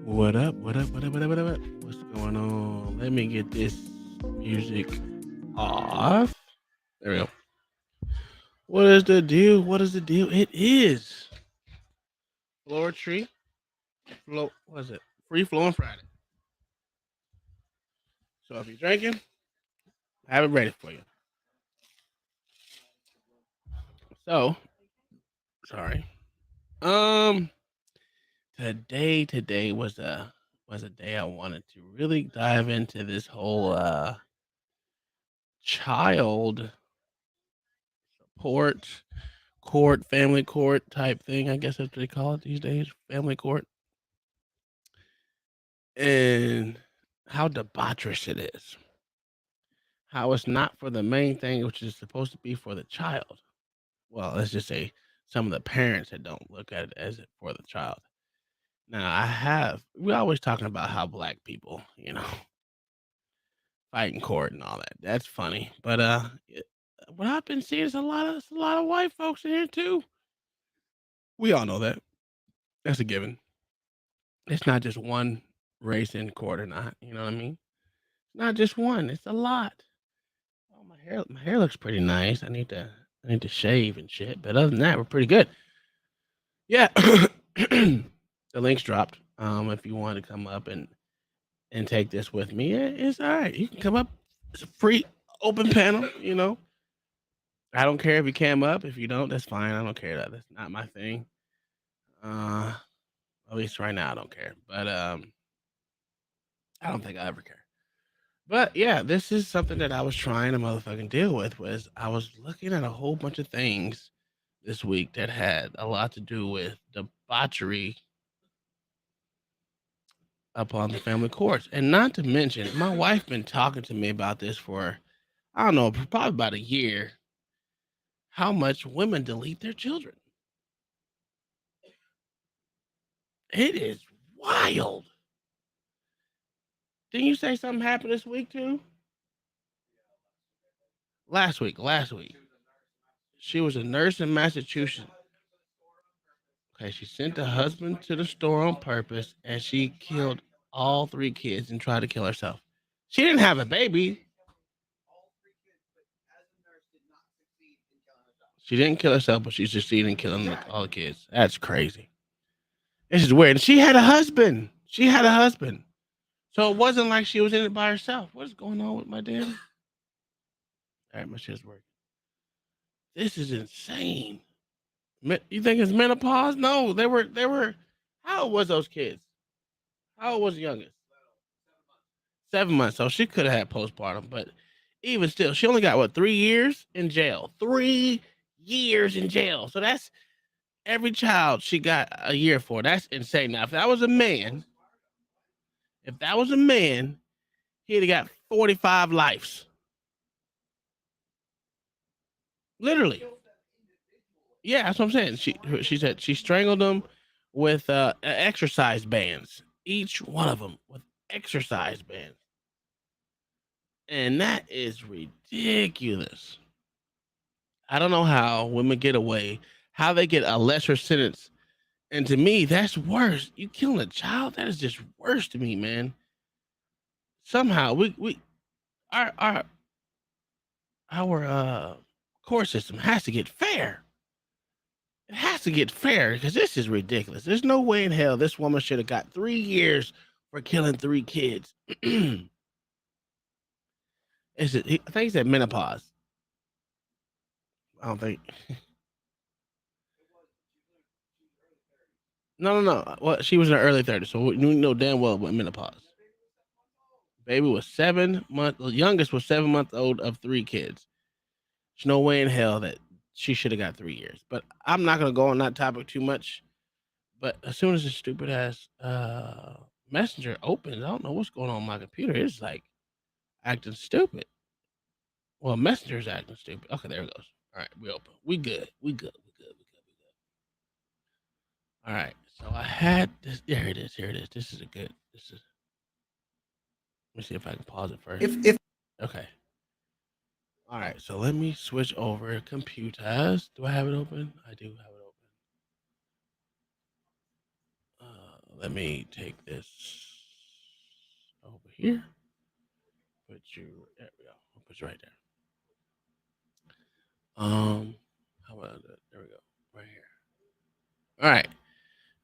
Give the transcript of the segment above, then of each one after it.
What up? What up? What up? What up? What up? What's going on? Let me get this music off. There we go. What is the deal? What is the deal? It is Floor Tree. What is it? Free Flowing Friday. So if you're drinking, I have it ready for you. So, sorry. Um, today was a day I wanted to really dive into this whole child support court, family court type thing. I guess that's what they call it these days, family court, and how debaucherous it is. How it's not for the main thing, which is supposed to be for the child. Well, let's just say some of the parents that don't look at it as it for the child. Now, we're always talking about how black people, fight in court and all that. That's funny, but what I've been seeing is a lot of white folks in here too. We all know that. That's a given. It's not just one race in court or not. You know what I mean? Not just one. It's a lot. Oh, my hair looks pretty nice. I need to shave and shit. But other than that, we're pretty good. Yeah. The link's dropped. If you want to come up and take this with me, it's all right. You can come up. It's a free open panel. I don't care if you came up. If you don't, that's fine. I don't care. That's not my thing. Uh, at least right now, I don't care. But I don't think I ever care. But yeah, this is something that I was trying to motherfucking deal with. Was I was looking at a whole bunch of things this week that had a lot to do with debauchery upon the family courts, and not to mention, my wife been talking to me about this for I don't know, probably about a year. How much women delete their children? It is wild. Didn't you say something happened this week too? Last week. She was a nurse in Massachusetts. Okay, she sent the husband to the store on purpose and she killed all three kids and tried to kill herself. She didn't have a baby. She didn't kill herself, but she succeeded in killing all the kids. That's crazy. This is weird. And she had a husband. She had a husband. So it wasn't like she was in it by herself. What is going on with my damn? All right, my shit's working. This is insane. You think it's menopause? No, they were. How old was those kids? How old was the youngest? 7 months. So she could have had postpartum, but even still, she only got what 3 years in jail. 3 years in jail. So that's every child she got a year for. That's insane. Now, if that was a man, he'd have got 45 lives. Literally. Yeah, that's what I'm saying. She said she strangled them with exercise bands. Each one of them with exercise bands. And that is ridiculous. I don't know how women get away, how they get a lesser sentence. And to me, that's worse. You killing a child, that is just worse to me, man. Somehow we our our court system has to get fair. It has to get fair because this is ridiculous. There's no way in hell this woman should have got 3 years for killing three kids. I think he said menopause. I don't think. No, no, no. Well, she was in her early 30s, so we know damn well what menopause. Baby was 7 months. The youngest was 7 months old of three kids. There's no way in hell that she should have got 3 years. But I'm not gonna go on that topic too much. But as soon as this stupid ass messenger opens, I don't know what's going on my computer. It's like acting stupid. Well, messenger's acting stupid. Okay, there it goes. All right, we open. We good. We good. We good. We good. We good. All right. So I had this. There it is. Here it is. This is a good. This is. Let me see if I can pause it first. If Okay. All right. So let me switch over computers. Do I have it open? I do have it open. Let me take this over here. Put you. There we go. I'll put you right there. How about that? There we go. Right here. All right.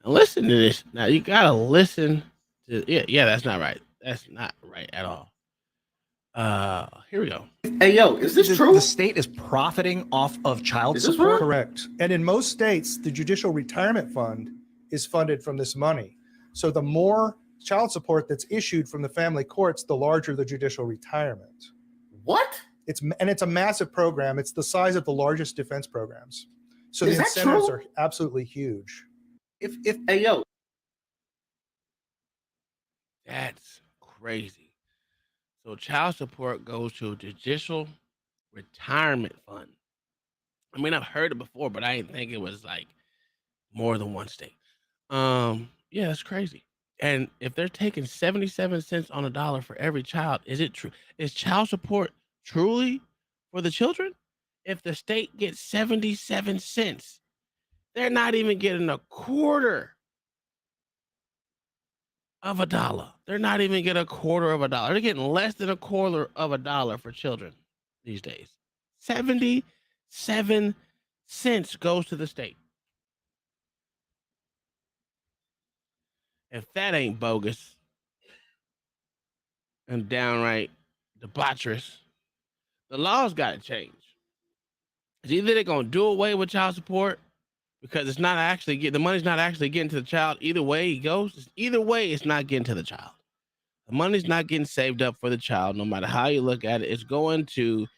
Now listen to this. Now you gotta listen to. Yeah. That's not right. That's not right at all. Here we go. Hey, yo, is this true? The state is profiting off of child support? Correct. And in most states, the Judicial Retirement Fund is funded from this money. So the more child support that's issued from the family courts, the larger the judicial retirement. What? It's a massive program. It's the size of the largest defense programs. So Is the that incentives true? are absolutely huge. Hey, yo. That's crazy. So child support goes to a judicial retirement fund. I mean, I've heard it before, but I didn't think it was like more than one state. Yeah, that's crazy. And if they're taking 77 cents on a dollar for every child, is it true? Is child support truly for the children? If the state gets 77 cents, they're not even getting a quarter of a dollar. They're not even getting a quarter of a dollar. They're getting less than a quarter of a dollar for children these days. 77 cents goes to the state. If that ain't bogus and downright debaucherous, the laws got to change. It's either they're going to do away with child support because it's not actually the money's not actually getting to the child. Either way it goes, either way, it's not getting to the child. The money's not getting saved up for the child, no matter how you look at it. It's going to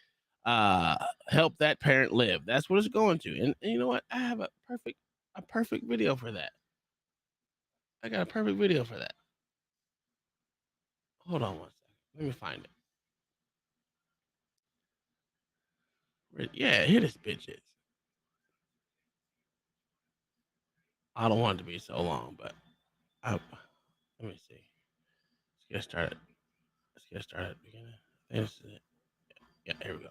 help that parent live. That's what it's going to. And you know what? I have a perfect video for that. I got a perfect video for that. Hold on one second. Let me find it. Yeah, here this bitch is. I don't want it to be so long, but let me see. Let's get started. Beginning. This is it. Yeah, here we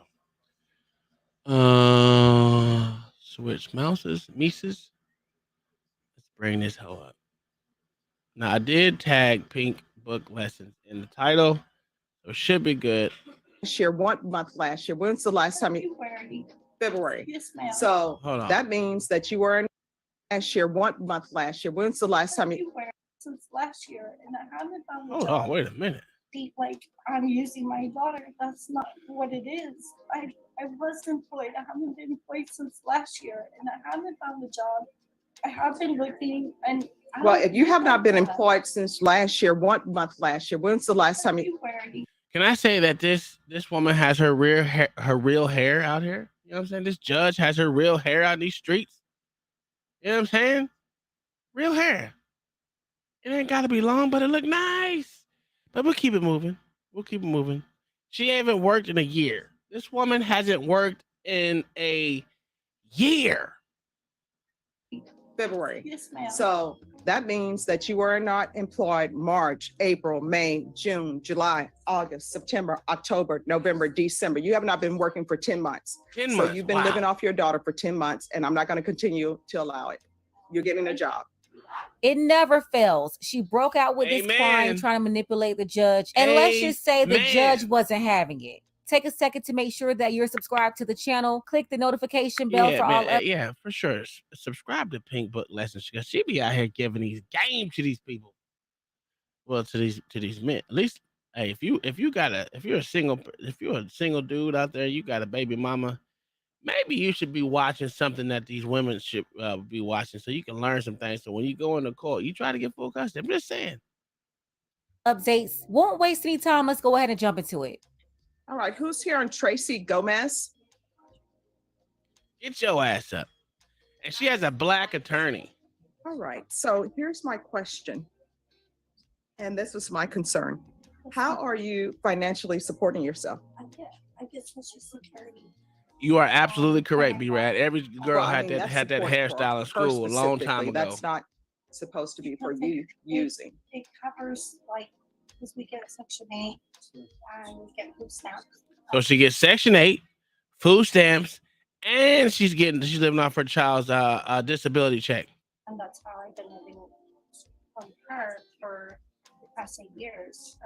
go. Switch Mises. Let's bring this hoe up. Now I did tag Pink Book Lessons in the title, so it should be good. Year, 1 month last year. When's the last time you? February. Yes, ma'am. So Hold on. that means that you were in last year, 1 month last year. When's the last time you? Since last year, and I haven't found the Hold job. on, wait a minute. Like I'm using my daughter. That's not what it is. I was employed. I haven't been employed since last year, and I haven't found a job. I have been looking, and Well, if you have not been employed since last year, 1 month last year, when's the last time you? Can I say that this woman has her real hair out here? You know what I'm saying? This judge has her real hair out in these streets. You know what I'm saying? Real hair. It ain't got to be long, but it look nice. But we'll keep it moving. She haven't worked in a year. This woman hasn't worked in a year. February. Yes, ma'am. So that means that you were not employed March, April, May, June, July, August, September, October, November, December. You have not been working for 10 months. 10 So months. you've been living off your daughter for 10 months, and I'm not going to continue to allow it. You're getting a job. It never fails. She broke out with this Amen. client trying to manipulate the judge. And let's just say the Amen. judge wasn't having it. Take a second to make sure that you're subscribed to the channel. Click the notification bell for all updates. Yeah, for sure. Subscribe to Pink Book Lessons because she be out here giving these games to these people. Well, to these men. At least, hey, if you're a single dude out there, you got a baby mama. Maybe you should be watching something that these women should be watching so you can learn some things. So when you go into court, you try to get full custody. I'm just saying. Updates. Won't waste any time. Let's go ahead and jump into it. All right, who's here on Tracy Gomez? Get your ass up. And she has a black attorney. All right, so here's my question. And this was my concern. How are you financially supporting yourself? I get Social Security. You are absolutely correct, B-Rad. Every girl Well, I had mean, that that's the point hairstyle in for her school a long time specifically. ago. That's not supposed to be for you using. It covers like because we get Section 8 and we get food stamps. So she gets Section 8, food stamps, and she's living off her child's disability check. And that's how I've been living her for the past 8 years.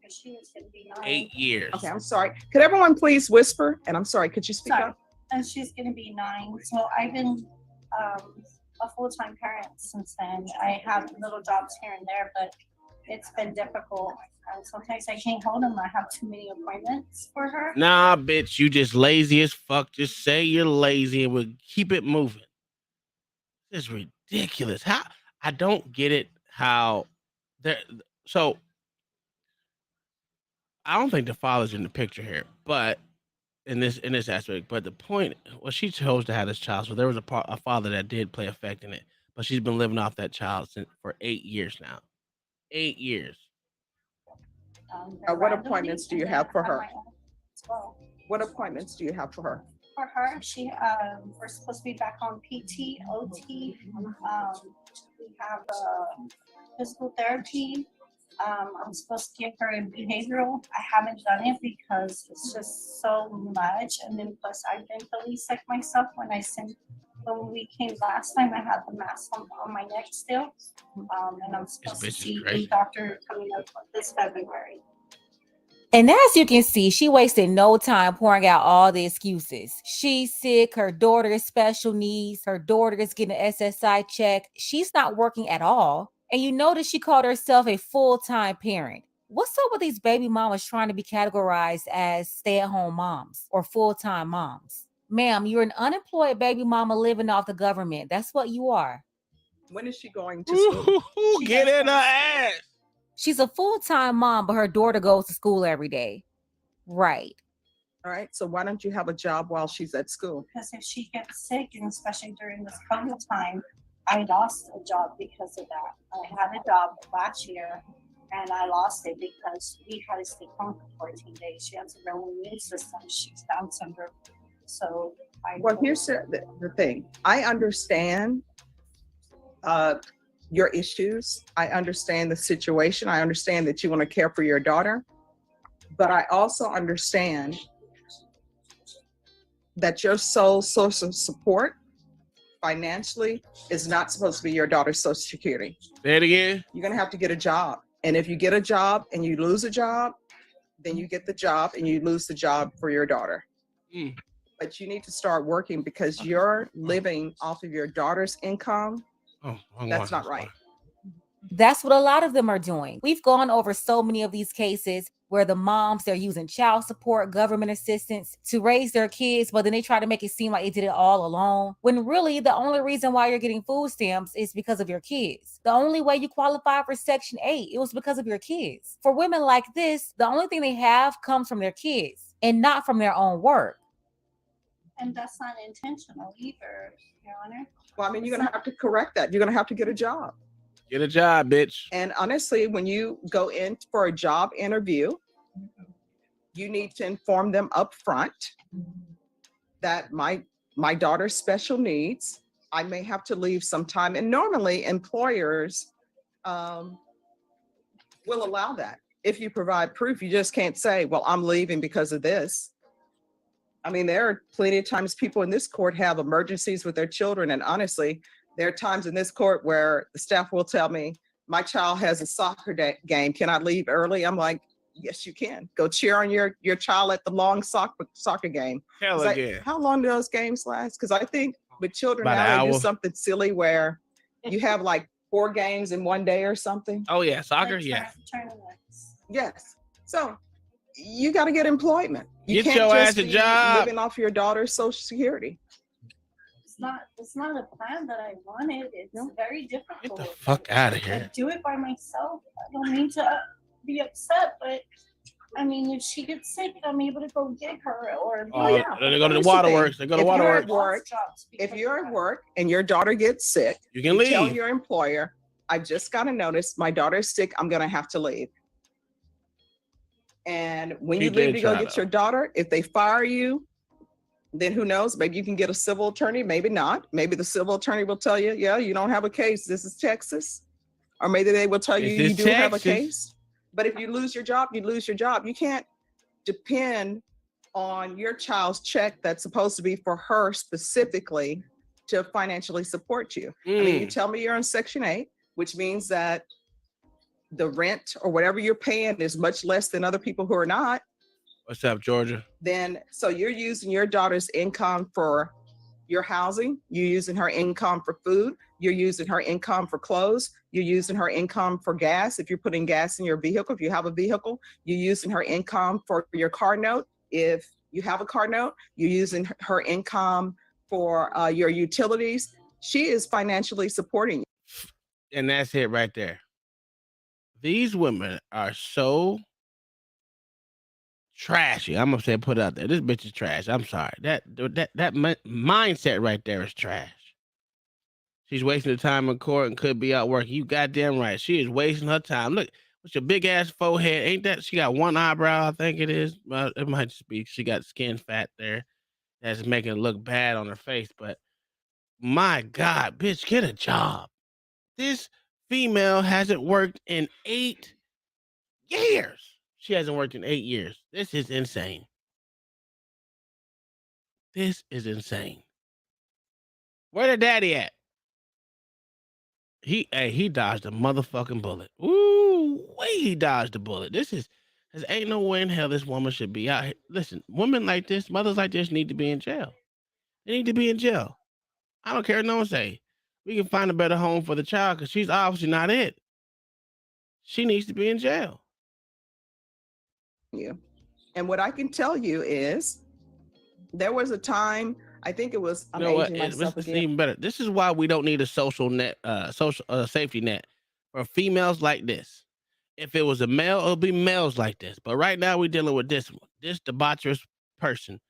Because she was gonna be 9. 8 years. Okay, I'm sorry. Could everyone please whisper? And I'm sorry, could you speak Sorry. up? And she's gonna be 9. So I've been a full-time parent since then. I have little jobs here and there, but it's been difficult. Sometimes I can't hold them. I have too many appointments for her. Nah, bitch, you just lazy as fuck. Just say you're lazy and we'll keep it moving. This is ridiculous. How I don't get it how there so I don't think the father's in the picture here, but in this aspect, but the point well, she chose to have this child, so there was a father that did play effect in it, but she's been living off that child for 8 years now. 8 years. What randomly, appointments do you and have then for on her? my own as well. What appointments do you have for her? For her, we're supposed to be back on PT, OT. We have physical therapy. I'm supposed to give her a behavioral. I haven't done it because it's just so much. And then plus I've been really sick myself when we came last time, I had the mask on my neck still. And I'm supposed to bitch is see crazy. a doctor coming up this February. And as you can see, she wasted no time pouring out all the excuses. She's sick, her daughter is special needs, her daughter is getting an SSI check. She's not working at all. And you notice she called herself a full-time parent. What's up with these baby mamas trying to be categorized as stay-at-home moms or full-time moms? Ma'am, you're an unemployed baby mama living off the government. That's what you are. When is she going to school? Ooh, get in her ass. She's a full-time mom, but her daughter goes to school every day. Right. All right, so why don't you have a job while she's at school? Because if she gets sick, and especially during this COVID time, I lost a job because of that. I had a job last year and I lost it because we had to stay home for 14 days. She has a real immune system. She's Down syndrome. So Well, here's the thing. I understand your issues. I understand the situation. I understand that you want to care for your daughter. But I also understand that your sole source of support financially is not supposed to be your daughter's Social Security. Say it again. You're going to have to get a job. And if you get a job and you lose a job, then you get the job and you lose the job for your daughter. Mm. But you need to start working because you're living off of your daughter's income. Oh, That's not right. That's what a lot of them are doing. We've gone over so many of these cases where the moms, they're using child support, government assistance to raise their kids, but then they try to make it seem like they did it all alone. When really the only reason why you're getting food stamps is because of your kids. The only way you qualify for Section 8, it was because of your kids. For women like this, the only thing they have comes from their kids and not from their own work. and that's not intentional either, Your Honor. Well, I mean, you're going to have to correct that. You're going to have to get a job. Get a job, bitch. And honestly, when you go in for a job interview, you need to inform them up front that my daughter's special needs, I may have to leave sometime. And normally employers will allow that. If you provide proof, you just can't say, well, I'm leaving because of this. I mean, there are plenty of times people in this court have emergencies with their children. And honestly, there are times in this court where the staff will tell me, my child has a soccer game. Can I leave early? I'm like, yes, you can. Go cheer on your child at the long soccer game. Hell Like, yeah. how long do those games last? Because I think with children About an now, they do hour. something silly where you have like 4 games in one day or something. Oh yeah, soccer. Like Yeah. tournaments. Yes. So you got to get employment. You Get can't your just ass a be job. living off your daughter's Social Security. It's not a plan that I wanted. It's very difficult. Get the fuck out of I here. do it by myself. I don't mean to be upset, but I mean, if she gets sick, I'm able to go get her. Or Oh, yeah. they go to the Here's the waterworks. They thing. go to If you're waterworks. at work, if you're at work and your daughter gets sick, You can tell leave. your employer, I just got a notice, my daughter's sick, I'm going to have to leave. And when you Keep leave their to go child get your daughter, if they fire you, then who knows? Maybe you can get a civil attorney, maybe not. Maybe the civil attorney will tell you, yeah, you don't have a case. This is Texas. Or maybe they will tell you This you is do have a Texas. case. But if you lose your job, you lose your job. You can't depend on your child's check that's supposed to be for her specifically to financially support you. I mean, you tell me you're on Section 8, which means that the rent or whatever you're paying is much less than other people who are not, What's up, Georgia? then so you're using your daughter's income for your housing, you're using her income for food, you're using her income for clothes, you're using her income for gas if you're putting gas in your vehicle, if you have a vehicle, you're using her income for your car note if you have a car note, you're using her income for your utilities. She is financially supporting you. And that's it right there. These women are so trashy. I'm gonna say put it out there. This bitch is trash. I'm sorry. That mindset right there is trash. She's wasting her time in court and could be out working. You goddamn right. She is wasting her time. Look, with your big ass forehead, ain't that? She got one eyebrow, I think it is. Well, it might just be she got skin fat there that's making it look bad on her face. But my God, bitch, get a job. This female hasn't worked in 8 years. She hasn't worked in 8 years. This is insane. This is insane. Where the daddy at? He dodged a motherfucking bullet. Ooh, way he dodged a bullet. This ain't no way in hell this woman should be out here. Listen, women like this, mothers like this need to be in jail. They need to be in jail. I don't care what no one say. We can find a better home for the child because she's obviously not it. She needs to be in jail. You. And what I can tell you is there was a time, I think it was, I'm You know what? aging myself It's again. even better. This is why we don't need a social safety net for females like this. If it was a male, it'll be males like this. But right now we're dealing with this one, this debaucherous person.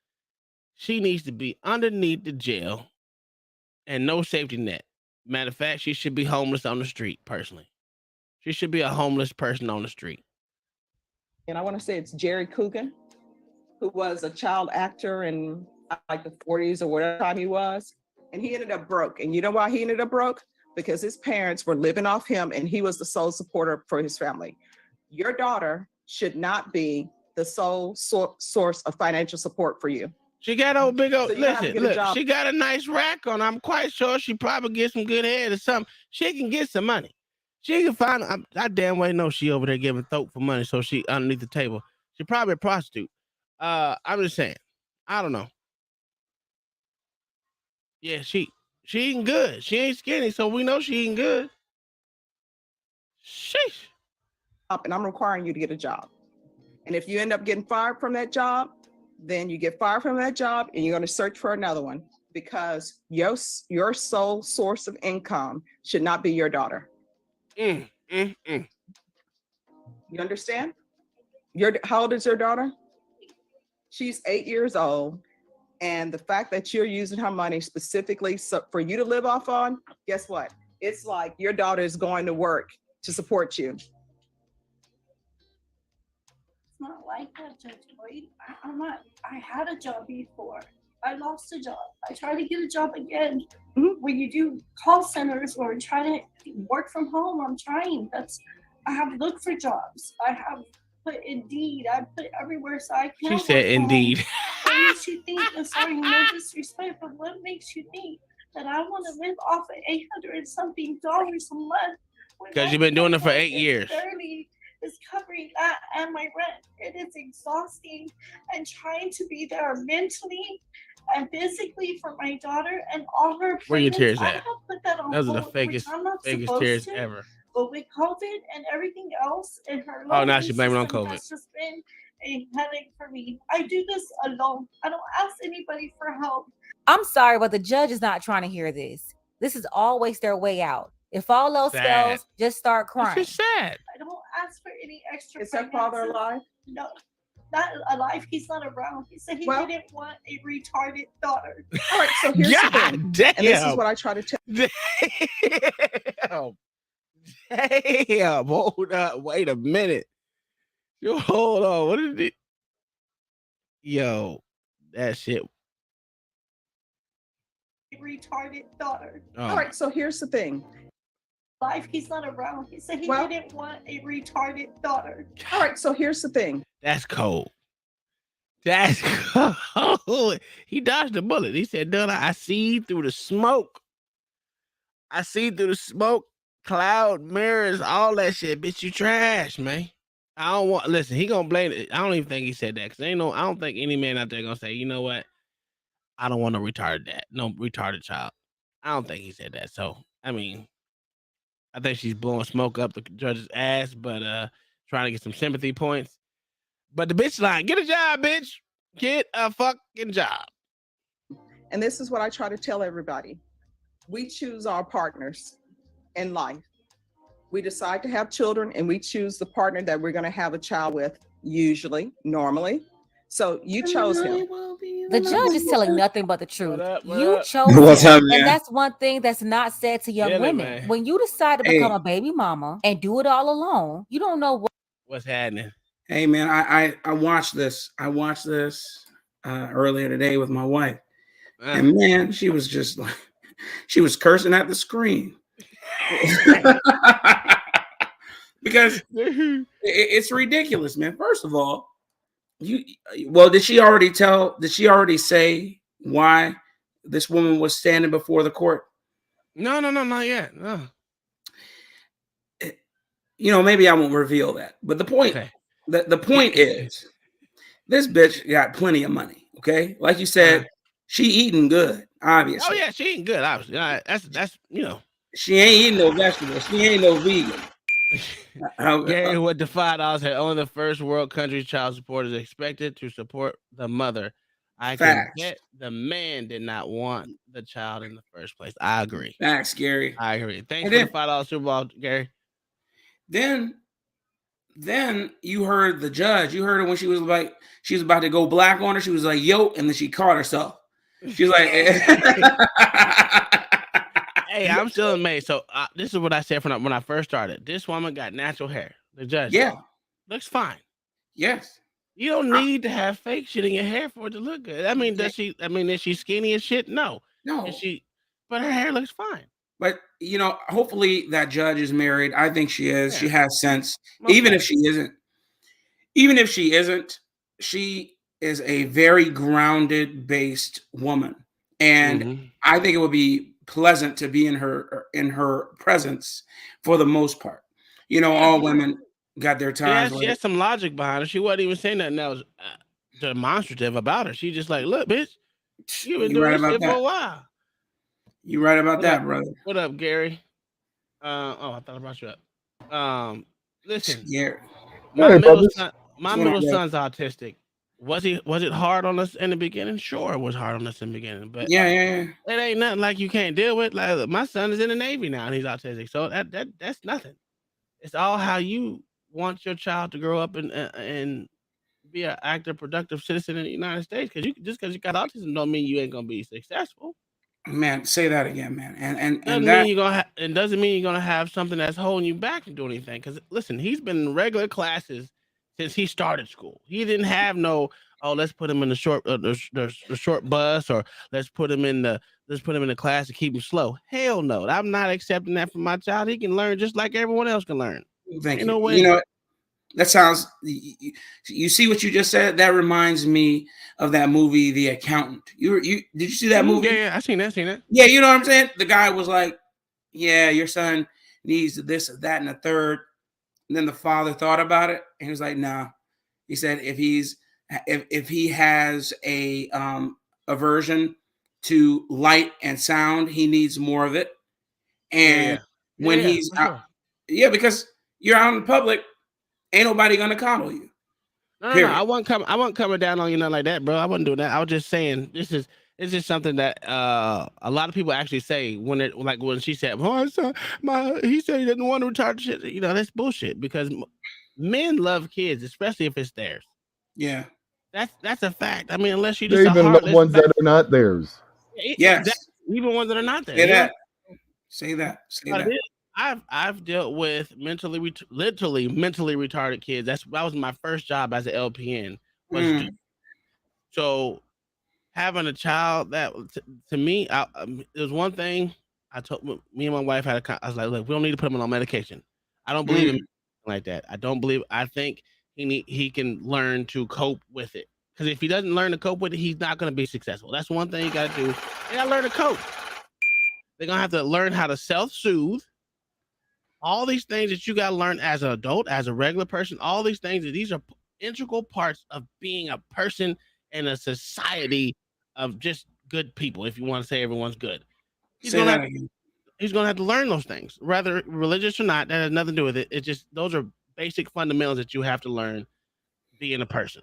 She needs to be underneath the jail and no safety net. Matter of fact, she should be homeless on the street, personally. She should be a homeless person on the street. And I want to say it's Jerry Coogan, who was a child actor in like the 40s or whatever time he was. And he ended up broke. And you know why he ended up broke? Because his parents were living off him and he was the sole supporter for his family. Your daughter should not be the sole source of financial support for you. She got old big old, So you have to listen, get a look, job. she got a nice rack on. I'm quite sure she probably get some good head or something. She can get some money. She can find, I damn well know she over there giving throat for money, so she underneath the table. She probably a prostitute. I'm just saying. I don't know. Yeah, she eating good. She ain't skinny, so we know she eating good. Sheesh. And I'm requiring you to get a job. And if you end up getting fired from that job, then you get fired from that job and you're going to search for another one because your sole source of income should not be your daughter. You understand? How old is your daughter? She's 8 years old. And the fact that you're using her money specifically for you to live off on, guess what? It's like your daughter is going to work to support you. It's not like that, Judge Boyd. I'm not. I had a job before. I lost a job. I tried to get a job again. When you do call centers or try to work from home, I'm trying. I have looked for jobs. I have put Indeed. I put everywhere so I can. She said Indeed. What makes you think? I'm sorry, no disrespect, but what makes you think that I want to live off of $800 and something a month? Because you've been doing it for 8 years. Barely is covering that and my rent. It is exhausting, and trying to be there mentally and physically for my daughter and all her. Where your tears I at? have put that on Those are the hold, which fakest I'm not tears supposed to, ever. But with COVID and everything else, and her Oh, now loan she blaming on system COVID. has just been a headache for me. I do this alone. I don't ask anybody for help. I'm sorry, but the judge is not trying to hear this. This is always their way out. If all else Sad. fails, just start crying. This is sad. I don't ask for any extra. Is her father finances. alive? No, not alive. He's not around. He said he didn't want a retarded daughter. All right, so here's the thing. God damn. And this is what I try to tell. Damn. Hold up. Wait a minute. Yo, hold on. What is it? Yo, that shit. A retarded daughter. All right, so here's the thing. Life, he's not around. He said he didn't want a retarded daughter. All right, so here's the thing. That's cold. That's cold. He dodged the bullet. He said, Donna, I see through the smoke. I see through the smoke cloud mirrors, all that shit, bitch. You trash, man. I don't want. Listen, he gonna blame it. I don't even think he said that because ain't no. I don't think any man out there gonna say, you know what? I don't want no retarded dad, no retarded child. I don't think he said that. So I mean, I think she's blowing smoke up the judge's ass, but trying to get some sympathy points. But the bitch line, get a job, bitch. Get a fucking job. And this is what I try to tell everybody. We choose our partners in life. We decide to have children and we choose the partner that we're going to have a child with, usually, normally. So you chose him. The judge is telling nothing but the truth. What You up? chose What's him. up, man? And that's one thing that's not said to young Really, women. man. When you decide to Hey. become a baby mama and do it all alone, you don't know What's happening? Hey, man, I watched this. I watched this earlier today with my wife, and man, she was just like, she was cursing at the screen because it's ridiculous, man. First of all, did she already say why this woman was standing before the court? No, not yet. No. Maybe I won't reveal that. But the point, Okay. the point is, this bitch got plenty of money. Okay, like you said, she eating good. Obviously. Oh yeah, she ain't good. Obviously, that's She ain't eating no vegetables. She ain't no vegan. Gary with the $5 said only the first world country child support is expected to support the mother. I can bet the man did not want the child in the first place. I agree. Facts, Gary. I agree. Thanks for the $5 Super Bowl, Gary. Then you heard the judge. You heard her when she was about to go black on her. She was like, "Yo," and then she caught herself. She was like, "Hey, I'm still amazed." So this is what I said when I first started. This woman got natural hair. The judge, looks fine. Yes. You don't need to have fake shit in your hair for it to look good. I mean, is she skinny as shit? No. But her hair looks fine. But hopefully that judge is married. I think she is. Yeah. She has sense. Most Even if she isn't, she is a very grounded based woman. And I think it would be pleasant to be in her presence for the most part. All women got their times. She has some logic behind her. She wasn't even saying nothing that was demonstrative about her. She just like, look, bitch, you've been doing this shit for a while. You right about that, brother. What up, Gary? I thought I brought you up. Listen, Gary. My middle son's autistic. Was it hard on us in the beginning? Sure, it was hard on us in the beginning, but yeah. It ain't nothing like you can't deal with. Like my son is in the Navy now and he's autistic, so that's nothing. It's all how you want your child to grow up and be an active, productive citizen in the United States. Because because you got autism don't mean you ain't gonna be successful. Man, say that again, man. And doesn't mean you're gonna have something that's holding you back from doing anything. Because listen, he's been in regular classes since he started school. He didn't have no, let's put him in the short bus, or let's put him in the class to keep him slow. Hell no, I'm not accepting that from my child. He can learn just like everyone else can learn. Thank you. No way. That sounds. You see what you just said? That reminds me of that movie, The Accountant. Did you see that movie? Yeah, I seen that. Yeah, you know what I'm saying? The guy was like, "Yeah, your son needs this, that, and a third." And then the father thought about it, and he was like, "Nah." He said, "If he has a aversion to light and sound, he needs more of it." And when he's out, because you're out in public. Ain't nobody gonna coddle you. No, I wasn't coming down on you, nothing like that, bro. I wasn't doing that. I was just saying this is something that a lot of people actually say when she said, he said he didn't want to retire shit. That's bullshit because men love kids, especially if it's theirs. Yeah, that's a fact. I mean, unless you just even the ones that are not theirs. Yes, even ones that are not theirs. Say that. I've dealt with literally mentally retarded kids. That was my first job as an LPN. So having a child that to me, there's one thing I told me and my wife I was like, look, we don't need to put him on medication. I don't believe in like that. I think he can learn to cope with it. Because if he doesn't learn to cope with it, he's not going to be successful. That's one thing you got to do. They got to learn to cope. They're going to have to learn how to self-soothe. all these things that you got to learn as an adult, as a regular person, all these things, these are integral parts of being a person in a society of just good people. If you want to say everyone's good, he's Say gonna that have, again. he's gonna have to learn those things, whether religious or not. That has nothing to do with it. It's just those are basic fundamentals that you have to learn being a person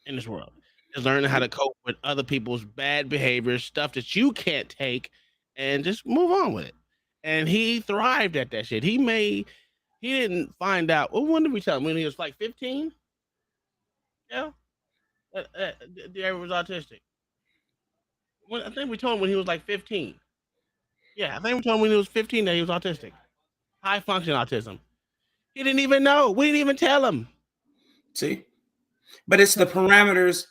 in this world. Is learning how to cope with other people's bad behavior, stuff that you can't take, and just move on with it. And he thrived at that shit. He didn't find out. Well, when did we tell him? When he was like 15? Yeah. Derek was autistic. I think we told him when he was like 15. Yeah, I think we told him when he was 15 that he was autistic. High function autism. He didn't even know. We didn't even tell him. See? But it's the parameters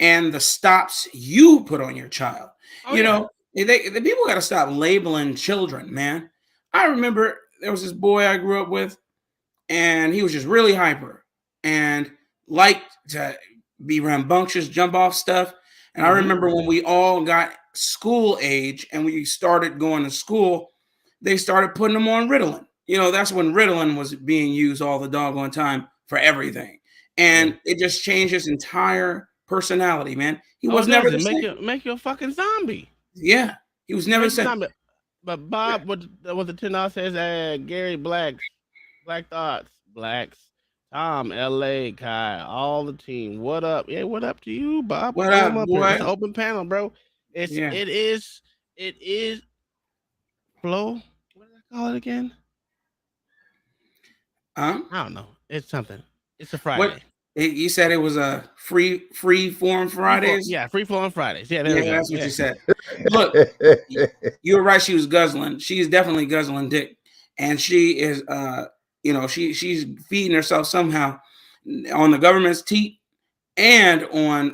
and the stops you put on your child. Oh, you yeah. know, the people got to stop labeling children, man. I remember there was this boy I grew up with, and he was just really hyper and liked to be rambunctious, jump off stuff. And I remember when we all got school age and we started going to school, they started putting them on Ritalin. You know, that's when Ritalin was being used all the doggone time for everything. And it just changed his entire personality, man. He was never the same. Make you a fucking zombie. Yeah, he was never the same. Zombie. But Bob, what the $10 says, Gary Black Thoughts, Blacks, Tom, LA, Kai, all the team. What up? Yeah, what up to you, Bob? What up, boy? It's an open panel, bro. It is Flo. What did I call it again? I don't know. It's something. It's a Friday. What? You said it was a free form Fridays? Yeah, free flowing Fridays. Yeah, there we go. That's what you said. Look, you were right. She was guzzling. She is definitely guzzling dick, and she is, she's feeding herself somehow on the government's teat and on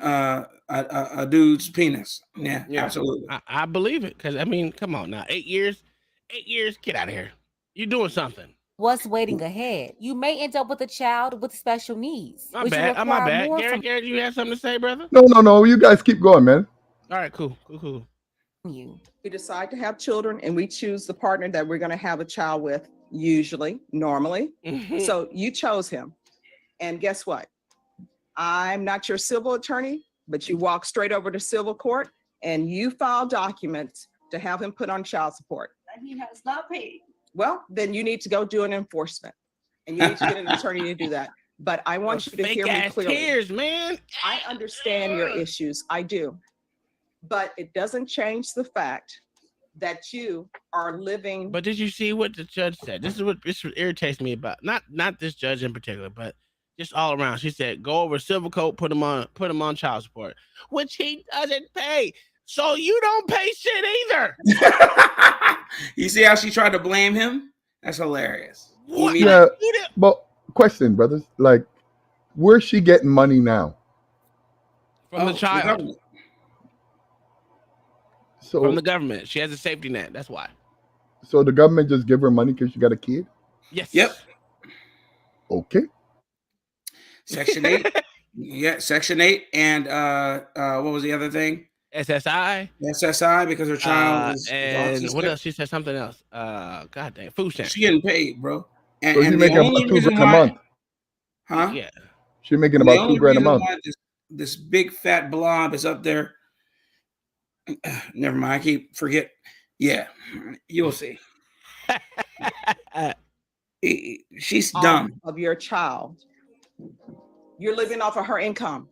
a dude's penis. Yeah, absolutely. I believe it because I mean, come on now, 8 years, get out of here. You're doing something. What's waiting ahead? You may end up with a child with special needs. My bad. My bad. Gary, you have something to say, brother? No. You guys keep going, man. All right, cool. You. We decide to have children and we choose the partner that we're going to have a child with, normally. So you chose him. And guess what? I'm not your civil attorney, but you walk straight over to civil court and you file documents to have him put on child support. And he has not paid. Well, then you need to go do an enforcement and you need to get an attorney to do that. But I want you to hear me clearly. Tears, man. I understand your issues. I do. But it doesn't change the fact that you are living. But did you see what the judge said? This irritates me about not this judge in particular, but just all around. She said, go over civil code, put him on child support, which he doesn't pay. So you don't pay shit either. You see how she tried to blame him? That's hilarious. What? Yeah, but question, brothers, like, where's she getting money now? From the child. From the government. She has a safety net. That's why. So the government just give her money because she got a kid? Yes. Yep. Okay. Section 8. Yeah, Section 8. And what was the other thing? SSI, because her child is and autistic. What else? She said something else. God damn, food stamps. She getting paid, bro. And, So she's making about $2,000 a month. Huh? Yeah. She's making about $2,000 a month. This big fat blob is up there. Never mind. I keep forget. Yeah, you'll see. She's dumb. Of your child. You're living off of her income.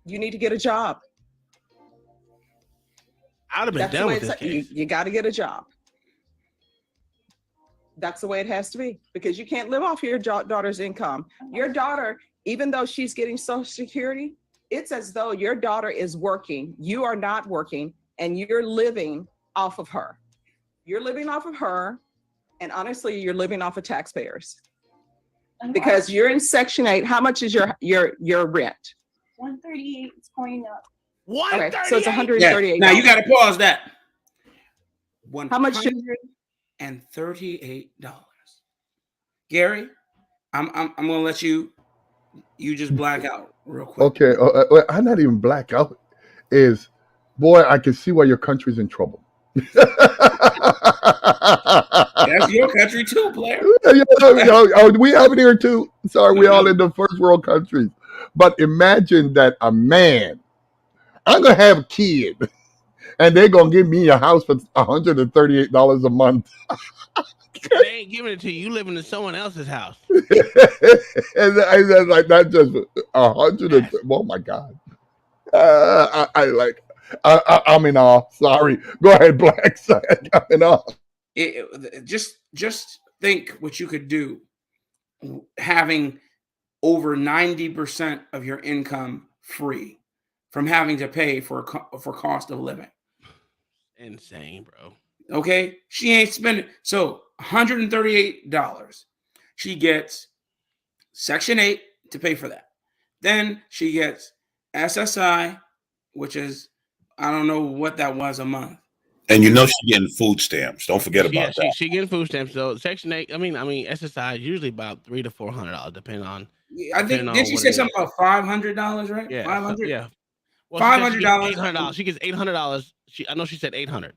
You need to get a job. I'd have been done with this case. You got to get a job. That's the way it has to be because you can't live off your daughter's income. Your daughter, even though she's getting Social Security, it's as though your daughter is working. You are not working and you're living off of her. You're living off of her. And honestly, you're living off of taxpayers because you're in Section 8. How much is your rent? 138 is going up. Okay, so it's $138. Yeah. Now you got to pause that. How much? $138. Gary, I'm gonna let you just black out real quick. Okay, I'm not even black out. Boy, I can see why your country's in trouble. Yeah, That's your country too, player. We have it here too. Sorry, we all in the first world countries. But imagine that a man, I'm gonna have a kid, and they're gonna give me a house for $138 a month. And they ain't giving it to you. You living in someone else's house. And that's like not just 100. Oh my God! I'm in awe. Sorry, go ahead, Black. I'm in awe. Just think what you could do having over 90% of your income free from having to pay for cost of living. Insane, bro. Okay, she ain't spending so $138. She gets Section 8 to pay for that. Then she gets SSI, which is I don't know what that was a month. And you know she's getting food stamps. Don't forget about that. She getting food stamps. So Section 8. I mean, SSI is usually about $300 to $400, depending on. I think did she say something about $500? Right? Yeah, 500. Yeah. Well, $500. $800. She gets $800. I know she said 800.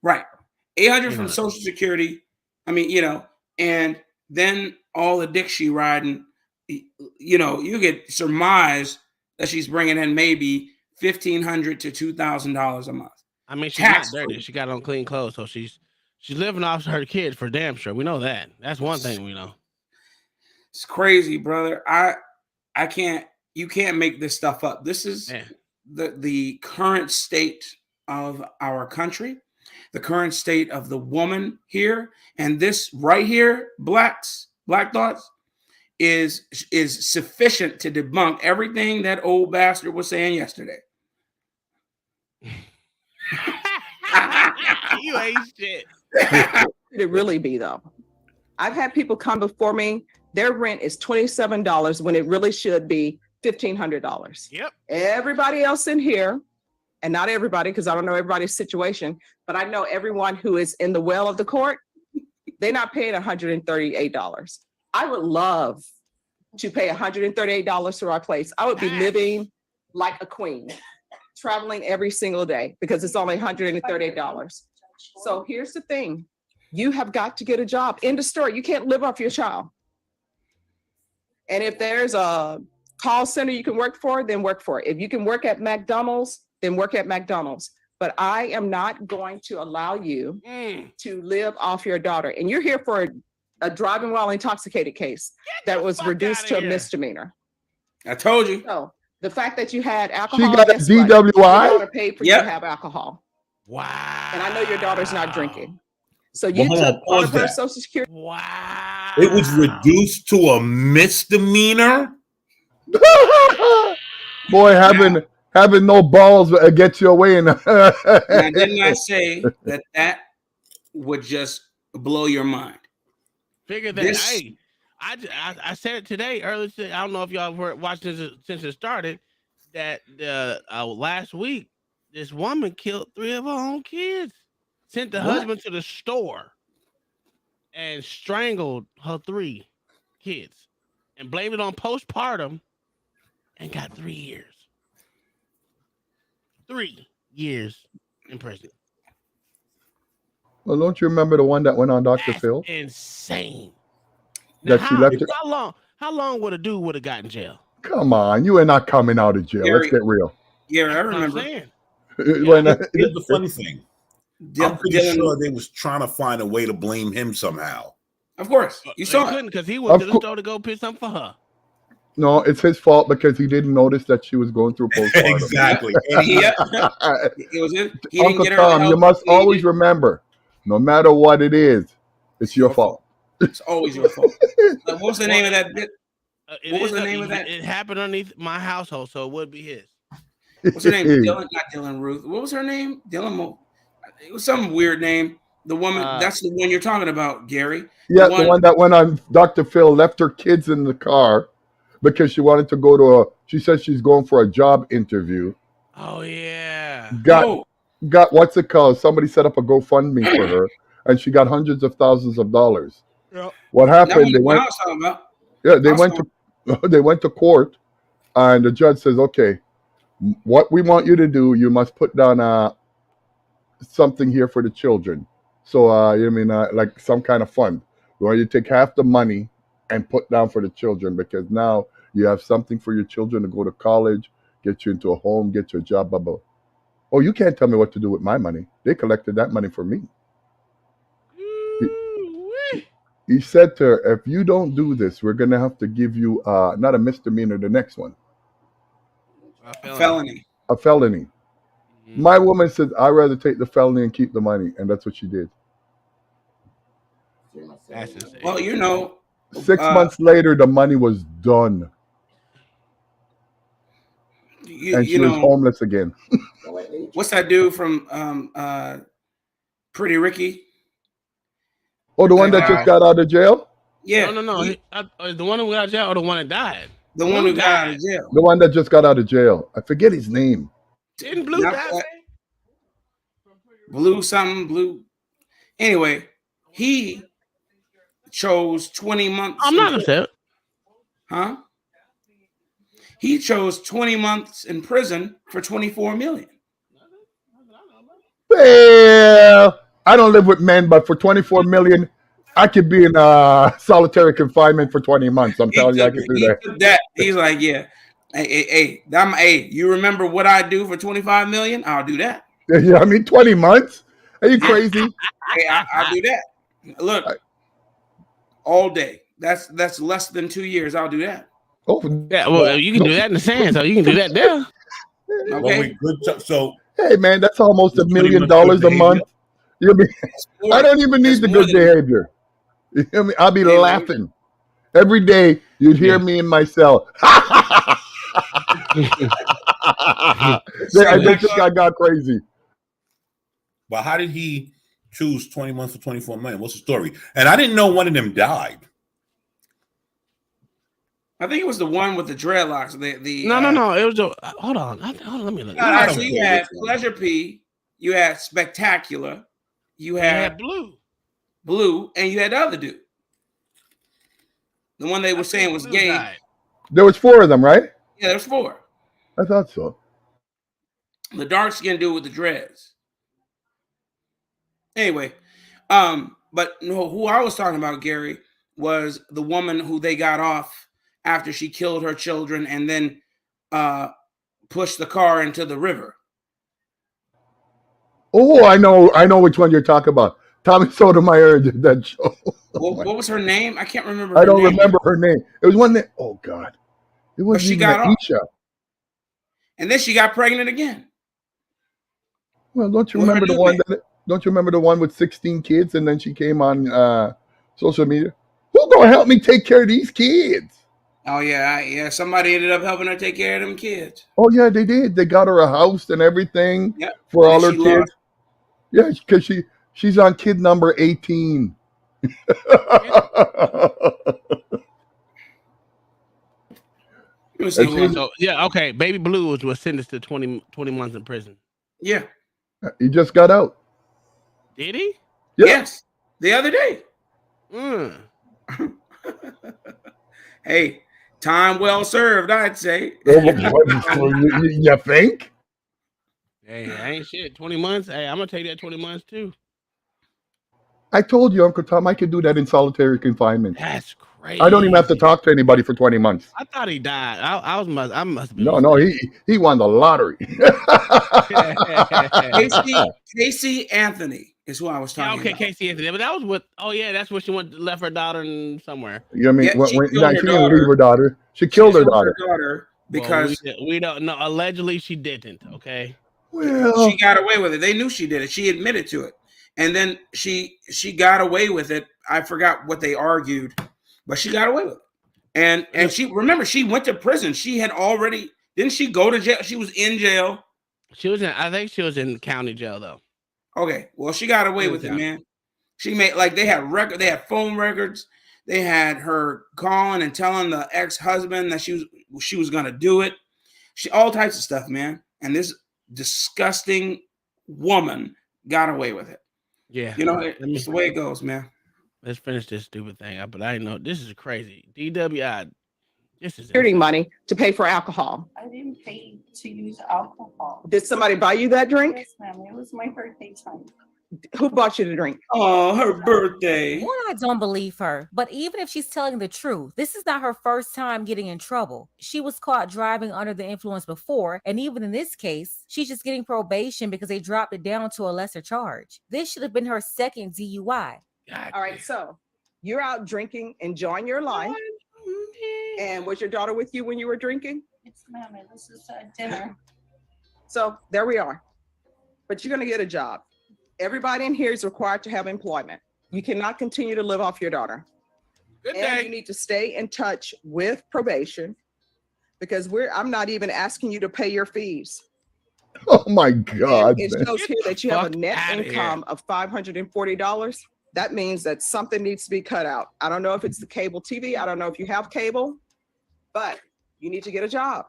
Right. 800 from Social Security. I mean, and then all the dick she riding. You get surmise that she's bringing in maybe $1,500 to $2,000 a month. I mean, she's not dirty. She got on clean clothes, so she's living off her kids for damn sure. We know that. That's one thing we know. It's crazy, brother. I can't. You can't make this stuff up. This is the current state of our country, the current state of the woman here, and this right here, Black Thoughts, is sufficient to debunk everything that old bastard was saying yesterday. You ain't shit. It really be though. I've had people come before me. Their rent is $27 when it really should be $1,500. Yep. Everybody else in here, and not everybody, because I don't know everybody's situation, but I know everyone who is in the well of the court. They're not paying $138. I would love to pay $138 for our place. I would be living like a queen, traveling every single day because it's only $138. So here's the thing. You have got to get a job. End of story. You can't live off your child. And if there's a call center you can work for, then work for it. If you can work at McDonald's, then work at McDonald's. But I am not going to allow you to live off your daughter. And you're here for a driving while intoxicated case that was reduced to a misdemeanor. I told you. So the fact that you had alcohol, She got a DWI? your daughter paid for you to have alcohol. Wow. And I know your daughter's not drinking. So you Well, hold on, took part of pause her that. Social Security. Wow. It was reduced to a misdemeanor. Boy, having no balls gets you away. Now, didn't I say that would just blow your mind? Figure that. Hey, I said it today earlier. I don't know if y'all were watching this since it started. That last week, this woman killed 3 of her own kids. Sent the husband to the store and strangled her 3 kids and blamed it on postpartum and got 3 years. 3 years in prison. Well, don't you remember the one that went on Dr. Phil? Insane. That she left it. How long would a dude would have got in jail? Come on, you are not coming out of jail. Let's get real. Yeah, I remember. Here's the funny thing. I'm pretty sure they was trying to find a way to blame him somehow. Of course, you saw couldn't because he went to the store to go pick something for her. No, it's his fault because he didn't notice that she was going through postpartum. Exactly. It was it. He Uncle didn't get her Tom, you help. must always remember, no matter what it is, it's your fault. It's always your fault. What was the name of that bit? What was the name of that? It happened underneath my household, so it would be his. What's her name? Dylan, not Dylan Ruth. What was her name? Dylan. It was some weird name. The woman. That's the one you're talking about, Gary. Yeah, the one that went on Dr. Phil, left her kids in the car because she wanted to go to she said she's going for a job interview. Oh yeah. Got what's it called? Somebody set up a GoFundMe for her, and she got hundreds of thousands of dollars. Yep. What happened? They went to court, and the judge says, "Okay, what we want you to do, you must put down something here for the children. So you know what I mean like some kind of fund where you take half the money and put down for the children because now you have something for your children to go to college, get you into a home, get you a job, blah blah. Oh, you can't tell me what to do with my money. They collected that money for me. He, Ooh-wee. he said to her, if you don't do this, we're gonna have to give you not a misdemeanor, the next one, A A felony. felony. a felony. Mhm. My woman said, I'd rather take the felony and keep the money, and that's what she did. That's insane. Well, you know, 6 months later, the money was done, and she you was know, homeless again. what's that dude from Pretty Ricky? Oh, the one that just Uh, got out of jail? Yeah, no. The one who got out of jail or the one that died? the one who got out of jail. The one that just got out of jail. I forget his name. Didn't Blue Not die? that- Blue something, blue. Anyway, he chose 20 months. I'm not upset. Huh? He chose 20 months in prison for 24 million. Well, I don't live with men, but for 24 million, I could be in solitary confinement for 20 months. I'm telling you, I could do He that. took that. He's like, yeah. Hey, you remember what I do for 25 million? I'll do that. Yeah, I mean, 20 months? Are you crazy? Hey, I'll do that. Look, all day. That's less than 2 years. I'll do that. Oh, Yeah, well, you can do that in the sand, so you can do that there. Well, Okay. wait, good. So hey, man, that's almost $1 It's million pretty much good a month. You know what I mean? I don't even need That's the more good than- behavior. You know what I mean? I'll be Hey, man. laughing. Every day, you'd hear me in my cell. I bet this guy got crazy. but how did he choose 20 months for 24 million? What's the story? And I didn't know one of them died. I think it was the one with the dreadlocks. No. It was hold on. Let me look. Actually, you had Pleasure P, you had Spectacular, you You had had Blue. and you had the other dude. The one they were saying was Blue gay. died. There was 4 of them, right? Yeah, there's 4. I thought so. The dark skinned dude with the dreads. Anyway, but no, who I was talking about, Gary, was the woman who they got off after she killed her children and then pushed the car into the river. Oh, I know which one you're talking about. Tommy Sotomayor did that show. What was her name? I can't remember. I don't remember her name. It was one that. Oh God, it wasn't she even got off. Aisha. And then she got pregnant again. Well, don't you With her remember the new one man. that? Don't you remember the one with 16 kids and then she came on social media? Who gonna help me take care of these kids? Oh yeah. Somebody ended up helping her take care of them kids. Oh yeah, they did. They got her a house and everything Yep. for And all then her she kids. lost. Yeah, because she's on kid number 18. Let me see And who she- else. So okay. Baby Blue was sentenced to 20 months in prison. Yeah. he just got out. Did he? Yeah. Yes. The other day. Mm. Hey, time well served, I'd say. You think? Hey, I ain't shit. 20 months. Hey, I'm gonna take that 20 months too. I told you, Uncle Tom, I could do that in solitary confinement. That's crazy. I don't even have to talk to anybody for 20 months. I thought he died. I must have been. No, he won the lottery. Casey Anthony is who I was Yeah, talking okay, about. Casey Anthony. But that was what. Oh yeah, that's when she left her daughter in somewhere. You know what I mean? Yeah, she killed her she didn't daughter. leave her daughter. She killed her daughter. Because well, we don't know. Allegedly, she didn't. Okay. Well, she got away with it. They knew she did it. She admitted to it, and then she got away with it. I forgot what they argued, but she got away with it. And she she went to prison. She had already didn't she go to jail? She was in jail. She was in. I think she was in county jail though. Okay, well she got away with it, man. She made they had phone records. They had her calling and telling the ex-husband that she was gonna do it. All types of stuff, man. And this disgusting woman got away with it. Yeah. You know, it's the way it goes, man. Let's finish this stupid thing up. But I know this is crazy. DWI. This is Security money to pay for alcohol. I didn't pay to use alcohol. Did somebody buy you that drink? Yes, ma'am. It was my birthday time. Who bought you the drink? Oh, her birthday. One, I don't believe her. But even if she's telling the truth, this is not her first time getting in trouble. She was caught driving under the influence before, and even in this case, she's just getting probation because they dropped it down to a lesser charge. This should have been her second DUI. All right, so you're out drinking, enjoying your life. And was your daughter with you when you were drinking? It's ma'am, this is dinner. So there we are. But you're going to get a job. Everybody in here is required to have employment. You cannot continue to live off your daughter. Good And day. you need to stay in touch with probation because I'm not even asking you to pay your fees. Oh my God. And it man. shows here that you have a fuck net outta income of $540. That means that something needs to be cut out. I don't know if it's the cable TV. I don't know if you have cable, but you need to get a job.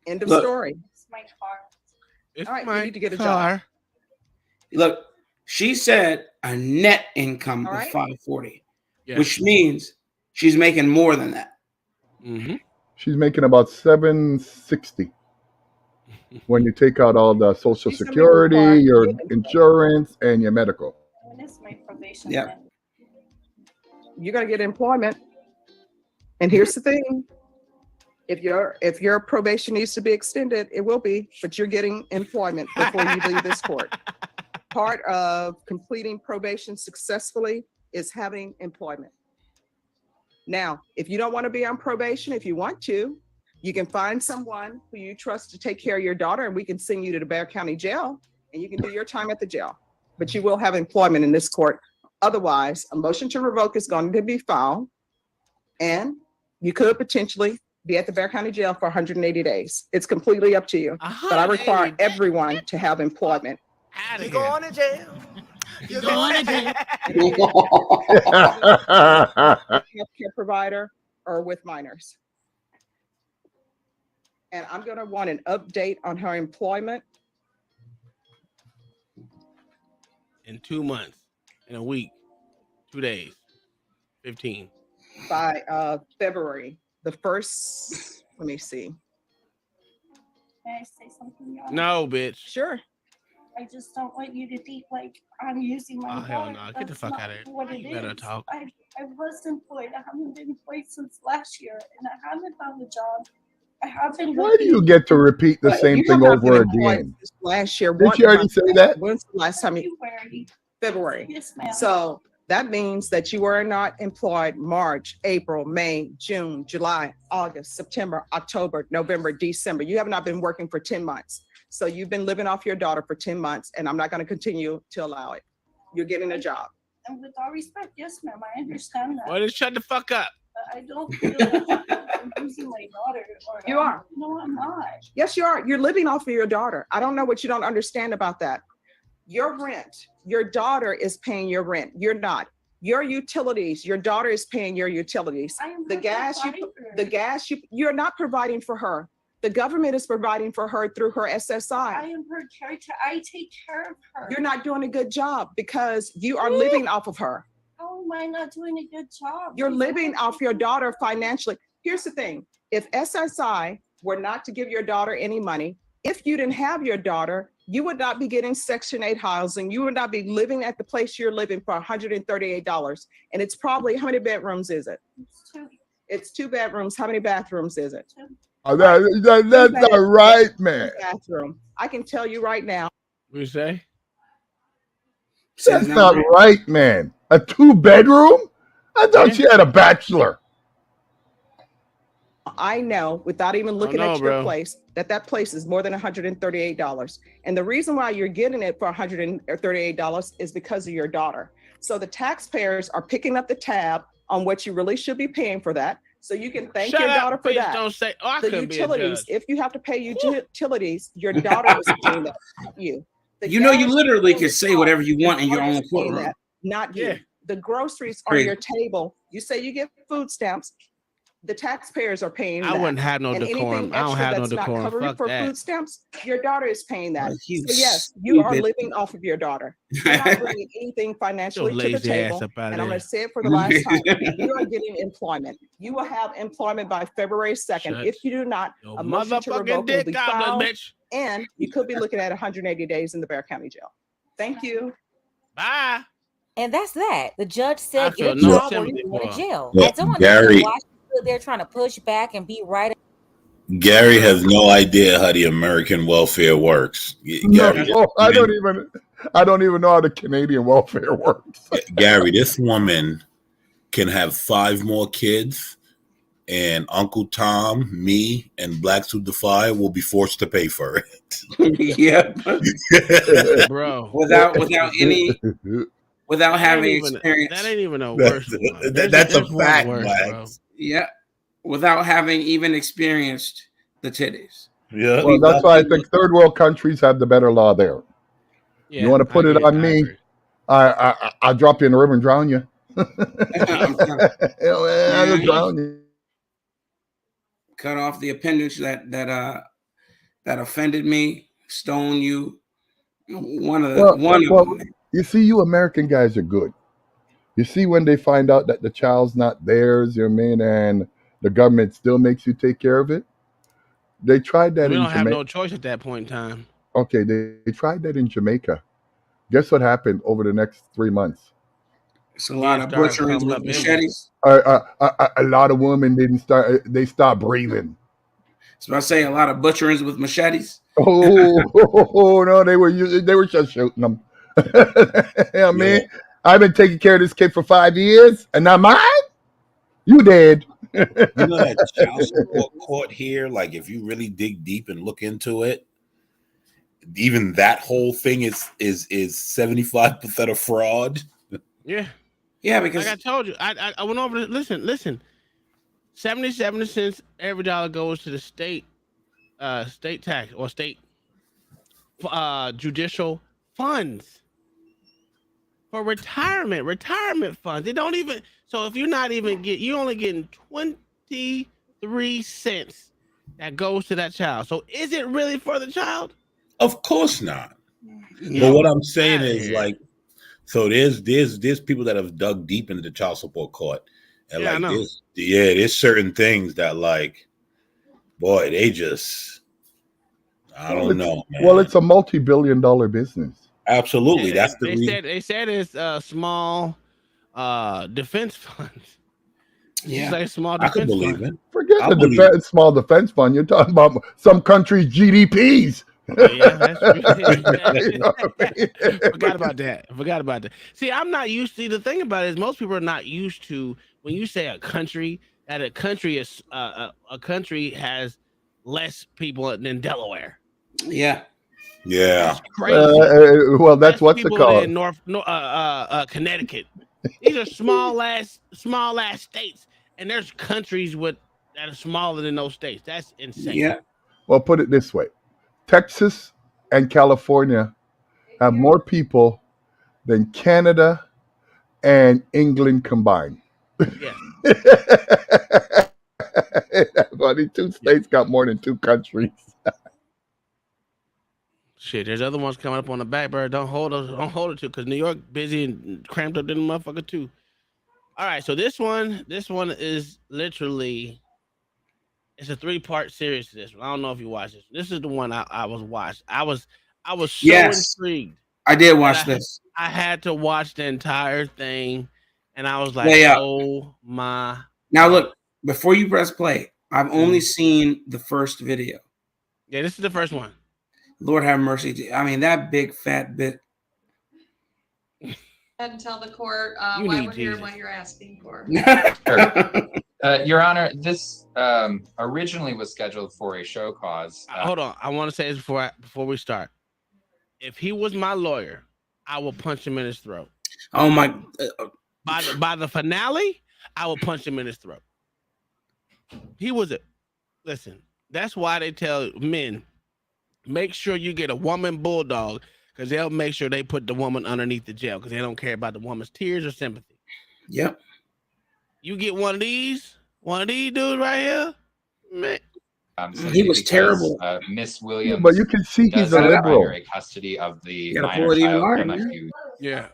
End of Look. story. It's my car. It's All right, you my need to get a car. job. Look, she said a net income All of right. 540, Yeah. which means she's making more than that. Mm-hmm. She's making about $760 when you take out all the Social She's gonna be Security, required to your get employment. insurance, and your medical. When is my probation? Yeah. then? You're going to get employment. And here's the thing. If your probation needs to be extended, it will be, but you're getting employment before you leave this court. Part of completing probation successfully is having employment. Now, if you don't want to be on probation, if you want to, you can find someone who you trust to take care of your daughter, and we can send you to the Bear County Jail, and you can do your time at the jail. But you will have employment in this court. Otherwise, a motion to revoke is going to be filed, and you could potentially be at the Bear County Jail for 180 days. It's completely up to you. But I require everyone to have employment. Out of You're going to jail. You're going to jail. Healthcare provider or with minors. And I'm going to want an update on her employment. In 2 months, in a week, 2 days, 15. By February the 1st. Let me see. May I say something? Your Honor? No, bitch. Sure. I just don't want you to think like I'm using my Oh, hell daughter. no. Get the That's fuck not outta here. What it You better is. talk. I was employed. I haven't been employed since last year, and I haven't found a job. I have been. Why do you get to repeat the But same you thing have not been over employed again? since last year. Did you already say that? When's the last time you? February? February. Yes, ma'am. So that means that you were not employed March, April, May, June, July, August, September, October, November, December. You have not been working for 10 months. So you've been living off your daughter for 10 months, and I'm not going to continue to allow it. You're getting a job. And with all respect, yes, ma'am, I understand that. Well, just shut the fuck up. But I don't feel like I'm losing my daughter. Or You are. No, I'm not. Yes, you are. You're living off of your daughter. I don't know what you don't understand about that. Your rent, your daughter is paying your rent. You're not. Your utilities, your daughter is paying your utilities. I am The her gas, provider. you're not providing for her. The government is providing for her through her I SSI. am her caretaker. I take care of her. You're not doing a good job because you are living off of her. How am I not doing a good job? You're She's living not off your taking daughter care of me. financially. Here's the thing. If SSI were not to give your daughter any money, if you didn't have your daughter, you would not be getting Section 8 housing. You would not be living at the place you're living for $138. And it's probably, how many bedrooms is it? It's two. It's 2 bedrooms. How many bathrooms is it? Oh, that's not right, man. Bathroom. I can tell you right now. What you say? That's not right, man. A 2-bedroom? I thought she had a bachelor. I know without even looking know, at your bro. place that place is more than $138. And the reason why you're getting it for $138 is because of your daughter. So the taxpayers are picking up the tab on what you really should be paying for that. So you can thank Shut your up, daughter for bitch. that. Don't say, oh, I The couldn't be a utilities, judge. if you have to pay utilities, your daughter is paying that, not you. The You know, you gas literally bill can is say whatever you want in your daughter own is paying courtroom. that, not you. Yeah. The groceries on Crazy. your table, you say you get food stamps, the taxpayers are paying I that. wouldn't have no And decorum. anything I don't extra have no that's not decorum. covered Fuck for that. food stamps, your daughter is paying that. Like, you So yes, you are stupid. living off of your daughter. You're not bringing anything Your financially to the lazy ass table. up out And of I'm there. going to say it for the last time. You are getting employment. You will have employment by February 2nd. Shut If you do not, your a motion to motherfucking revoke will be dick out, filed, bitch. and you could be looking at 180 days in the Bear County Jail. Thank you. Bye. And that's that. The judge I said feel your no child or sympathy you for going to him. jail. Yeah, I don't understand Gary. why she stood there trying to push back and be right. Gary has no idea how the American welfare works. No, Gary, I don't even know how the Canadian welfare works. Gary, this woman can have 5 more kids, and Uncle Tom, me, and Blacks Who Defy will be forced to pay for it. Yeah, Bro. without That ain't having even experience. that ain't even a worse one. That's a There's one fact, worse, bro. Blacks. Yeah, without having even experienced the titties. Yeah. Well, that's why I think third world countries have the better law there. Yeah, You want to put I it agree. on I me? agree. I'll drop you in the river and drown you. I'm telling I'll you. drown you. Cut off the appendage that offended me, stone you. One of them. You see, you American guys are good. You see, when they find out that the child's not theirs, you know what I mean, and the government still makes you take care of it. They tried that We in don't have Jamaica. no choice at that point in time. Okay, they tried that in Jamaica. Guess what happened over the next 3 months? It's a lot of butcheries with machetes. A lot of women didn't start. They stopped breathing. So I say a lot of butcherings with machetes. Oh no, they were just shooting them. Yeah, man, I've been taking care of this kid for 5 years, and now mine. You dead. You know that child support court here, like if you really dig deep and look into it, even that whole thing is 75% of fraud. Yeah. Yeah, because like I told you, I went over to listen. 77 cents every dollar goes to the state tax or state judicial funds for retirement funds. They don't even, so if you're not even you only getting 23 cents that goes to that child. So is it really for the child? Of course not. No, but what I'm saying is here. like, so there's people that have dug deep into the child support court, and Yeah, I like know. there's certain things that like, boy, they just, I don't know, man. Well, it's a multi-billion-dollar business. Absolutely, Yeah, that's the reason. They said it's small defense funds. Yeah, like small I can defense believe fund. it. Forget I the believe small defense fund. You're talking about some countries' GDPs. Oh, yeah, that's You know what I mean? Forgot about that. See, I'm not used to, the thing about it is most people are not used to when you say a country, that a country is a country has less people than Delaware. Yeah. Yeah. That's crazy. Well, that's what's it people called? in Connecticut. These are small ass states, and there's countries that are smaller than those states. That's insane. Yeah. Well, put it this way: Texas and California have more people than Canada and England combined. Yeah. Well, these 2 states got more than 2 countries. Shit, there's other ones coming up on the back burner. Don't hold it to, because New York busy and cramped up in the motherfucker too. All right, so this one is literally, it's a 3-part series to this one. I don't know if you watched this. This is the one I was watched. I was so intrigued. I did watch this. I had to watch the entire thing, and I was like, oh my. Now look, before you press play, I've only seen the first video. Yeah, this is the first one. Lord have mercy. I mean, that big fat bit. And tell the court You why need we're here, Jesus. what you're asking for. Your Honor, this originally was scheduled for a show cause. Hold on, I want to say this before we start. If he was my lawyer, I will punch him in his throat. Oh my! By the finale, I will punch him in his throat. He was it. Listen, that's why they tell men, make sure you get a woman bulldog, because they'll make sure they put the woman underneath the jail, because they don't care about the woman's tears or sympathy. Yep. You get one of these dudes right here, man. He was terrible. Miss Williams, but you can see he's a liberal. Primary custody of the gotta minor pull it even child harder, from a man. few. Yeah,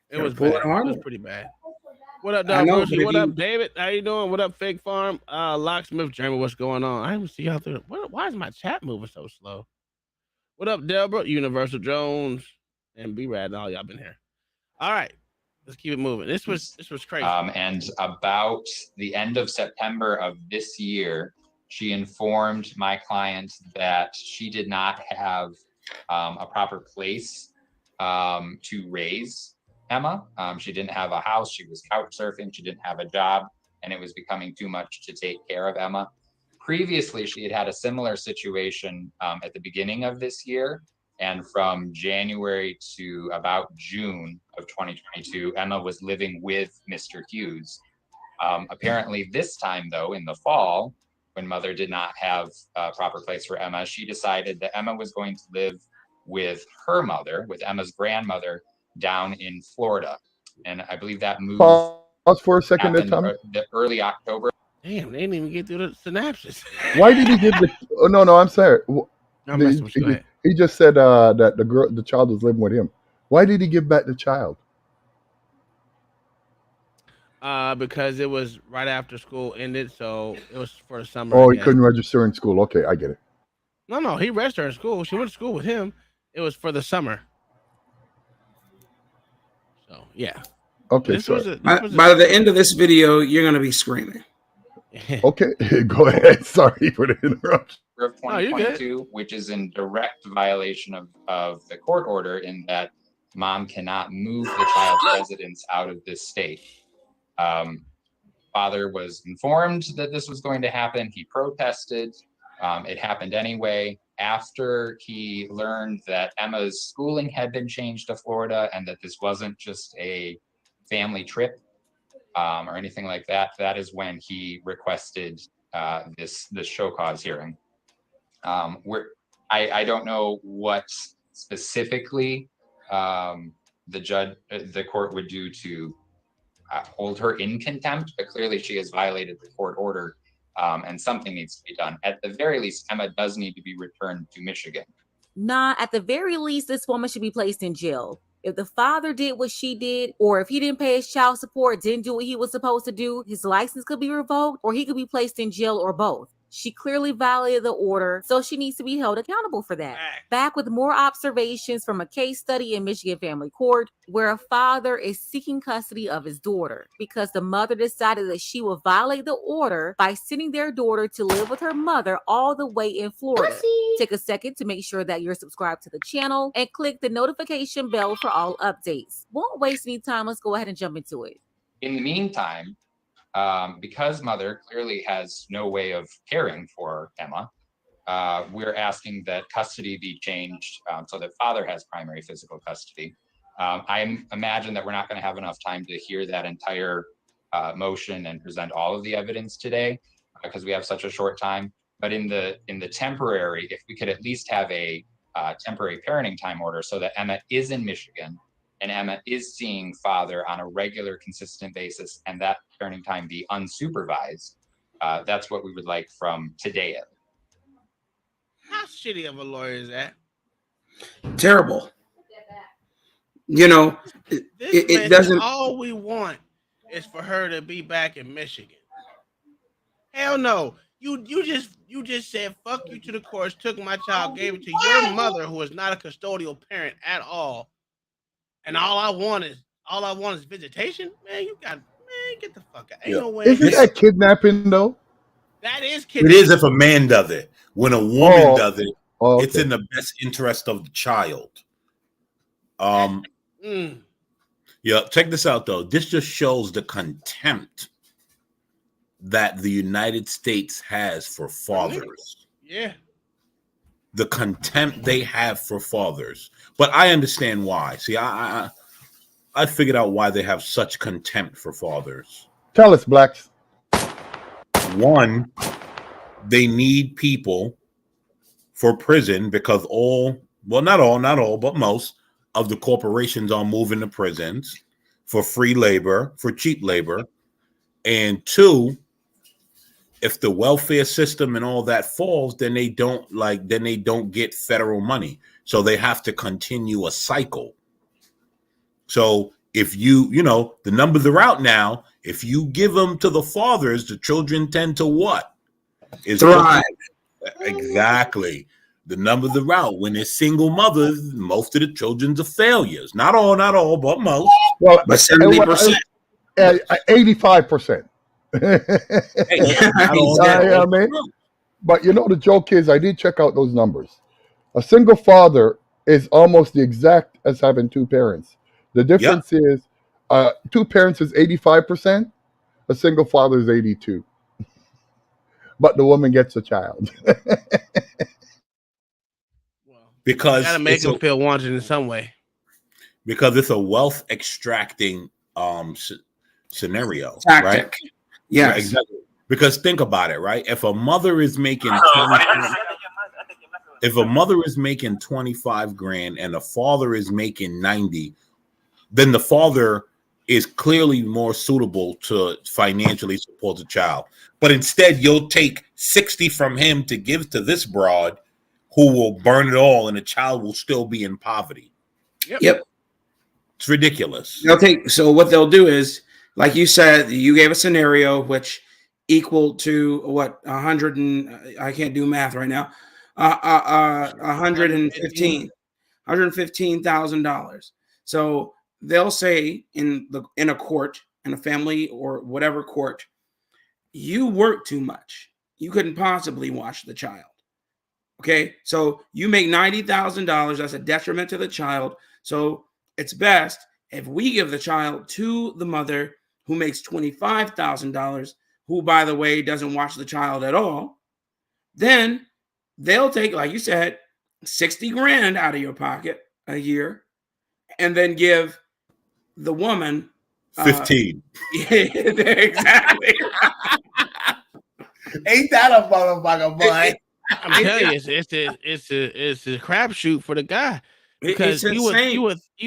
it Gotta was pull it bad. It harder. was pretty bad. What up, I Dog know, Brucey? but if What you- up, David? How you doing? What up, Fake Farm? Locksmith Jeremy, what's going on? I didn't see y'all through. Why is my chat moving so slow? What up, Deborah? Universal Jones and B-Rad and all y'all been here. All right, let's keep it moving. This was crazy. And about the end of September of this year, she informed my client that she did not have a proper place to raise Emma. She didn't have a house. She was couch surfing. She didn't have a job, and it was becoming too much to take care of Emma. Previously, she had a similar situation at the beginning of this year. And from January to about June of 2022, Emma was living with Mr. Hughes. Apparently this time though, in the fall, when mother did not have a proper place for Emma, she decided that Emma was going to live with her mother, with Emma's grandmother down in Florida. And I believe that move Pause for a second there, happened Tommy. the early October. Damn, they didn't even get through the synopsis. Why did he give the? Oh no, I'm sorry. I'm messing with you. Go ahead. He just said that the child was living with him. Why did he give back the child? Because it was right after school ended, so it was for the summer. Oh, I he guess. couldn't register in school. Okay, I get it. No, he registered in school. She went to school with him. It was for the summer. So yeah. Okay, This sorry. was a- By the end of this video, you're gonna be screaming. Okay, go ahead. Sorry for the interruption. Of No, you're good. 2022, which is in direct violation of the court order in that mom cannot move the child's residence out of this state. Father was informed that this was going to happen. He protested. It happened anyway. After he learned that Emma's schooling had been changed to Florida and that this wasn't just a family trip or anything like that, that is when he requested this show cause hearing. I don't know what specifically the court would do to hold her in contempt, but clearly she has violated the court order, and something needs to be done. At the very least, Emma does need to be returned to Michigan. Nah, at the very least, this woman should be placed in jail. If the father did what she did, or if he didn't pay his child support, didn't do what he was supposed to do, his license could be revoked, or he could be placed in jail, or both. She clearly violated the order, so she needs to be held accountable for that. Back with more observations from a case study in Michigan Family Court, where a father is seeking custody of his daughter because the mother decided that she would violate the order by sending their daughter to live with her mother all the way in Florida. Take a second to make sure that you're subscribed to the channel and click the notification bell for all updates. Won't waste any time. Let's go ahead and jump into it. In the meantime, because mother clearly has no way of caring for Emma, we're asking that custody be changed so that father has primary physical custody. I imagine that we're not going to have enough time to hear that entire motion and present all of the evidence today because we have such a short time. But in the temporary, if we could at least have a temporary parenting time order so that Emma is in Michigan and Emma is seeing father on a regular, consistent basis, and that parenting time be unsupervised, that's what we would like from today. How shitty of a lawyer is that? Terrible. You know, it doesn't. All we want is for her to be back in Michigan. Hell no. You just said fuck you to the courts, took my child, gave it to your mother, who is not a custodial parent at all. And all I want is visitation. Man, get the fuck out. Ain't no way. Isn't that kidnapping though? That is It kidnapping. is if a man does it. When a woman does it, okay. It's in the best interest of the child. Yeah, check this out though. This just shows the contempt that the United States has for fathers. Yeah. The contempt they have for fathers. But I understand why. See, I figured out why they have such contempt for fathers. Tell us, blacks. One, they need people for prison because not all, but most of the corporations are moving to prisons for free labor, for cheap labor. And two, if the welfare system and all that falls, then they don't get federal money. So they have to continue a cycle. So if the numbers are out now, if you give them to the fathers, the children tend to what? Thrive. Exactly. the numbers are out. When they're single mothers, most of the children's are failures. Not all, but most. Well, But 70%. 85%. Not all that. I mean, but you know, the joke is, I did check out those numbers. A single father is almost the exact as having two parents. The difference is, two parents is 85%. A single father is 82. But the woman gets a child. Because you gotta make them feel wanted in some way. Because it's a wealth extracting scenario, Tactic. right? Yes. Right, exactly. Because think about it, right? If a mother is making if a mother is making 25 grand and a father is making 90, then the father is clearly more suitable to financially support the child. But instead, you'll take 60 from him to give to this broad who will burn it all, and the child will still be in poverty. Yep. It's ridiculous. So what they'll do is, like you said, you gave a scenario which equal to what 100 and I can't do math right now. $115,000. So they'll say in a court, in a family or whatever court, you work too much. You couldn't possibly watch the child. Okay, so you make $90,000. That's a detriment to the child. So it's best if we give the child to the mother who makes $25,000, who, by the way, doesn't watch the child at all. Then they'll take, like you said, 60 grand out of your pocket a year, and then give the woman 15. Yeah, exactly. Ain't that a motherfucker, boy? I'm telling you, it's a crapshoot for the guy, because you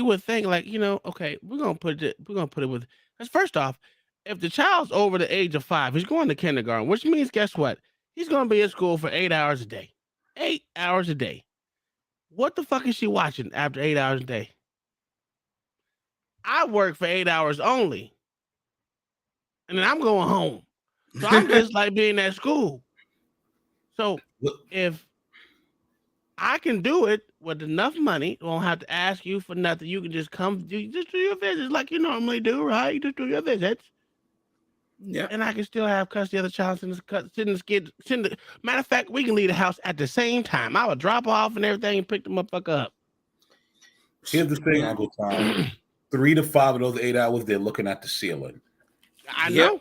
would think, like, okay, we're gonna put it with, because first off, if the child's over the age of 5, he's going to kindergarten, which means, guess what? He's gonna be at school for 8 hours a day. 8 hours a day. What the fuck is she watching after 8 hours a day? I work for 8 hours only, and then I'm going home. So I'm just like being at school. So if I can do it with enough money, won't have to ask you for nothing. You can just come, just do your visits like you normally do, right? You just do your visits. Yeah. And I can still have custody of the child. Matter of fact, we can leave the house at the same time. I would drop off and everything and pick the motherfucker up. Here's the thing, Uncle Tom. 3 to 5 of those 8 hours, they're looking at the ceiling. I know.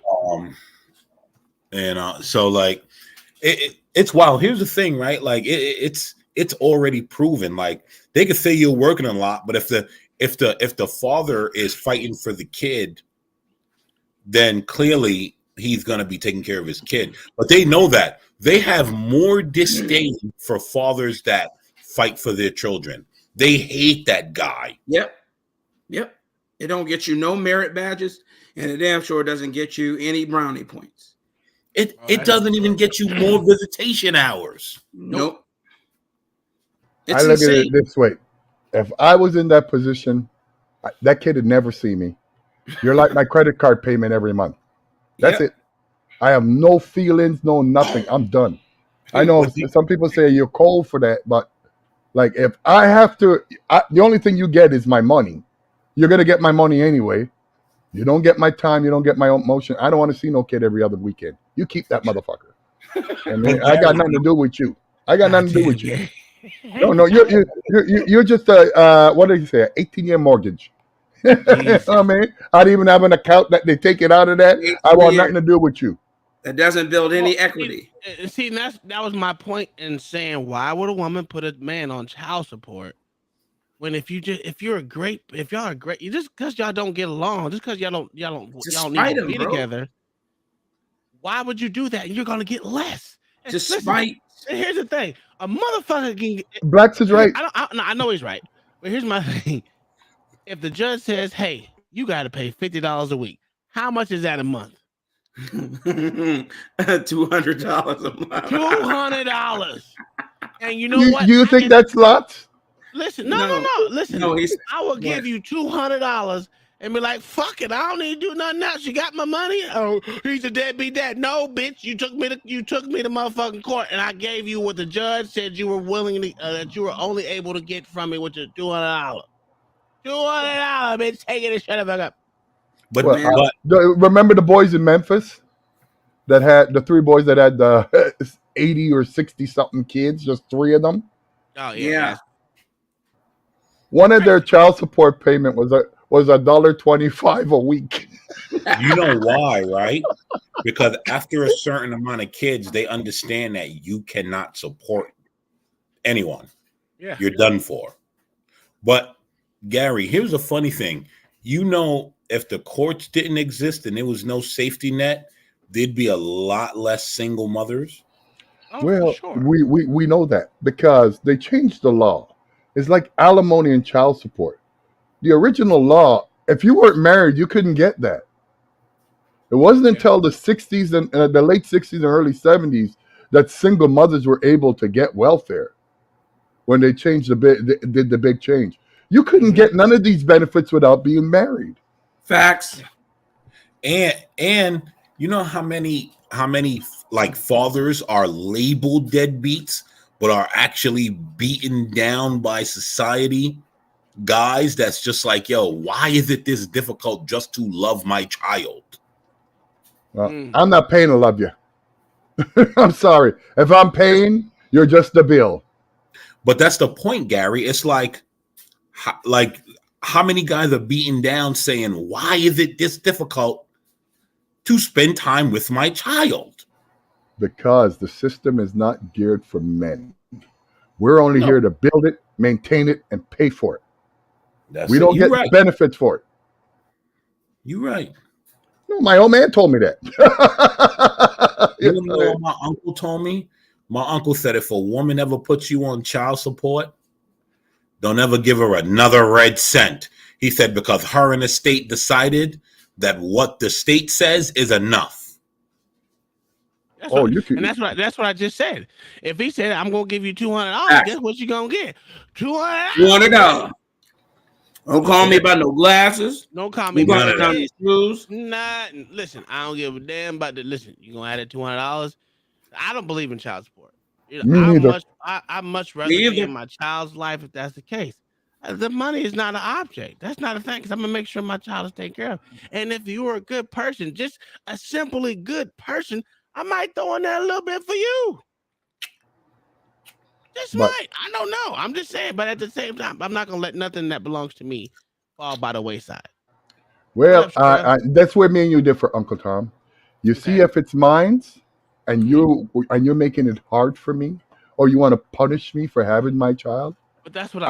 So like it's wild. Here's the thing, right? Like it's already proven. Like they could say you're working a lot, but if the father is fighting for the kid, then clearly he's gonna be taking care of his kid. But they know that. They have more disdain for fathers that fight for their children. They hate that guy. Yep. It don't get you no merit badges, and it damn sure doesn't get you any brownie points. It doesn't even get you more visitation hours. Nope. I look at it this way. If I was in that position, that kid would never see me. You're like my credit card payment every month. That's it. I have no feelings, no nothing. I'm done. I know some people say you're cold for that, but like if I have to, the only thing you get is my money. You're going to get my money anyway. You don't get my time. You don't get my emotion. I don't want to see no kid every other weekend. You keep that motherfucker. I got nothing to do with you. I got nothing to do with you. No, you're just what did you say? 18-year mortgage. I mean, I don't even have an account that they take it out of that. I want nothing to do with you. That doesn't build any equity. See, that was my point in saying, why would a woman put a man on child support when if y'all are great, just because y'all don't get along, just because y'all don't need to be together, why would you do that? And you're gonna get less. Despite. Here's the thing: a motherfucker can. Blacks is right. I know he's right, but here's my thing: if the judge says, "Hey, you got to pay $50 a week," how much is that a month? $200 a month. $200. And you know what? You think that's lots? Listen, no. Listen, I will give you $200 and be like, "Fuck it, I don't need to do nothing else. You got my money? Oh, he's a deadbeat dad. No, bitch, you took me to motherfucking court, and I gave you what the judge said you were willing to that you were only able to get from me, which is $200. $200, bitch. Take it and shut the fuck up." But Well, but remember the boys in Memphis that had the 3 boys that had the 80 or 60 something kids, just 3 of them. Oh Yeah. One of their child support payment was $1.25 a week. you know why, right? Because after a certain amount of kids, they understand that you cannot support anyone. Yeah. You're done for. But Gary, here's a funny thing. You know, if the courts didn't exist and there was no safety net, there'd be a lot less single mothers. Oh, for Well, sure. we know that because they changed the law. It's like alimony and child support. The original law, if you weren't married, you couldn't get that. It wasn't until the 60s and the late 60s and early 70s that single mothers were able to get welfare when they changed did the big change. You couldn't get none of these benefits without being married. Facts. And you know how many like fathers are labeled deadbeats but are actually beaten down by society? Guys that's just like, yo, why is it this difficult just to love my child? Well, I'm not paying to love you. I'm sorry. If I'm paying, you're just a bill. But that's the point, Gary. It's like how many guys are beaten down saying, why is it this difficult to spend time with my child? Because the system is not geared for men. We're only here to build it, maintain it, and pay for it. We don't get benefits for it. You're right. No, my old man told me that. You know what my uncle told me? My uncle said if a woman ever puts you on child support, don't ever give her another red cent. He said because her and the state decided that what the state says is enough. That's what I just said. If he said I'm gonna give you $200, guess what you gonna get? $200. Don't call me about no glasses. Don't call me about about no shoes. Nah, listen, I don't give a damn about the. Listen, you gonna add that $200? I don't believe in child support. You know, Me neither. I much rather be in my child's life if that's the case. The money is not an object. That's not a thing because I'm gonna make sure my child is taken care of. And if you are a good person, just a simply good person, I might throw in there a little bit for you. Might. I don't know. I'm just saying, but at the same time, I'm not gonna let nothing that belongs to me fall by the wayside. Well, that's where me and you differ, Uncle Tom. You see, if it's mine, and you're making it hard for me, or you want to punish me for having my child. But that's what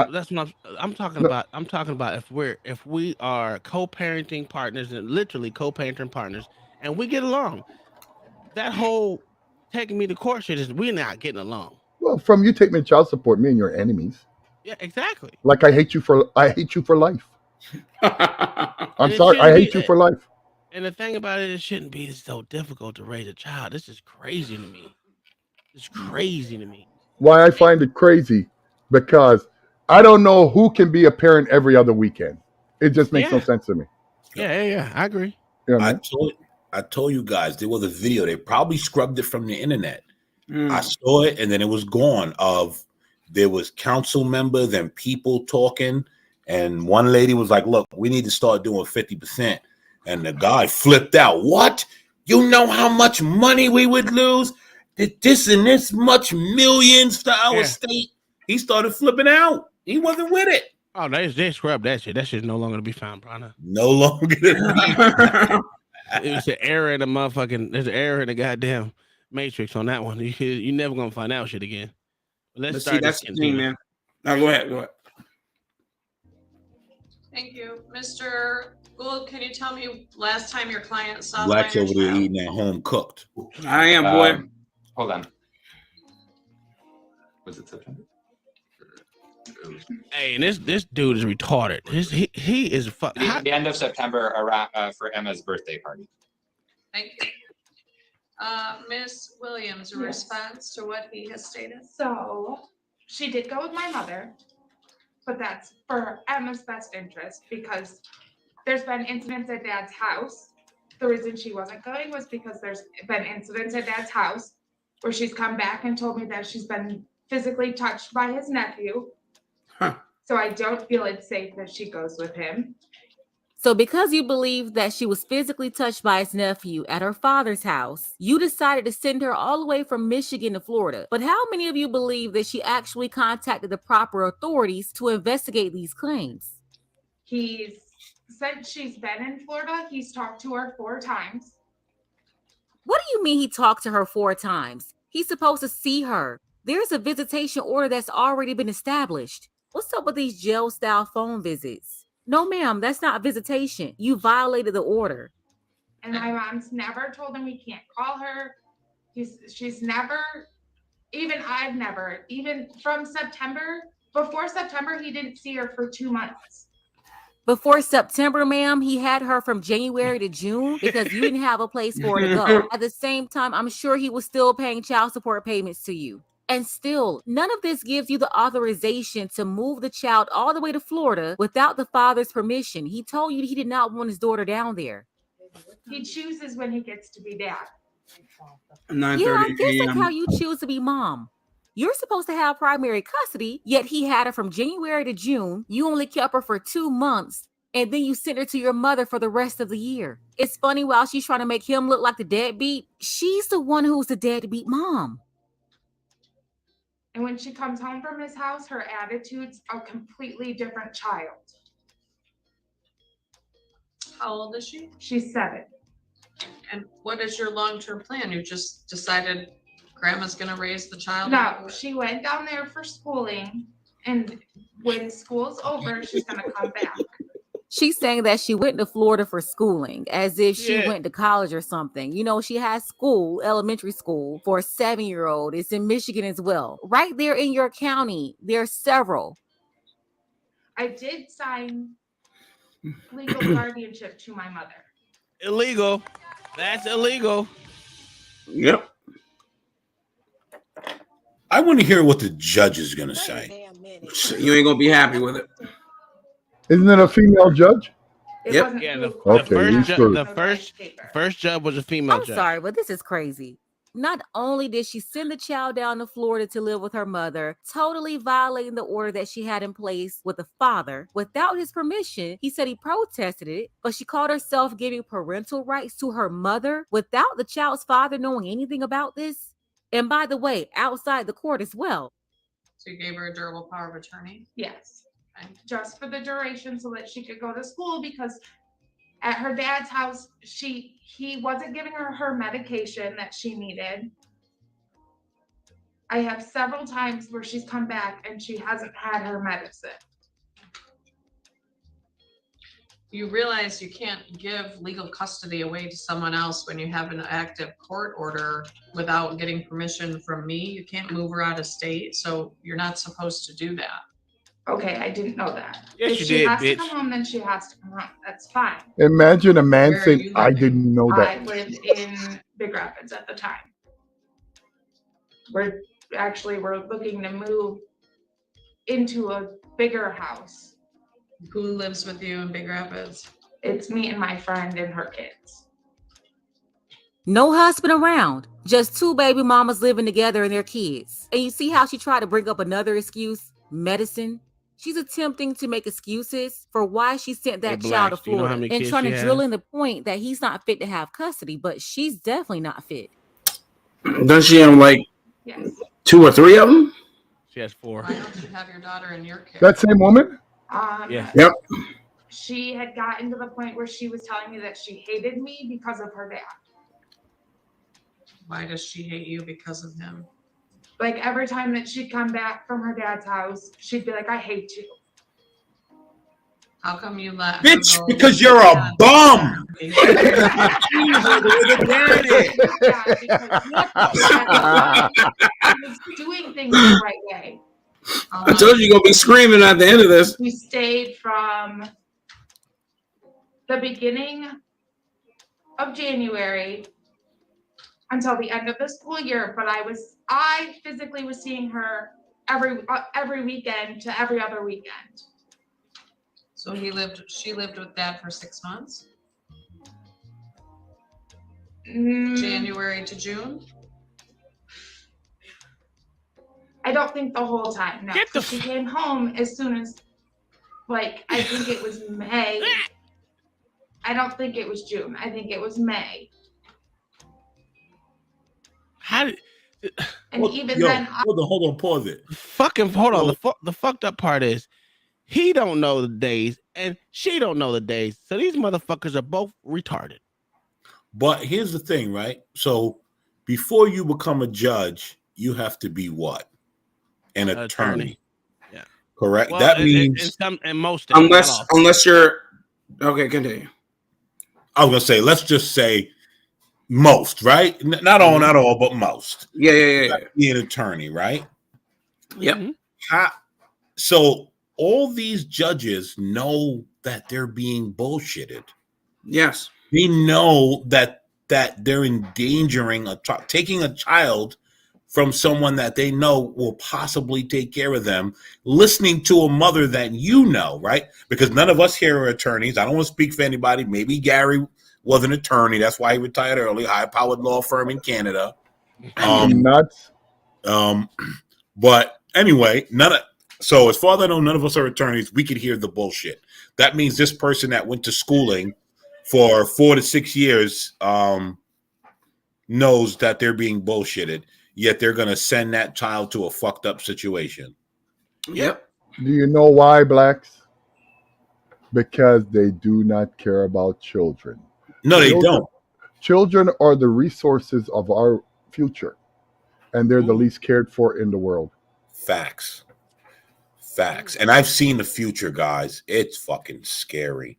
I'm talking about. I'm talking about if we are co-parenting partners and literally co-parenting partners, and we get along. That whole taking me to court shit is we're not getting along. Well, from you take me to child support, me and your enemies. Yeah, exactly. Like I hate you for life. I'm sorry, I hate you for life. And the thing about it shouldn't be so difficult to raise a child. This is crazy to me. It's crazy to me. Why I find it crazy, because I don't know who can be a parent every other weekend. It just makes no sense to me. Yeah, I agree. You know I told you guys there was a video. They probably scrubbed it from the internet. I saw it and then it was gone. There was council members and people talking, and one lady was like, "Look, we need to start doing 50%." And the guy flipped out. What? You know how much money we would lose? This and this much millions to our state. He started flipping out. He wasn't with it. Oh, they scrubbed that shit. That shit's no longer to be found, Brana. No longer to be. It's an error in the motherfucking. There's an error in the goddamn matrix on that one. You never gonna find out shit again. Let's start. See, that's the thing, man. Now go ahead. Thank you. Mr. Gould, can you tell me last time your client saw Black's minor over there child? eating at home cooked. I am, boy. Hold on. Was it September? Hey, and this dude is retarded. He is fuck. The end of September around for Emma's birthday party. Thank you. Ms. Williams, a response to what he has stated? So she did go with my mother, but that's for Emma's best interest because There's been incidents at Dad's house. The reason she wasn't going was because there's been incidents at Dad's house where she's come back and told me that she's been physically touched by his nephew. Huh. So I don't feel it's safe that she goes with him. So because you believe that she was physically touched by his nephew at her father's house, you decided to send her all the way from Michigan to Florida. But how many of you believe that she actually contacted the proper authorities to investigate these claims? He's since she's been in Florida, he's talked to her 4 times. What do you mean he talked to her 4 times? He's supposed to see her. There's a visitation order that's already been established. What's up with these jail-style phone visits? No, ma'am, that's not visitation. You violated the order. And my mom's never told him he can't call her. She's never, I've never, even from September, before September, he didn't see her for 2 months. Before September, ma'am, he had her from January to June because you didn't have a place for her to go. At the same time, I'm sure he was still paying child support payments to you. And still, none of this gives you the authorization to move the child all the way to Florida without the father's permission. He told you he did not want his daughter down there. He chooses when he gets to be dad. 9:30 Yeah, I guess that's a.m. how you choose to be mom. You're supposed to have primary custody, yet he had her from January to June. You only kept her for 2 months, and then you sent her to your mother for the rest of the year. It's funny, while she's trying to make him look like the deadbeat, she's the one who's the deadbeat mom. And when she comes home from his house, her attitude's a completely different child. How old is she? She's 7. And what is your long-term plan? You just decided grandma's gonna raise the child? No, she went down there for schooling, and when school's over, she's gonna come back. She's saying that she went to Florida for schooling, as if she Yeah. went to college or something. You know, she has school, elementary school, for a 7-year-old. It's in Michigan as well. Right there in your county, there are several. I did sign legal guardianship to my mother. Illegal. That's illegal. Yep. I want to hear what the judge is going to say. You ain't gonna be happy with it. Isn't it a female judge? It Yep. wasn't Yeah, proof. Okay, you sure? the first judge was a female I'm judge. sorry, but this is crazy. Not only did she send the child down to Florida to live with her mother, totally violating the order that she had in place with the father without his permission. He said he protested it, but she called herself giving parental rights to her mother without the child's father knowing anything about this. And by the way, outside the court as well. So you gave her a durable power of attorney? Yes, Okay. just for the duration so that she could go to school, because at her dad's house, he wasn't giving her medication that she needed. I have several times where she's come back and she hasn't had her medicine. You realize you can't give legal custody away to someone else when you have an active court order without getting permission from me. You can't move her out of state, so you're not supposed to do that. Okay, I didn't know that. Yes, If you she did, has to bitch. come home, then she has to come home. That's fine. Imagine a man Where are saying, you "I living? didn't know I that." lived in Big Rapids at the time. We're looking to move into a bigger house. Who lives with you in Big Rapids? It's me and my friend and her kids. No husband around, just 2 baby mamas living together and their kids. And you see how she tried to bring up another excuse? Medicine. She's attempting to make excuses for why she sent that Hey, child to Blacks, do you know how Florida many and kids trying she to drill has? in the point that he's not fit to have custody, but she's definitely not fit. Doesn't she have like Yes. 2 or 3 of them? She has 4. Why don't you have your daughter in your care? That same woman? Yeah. Yep. She had gotten to the point where she was telling me that she hated me because of her dad. Why does she hate you because of him? Like every time that she'd come back from her dad's house, she'd be like, I hate you. How come you let her Bitch, go because with you're your a dad? bum. She was doing things the right way. I told you you're gonna be screaming at the end of this. We stayed from the beginning of January until the end of the school year, but I physically was seeing her every weekend to every other weekend. So she lived with dad for 6 months, January to June. I don't think the whole time. No, Get the she came home as soon as, like, I think it was May. I don't think it was June. I think it was May. How did And Hold- even yo, then, hold on, pause it. fucking hold on? Well- The fucked up part is he don't know the days and she don't know the days. So these motherfuckers are both retarded. But here's the thing, right? So before you become a judge, you have to be what? An attorney. Yeah. Correct. Well, That in means most states, not all. Unless you're okay, continue. I was gonna say, let's just say most, right? Not all, but most. Yeah. You gotta be an attorney, right? Yep. Mhm. So all these judges know that they're being bullshitted. Yes. They know that they're endangering taking a child from someone that they know will possibly take care of them, listening to a mother that you know, right? Because none of us here are attorneys. I don't want to speak for anybody. Maybe Gary was an attorney. That's why he retired early. High-powered law firm in Canada. Nuts. But anyway, so as far as I know, none of us are attorneys. We could hear the bullshit. That means this person that went to schooling for 4 to 6 years knows that they're being bullshitted, yet they're going to send that child to a fucked up situation. Yep. Do you know why, blacks? Because they do not care about children. No, they don't. Children are the resources of our future, and they're the least cared for in the world. Facts. And I've seen the future, guys. It's fucking scary.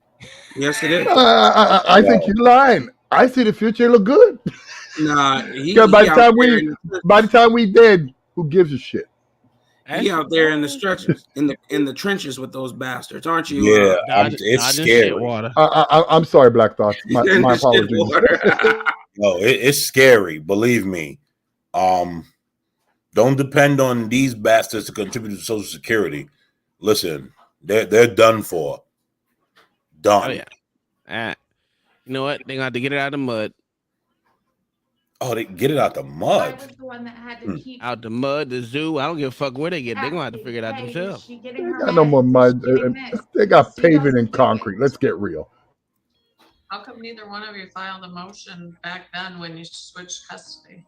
Yes, it is. I think you're lying. I see the future look good. Nah, by the time we dead, who gives a shit? He out there in the stretches, in the trenches with those bastards, aren't you? Yeah, it's dodging scary. shit water. I'm sorry, Black Thoughts. My apologies. No, it's scary. Believe me. Don't depend on these bastards to contribute to Social Security. Listen, they're done for. Done. Oh yeah. You know what? They got to get it out of the mud. Oh, they get it out the I mud. was the one that had to keep. Out the mud, the zoo. I don't give a fuck where they get. They're gonna have to figure it out Hey, is themselves. she getting They her got no more meds? mud. Is she getting this? They got She paving doesn't and get concrete. it. Let's get real. How come neither one of you filed a motion back then when you switched custody?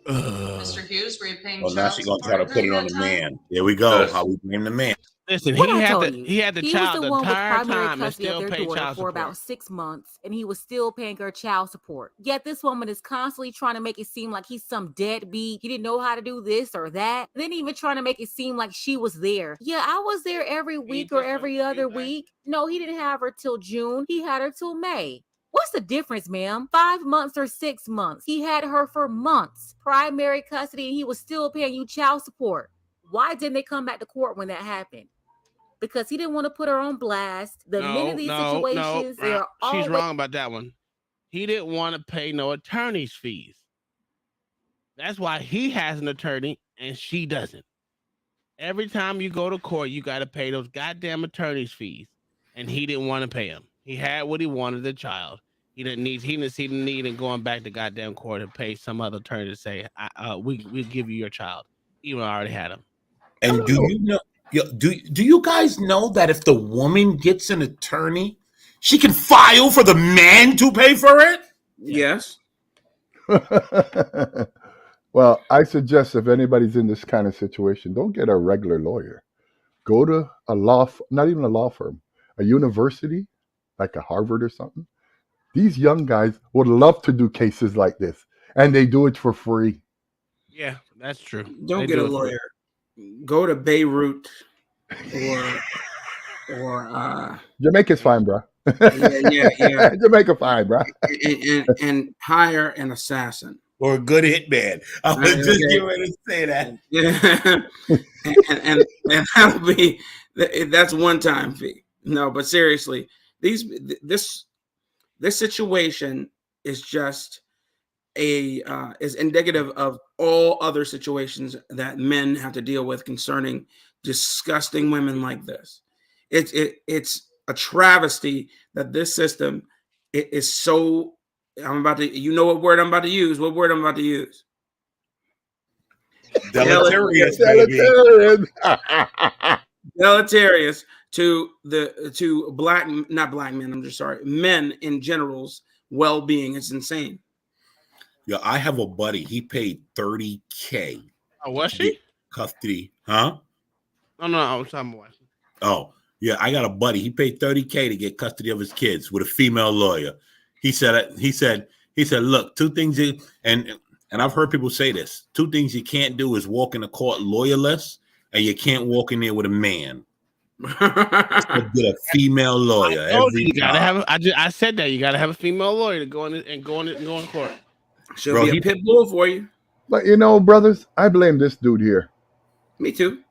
Mr. Hughes, were you paying Well, now child she's gonna try support to put it during on that the time? man. There we go. How we blame the man. Listen, What he I had told the you, he had the he child was the the one with entire primary time and custody of still their paid daughter child for support. about 6 months, and he was still paying her child support. Yet this woman is constantly trying to make it seem like he's some deadbeat. He didn't know how to do this or that. Then even trying to make it seem like she was there. Yeah, I was there every week or every other week. No, he didn't have her till June. He had her till May. What's the difference, ma'am? 5 months or 6 months? He had her for months, primary custody, and he was still paying you child support. Why didn't they come back to court when that happened? Because he didn't want to put her on blast. The minute these situations, they are She's always wrong about that one. He didn't want to pay no attorney's fees. That's why he has an attorney and she doesn't. Every time you go to court, you got to pay those goddamn attorney's fees, and he didn't want to pay them. He had what he wanted, the child. He didn't see the need in going back to goddamn court and pay some other attorney to say, we'll give you your child, even though I already had him. And do you know? Do you guys know that if the woman gets an attorney, she can file for the man to pay for it? Yes. Well, I suggest if anybody's in this kind of situation, don't get a regular lawyer. Go to a not even a law firm, a university, like a Harvard or something. These young guys would love to do cases like this, and they do it for free. Yeah, that's true. Don't get a lawyer. Go to Beirut or Jamaica's fine, bro. yeah. Jamaica fine, bro. And hire an assassin or a good hitman. I was just getting ready to say that. Yeah, and that'll be that's one-time fee. No, but seriously, this situation is just is indicative of all other situations that men have to deal with concerning disgusting women like this. It's a travesty that this system is so. I'm about to. You know what word I'm about to use? What word I'm about to use? Deleterious, baby. Deleterious. Deleterious to black, not black men. I'm just sorry, men in general's well-being. It's insane. Yeah, I have a buddy. He paid $30K Oh, was to she? get custody. Huh? Oh no, I was talking about. Oh, yeah. I got a buddy. He paid $30K to get custody of his kids with a female lawyer. He said, look, two things and I've heard people say this. Two things you can't do is walk in a court lawyerless, and you can't walk in there with a man. So get a female lawyer every You gotta time. have. I said that you gotta have a female lawyer to go in and go in court. She'll be a pit bull for you. But you know, brothers, I blame this dude here. Me too.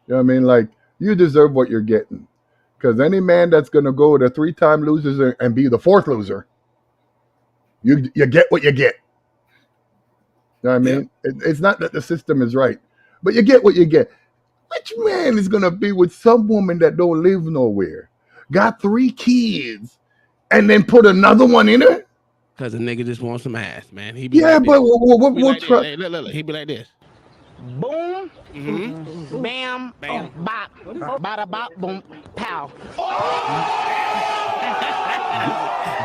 You know what I mean? Like, you deserve what you're getting. Because any man that's going to go to 3-time losers and be the 4th loser, you get what you get. You know what I mean? It's not that the system is right, but you get what you get. Which man is going to be with some woman that don't live nowhere, got 3 kids, and then put another one in her? Because the nigga just wants some ass, man. He be Yeah, like but this. what He be like this. trust? Hey, look. He be like this. Boom, Mm-hmm. bam, Bam. bop, bada bop, boom, pow.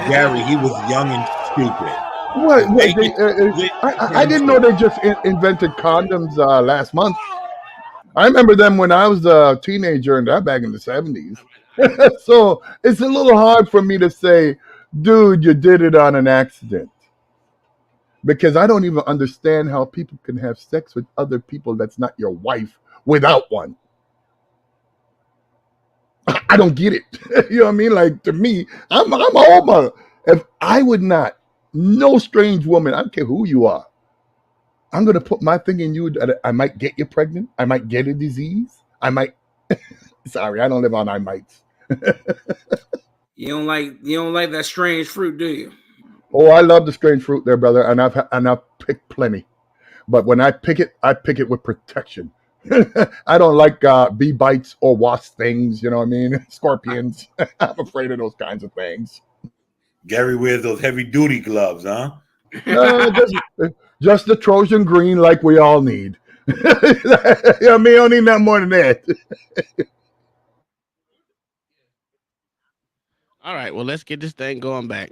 Gary, he was young and stupid. What? I didn't know they just invented condoms last month. I remember them when I was a teenager, and that back in the 70s. So it's a little hard for me to say, dude, you did it on an accident. Because I don't even understand how people can have sex with other people that's not your wife without one. I don't get it. You know what I mean? Like, to me, I'm an old mother. If I would not, no strange woman, I don't care who you are, I'm going to put my thing in you that I might get you pregnant. I might get a disease. I might. Sorry, I don't live on I mights. You don't like that strange fruit, do you? Oh, I love the strange fruit there, brother, and I've picked plenty. But when I pick it with protection. I don't like bee bites or wasp things, you know what I mean? Scorpions. I'm afraid of those kinds of things. Gary wears those heavy duty gloves, huh? Just the Trojan green like we all need. You know what I mean? I don't need nothing more than that. All right, well, let's get this thing going back.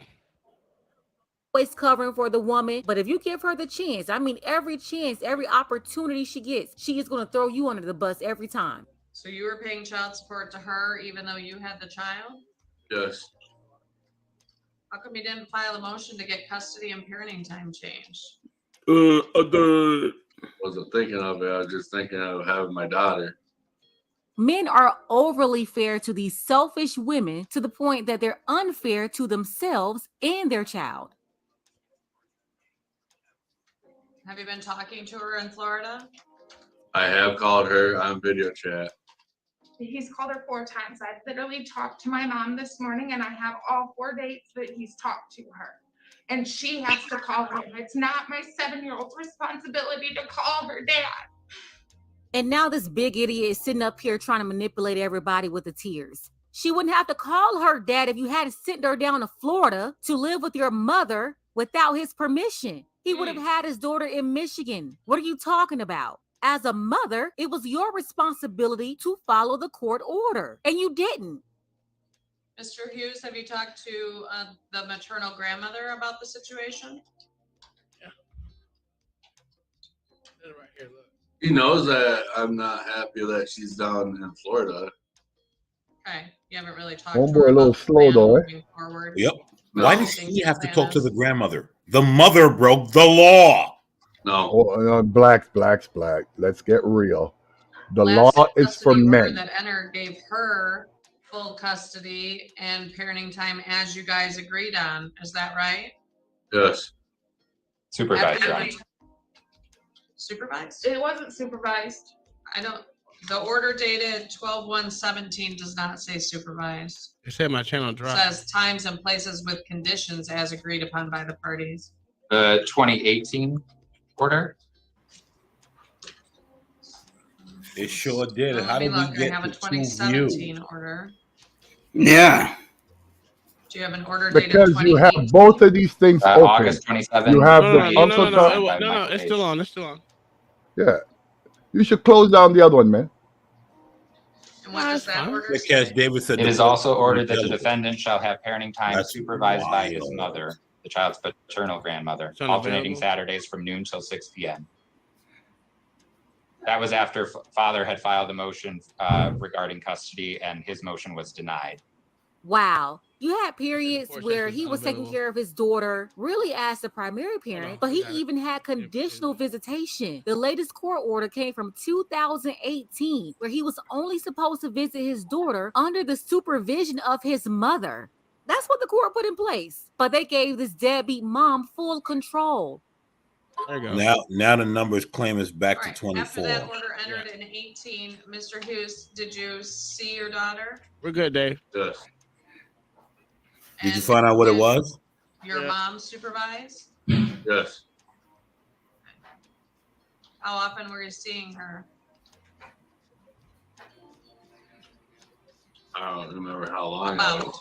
Always covering for the woman, but if you give her the chance, I mean, every chance, every opportunity she gets, she is going to throw you under the bus every time. So you were paying child support to her even though you had the child? Yes. How come you didn't file a motion to get custody and parenting time changed? Wasn't thinking of it. I was just thinking of having my daughter. Men are overly fair to these selfish women to the point that they're unfair to themselves and their child. Have you been talking to her in Florida? I have called her on video chat. He's called her 4 times. I've literally talked to my mom this morning, and I have all 4 dates that he's talked to her. And she has to call him. It's not my 7-year-old's responsibility to call her dad. And now this big idiot is sitting up here trying to manipulate everybody with the tears. She wouldn't have to call her dad if you hadn't sent her down to Florida to live with your mother without his permission. He would have had his daughter in Michigan. What are you talking about? As a mother, it was your responsibility to follow the court order, and you didn't. Mr. Hughes, have you talked to the maternal grandmother about the situation? Right here, look. He knows that I'm not happy that she's down in Florida. Okay, you haven't really talked Homeboy to her a little about the slow plan though, eh? moving forward. Yep. No. Why does he have to talk to the grandmother? The mother broke the law. No. Oh, blacks. Let's get real. The Last law is for custody order men. that entered gave her full custody and parenting time as you guys agreed on. Is that right? Yes. Supervised, After right? you- Supervised? It wasn't supervised. I don't, the order dated 12/1/17 does not say supervised. It said my channel It dropped. says times and places with conditions as agreed upon by the parties. The 2018 order. It sure did. Well, How let me did we look. I get have a to 2 2017 views? order. Yeah. Do you have an order dated Because you have 2018? both of these things open. August 27, You have the No, Uncle Tom. it's still on. It's still on. Yeah. You should close down the other one, man. And what does that order Because say? David said It the is court also was ordered that the available. defendant shall have parenting time That's supervised by his wild. mother, the child's paternal grandmother, It's alternating unavailable? Saturdays from noon till 6 p.m. That was after father had filed a motion regarding custody, and his motion was denied. Wow. You had periods Enforce where that's he was taking unavailable. care of his daughter, really as the primary on, parent, but I he got it. even had conditional visitation. The latest court order came from 2018, where he was only supposed to visit his daughter under the supervision of his mother. That's what the court put in place. But they gave this deadbeat mom full control. There you go. Now the numbers claim it's back to After 24. that order entered in 18, Mr. Hughes, did you see your daughter? We're good, Dave. Yes. Did you find out what it was? Your mom supervised? Yes. How often were you seeing her? I don't remember how long. About.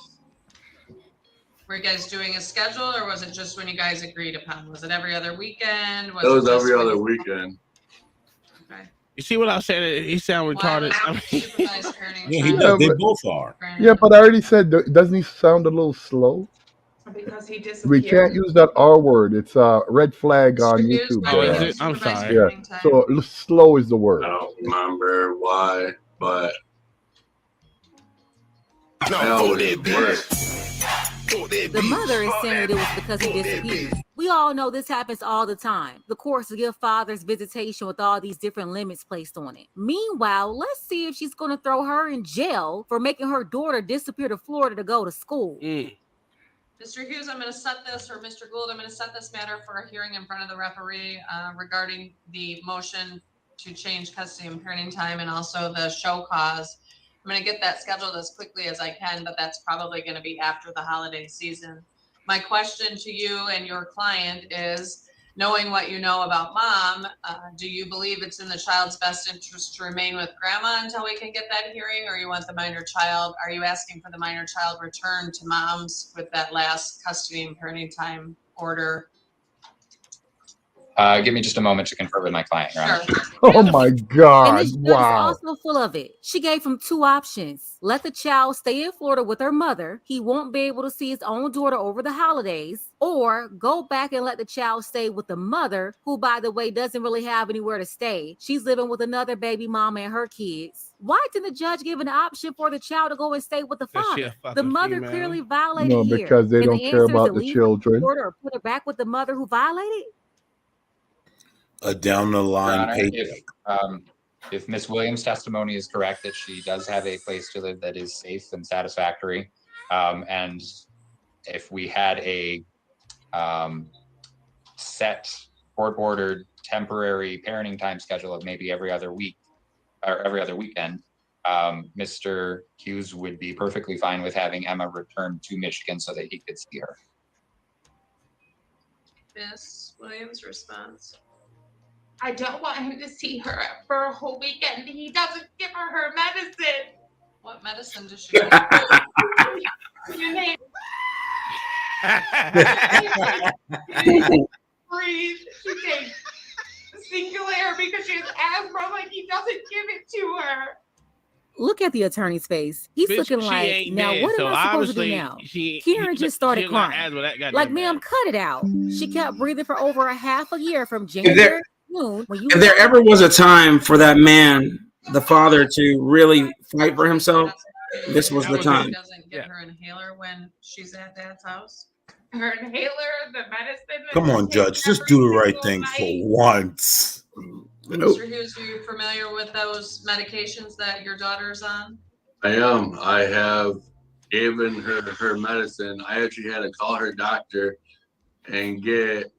Were you guys doing a schedule, or was it just when you guys agreed upon? Was it every other weekend? It was just every when other you- weekend. Okay. You see what I said? He sound retarded. I mean, Supervised parenting Yeah, he time. does. They but- both are. Yeah, but I already said, doesn't he sound a little slow? Because he We disappeared. can't use that R word. It's a red flag on Mr. Hughes, YouTube. when Oh, did is you it? I'm supervise sorry. Yeah. parenting time? So slow is the word. I don't remember why, but I always worked. The mother is saying that it was because he disappeared. We all know this happens all the time. The courts give fathers visitation with all these different limits placed on it. Meanwhile, let's see if she's going to throw her in jail for making her daughter disappear to Florida to go to school. Mr. Hughes, I'm going to set this, or Mr. Gould, I'm going to set this matter for a hearing in front of the referee regarding the motion to change custody and parenting time, and also the show cause. I'm going to get that scheduled as quickly as I can, but that's probably going to be after the holiday season. My question to you and your client is, knowing what you know about mom, do you believe it's in the child's best interest to remain with grandma until we can get that hearing, or you want the minor child? Are you asking for the minor child returned to mom's with that last custody and parenting time order? Give me just a moment to confer with my client, Your Honor. Oh my And God. this judge is Wow. also full of it. She gave him two options. Let the child stay in Florida with her mother. He won't be able to see his own daughter over the holidays. Or go back and let the child stay with the mother, who, by the way, doesn't really have anywhere to stay. She's living with another baby mama and her kids. Why didn't the judge give an option for the child to go and stay with the Because she a father? fucking The mother female. clearly violated No, here. because they And don't the care answer is about to the leave her with the children. daughter or put her back with the mother who violated? A down the Your line Honor, paycheck. if Ms. Williams' testimony is correct that she does have a place to live that is safe and satisfactory, and if we had a set court-ordered temporary parenting time schedule of maybe every other week or every other weekend, Mr. Hughes would be perfectly fine with having Emma return to Michigan so that he could see her. Miss Williams' response. I don't want him to see her for a whole weekend. He doesn't give her medicine. What medicine does she take? Your name. Breathe. She takes Singular because she has asthma. Like, he doesn't give it to her. Look at the attorney's face. He's Bitch, looking she like, ain't now dead, what so am I supposed to do obviously now? she- Kieran he- just started she don't got crying. asthma, that goddamn Like, bad. ma'am, cut it out. She kept breathing for over a half a year from If January there, to June. When you if there ever was a time for that man, the father, to really fight for himself, this was That the was time. it. Doesn't give her inhaler when she's at dad's house. Her inhaler, the medicine. that Come she on, takes Judge. Just every do the right single thing night. for once. Nope. Mr. Hughes, are you familiar with those medications that your daughter's on? I am. I have given her medicine. I actually had to call her doctor and get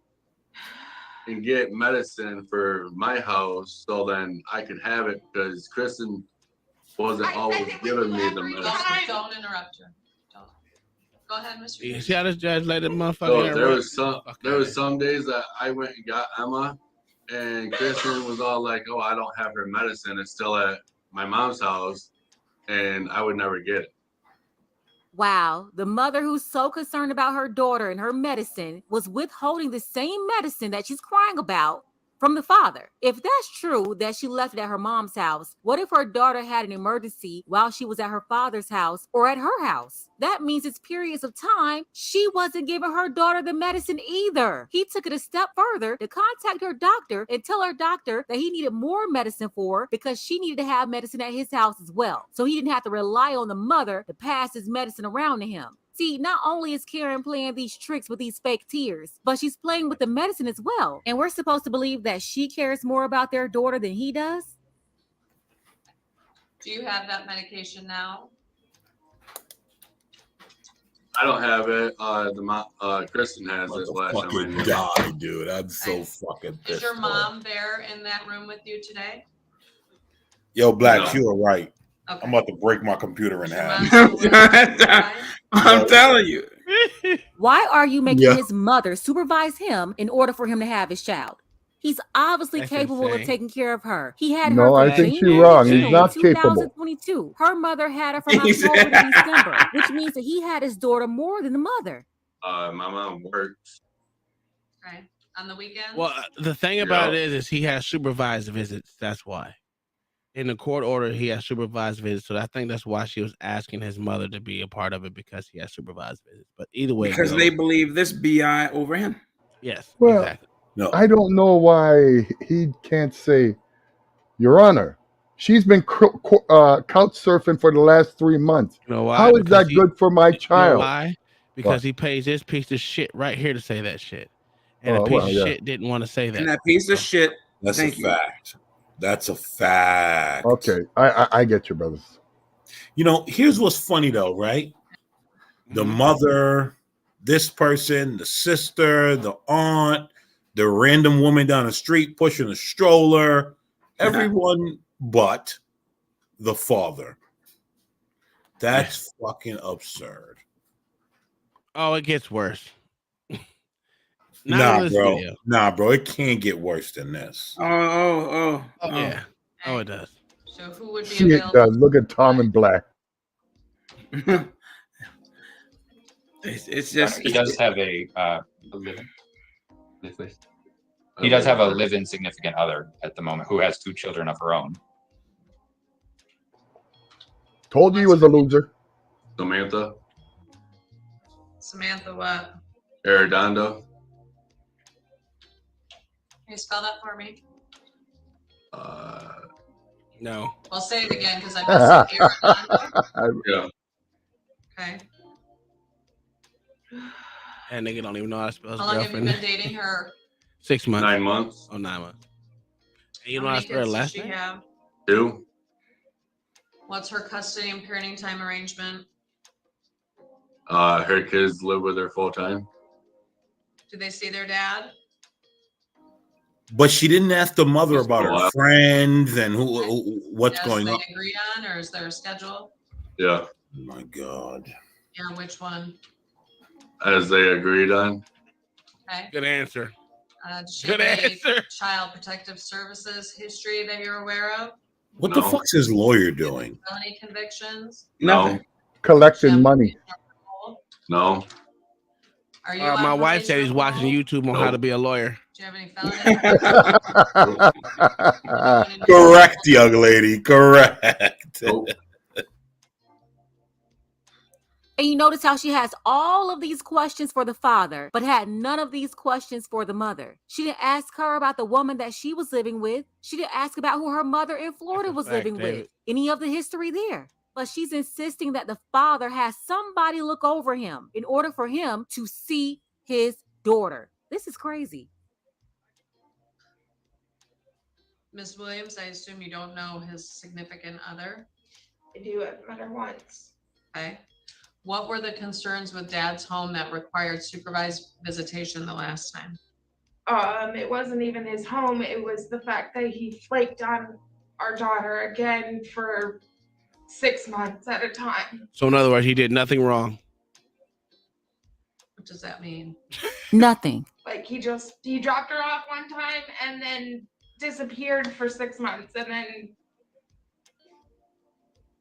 medicine for my house so then I could have it because Kristen wasn't always giving me the medicine. Don't interrupt her. Don't. Go ahead, Mr. You Hughes. see how this judge let the motherfucker So interrupt? there was some days that I went and got Emma, and Kristen was all like, "Oh, I don't have her medicine. It's still at my mom's house," and I would never get it. Wow, the mother who's so concerned about her daughter and her medicine was withholding the same medicine that she's crying about from the father. If that's true that she left it at her mom's house, what if her daughter had an emergency while she was at her father's house or at her house? That means it's periods of time she wasn't giving her daughter the medicine either. He took it a step further to contact her doctor and tell her doctor that he needed more medicine for her because she needed to have medicine at his house as well. So he didn't have to rely on the mother to pass his medicine around to him. See, not only is Karen playing these tricks with these fake tears, but she's playing with the medicine as well. And we're supposed to believe that she cares more about their daughter than he does? Do you have that medication now? I don't have it. Kristen has it. Last time I Fucking knew. die, dude. I'm so fucking Is pissed your off. mom there in that room with you today? Yo, Black, No. you are right. Okay. I'm about to break my computer in Is your half. mom still with you, Brian? I'm telling you. Why are you making Yeah. his mother supervise him in order for him to have his child? He's obviously That's capable of insane. taking care of her. He had No, her I from think she's January wrong. to He's June not capable. 2022. Her mother had her from He's- October to December, which means that he had his daughter more than the mother. My mom works. Okay. On the weekends? Well, the thing about Yeah. it is he has supervised visits. That's why. In the court order, he has supervised visits. So I think that's why she was asking his mother to be a part of it because he has supervised visits. But either way, it Because goes, they believe this BI over him. yes, Well, exactly. No. I don't know why he can't say, Your Honor, she's been couch surfing for the last 3 months. You know why? How is Because that good for my you know child? why? Because What? he pays this piece of shit right here to say that shit. And a Oh, piece well, of yeah. shit didn't want to say that. And that piece of shit. That's Thank a you. fact. That's a fact. Okay, I get you, brothers. You know, here's what's funny though, right? The Mhm. mother, this person, the sister, the aunt, the random woman down the street pushing a stroller, everyone but the father. That's fucking absurd. Oh, it gets worse. Not Nah, on this bro. video. Nah, bro. It can't get worse than this. Oh, yeah. Oh, it does. So who would be See it available? does. Look at Tom and Black. It's just He does have a live-in. He does have a live-in significant other at the moment who has 2 children of her own. Told you he was a loser. Samantha Samantha what? Arredondo. Can you spell that for me? No. Well, say it again because I missed it. Arredondo? Yeah. Okay. That nigga don't even know how to spell his How long have you girlfriend. been dating her? 6 months. 9 months. Oh, 9 months. And you How know how many to spell her kids does last she name? have? 2. What's her custody and parenting time arrangement? Her kids live with her full time. Do they see their dad? But she didn't ask the mother about her Wow. friends and what's Yes, going they on. agree on, or is there a schedule? Yeah, Oh my God. Yeah, which one? as they agreed on. Okay. Good answer. Does she Good have any answer. child protective services history that you're aware of? What the No. fuck's his lawyer doing? Felony convictions? No, Collecting money. no, Are you My on wife said police he's watching roll? YouTube on how to be a lawyer. Do you have any felony? Correct, young lady. Correct. nope. And you notice how she has all of these questions for the father, but had none of these questions for the mother. She didn't ask her about the woman that she was living with. She didn't ask about who her mother in Florida was fact, living with. David. Any of the history there. But she's insisting that the father has somebody look over him in order for him to see his daughter. This is crazy. Ms. Williams, I assume you don't know his significant other. I do. I've met her once. Okay. What were the concerns with dad's home that required supervised visitation the last time? It wasn't even his home. It was the fact that he flaked on our daughter again for 6 months at a time. So in other words, he did nothing wrong. What does that mean? Nothing. Like he dropped her off one time and then disappeared for 6 months, and then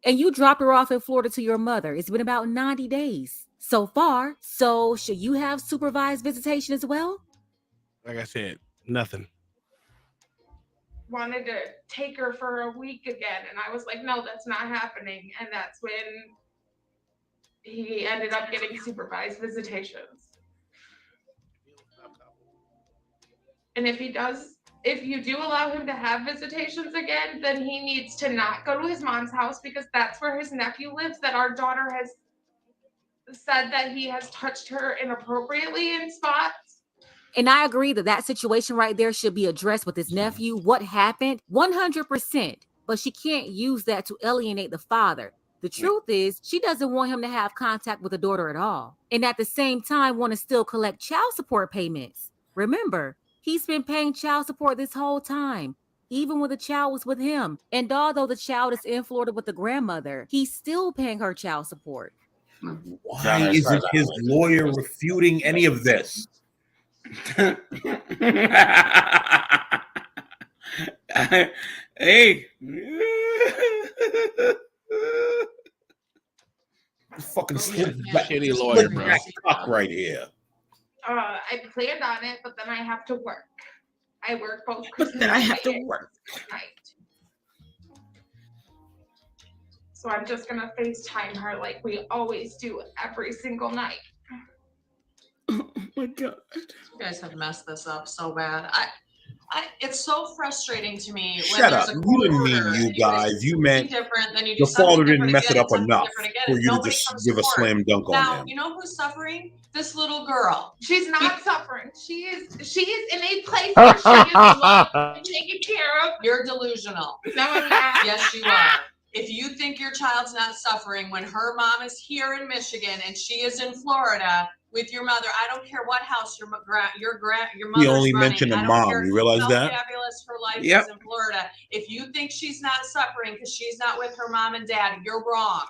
And you dropped her off in Florida to your mother. It's been about 90 days so far. So should you have supervised visitation as well? Like I said, nothing. wanted to take her for a week again, and I was like, no, that's not happening. And that's when he ended up getting supervised visitations. And if you do allow him to have visitations again, then he needs to not go to his mom's house, because that's where his nephew lives, that our daughter has said that he has touched her inappropriately in spots. And I agree that situation right there should be addressed with his nephew. What happened? 100%. But she can't use that to alienate the father. The truth is, she doesn't want him to have contact with the daughter at all. And at the same time, want to still collect child support payments. Remember, he's been paying child support this whole time, even when the child was with him. And although the child is in Florida with the grandmother, he's still paying her child support. Why isn't his lawyer refuting any of this? Hey. Fucking shitty lawyer, bro. Cock right here. I planned on it, but then I have to work. I work both Christmas then I have to Day and work. Christmas night. So I'm just gonna FaceTime her like we always do every single night. Oh my God. You guys have messed this up so bad. It's so frustrating to me. Shut up. You didn't mean you guys. You meant different, then you do the father something didn't different mess it again, up something enough different again, for and you to nobody just comes give a forward. slam dunk on Now, them. you know who's suffering? This little girl. She's not suffering. She is in a place where she is loved and taken care of. You're delusional. No, I'm not. Yes, you are. If you think your child's not suffering when her mom is here in Michigan and she is in Florida with your mother, I don't care what house your mother's He only running. mentioned a I don't mom. care You realize how that? fabulous her life Yep. is in Florida. If you think she's not suffering because she's not with her mom and dad, you're wrong.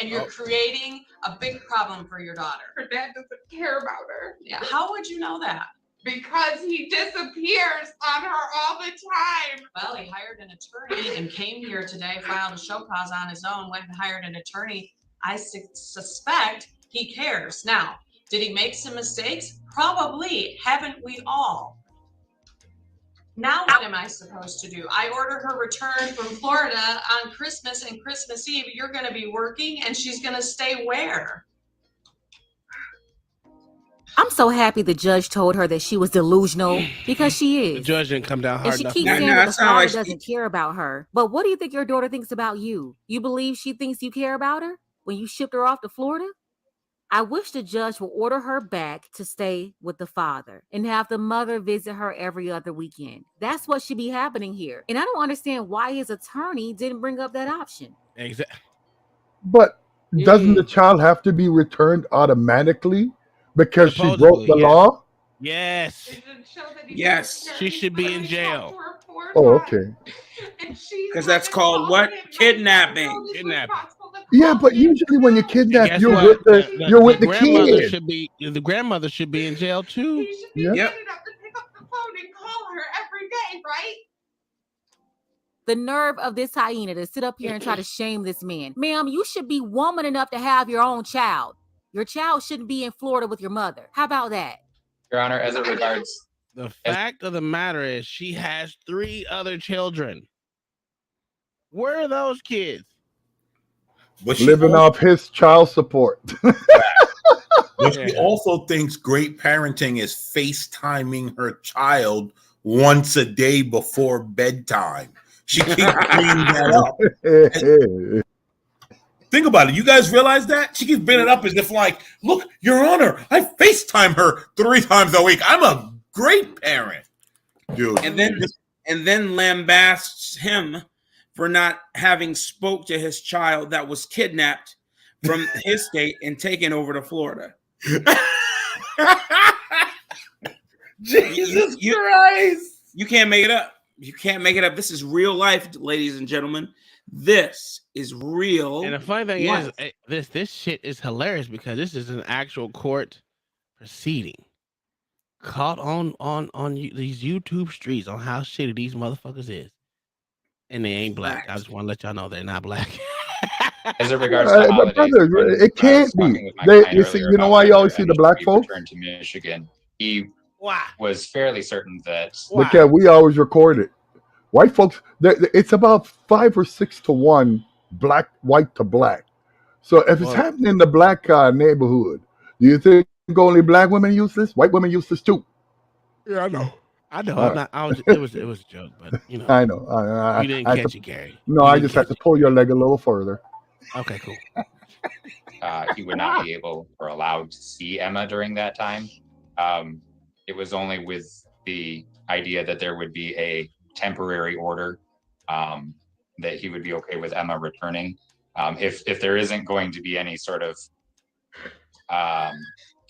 And you're creating a big problem for your daughter. Her dad doesn't care about her. Yeah. How would you know that? Because he disappears on her all the time. Well, he hired an attorney and came here today, filed a show cause on his own, went and hired an attorney. I suspect he cares. Now, did he make some mistakes? Probably. Haven't we all? Now what am I supposed to do? I order her return from Florida on Christmas and Christmas Eve. You're going to be working and she's going to stay where? I'm so happy the judge told her that she was delusional, because she The is. judge didn't come down And hard she enough. keeps for saying you. that the father doesn't care about her. But what do you think your daughter thinks about you? You believe she thinks you care about her when you shipped her off to Florida? I wish the judge would order her back to stay with the father and have the mother visit her every other weekend. That's what should be happening here. And I don't understand why his attorney didn't bring up that option. Exactly. But doesn't the child have to be returned automatically because she broke Supposedly, the yes. law? Yes. Yes. She should be in jail. Oh, okay. Because that's called what? Kidnapping. Kidnapping. Yeah, but usually when you kidnap, Guess you're what? with the grandmother kid. should be the grandmother should be in jail too. Yeah. Yep. Enough to pick up the phone and call her every day, right? The nerve of this hyena to sit up here and try to shame this man. Ma'am, you should be woman enough to have your own child. Your child shouldn't be in Florida with your mother. How about that? Your Honor, as it regards, The fact of the matter is she has 3 other children. Where are those kids? But she Living also, off his child support. but she also thinks great parenting is FaceTiming her child once a day before bedtime. She keeps bringing that up. Think about it. You guys realize that? She keeps bringing it up as if like, look, Your Honor, I FaceTime her 3 times a week. I'm a great parent. Dude. And then lambasts him for not having spoke to his child that was kidnapped from his state and taken over to Florida. Jesus Christ. You can't make it up. You can't make it up. This is real life, ladies and gentlemen. This is real. And the funny thing life. is, this shit is hilarious because this is an actual court proceeding caught on these YouTube streets on how shitty these motherfuckers is, and they ain't black. I just want to let y'all know they're not black. As it regards to the But holidays, brother, when it I was can't be. talking with my They, client you see, earlier you know about why you whether always see Emma the should black be folks? returned to Michigan, he Why? was fairly certain that Because we always record it. White folks, it's about 5 or 6 to 1, white to black. So if it's Well, happening in the black neighborhood, do you think only black women use this? White women use this too. yeah, I know. I know. All I'm right. not. I was. It was a joke, but you know, I know. you didn't I had to, catch it, Gary. no, You I didn't just had catch to it. pull your leg a little further. Okay, cool. he would not be able or allowed to see Emma during that time. It was only with the idea that there would be a temporary order that he would be okay with Emma returning. If there isn't going to be any sort of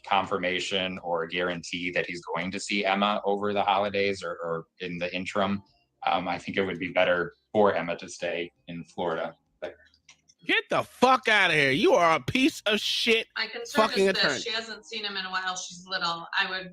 confirmation or guarantee that he's going to see Emma over the holidays or in the interim, I think it would be better for Emma to stay in Florida. Get the fuck out of here! You are a piece of shit. My concern Fucking is that attorney. she hasn't seen him in a while. She's little. I would,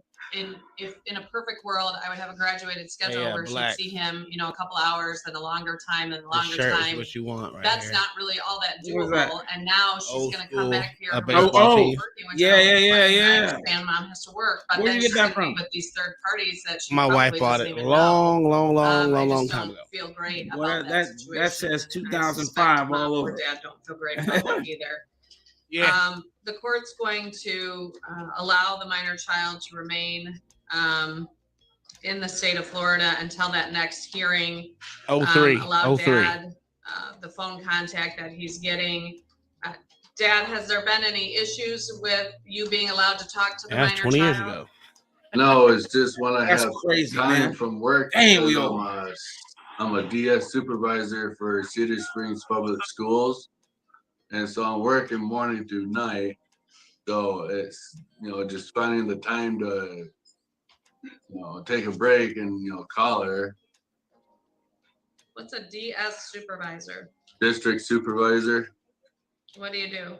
if in a perfect world, I would have a graduated schedule Yeah, where black. she'd see him, a couple hours, then a longer time, and a This longer shirt is time. what you want right That's here. not really all that What was that? doable. And now she's Old gonna school, come back here. a Her baseball mom is team. working, which Yeah, I yeah, don't yeah, I yeah. understand mom has to work, but Where'd then you get she's that gonna be from? with these third parties that she My wife probably bought doesn't it even know. long I just time don't ago. feel great Well, about that situation. that says and I suspect 2005 mom all or over. dad don't feel great about it either. Yeah. The court's going to allow the minor child to remain in the state of Florida until that next hearing. 03. Allow 03. dad the phone contact that he's getting. Dad, has there been any issues with you being allowed to talk to the That's minor 20 years child? ago. No, it's just when I That's have crazy, time man. from work. Dang, we Because old. I'm a DS supervisor for Cedar Springs Public Schools, and so I'm working morning through night. So it's just finding the time to take a break and call her. What's a DS supervisor? District supervisor. What do you do?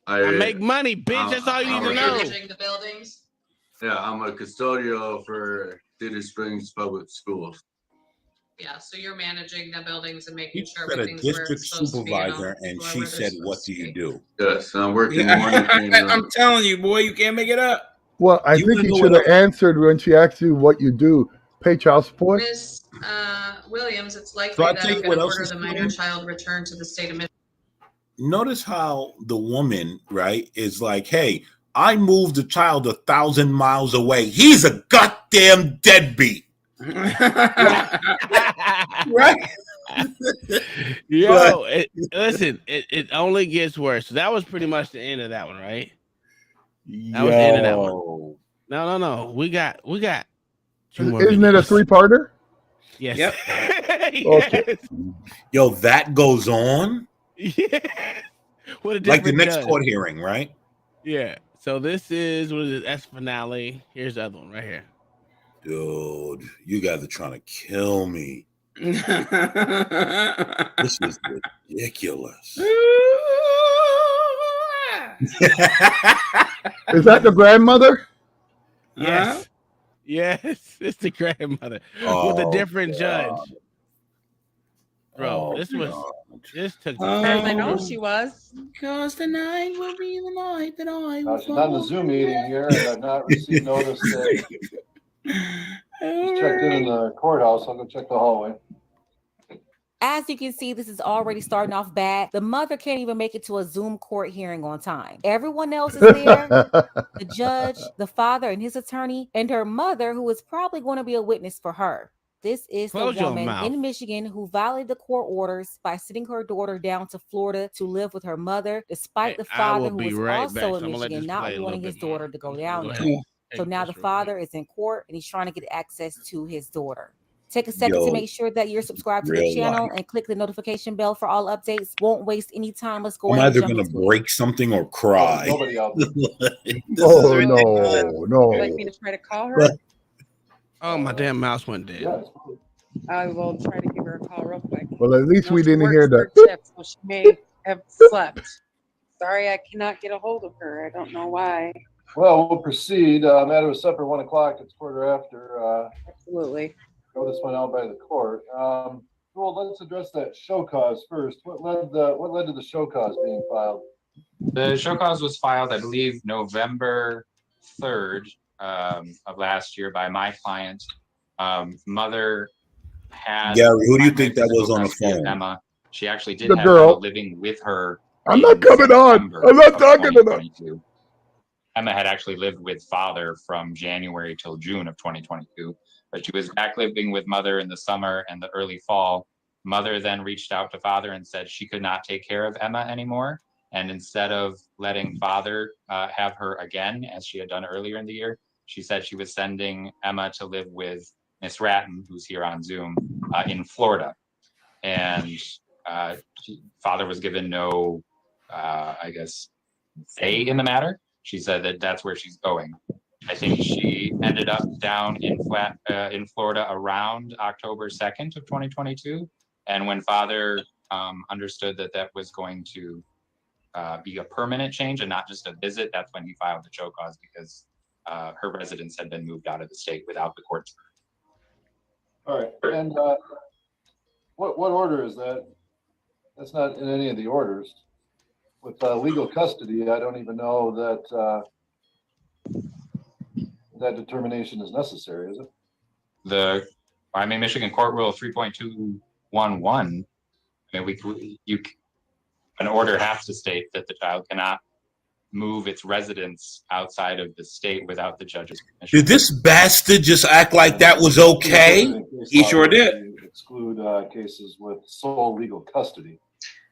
I make money, bitch. That's all you need to know. Managing the buildings? Yeah, I'm a custodial for Cedar Springs Public Schools. Yeah, so you're managing the buildings and making You sure said a everything's where district it's supposed to be. supervisor, and she said, "What do you do?" Yes, I'm working morning through night. I'm telling you, boy, you can't make it up. Well, I You think wanna he know should what have answered when she asked you what you do. Pay child support. Miss Williams, it's So likely I that tell I'm you going what to else order is the minor funny. child returned to the state of Michigan. Notice how the woman, right, is like, "Hey, I moved the child 1,000 miles away. He's a goddamn deadbeat." Right? Yo, listen, it only gets worse. So that was pretty much the end of that one, right? That was the end of that one. No. We got 2 more Isn't it a videos. 3-parter? Yes. Yep. Okay. Yes. Yo, that goes on Yeah. What a like the different next judge. court hearing, right? Yeah. So this is what is it? That's finale. Here's the other one right here. Dude, you guys are trying to kill me. This is ridiculous. Is that the grandmother? Yes. Yes. It's the grandmother with a different judge. Bro, this took As far as I know, she was. Because the night will be the night that I will She's on the Zoom meeting here, and I've not received notice that she's checked in the courthouse. I'll go check the hallway. As you can see, this is already starting off bad. The mother can't even make it to a Zoom court hearing on time. Everyone else is there. The judge, the father and his attorney, and her mother, who is probably going to be a witness for her. This is Close the your woman mouth. in Michigan who violated the court orders by sending her daughter down to Florida to live with her mother, despite the I father will who be was right also back. So in I'm gonna let Michigan this not play a little wanting his bit more. daughter to go Go down ahead. there. Take So now this the real quick. father is in court and he's trying to get access to his daughter. Take a second to Yo, make sure that you're subscribed to the real channel life. and click the notification bell for all updates. Won't waste any time. Let's go I'm ahead and either jump gonna into it. break something or cry. Nobody out there. This Oh is ridiculous. no, Would you like me no. to try to call her? Oh, my damn mouse went dead. Yes. I will try to give her a call real quick. Well, at least No, we she didn't works hear the. third shift, so she may have slept. Sorry, I cannot get a hold of her. I don't know why. Well, we'll proceed. Matter was set for 1 o'clock. It's quarter after. Absolutely. Notice went out by the court. Well, let's address that show cause first. What led to the show cause being filed? The show cause was filed, I believe, November 3rd of last year by my client. Mother had Gary, who do you think primary that was physical on the custody of phone? Emma. She actually did The have girl. Emma living with her. I'm not in coming on. September I'm not of talking enough. 2022. Emma had actually lived with father from January till June of 2022, but she was back living with mother in the summer and the early fall. Mother then reached out to father and said she could not take care of Emma anymore. And instead of letting father have her again, as she had done earlier in the year, she said she was sending Emma to live with Miss Ratton, who's here on Zoom, in Florida. And father was given no, I guess, say in the matter. She said that that's where she's going. I think she ended up down in Florida around October 2nd of 2022. And when father understood that that was going to be a permanent change and not just a visit, that's when he filed the show cause, because her residence had been moved out of the state without the court's. All right. And what order is that? That's not in any of the orders. With legal custody, I don't even know that that determination is necessary, is it? Michigan Court Rule 3.211. I mean, an order has to state that the child cannot move its residence outside of the state without the judge's permission. Did this bastard just act like that was okay? He sure did. Exclude cases with sole legal custody.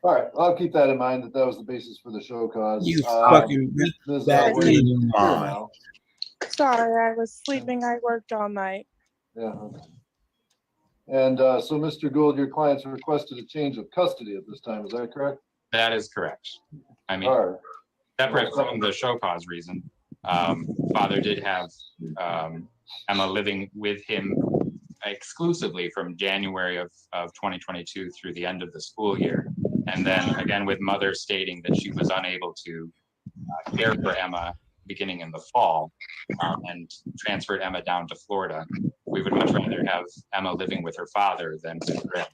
All right, I'll keep that in mind, that was the basis for the show cause. You fucking Ms. that Williams, in your here mind. now. Sorry, I was sleeping. I worked all night. Yeah. Okay. And so, Mr. Gould, your client's requested a change of custody at this time. Is that correct? That is correct. I mean, All right. separate from the show cause reason, father did have Emma living with him exclusively from January of 2022 through the end of the school year. And then again, with mother stating that she was unable to care for Emma beginning in the fall and transferred Emma down to Florida. We would much rather have Emma living with her father than with Graham.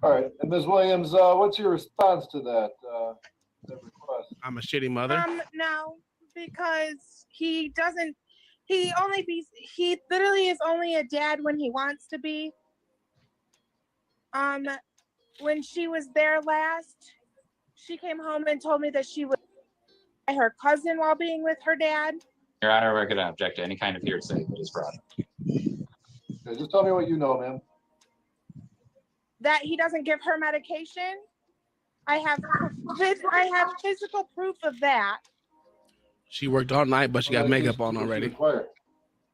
All right. And Ms. Williams, what's your response to that request? I'm a shitty mother. No, because he literally is only a dad when he wants to be. When she was there last, she came home and told me that she was her cousin while being with her dad. Your Honor, we're going to object to any kind of hearsay that is brought. Okay, just tell me what you know, ma'am. That he doesn't give her medication. I have physical proof of that. She worked all night, but she got makeup on already.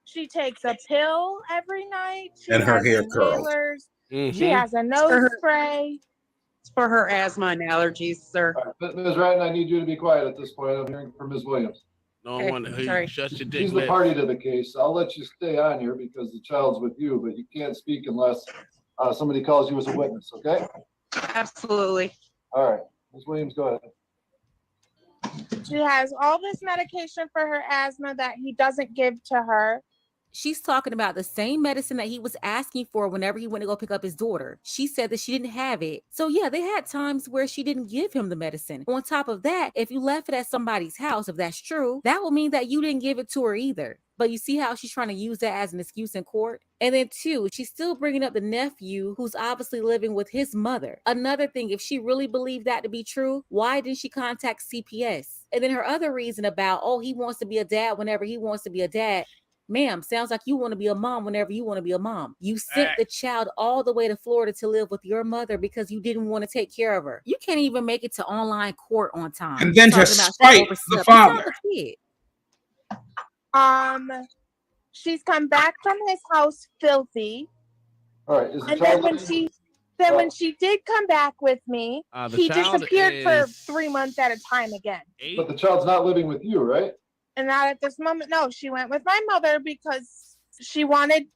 She takes a pill every night. She And her has hair curls. inhalers. Mm-hmm. She has a nose spray. It's for her asthma and allergies, sir. Right, Ms. Ratton, I need you to be quiet at this point. I'm hearing from Ms. Williams. No Okay, one who sorry. shuts your dick. She's the lips. party to the case. I'll let you stay on here because the child's with you, but you can't speak unless somebody calls you as a witness, okay? Absolutely. All right. Ms. Williams, go ahead. She has all this medication for her asthma that he doesn't give to her. She's talking about the same medicine that he was asking for whenever he went to go pick up his daughter. She said that she didn't have it. So yeah, they had times where she didn't give him the medicine. On top of that, if you left it at somebody's house, if that's true, that will mean that you didn't give it to her either. But you see how she's trying to use that as an excuse in court? And then two, she's still bringing up the nephew who's obviously living with his mother. Another thing, if she really believed that to be true, why didn't she contact CPS? And then her other reason about, oh, he wants to be a dad whenever he wants to be a dad. Ma'am, sounds like you want to be a mom whenever you want to be a mom. You sent the child all the way to Florida to live with your mother because you didn't want to take care of her. You can't even make it to online court on time. And then to spite the father. She's come back from his house filthy. All right. Is the And child when she did come back with me, the he child disappeared for is 3 months at a time again. But the child's not living with you, right? And not at this moment. No, she went with my mother because she wanted.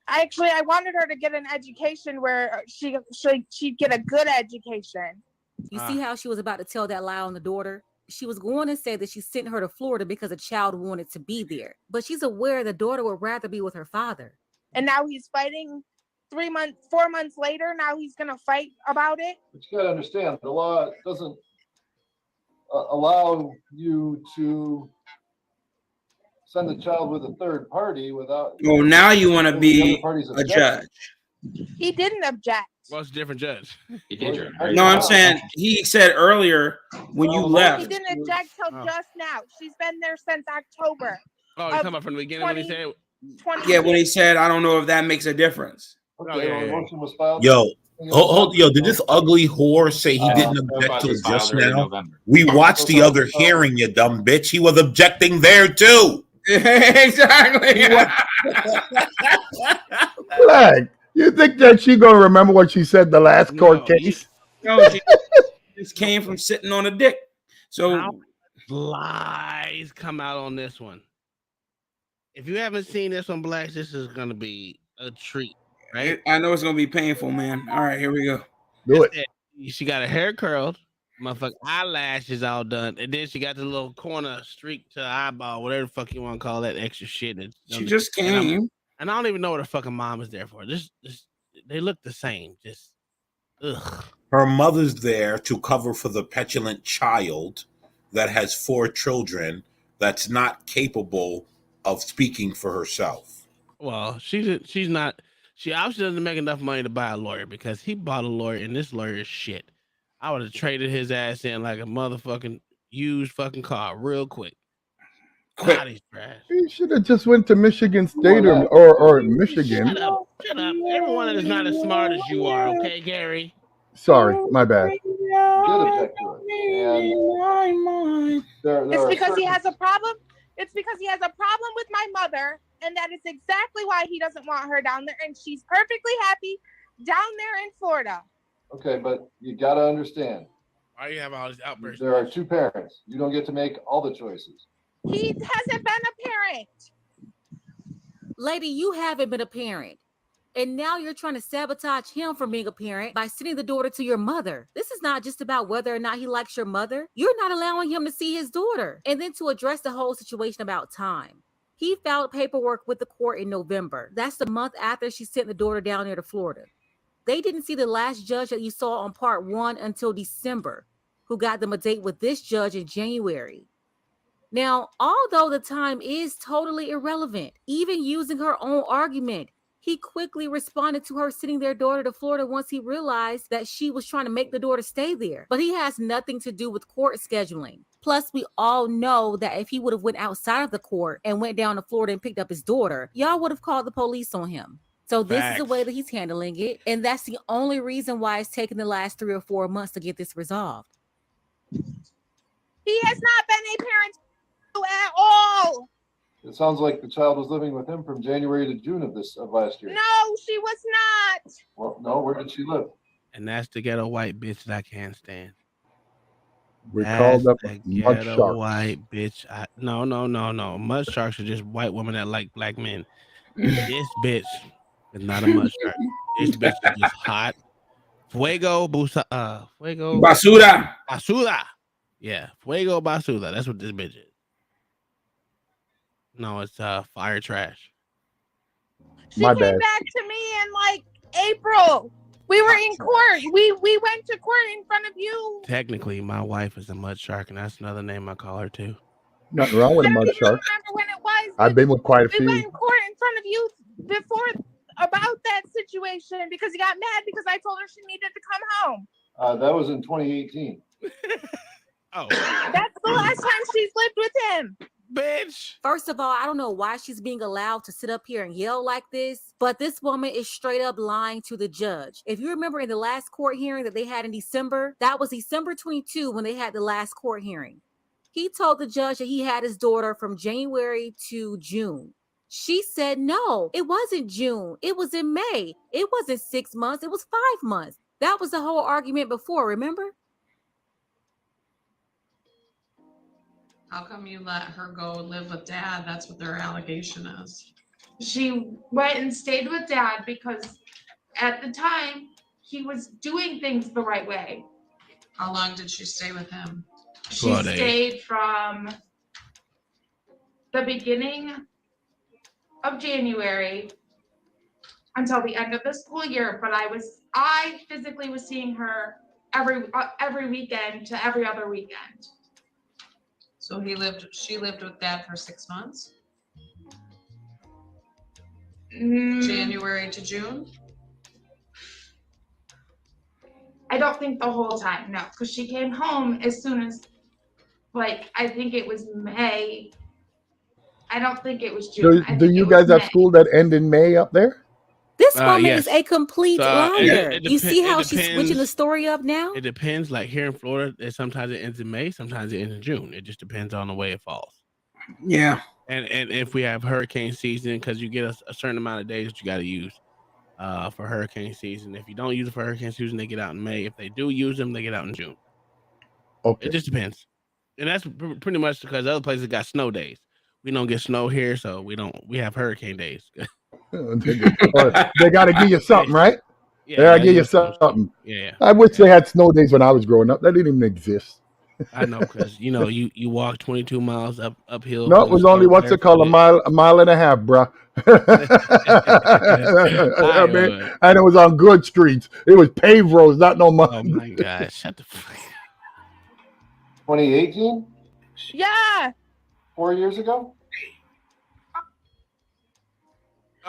I wanted her to get an education where she'd get a good education. You see how she was about to tell that lie on the daughter? She was going to say that she sent her to Florida because a child wanted to be there, but she's aware the daughter would rather be with her father. And now he's fighting 4 months later. Now he's going to fight about it. But you got to understand, the law doesn't allow you to send the child with a third party without. Well, now you want to the other be party's a objection. judge. He didn't object. What's a different judge? He did your No, I'm saying he said earlier when you He left. didn't object till Oh. just now. She's been there since October. Oh, you talking about from the beginning when he said? 20. Yeah, when he said, I don't know if that makes a difference. Okay, well, the motion was filed. Yo, yo, did this ugly whore say he didn't object till was filed just early now? November. We watched the other hearing, you dumb bitch. He was objecting there too. Exactly. Flag, you think that she gonna remember what she said the last court case? No, she just came from sitting on a dick. So lies come out on this one. If you haven't seen this one, Blacks, this is gonna be a treat, right? I know it's gonna be painful, man. All right, here we go. Do it. She got her hair curled, motherfucking eyelashes all done, and then she got the little corner streak to her eyeball, whatever the fuck you want to call that extra shit. She just and came. and I don't even know what her fucking mom is there for. Just they look the same. Just ugh. Her mother's there to cover for the petulant child that has 4 children that's not capable of speaking for herself. Well, she's not. She obviously doesn't make enough money to buy a lawyer because he bought a lawyer and this lawyer is shit. I would have traded his ass in like a motherfucking used fucking car real quick. God, he's trash. You should have just went to Michigan State or Michigan. Shut up. Shut up. Everyone is not as smart as you are, okay, Gary? Sorry, my bad. It's because he has a problem. It's because he has a problem with my mother, and that is exactly why he doesn't want her down there. And she's perfectly happy down there in Florida. Okay, but you got to understand. Why do you have all these outbursts? There are 2 parents. You don't get to make all the choices. He hasn't been a parent. Lady, you haven't been a parent. And now you're trying to sabotage him from being a parent by sending the daughter to your mother. This is not just about whether or not he likes your mother. You're not allowing him to see his daughter. And then to address the whole situation about time. He filed paperwork with the court in November. That's the month after she sent the daughter down there to Florida. They didn't see the last judge that you saw on part 1 until December, who got them a date with this judge in January. Now, although the time is totally irrelevant, even using her own argument, he quickly responded to her sending their daughter to Florida once he realized that she was trying to make the daughter stay there. But he has nothing to do with court scheduling. Plus, we all know that if he would have went outside of the court and went down to Florida and picked up his daughter, y'all would have called the police on him. So this is the way that he's handling it. And that's the only reason why it's taken the last 3 or 4 months to get this resolved. He has not been a parent at all. It sounds like the child was living with him from January to June of last year. No, she was not. Well, no, where did she live? And that's the ghetto white bitch that I can't stand. We called up the mud ghetto sharks. white bitch. No. Mud sharks are just white women that like black men. This bitch is not a mud shark. This bitch is just hot. Fuego basura. Yeah, fuego basura. That's what this bitch is. No, it's fire trash. She came back to me in like April. We were in court. We went to court in front of you. Technically, my wife is a mud shark, and that's another name I call her too. Nothing wrong with a mud shark. Remember when it was? I've been with quite a We few. went in court in front of you before about that situation because he got mad because I told her she needed to come home. That was in 2018. Oh, that's the last time she's lived with him. Bitch. First of all, I don't know why she's being allowed to sit up here and yell like this, but this woman is straight up lying to the judge. If you remember in the last court hearing that they had in December, that was December 22 when they had the last court hearing. He told the judge that he had his daughter from January to June. She said, no, it wasn't June. It was in May. It wasn't 6 months. It was 5 months. That was the whole argument before, remember? How come you let her go live with dad? That's what their allegation is. She went and stayed with dad because at the time he was doing things the right way. How long did she stay with him? She 12 days. stayed from the beginning of January until the end of the school year, but I physically was seeing her every weekend to every other weekend. So she lived with dad for 6 months, January to June. I don't think the whole time, no, because she came home as soon as, like, I think it was May. I don't think it was June. I Do think you it was guys have May. school that end in May up there? This woman Yes. is a complete So liar. You see it how she's switching the depends. story up now? It depends. Like here in Florida, sometimes it ends in May, sometimes it ends in June. It just depends on the way it falls. Yeah. And if we have hurricane season, because you get a certain amount of days that you got to use for hurricane season. If you don't use it for hurricane season, they get out in May. If they do use them, they get out in June. Okay. It just depends. And that's pretty much because other places got snow days. We don't get snow here, so we have hurricane days. They got to give you something, right? Yeah, They got to gotta give you give us something. Yeah. I wish they had snow days when I was growing up. That didn't even exist. I know, because you walk 22 miles uphill No, it through the was only snow what's it called, barefooted. a mile and a half, bruh. I I mean, know it. and it was on good streets. It was paved roads, not no mud. Oh my gosh, shut the fuck. 2018? Yeah. 4 years ago?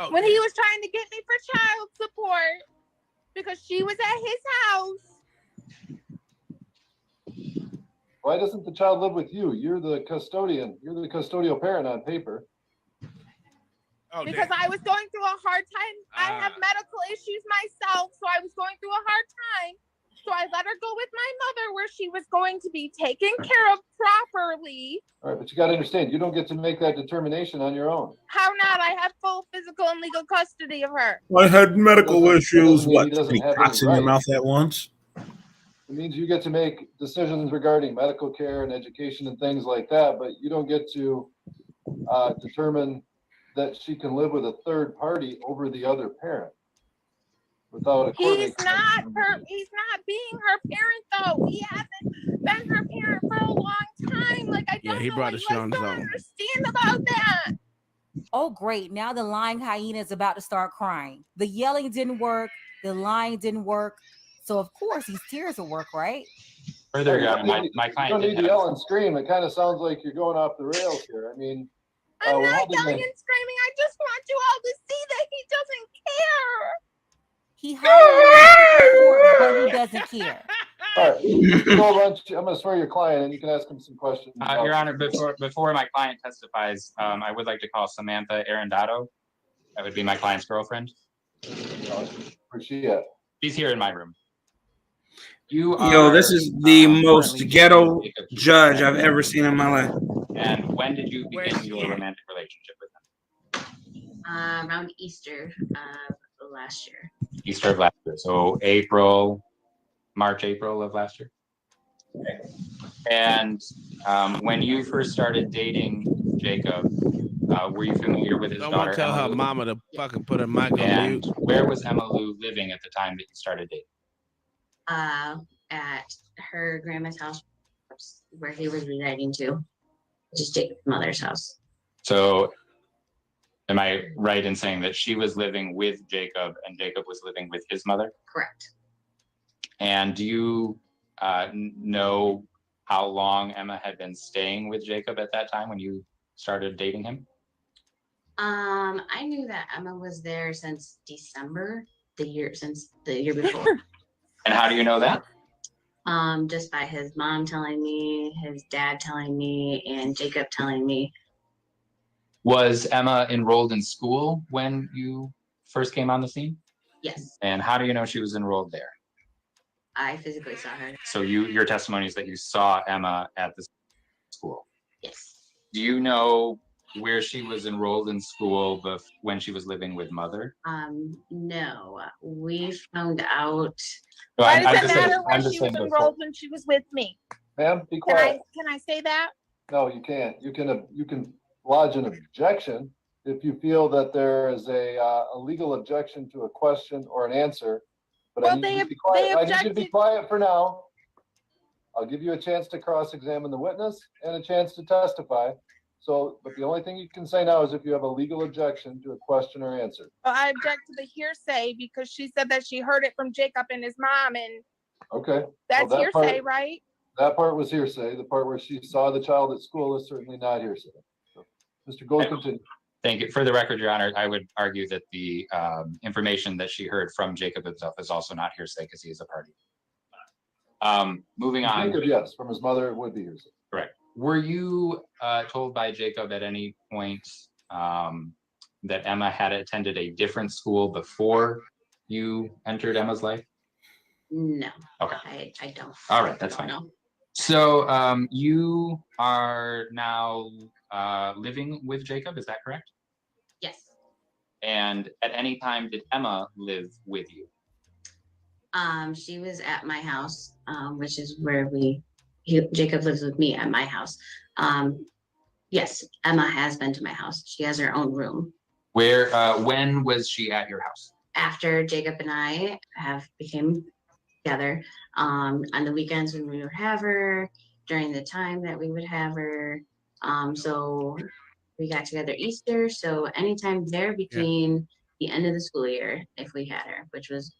When he was trying to get me for child support because she was at his house. Why doesn't the child live with you? You're the custodian. You're the custodial parent on paper. Because I was going through a hard time. I have medical issues myself, so I was going through a hard time. So I let her go with my mother where she was going to be taken care of properly. All right, but you got to understand, you don't get to make that determination on your own. How not? I have full physical and legal custody of her. I had medical That issues. doesn't mean What? he doesn't Many have cocks any in your rights. mouth at once? It means you get to make decisions regarding medical care and education and things like that, but you don't get to determine that she can live with a third party over the other parent without a court. He's not being her parent though. He hasn't been her parent for a long time. Like I don't he know brought what the you shit guys on his don't own. understand about that. Oh, great. Now the lying hyena is about to start crying. The yelling didn't work. The lying didn't work. So, of course, these tears will work, right? Further, You Your don't Honor, need- my you client don't did need to have, yell and scream. It kind of sounds like you're going off the rails here. I mean, I'm we're not holding yelling a- and screaming. I just want you all to see that he doesn't care. He hired but he doesn't care. All right, go lunch. I'm going to swear your client, and you can ask him some questions. Your Honor, before my client testifies, I would like to call Samantha Arendado. That would be my client's girlfriend. Where's she at? She's here in my room. You Yo, are, this is the most currently ghetto dating Jacob. judge I've ever seen in my life. And when did you begin your romantic relationship with him? Around Easter of last year. Easter of last year. So March, April of last year. Okay. And when you first started dating Jacob, were you familiar with his Someone daughter? tell Emma her Lou? mama to fucking put her mic on And mute. where was Emma Lou living at the time that you started dating? At her grandma's house where he was residing to, which is Jacob's mother's house. So am I right in saying that she was living with Jacob and Jacob was living with his mother? Correct. And do you know how long Emma had been staying with Jacob at that time when you started dating him? I knew that Emma was there since December, since the year before. And how do you know that? Just by his mom telling me, his dad telling me, and Jacob telling me. Was Emma enrolled in school when you first came on the scene? Yes, And how do you know she was enrolled there? I physically saw her. So your testimony is that you saw Emma at the school. Yes. Do you know where she was enrolled in school when she was living with mother? No, we found out. No, Why does I'm it just matter saying- where I'm she just was saying enrolled when she was with me? Ma'am, be Can quiet. I say that? No, you can't. You can lodge an objection if you feel that there is a legal objection to a question or an answer. But I Well, need you they to be quiet. I need you to be objected. quiet for now. I'll give you a chance to cross-examine the witness and a chance to testify. So, but the only thing you can say now is if you have a legal objection to a question or answer. Well, I object to the hearsay because she said that she heard it from Jacob and his mom, and Okay. that's that hearsay, part, right? That part was hearsay. The part where she saw the child at school is certainly not hearsay. So, Mr. Gold, continue. Thank you. For the record, Your Honor, I would argue that the information that she heard from Jacob himself is also not hearsay because he is a party. Moving on. Jacob, yes, from his mother, it would be hearsay. Correct. Were you told by Jacob at any point that Emma had attended a different school before you entered Emma's life? No. Okay. I don't. All right, that's fine. So you are now living with Jacob, is that correct? Yes. And at any time did Emma live with you? She was at my house, which is where Jacob lives with me at my house. Yes, Emma has been to my house. She has her own room. Where, when was she at your house? After Jacob and I became together, on the weekends when we would have her, during the time that we would have her. So we got together Easter. So anytime there between the end of the school year, if we had her, which was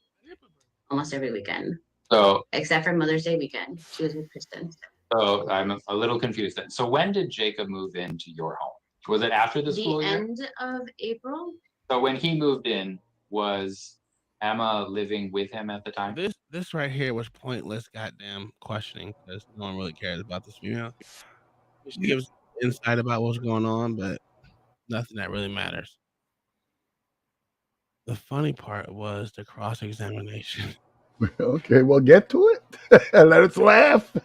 almost every weekend. So except for Mother's Day weekend, she was with Kristen. So I'm a little confused then. So when did Jacob move into your home? Was it after the school year? The end of April. So when he moved in, was Emma living with him at the time? This right here was pointless goddamn questioning because no one really cares about this female. She gives insight about what's going on, but nothing that really matters. The funny part was the cross-examination. Okay, well, get to it. Let us laugh.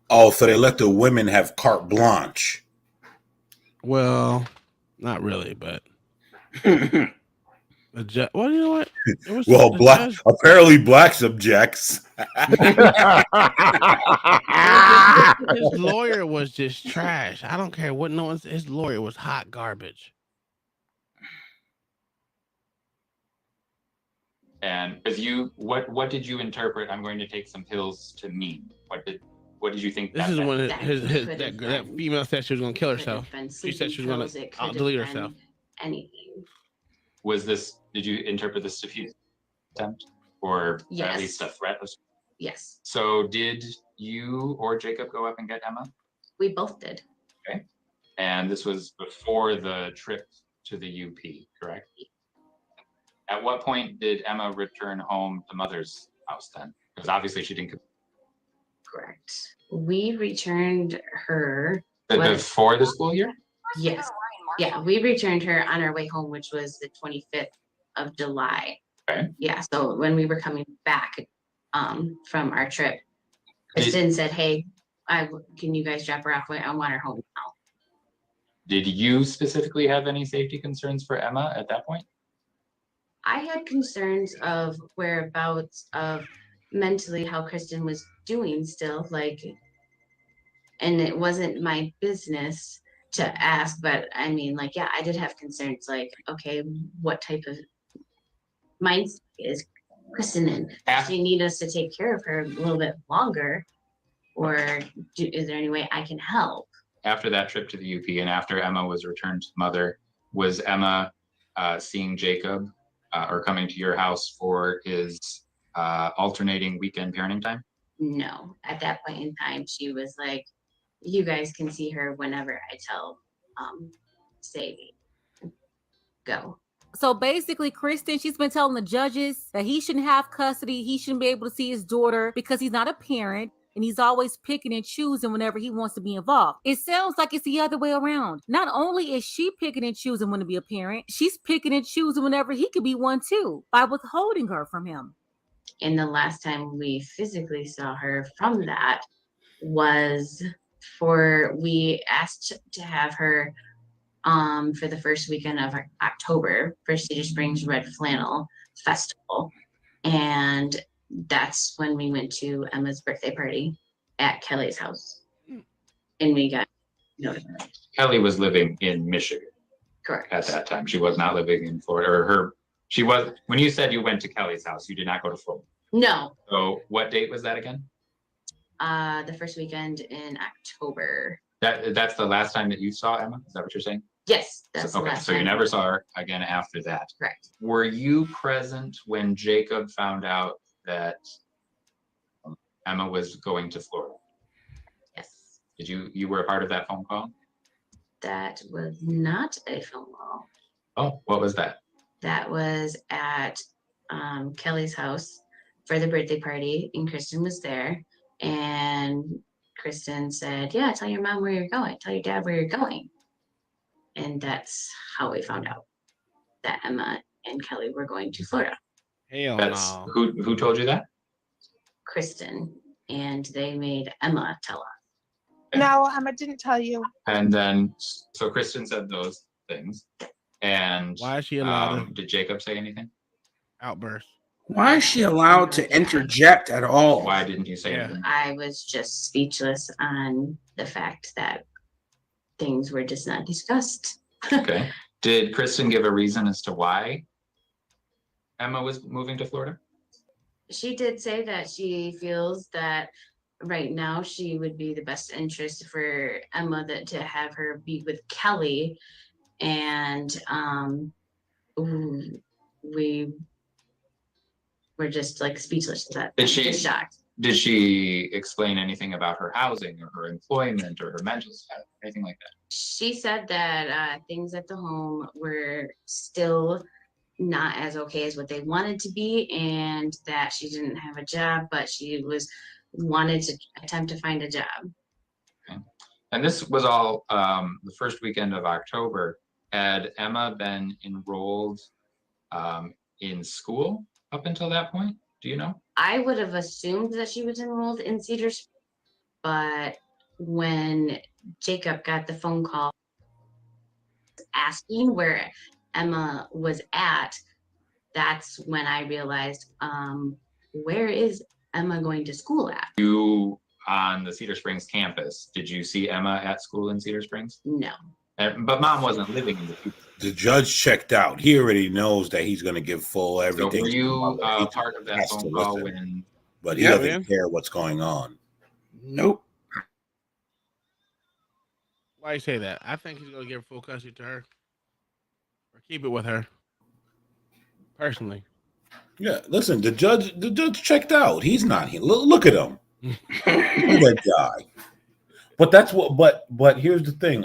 Oh, so they let the women have carte blanche. Well, not really, but well, you know what? Well, apparently blacks objects. His lawyer was just trash. I don't care what no one's. His lawyer was hot garbage. And if you, what did you interpret? I'm going to take some pills to mean. What did you think? This is when that female said she was going to kill herself. She said she was going to delete herself. Anything. Was this? Did you interpret this diffuse attempt, or Yes. at least a threat? Yes, So did you or Jacob go up and get Emma? we both did. Okay. And this was before the trip to the UP, correct? At what point did Emma return home to Mother's house then? Because obviously she didn't. Correct. We returned her. Before the school year? Yes. Yeah, we returned her on our way home, which was the 25th of July. Okay. Yeah, so when we were coming back from our trip, Kristen said, hey, can you guys drop her off? I want her home now. Did you specifically have any safety concerns for Emma at that point? I had concerns of whereabouts of mentally how Kristen was doing still, and it wasn't my business to ask, but I mean, yeah, I did have concerns, okay, what type of mindset is Kristen in? Does she need us to take care of her a little bit longer, or is there any way I can help? After that trip to the UP and after Emma was returned to Mother, was Emma seeing Jacob or coming to your house for his alternating weekend parenting time? No, at that point in time, she was like, you guys can see her whenever I tell Sadie, go. So basically, Kristen, she's been telling the judges that he shouldn't have custody. He shouldn't be able to see his daughter because he's not a parent. And he's always picking and choosing whenever he wants to be involved. It sounds like it's the other way around. Not only is she picking and choosing when to be a parent, she's picking and choosing whenever he could be one too, by withholding her from him. And the last time we physically saw her from that was we asked to have her for the first weekend of October for Cedar Springs Red Flannel Festival. And that's when we went to Emma's birthday party at Kelly's house. And we got notified. Kelly was living in Michigan. Correct. At that time. She was not living in Florida. When you said you went to Kelly's house, you did not go to Florida. No, So what date was that again? the first weekend in October. That's the last time that you saw Emma? Is that what you're saying? Yes, that's the Okay, last so you time. never saw her again after that. Correct. Were you present when Jacob found out that Emma was going to Florida? Yes. Did you were a part of that phone call? That was not a phone call. Oh, what was that? That was at Kelly's house for the birthday party, and Kristen was there. And Kristen said, "Yeah, tell your mom where you're going. Tell your dad where you're going." And that's how we found out that Emma and Kelly were going to Florida. Hell That's no. who told you that? Kristen, and they made Emma tell us. No, Emma didn't tell you. And then, so Kristen said those things. And Why is she allowed to did Jacob say anything? outburst? Why is she allowed to interject at all? Why didn't you say anything? I was just speechless on the fact that things were just not discussed. Okay. Did Kristen give a reason as to why Emma was moving to Florida? She did say that she feels that right now she would be the best interest for Emma to have her be with Kelly. And we were just like speechless to that. Just shocked. Did she explain anything about her housing or her employment or her mental status, anything like that? She said that things at the home were still not as okay as what they wanted to be, and that she didn't have a job, but she wanted to attempt to find a job. Okay. And this was all the first weekend of October. Had Emma been enrolled in school up until that point? Do you know? I would have assumed that she was enrolled in Cedar Springs, but when Jacob got the phone call asking where Emma was at, that's when I realized, where is Emma going to school at? You on the Cedar Springs campus, did you see Emma at school in Cedar Springs? No. But mom wasn't living in the future. The judge checked out. He already knows that he's going to give full everything. So were to you the mother. He part of that has phone to call listen. when? But he Yeah, doesn't man. care what's going on. Nope. Why you say that? I think he's gonna give full custody to her, or keep it with her. Personally. Yeah, listen. The judge checked out. He's not here. Look at him. Look at that guy. But that's what. But here's the thing.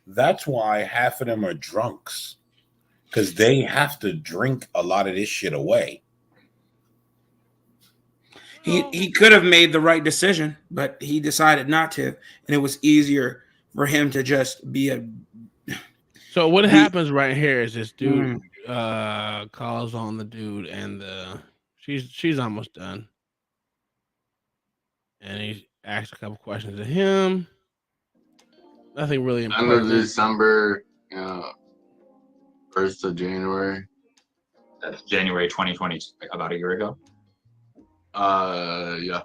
That's why half of them are drunks, because they have to drink a lot of this shit away. He could have made the right decision, but he decided not to, and it was easier for him to just be a. So what happens right here is this dude calls on the dude, and she's almost done, and he asks a couple questions of him. Nothing really End important. of December, 1st of January. That's January 2020, about a year ago. Yeah.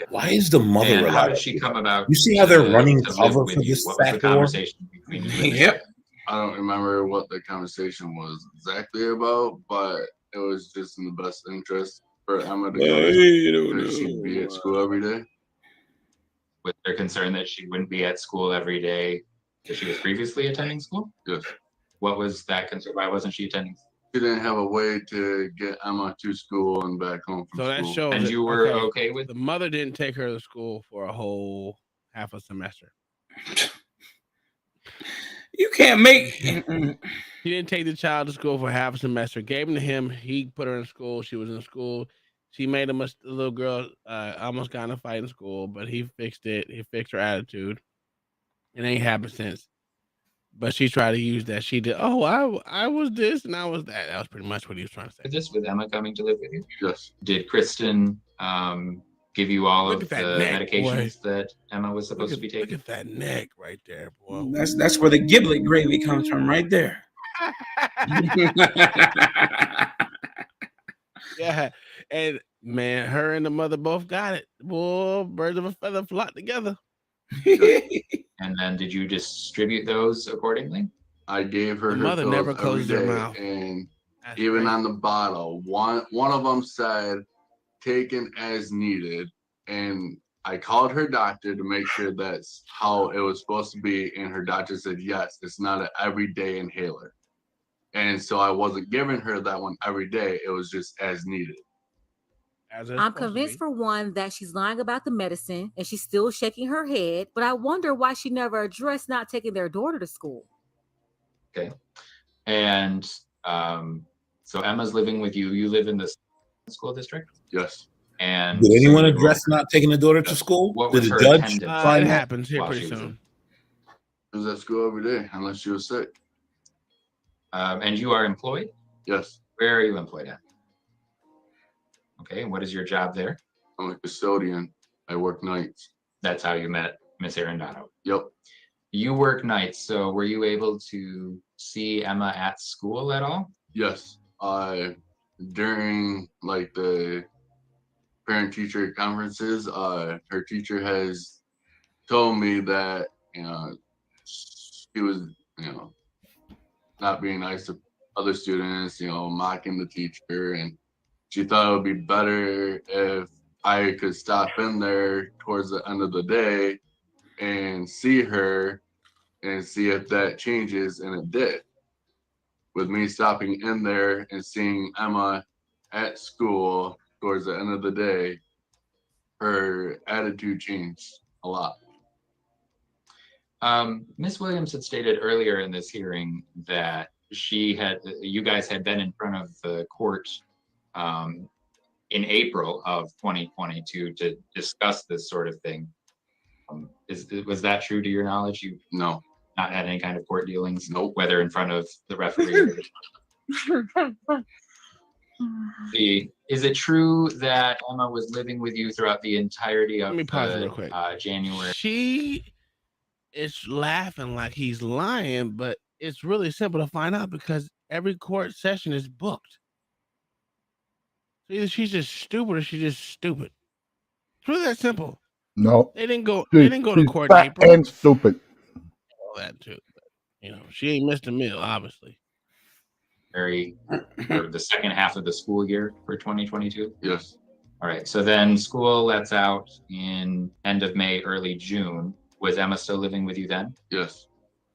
Why is the mother And how allowed did to she do come that? about? You see how they're running to live cover with for you? this What was the fat whore? conversation between you? and Yep. I don't remember what the conversation was exactly about, but it was just in the best interest for Emma to go to school because she'd be at school every day. Was there concern that she wouldn't be at school every day that she was previously attending school? Yes. What was that concern? Why wasn't she attending? She didn't have a way to get Emma to school and back home from So that school. shows. And that- you were okay with? the mother didn't take her to school for a whole half a semester. You can't make. He didn't take the child to school for half a semester. Gave him to him. He put her in school. She was in school. She made him a little girl. Almost got in a fight in school, but he fixed it. He fixed her attitude. It ain't happened since. But she tried to use that. She did. Oh, I was this and I was that. That was pretty much what he was trying to say. This with Emma coming to live with you? Yes. Did Kristen give you all Look of at the that neck, medications that Emma was supposed to be taking? Look at that neck right there, boy. That's where the giblet gravy comes from, right there. Yeah, and man, her and the mother both got it. Boy, birds of a feather flock together. And then did you distribute those accordingly? I gave her The her mother pills never every closes her day, mouth. and That's even crazy. on the bottle, one of them said taken as needed, and I called her doctor to make sure that's how it was supposed to be, and her doctor said yes, it's not an everyday inhaler. And so I wasn't giving her that one every day, it was just as needed. I'm convinced for one that she's lying about the medicine and she's still shaking her head, but I wonder why she never addressed not taking their daughter to school. Okay. And so Emma's living with you. You live in the school district? Yes. And Did so anyone you address not taking the daughter to school? What Did was the her judge attendance? It find that? happens here while pretty she was soon. She was at school every day unless she was sick. And you are employed? Yes. Where are you employed at? Okay, and what is your job there? I'm a custodian. I work nights. That's how you met Miss Arendano. Yep. You work nights, so were you able to see Emma at school at all? Yes. During like the parent-teacher conferences, her teacher has told me that she was not being nice to other students, mocking the teacher, and she thought it would be better if I could stop in there towards the end of the day and see her and see if that changes, and it did. With me stopping in there and seeing Emma at school towards the end of the day, her attitude changed a lot. Ms. Williams had stated earlier in this hearing that you guys had been in front of the court in April of 2022 to discuss this sort of thing. Was that true to your knowledge? You No. Not had any kind of court dealings? Nope. Whether in front of the referee or is it true that Emma was living with you throughout the entirety of Let me pause real quick. January? She is laughing like he's lying, but it's really simple to find out because every court session is booked. So either she's just stupid or she's just stupid. It's really that simple. No. They didn't go to court in Fat April. and stupid. All that too. But, she ain't missed a meal, obviously. For the second half of the school year for 2022? Yes. All right. So then school lets out in end of May, early June. Was Emma still living with you then? Yes.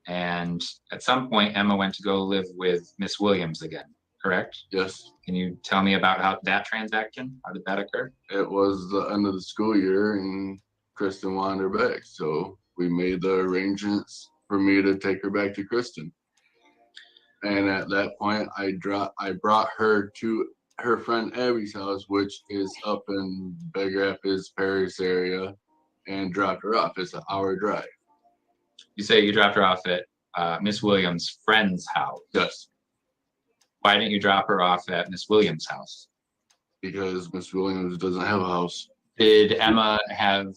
And at some point, Emma went to go live with Miss Williams again, correct? Yes. Can you tell me about that transaction? How did that occur? It was the end of the school year and Kristen wanted her back. So we made the arrangements for me to take her back to Kristen. And at that point, I brought her to her friend Abby's house, which is up in Big Rapids, Paris area, and dropped her off. It's an hour drive. You say you dropped her off at Miss Williams' friend's house. Yes. Why didn't you drop her off at Miss Williams' house? Because Miss Williams doesn't have a house. Did Emma have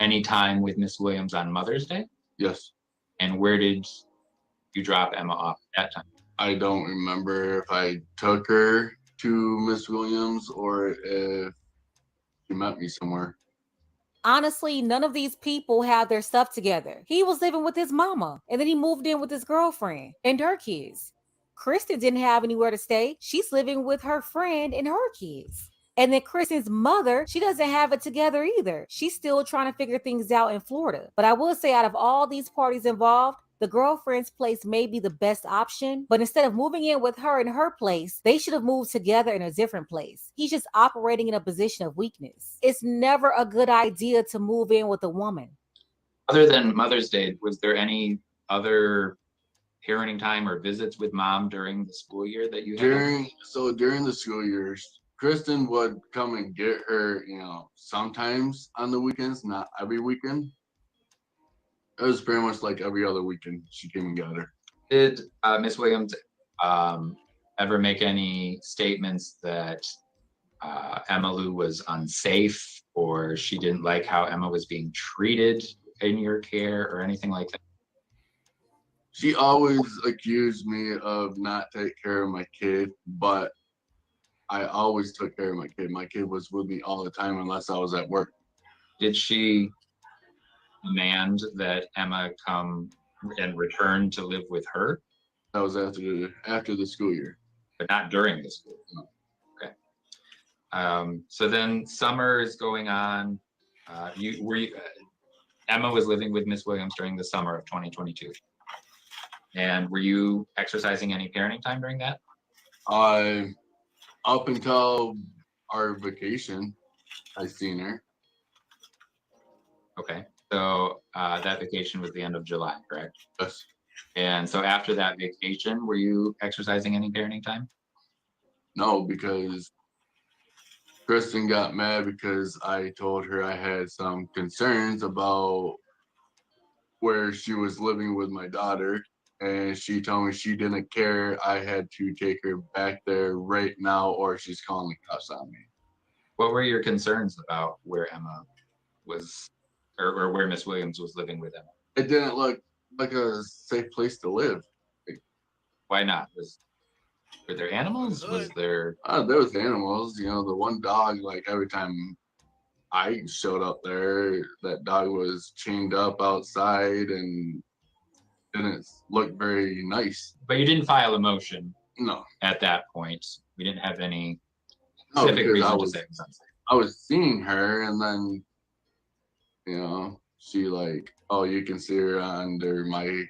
any time with Miss Williams on Mother's Day? Yes. And where did you drop Emma off at that time? I don't remember if I took her to Miss Williams or if she met me somewhere. Honestly, none of these people have their stuff together. He was living with his mama, and then he moved in with his girlfriend and her kids. Kristen didn't have anywhere to stay. She's living with her friend and her kids. And then Kristen's mother, she doesn't have it together either. She's still trying to figure things out in Florida. But I will say, out of all these parties involved, the girlfriend's place may be the best option, but instead of moving in with her in her place, they should have moved together in a different place. He's just operating in a position of weakness. It's never a good idea to move in with a woman. Other than Mother's Day, was there any other parenting time or visits with mom during the school year that you had? During the school years, Kristen would come and get her, sometimes on the weekends, not every weekend. It was pretty much like every other weekend she came and got her. Did Miss Williams ever make any statements that Emma Lou was unsafe or she didn't like how Emma was being treated in your care or anything like that? She always accused me of not taking care of my kid, but I always took care of my kid. My kid was with me all the time unless I was at work. Did she demand that Emma come and return to live with her? That was after the school year. But not during the school year. Okay. So then summer is going on. Emma was living with Miss Williams during the summer of 2022. And were you exercising any parenting time during that? Up until our vacation, I seen her. Okay, so that vacation was the end of July, correct? Yes. And so after that vacation, were you exercising any parenting time? No, because Kristen got mad because I told her I had some concerns about where she was living with my daughter, and she told me she didn't care. I had to take her back there right now, or she's calling the cops on me. What were your concerns about where Emma was, or where Miss Williams was living with Emma? It didn't look like a safe place to live. Why not? Were there animals? Was there? There was animals. You know, the one dog. Like every time I showed up there, that dog was chained up outside and didn't look very nice. But you didn't file a motion. No. At that point, we didn't have any No, specific because reason to say it was unsafe. I was seeing her, and then, you know, she like, oh, you can see her under my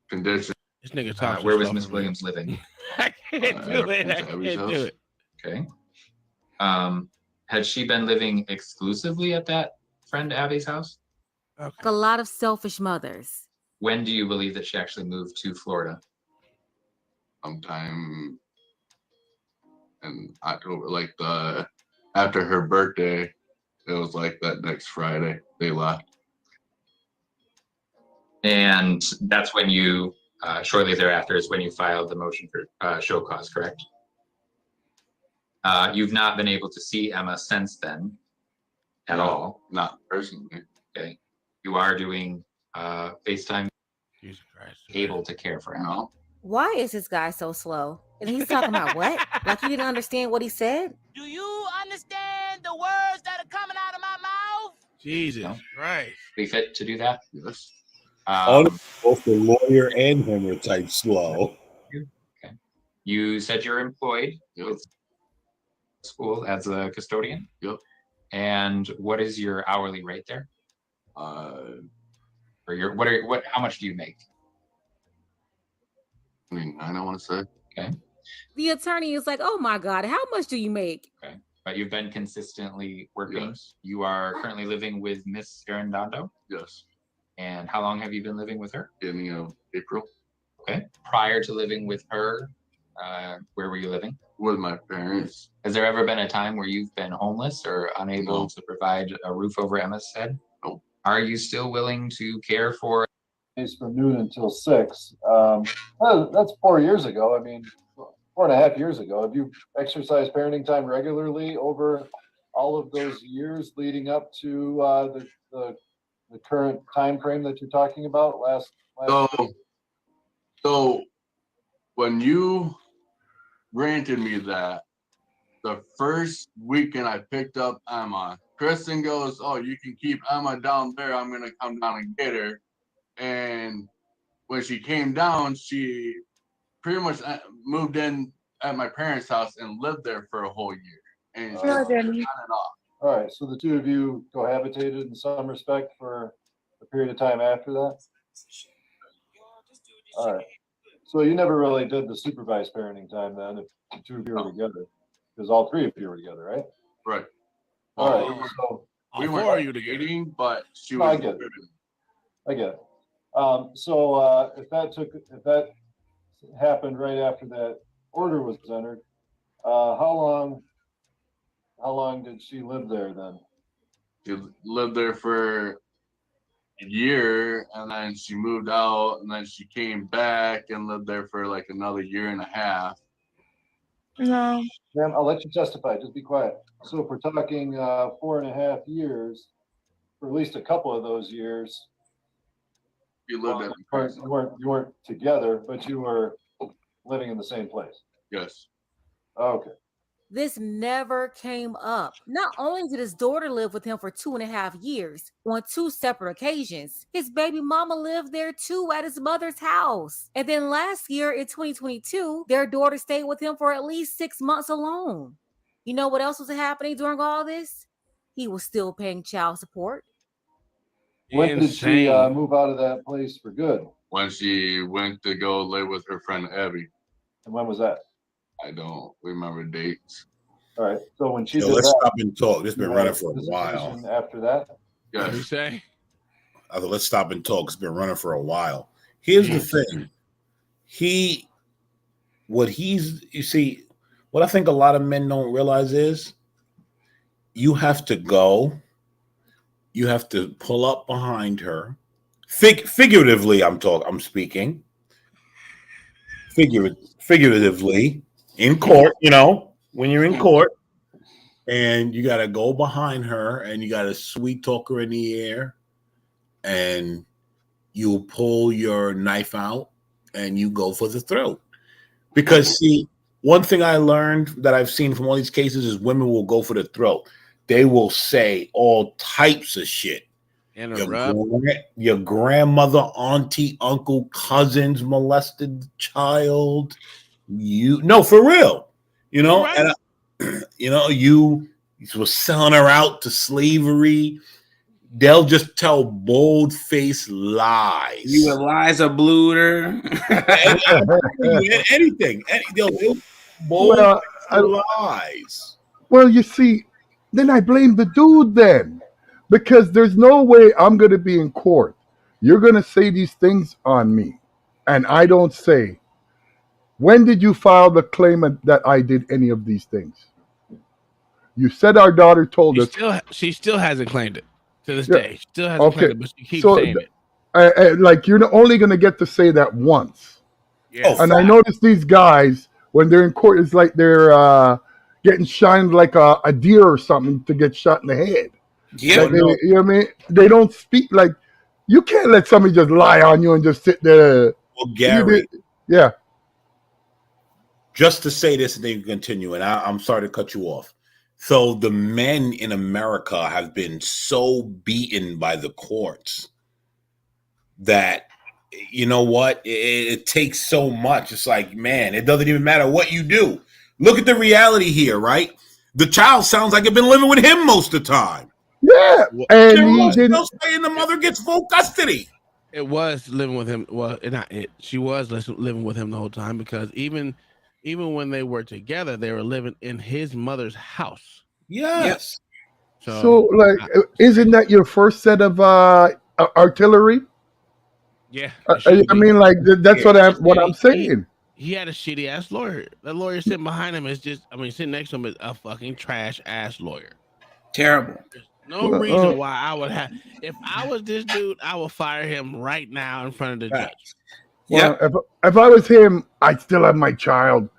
condition. This nigga talks. Where was Miss Williams living? I can't do it. I can't do it. Okay. Had she been living exclusively at that friend Abby's house? A lot of selfish mothers. When do you believe that she actually moved to Florida? Sometime in October, like after her birthday. It was like that next Friday they left. And that's when you, shortly thereafter is when you filed the motion for show cause, correct? You've not been able to see Emma since then at all? Not personally. Okay. You are doing FaceTime? Jesus Christ. Able to care for Emma? Why is this guy so slow? And he's talking about what? Like you didn't understand what he said? Do you understand the words that are coming out of my mouth? Jesus Christ. Be fit to do that? Yes. Both the lawyer and him were type slow. Okay. You said you're employed with school as a custodian? Yep. And what is your hourly rate there? Or how much do you make? 29, I want to say. Okay. The attorney is like, oh my God, how much do you make? Okay. But you've been consistently working. Yes. You are currently living with Miss Arredondo? Yes. And how long have you been living with her? Beginning of April. Okay. Prior to living with her, where were you living? With my parents. Has there ever been a time where you've been homeless or unable to provide a roof over Emma's head? No. Are you still willing to care for? From noon until 6. That's 4 years ago. I mean, 4.5 years ago. Have you exercised parenting time regularly over all of those years leading up to the current time frame that you're talking about? So when you granted me that, the first weekend I picked up Emma, Kristen goes, oh, you can keep Emma down there. I'm going to come down and get her. And when she came down, she pretty much moved in at my parents' house and lived there for a whole year. And just on and off. All right, so the two of you cohabitated in some respect for a period of time after that? All right. So you never really did the supervised parenting time then if the two of you were together, because all three of you were together, right? Right. All right. So we weren't dating, but she was. I get it. So if that happened right after that order was entered, how long did she live there then? She lived there for a year, and then she moved out, and then she came back and lived there for like another year and a half. No. Ma'am, I'll let you testify. Just be quiet. So if we're talking 4.5 years, for at least a couple of those years, you lived at you weren't together, but you were living in the same place. Yes. Okay. This never came up. Not only did his daughter live with him for 2.5 years, on 2 separate occasions, his baby mama lived there too at his mother's house. And then last year in 2022, their daughter stayed with him for at least 6 months alone. You know what else was happening during all this? He was still paying child support. When did she Insane. move out of that place for good? When she went to go live with her friend Abby. And when was that? I don't remember dates. All right. So when she So did let's that, stop and talk. This has you been had running for a visitation while. after that. What do you Yes. say? I thought let's stop and talk. It's been running for a while. Here's the thing. You see, what I think a lot of men don't realize is you have to go, you have to pull up behind her. Figuratively, I'm speaking. Figuratively in court, when you're in court, and you got to go behind her and you got to sweet talk her in the air, and you pull your knife out and you go for the throat. Because see, one thing I learned that I've seen from all these cases is women will go for the throat. They will say all types of shit. Your grandmother, auntie, uncle, cousins molested the child. For real. Right. And you was selling her out to slavery. They'll just tell bold-faced lies. You Eliza Bluter. Anything. They'll bold lies. Well, you see, then I blame the dude then. Because there's no way I'm going to be in court. You're going to say these things on me. And I don't say, when did you file the claim that I did any of these things? You said our daughter told us. She still hasn't claimed it to this day. She still hasn't claimed it, but she keeps saying it. Like, you're only going to get to say that once. Yeah. And I notice these guys, when they're in court, it's like they're getting shined like a deer or something to get shot in the head. Yeah, you know what I mean? They don't speak like, you can't let somebody just lie on you and just sit there. Well, Gary. Yeah. Just to say this and then you continue, and I'm sorry to cut you off. So the men in America have been so beaten by the courts that, you know what? It takes so much. It's like, man, it doesn't even matter what you do. Look at the reality here, right? The child sounds like it's been living with him most of the time. Yeah, and he didn't. Saying the mother gets full custody. It was living with him. Well, she was living with him the whole time, because even when they were together, they were living in his mother's house. Yes. So, like, isn't that your first set of artillery? Yeah. I mean, like, that's what I'm saying. He had a shitty ass lawyer. The lawyer sitting behind him is sitting next to him is a fucking trash ass lawyer. Terrible. No reason why I would have. If I was this dude, I would fire him right now in front of the judge. Well, if I was him, I'd still have my child.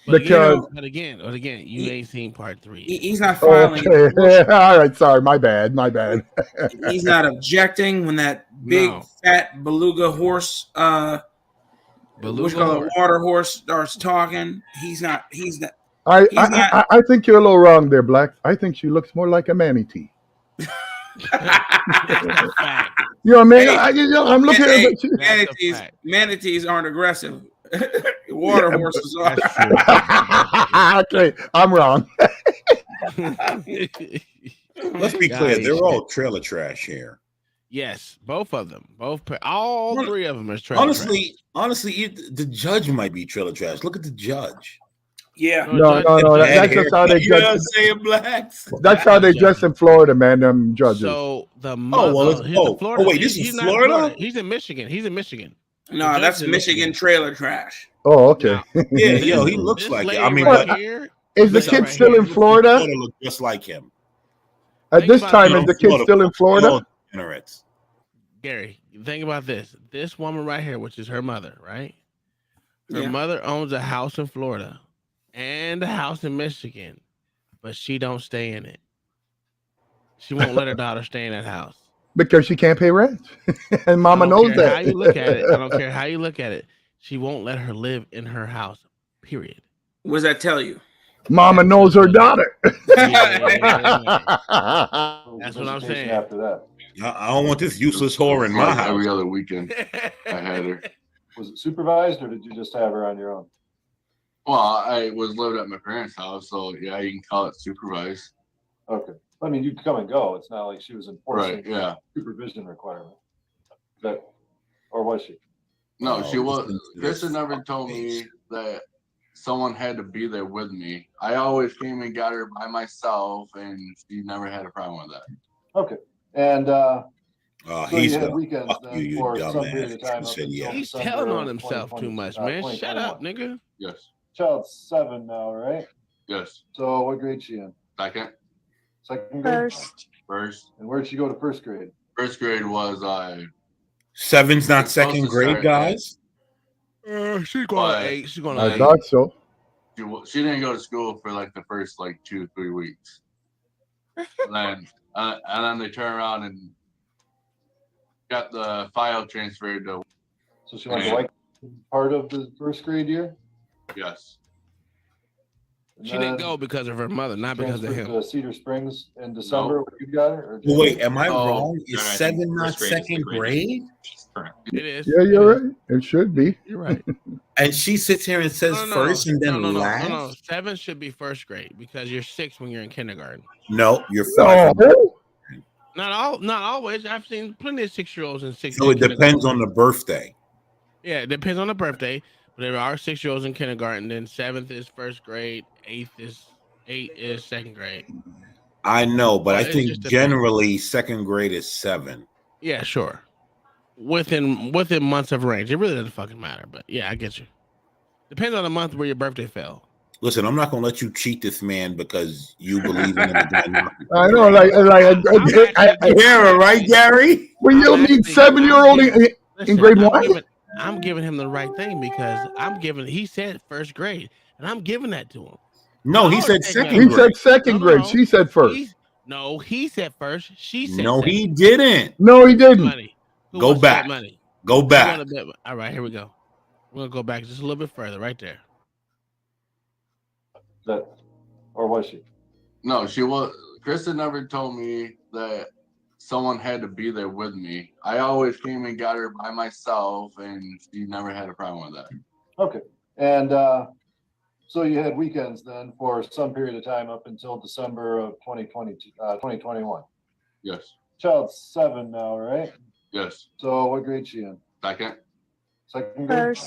But Because again, you ain't seen part 3. He's not filing. Okay. All right, sorry, my bad. He's not objecting when that big fat beluga horse, water horse starts talking. He's not. I think you're a little wrong there, Black. I think she looks more like a manatee. You know what I mean? I'm looking at manatees aren't aggressive. Water horses are. Okay, I'm wrong. Let's be clear. They're all trailer trash here. Yes, both of them. All 3 of them is trailer trash. Honestly, the judge might be trailer trash. Look at the judge. Yeah. No. That's just how they judge. Blacks. That's how they dress in Florida, man. Them judges. So the Florida. Wait, this is Florida? He's in Michigan. No, that's Michigan trailer trash. Oh, okay. Yeah, he looks like it. I mean, is the kid still in Florida? Look just like him. At this time, is the kid still in Florida? Gary, think about this. This woman right here, which is her mother, right? Her mother owns a house in Florida and a house in Michigan, but she don't stay in it. She won't let her daughter stay in that house. Because she can't pay rent. And mama knows that. How you look at it. I don't care how you look at it. She won't let her live in her house, period. What does that tell you? Mama knows her daughter. That's what I'm saying. After that. I don't want this useless whore in my house. Every other weekend, I had her. Was it supervised, or did you just have her on your own? Well, I was living at my parents' house, so yeah, you can call it supervised. Okay. I mean, you can come and go. It's not like she was enforcing Right, yeah. supervision requirement. That, or was she? No, she was. listen to Kristen this never told me that someone had to be there with me. I always came and got her by myself, and she never had a problem with that. Okay. And so He's you had gonna weekends fuck you, then you for some period dumbass. of time He up said until yeah. He's December telling on of himself too 2020, much, man. Shut up, 2021. nigga. Yes. Child's 7 now, right? Yes. So what grade she in? Second. Second grade? First. And where'd she go to first grade? First grade was 7's not was supposed second to grade, start guys. She's going to but 8. She's going I to 8. thought so. she didn't go to school for like the first like 2-3 weeks, and then they turn around and got the file transferred to. So she went to like part of the first grade year? Yes. And She didn't then go because of her mother, not because of transferred him. to Cedar Springs in December. No. You got her? Or Well, wait, January? am I Oh, wrong? Is no, I think 7 not first grade is the second grade. grade? Correct. It is. Yeah, It you're is. right. It should be. You're right. And she sits here and says No, no, first and then no. last? 7 should be first grade because you're 6 when you're in kindergarten. No, you're 5. No. Not always. I've seen plenty of 6-year-olds in 6. So it depends on the birthday. Yeah, it depends on the birthday. But there are 6-year-olds in kindergarten. Then 7th is first grade. 8 is second grade. I know, but I It think just depends. generally second grade is 7. Yeah, sure. Within months of range, it really doesn't fucking matter. But yeah, I get you. Depends on the month where your birthday fell. Listen, I'm not gonna let you cheat this man because you believe in him again. I know, yeah, right, Gary. When you need 7-year-old in grade 1. I'm giving him the right thing because he said first grade, and I'm giving that to him. No, he said second He grade. said second grade. She said first. He said first. She said No, second. he didn't. No, he didn't. Money. Who Go wants to bet back. money? Go Who back. wanna bet? All right, here we go. We're gonna go back just a little bit further, right there. That, or was she? No, she was. Kristen never told me that someone had to be there with me. I always came and got her by myself, and she never had a problem with that. Okay. And so you had weekends then for some period of time up until December of 2021. Yes. Child's 7 now, right? Yes. So what grade she in? Second. Second grade?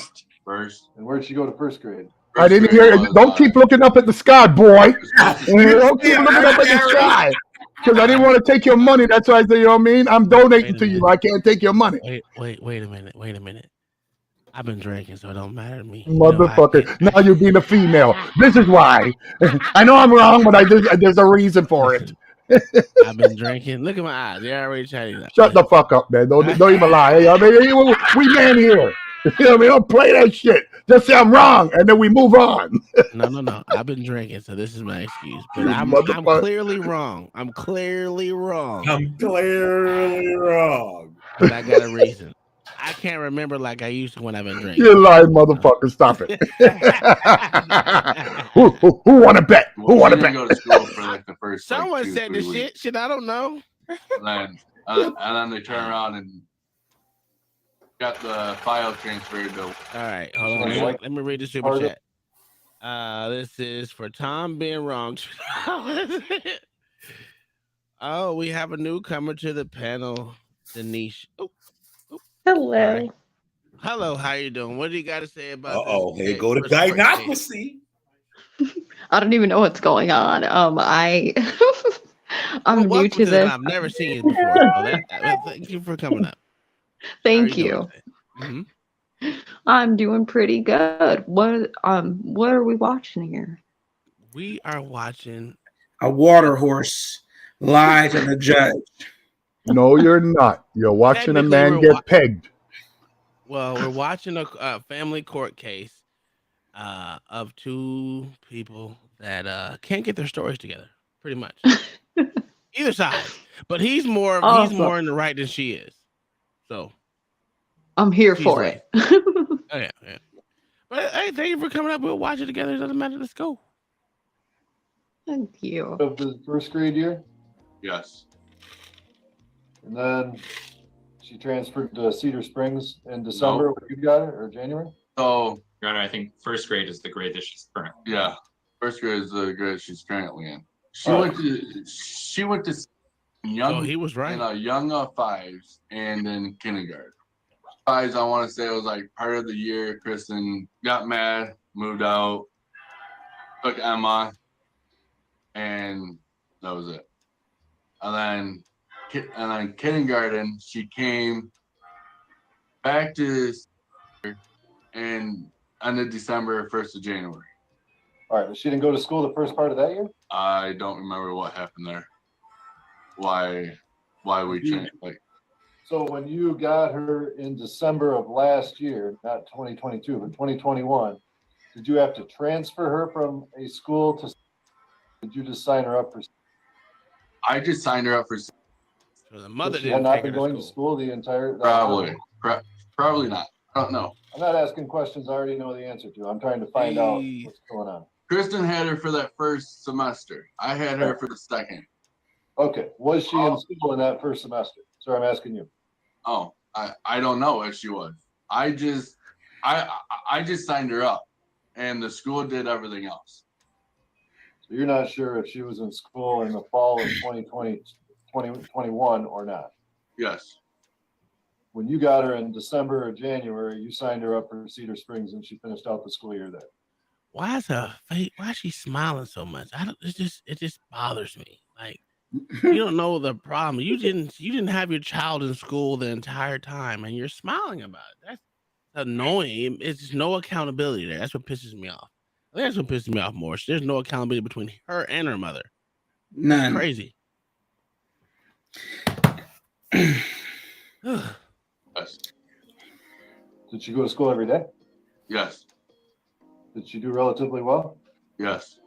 First. And where'd she go to first grade? I didn't hear it. Don't keep looking up at the sky, boy. Don't keep looking up at the sky. Because I didn't want to take your money. That's why I said, you know what I mean? I'm donating to you. I can't take your money. Wait a minute. I've been drinking, so it don't matter to me. Motherfucker. Now you're being a female. This is why. I know I'm wrong, but there's a reason for it. I've been drinking. Look at my eyes. They're already chatting. Shut the fuck up, man. Don't even lie. I mean, we man here. You know what I mean? Don't play that shit. Just say I'm wrong, and then we move on. No. I've been drinking, so this is my excuse. But I'm clearly wrong. I'm clearly wrong. But I got a reason. I can't remember like I used to when I've been drinking. You lying motherfucker. Stop it. who want to bet? Who want to bet? Go to school for like the first. Someone like, said this shit. Shit, I don't know. And then they turn around and got the file transferred to. All right, hold on. Let me read the super chat. This is for Tom being wrong. Oh, we have a newcomer to the panel, Denise. Oh, hello. Right. Hello, how you doing? What do you got to say about this? Oh, here go the diagnostic. I don't even know what's going on. I'm new to this. I've never seen you before. So thank you for coming up. Thank you. I'm doing pretty good. What are we watching here? We are watching a water horse lie to the judge. No, you're not. You're watching a man get pegged. Well, we're watching a family court case of two people that can't get their stories together, pretty much. Either side, but he's more in the right than she is. So I'm here for it. Oh, yeah. But hey, thank you for coming up. We'll watch it together. It doesn't matter. Let's go. Thank you. Of the first grade year? Yes. And then she transferred to Cedar Springs in December. You got her or January? So Your Honor, I think first grade is the grade that she's currently. Yeah, first grade is the grade she's currently in. She All went to young. So he was right. In a young fives and in kindergarten. Fives, I want to say it was like part of the year. Kristen got mad, moved out, took Emma, and that was it. And then kindergarten, she came back to and end of December, 1st of January. All right, but she didn't go to school the first part of that year? I don't remember what happened there. Why we changed, like. So when you got her in December of last year, not 2022, but 2021, did you have to transfer her from a school to, did you just sign her up for? I just signed her up for. So the mother She had didn't not take her been to going to school. school the entire. Probably not. I don't know. I'm not asking questions I already know the answer to. I'm trying to find out what's going on. Kristen had her for that first semester. I had her for the second. Okay, was she in school in that first semester? Sir, I'm asking you. Oh, I don't know if she was. I just signed her up, and the school did everything else. So you're not sure if she was in school in the fall of 2021 or not? Yes. When you got her in December or January, you signed her up for Cedar Springs and she finished out the school year there. Why is her face? Why is she smiling so much? It just bothers me. Like, you don't know the problem. You didn't have your child in school the entire time, and you're smiling about it. That's annoying. It's just no accountability there. That's what pisses me off. I think that's what pisses me off more. There's no accountability between her and her mother. None. Crazy. Yes. Did she go to school every day? Yes. Did she do relatively well? Yes.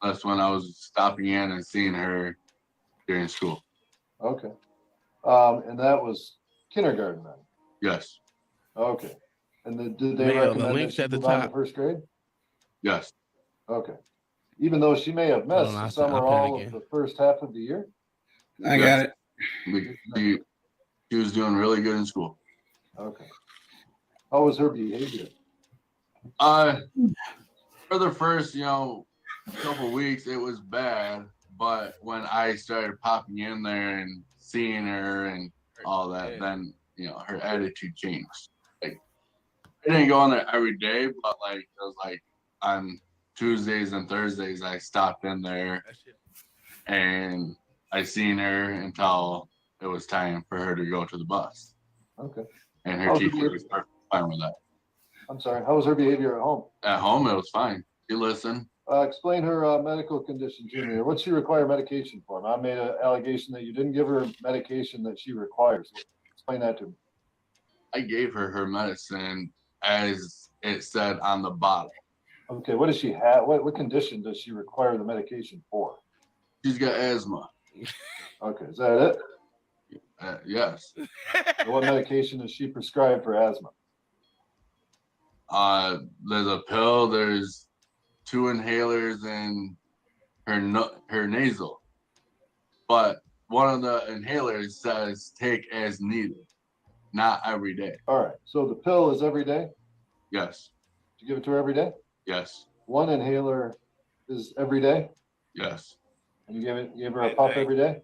That's when I was stopping in and seeing her during school. Okay. And that was kindergarten then? Yes. Okay. And did they Mayo, the recommend that link's she at the move on to top. first grade? Yes. Okay. Even though she may have Hold missed on, some I'll or put it all again. of the first half of the year? I got it. She was doing really good in school. Okay. How was her behavior? For the first, couple weeks, it was bad. But when I started popping in there and seeing her and all that, then her attitude changed. Like, I didn't go in there every day, but like it was like on Tuesdays and Thursdays, I stopped in there and I seen her until it was time for her to go to the bus. Okay. And her teacher was fine with that. I'm sorry. How was her behavior at home? At home, it was fine. She listened. Explain her medical condition to me. What she require medication for? I made an allegation that you didn't give her medication that she requires. Explain that to me. I gave her medicine as it said on the bottle. Okay, what does she have? What condition does she require the medication for? She's got asthma. Okay, is that it? Yes. So what medication is she prescribed for asthma? There's a pill. There's 2 inhalers in her nasal, but one of the inhalers says take as needed, not every day. All right, so the pill is every day? Yes. You give it to her every day? Yes. One inhaler is every day? Yes. And you give her a puff every day?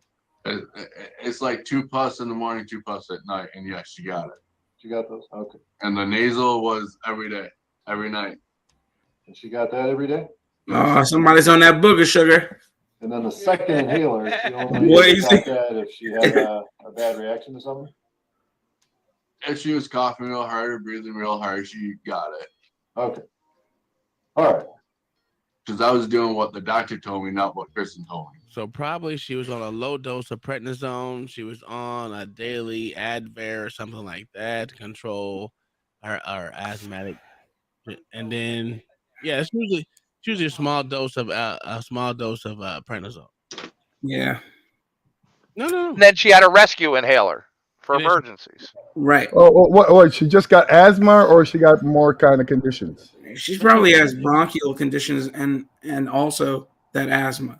It's like 2 puffs in the morning, 2 puffs at night, and yes, she got it. She got those? Okay. And the nasal was every day, every night. And she got that every day? Oh, somebody's on that booger sugar. And then the second inhaler, she only What got that if she had a bad reaction to something? If she was coughing real hard or breathing real hard, she got it. Okay. All right. Because I was doing what the doctor told me, not what Kristen told me. So probably she was on a low dose of prednisone. She was on a daily Advair or something like that to control her asthmatic. And then, yeah, it's usually a small dose of prednisone. Yeah. No. And then she had a rescue inhaler for emergencies. Right. Oh, what? She just got asthma, or she got more kind of conditions? She probably has bronchial conditions and also that asthma.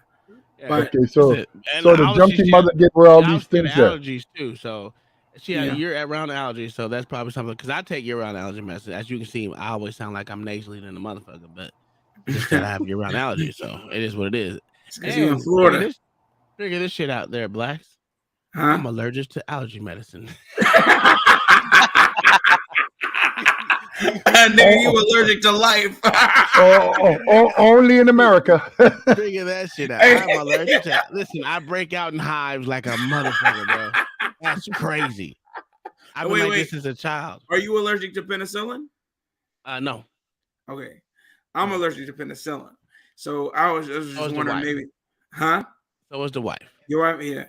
Yeah. But Okay, so And the obviously junkie mother gave her all these she things there. allergies too. So She had a year-round allergy, so that's probably something. Because I take year-round allergy medicine. As you can see, I always sound like I'm nasally than a motherfucker, but just that I have year-round allergy, so it is what it is. Because you in Florida. Figure this shit out there, blacks. Huh? I'm allergic to allergy medicine. Nigga, you allergic to life. Only in America. Figure that shit out. I'm allergic to. Listen, I break out in hives like a motherfucker, bro. That's crazy. I've been like this as a child. Are you allergic to penicillin? No. Okay. I'm allergic to penicillin. So I was just wondering maybe. Huh? So was the wife. Your wife, yeah.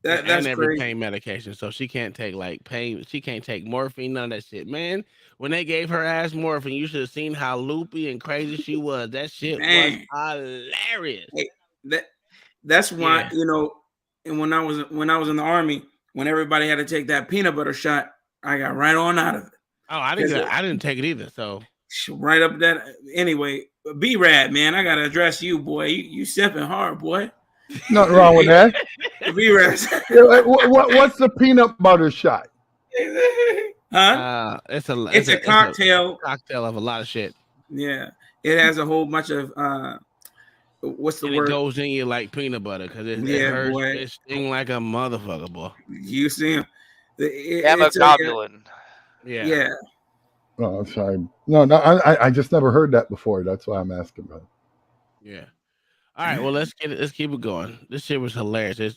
That's and every crazy. pain medication, so she can't take like pain. She can't take morphine, none of that shit, man. When they gave her ass morphine, you should have seen how loopy and crazy she was. That shit was hilarious. Hey, that's why and when I was in the army, when everybody had to take that peanut butter shot, I got right on out of it. Oh, I didn't take it either. So right up that anyway. B-Rad, man, I gotta address you, boy. You sipping hard, boy. Nothing wrong with that. B-Rad. What's the peanut butter shot? Huh? It's a cocktail. It's a cocktail of a lot of shit. Yeah, it has a whole bunch of what's the word? It goes in you like peanut butter because it hurts. Boy. It sting like a motherfucker, boy. You see him? Gamma-globulin. Yeah. Oh, sorry. No, I just never heard that before. That's why I'm asking, brother. Yeah. All right. Well, let's keep it going. This shit was hilarious.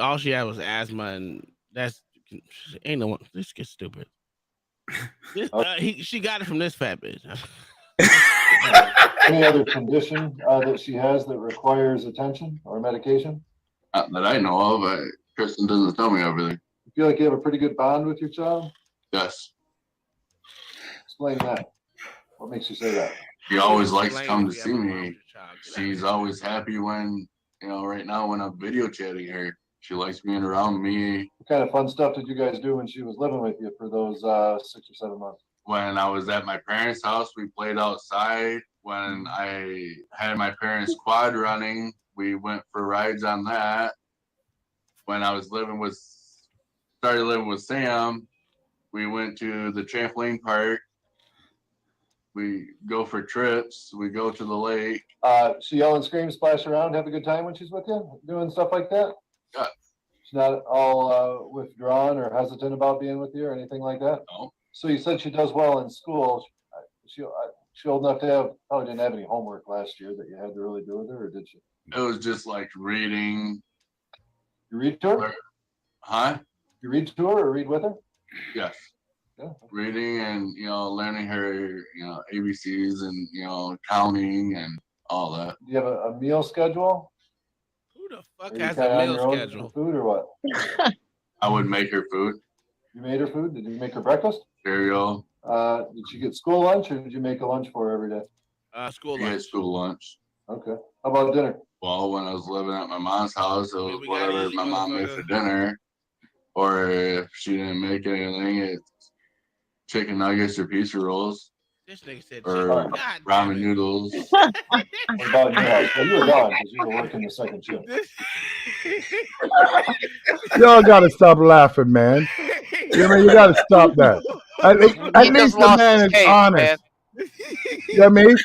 All she had was asthma, and ain't no one. This gets stupid. She got it from this fat bitch. Any other condition that she has that requires attention or medication? Not that I know of. Kristen doesn't tell me everything. You feel like you have a pretty good bond with your child? Yes. Explain that. What makes you say that? She always likes to come to see me. She's always happy when, right now when I'm video chatting her. She likes being around me. What kind of fun stuff did you guys do when she was living with you for those 6 or 7 months? When I was at my parents' house, we played outside. When I had my parents' quad running, we went for rides on that. When I was started living with Sam, we went to the trampoline park. We go for trips. We go to the lake. She yell and scream, splash around, have a good time when she's with you, doing stuff like that? Yeah. She's not all withdrawn or hesitant about being with you or anything like that? No. So you said she does well in school. She old enough to probably didn't have any homework last year that you had to really do with her, or did she? It was just like reading. You read to her? Huh? You read to her or read with her? Yes. Yeah. Reading and learning her ABCs and counting and all that. Do you have a meal schedule? Who the fuck has a meal schedule? Food or what? I would make her food. You made her food? Did you make her breakfast? Cereal. Did she get school lunch or did you make a lunch for her every day? School lunch. School lunch. Okay. How about dinner? Well, when I was living at my mom's house, it was whatever my mom made for dinner. Or if she didn't make anything, it's chicken nuggets or pizza rolls. This nigga said or ramen noodles. What about your house? Well, you were gone because you were working the second shift. Y'all gotta stop laughing, man. You gotta stop that. At least the man is honest. You know what I mean?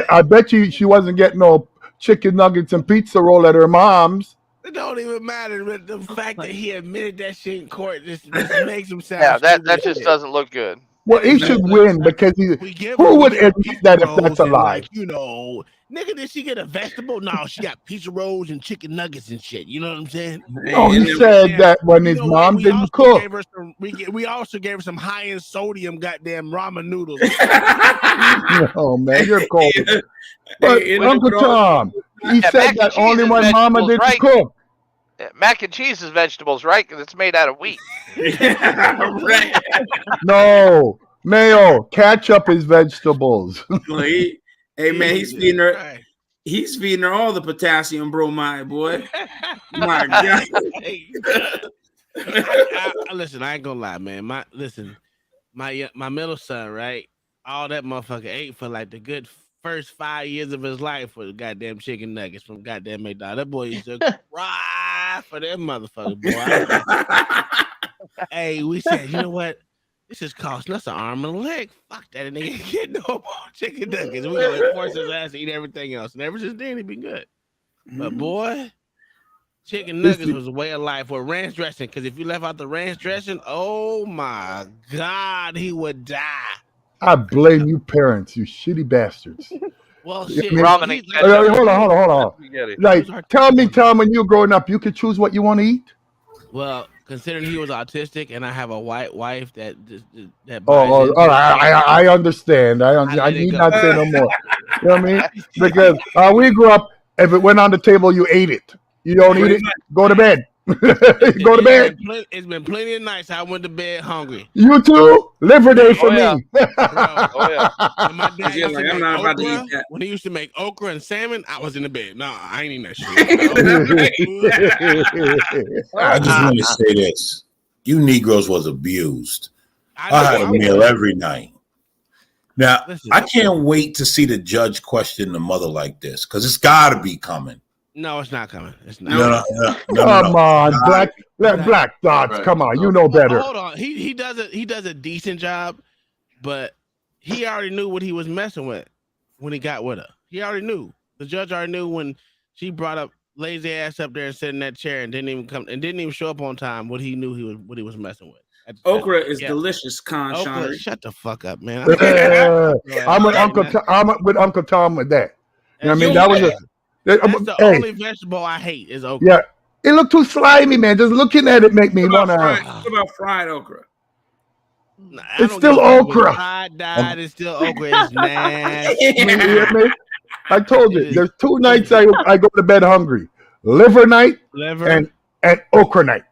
I bet you she wasn't getting no chicken nuggets and pizza roll at her mom's. It don't even matter. But the fact that he admitted that shit in court just makes him sound. Yeah, that just doesn't look good. Well, he should win because who would admit that if that's a lie? Like, nigga, did she get a vegetable? No, she got pizza rolls and chicken nuggets and shit. You know what I'm saying? No, he said that when his mom didn't cook. We also gave her some high end sodium goddamn ramen noodles. Oh man, you're cold. But Uncle Tom, he said that only when mama didn't cook. Yeah, mac and cheese is vegetables, right? Because it's made out of wheat. No, mayo, ketchup is vegetables. Hey man, he's feeding her. He's feeding her all the potassium bromide, boy. My God. Listen, I ain't gonna lie, man. My middle son, right? All that motherfucker ate for like the good first 5 years of his life was goddamn chicken nuggets from goddamn McDonald's. That boy used to cry for them motherfuckers, boy. Hey, we said, you know what? This is costing us an arm and a leg. Fuck that. And they ain't get no more chicken nuggets. We gonna force his ass to eat everything else. And ever since then, he been good. But boy, chicken nuggets was a way of life with ranch dressing. Because if you left out the ranch dressing, oh my God, he would die. I blame you parents, you shitty bastards. Well, You shit. know what I Ramen mean? and ketchup. Hold on. Spaghetti. Like, tell me, Tom, when you were growing up, you could choose what you want to eat? Well, considering he was autistic and I have a white wife that buys Oh, into all it, right. I understand. I let it need go. not say no more. You know what I mean? Because we grew up, if it went on the table, you ate it. You don't eat it, go to bed. Go to bed. It's been plenty of nights I went to bed hungry. You too? Liver day for me. Bro, when my dad You're used to like, I'm make not about to eat okra, that. when he used to make okra and salmon, I was in the bed. No, I ain't eating that shit. I just want to say this: you Negroes was abused. I had a meal every night. Now I can't wait to see the judge question the mother like this because it's got to be coming. No, it's not coming. It's not. No. Come on, black dots. Come on, you know better. Hold on. He does a decent job, but he already knew what he was messing with when he got with her. He already knew. The judge already knew when she brought up lazy ass up there and sat in that chair and didn't even show up on time. What he knew what he was messing with. Okra is delicious, Okra, shut the fuck up, man. I'm with Uncle Tom with that. You know what I mean? That was that's the only vegetable I hate is okra. Yeah, it looked too slimy, man. Just looking at it make me What wanna. about fried okra? It's still okra. It's still okra. It's nasty. You hear me? I told you, there's 2 nights I go to bed hungry: liver night and okra night.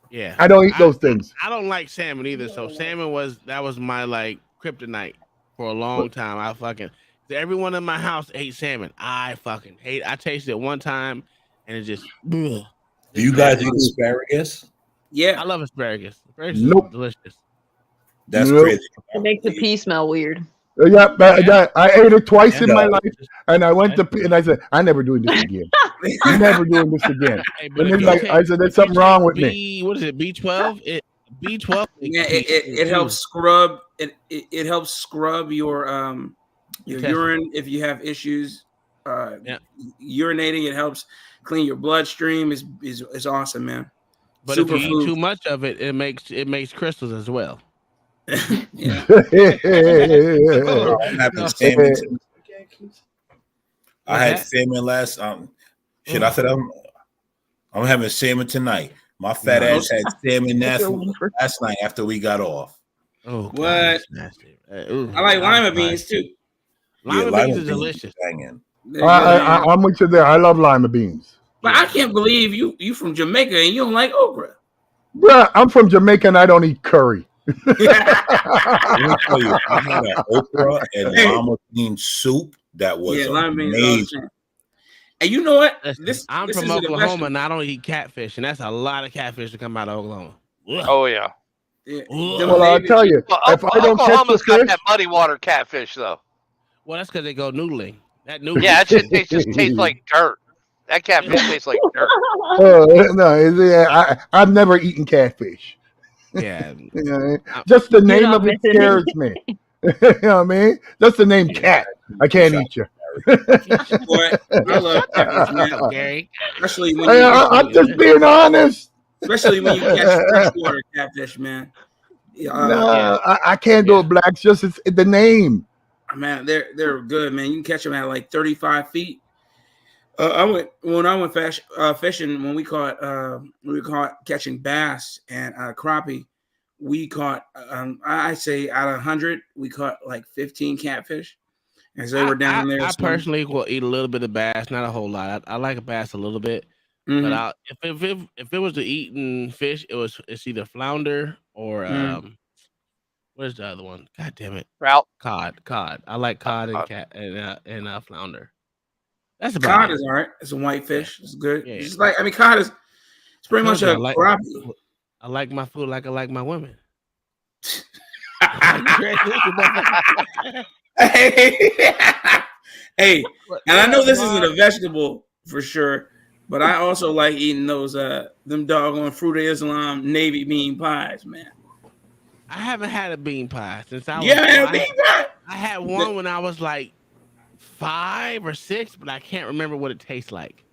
Yeah, I don't eat those things. I don't like salmon either. So salmon was my like kryptonite for a long time. I fucking everyone in my house ate salmon. I fucking hate. I tasted it one time, and it just. Ugh. Do you guys eat asparagus? Yeah, I love asparagus. Asparagus Nope. is delicious. That's crazy. It makes the pee smell weird. Yeah, I ate it twice in my life, and I went to pee, and I said, "I'm never doing this again. I'm never doing this again." But And then, I said, "There's something wrong with me." What is it? B12. B12. Yeah, it helps scrub. It helps scrub your urine if you have issues. Urinating, it helps clean your bloodstream. Is awesome, man. But if you eat too much of it, it makes crystals as well. I'm having salmon. I had salmon last. I said I'm having salmon tonight. My fat ass had salmon last night after we got off. Oh, what? I like lima beans too. Lima beans is delicious. I'm with you there. I love lima beans. But I can't believe you from Jamaica and you don't like okra. Bruh, I'm from Jamaica and I don't eat curry. Let me tell you, I had an okra and lima bean soup that was amazing. And you know what? I'm from Oklahoma and I don't eat catfish, and that's a lot of catfish to come out of Oklahoma. Oh yeah. Well, I'll tell you, if I don't catch the Oklahoma's got fish, that muddy water catfish though. Well, that's because they go noodling. That noodling. Yeah, it just tastes like dirt. That catfish tastes like dirt. no, I've never eaten catfish. Yeah. You know, just the name of it scares me. You know what I mean? Just the name cat. I can't eat you. Boy, I love catfish, man. Gary. Especially when I'm just being honest. Especially when you catch freshwater catfish, man. No, I can't do it, blacks. Just it's the name. Man, they're good, man. You can catch them at like 35 feet. I went fishing when we caught catching bass and crappie. We caught I say out of 100 we caught like 15 catfish as they were down there. I personally will eat a little bit of bass, not a whole lot. I like a bass a little bit, but if it was to eating fish, it's either flounder or where's the other one? God damn it, trout, cod. I like cod and flounder. That's about cod it. is all right. It's a white fish. It's good. Yeah. It's just like cod is. It's pretty much a crappie. I like my food like I like my women. Hey, and I know this isn't a vegetable for sure, But I also like eating those them doggone Fruit of Islam navy bean pies, man. I haven't had a bean pie since I was. Yeah, had a bean pie. I had one when I was like 5 or 6, but I can't remember what it tastes like.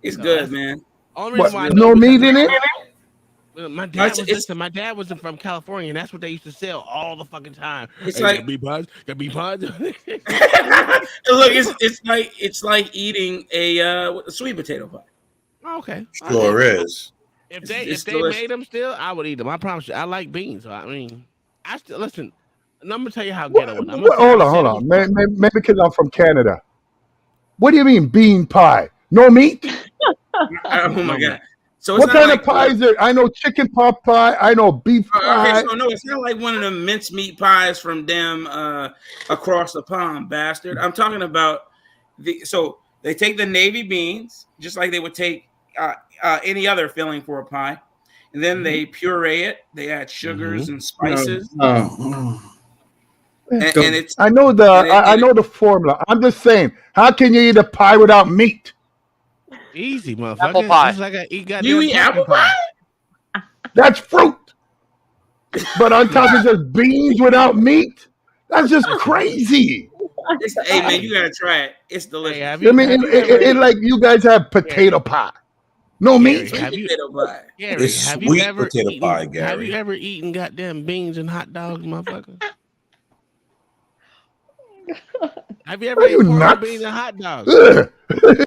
It's So good, man. Only reason why I know No because meat in it? my dad my dad was from California, and that's what they used to sell all the fucking time. It's Hey, like got bean pies, got bean pies. Look, it's like eating a sweet potato pie. Okay, Sure is. If they It's they delicious. made them still, I would eat them. I promise you. I like beans. So I mean, I still listen. And I'm gonna tell you how ghetto it is. Hold on. Maybe because I'm from Canada. What do you mean bean pie? No meat? Oh my god! So it's What not kind like of pie is there? I know chicken pot pie. I know beef pie. Okay, so no, it's not like one of the mincemeat pies from them across the pond, bastard. I'm talking about so they take the navy beans just like they would take any other filling for a pie, and then they puree it. They add sugars and spices. And it's I know I know the formula. I'm just saying, how can you eat a pie without meat? Easy, motherfucker. Apple pie. Just like I eat goddamn You eat pumpkin apple pie? That's fruit. But on top of just beans without meat? That's just crazy. Hey man, you gotta try it. It's delicious. I mean, it like you guys have potato pie. No meat. Have you, Gary, It's have you sweet ever potato eaten, pie, Have Gary. you ever eaten goddamn beans and hot dogs, motherfucker? Have you ever Are you eaten pork and nuts? beans and hot dogs? Ugh.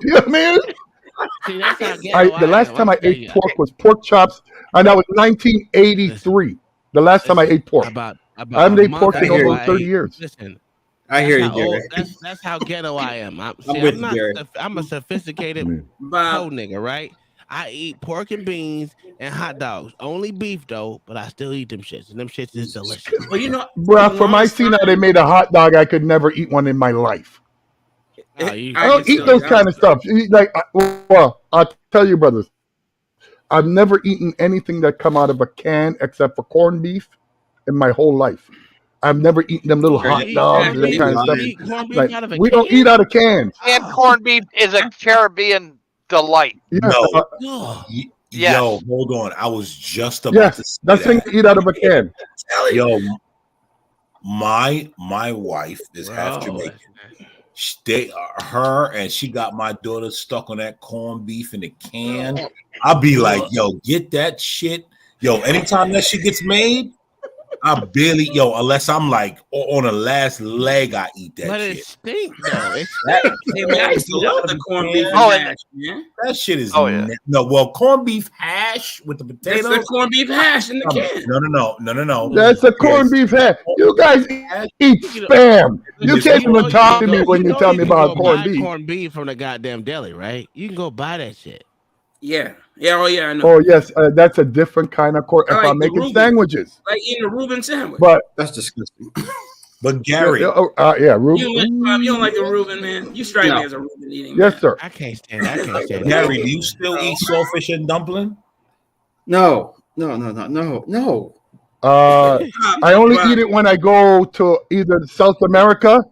You know what I mean? See, that's how ghetto The last time I tell ate you. pork was pork chops, and that was 1983. The last time I ate pork. About I haven't a ate month pork in ago, over I 30 ate- years. Listen, I that's hear you, how old- Gary. That's how ghetto I am. See, with I'm you, not. Gary. I'm a sophisticated Bob, hoe nigga, right? I eat pork and beans and hot dogs. Only beef though, but I still eat them shits, and them shits is delicious. Well, you know, Bruh, from I seen how they made a hot dog, I could never eat one in my life. Oh, I don't eat those kind of stuff. Well, I'll tell you, brothers, I've never eaten anything that come out of a can except for corned beef in my whole life. I've never eaten them little hot dogs and that kind of stuff. Like, we don't eat out of cans. And corned beef is a Caribbean delight. Yeah, No. Yes. Yo, hold on. I was just about yes, to say that's thing that. to eat out of a can. Yo, my wife is half Jamaican. Her and she got my daughter stuck on that corned beef in the can. I'll be like, yo, get that shit. Yo, anytime that shit gets made, I barely, unless I'm like on the last leg, I eat that But shit. it stinks though. It That, Hey, man, I used to love the corned beef and Oh, hash, man. that shit is yeah. no. Well, corned beef hash with the That's potatoes. the corned beef hash in the can. No. That's a corned beef hat. You guys eat spam. You can't even talk to me when you tell me about corned beef. Corned beef from the goddamn deli, right? You can go buy that shit. Yeah. Oh yeah, I know. Oh yes, that's a different kind of corn. I If like I'm the making Reuben. sandwiches, Like eating a Reuben sandwich. but That's disgusting. But Gary, yeah, You don't like the Reuben, man. You strike me No. as a Reuben eating. yes, sir. I can't stand that. Gary, do you still eat saltfish and dumpling? No. I only eat it when I go to either South America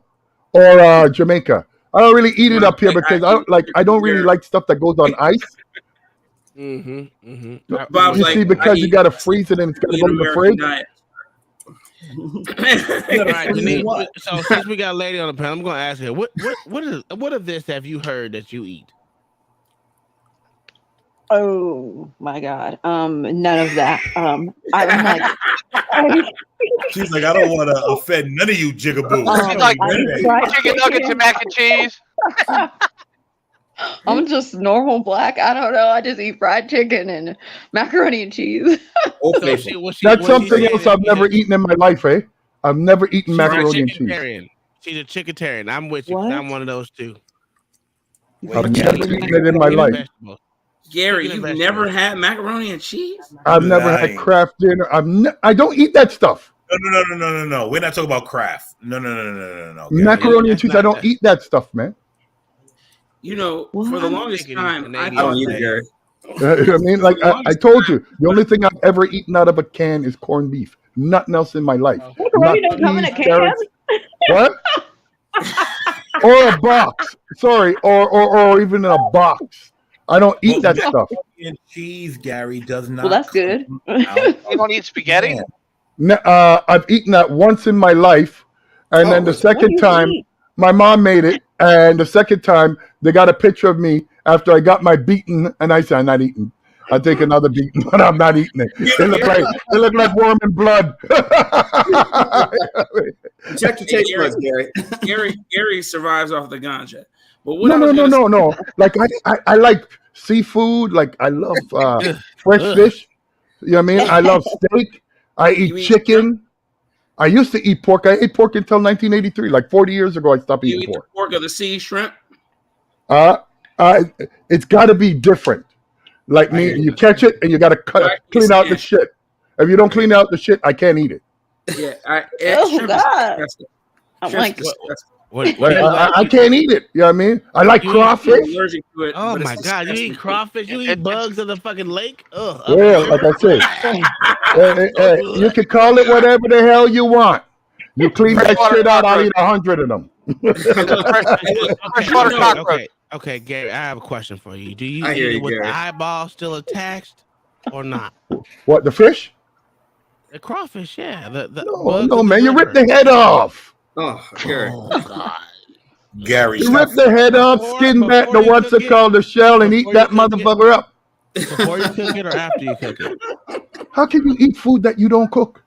or Jamaica. I don't really eat it up here because I don't really like stuff that goes on ice. Bob's You like, see, because you got to freeze it and it's got to go in the fridge. All right, Denise, so since we got a lady on the panel, I'm going to ask her what of this have you heard that you eat? Oh my God. None of that. I'm like, She's like, I don't want to offend none of you jigaboos. She's like fried chicken nuggets and mac and cheese. I'm just normal black. I don't know. I just eat fried chicken and macaroni and cheese. That's something else I've never eaten in my life, eh? I've never eaten macaroni and cheese. She's a chickatarian. I'm with you. 'Cause I'm one of those too. I've never eaten it in my life. Gary, you've never had macaroni and cheese? I've never had Kraft dinner. I don't eat that stuff. No. We're not talking about craft. No. Macaroni and cheese. I don't eat that stuff, man. You know, for the longest time, I don't eat it, Gary. I mean, like I told you, the only thing I've ever eaten out of a can is corned beef. Nothing else in my life. Macaroni don't come in a peas, can? carrots. What? Or a box. Sorry, or even in a box. I don't eat that stuff. Macaroni and cheese, Gary, does not. Well, that's good. You don't eat spaghetti? I've eaten that once in my life, and then the What do second you time, eat? my mom made it, and the second time they got a picture of me after I got my beating, and I said, "I'm not eating. I'll take another beating, but I'm not eating it. It looked like worm and blood." Check your taste buds, Gary. Gary survives off the ganja. But what No. Like I like seafood. Like I love fresh fish. You know what I mean? I love steak. I eat chicken. I used to eat pork. I ate pork until 1983. Like 40 years ago, I stopped You eating eat pork. the pork of the sea, shrimp? It's got to be different. Like me, you catch it and you got to clean out the shit. If you don't clean out the shit, I can't eat it. Yeah, Oh God! I'm like, I can't eat it. You know what I mean? I like crawfish. Allergic to it, Oh but my it's God! You eat disgusting. crawfish? You eat bugs in the fucking lake? Ugh. Yeah, like I said, you can call it whatever the hell you want. You clean that shit out, I'll eat 100 of them. Freshwater cockroach. Okay, Gary, I have a question for you. Do you I eat hear it you, with the Gary. eyeball still attached or not? What, the fish? The crawfish, yeah. The No, bugs no, in man, you liver. rip the head off. Oh, Gary. Oh God. Gary, You stop. rip the head off, skin back the what's it called, the shell, and eat before you that cook it. motherfucker up. Before you cook it or after you cook it? How can you eat food that you don't cook?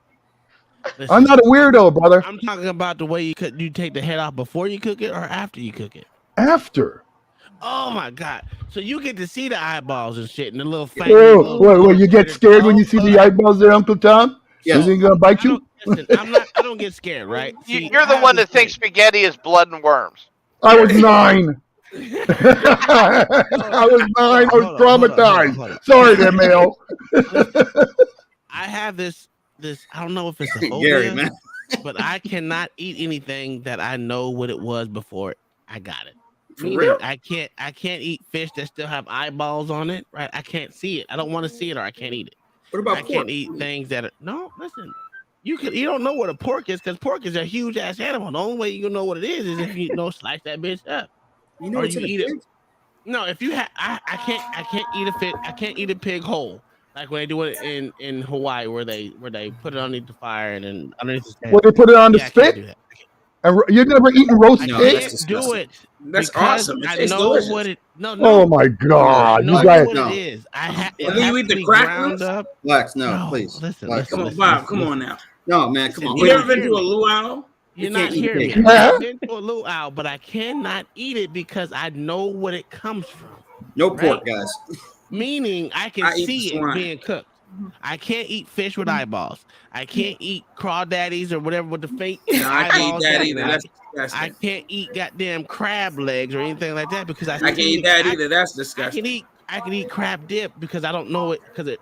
Listen, I'm not a weirdo, brother. I'm talking about the way you cook. You take the head off before you cook it or after you cook it? After. Oh my God! So you get to see the eyeballs and shit and the little fang. Well, you get scared when you see the eyeballs there, Uncle Tom? Yeah. You think gonna bite you? Listen, I don't get scared, right? See, You're the one that thinks spaghetti is blood and worms. I was 9. I was 9. I was traumatized. Sorry there, Mayo. I have this. I don't know if it's a phobia, Gary, man. but I cannot eat anything that I know what it was before I got it. For Meaning, real? I can't eat fish that still have eyeballs on it. Right? I can't see it. I don't want to see it, or I can't eat it. What about I pork? can't eat things that are no. Listen, you don't know what a pork is because pork is a huge ass animal. The only way you know what it is if you slice that bitch up. You know or what's you in a eat it. pig? No, if you have, I can't eat a fish. I can't eat a pig whole. Like when they do it in Hawaii, where they put it underneath the fire and then underneath the stand. Where they put it on the Yeah, I can't spit? do that. And you've never eaten roast I pig? can't do it. That's because awesome. It I tastes know delicious. what it. No. Oh my God! I You know guys. what it is. I have. It And then has you eat to the be crack ground ribs? up. Lex, no, No, please. listen, Lex. listen, Come on, listen, Bob. listen, Come on now. No, man, come on. You ever been to a luau? You're can't not eat hearing me. pig. I've been to a luau, but I cannot eat it because I know what it comes from. No Right? pork, guys. Meaning I can I eat see it swine. being cooked. I can't eat fish with eyeballs. I can't eat crawdaddies or whatever with the fake No, I can't eat eyeballs. that and either. I- That's I disgusting. can't eat goddamn crab legs or anything like that because I I can't see eat it. that either. That's I disgusting. can eat crab dip because I don't know it because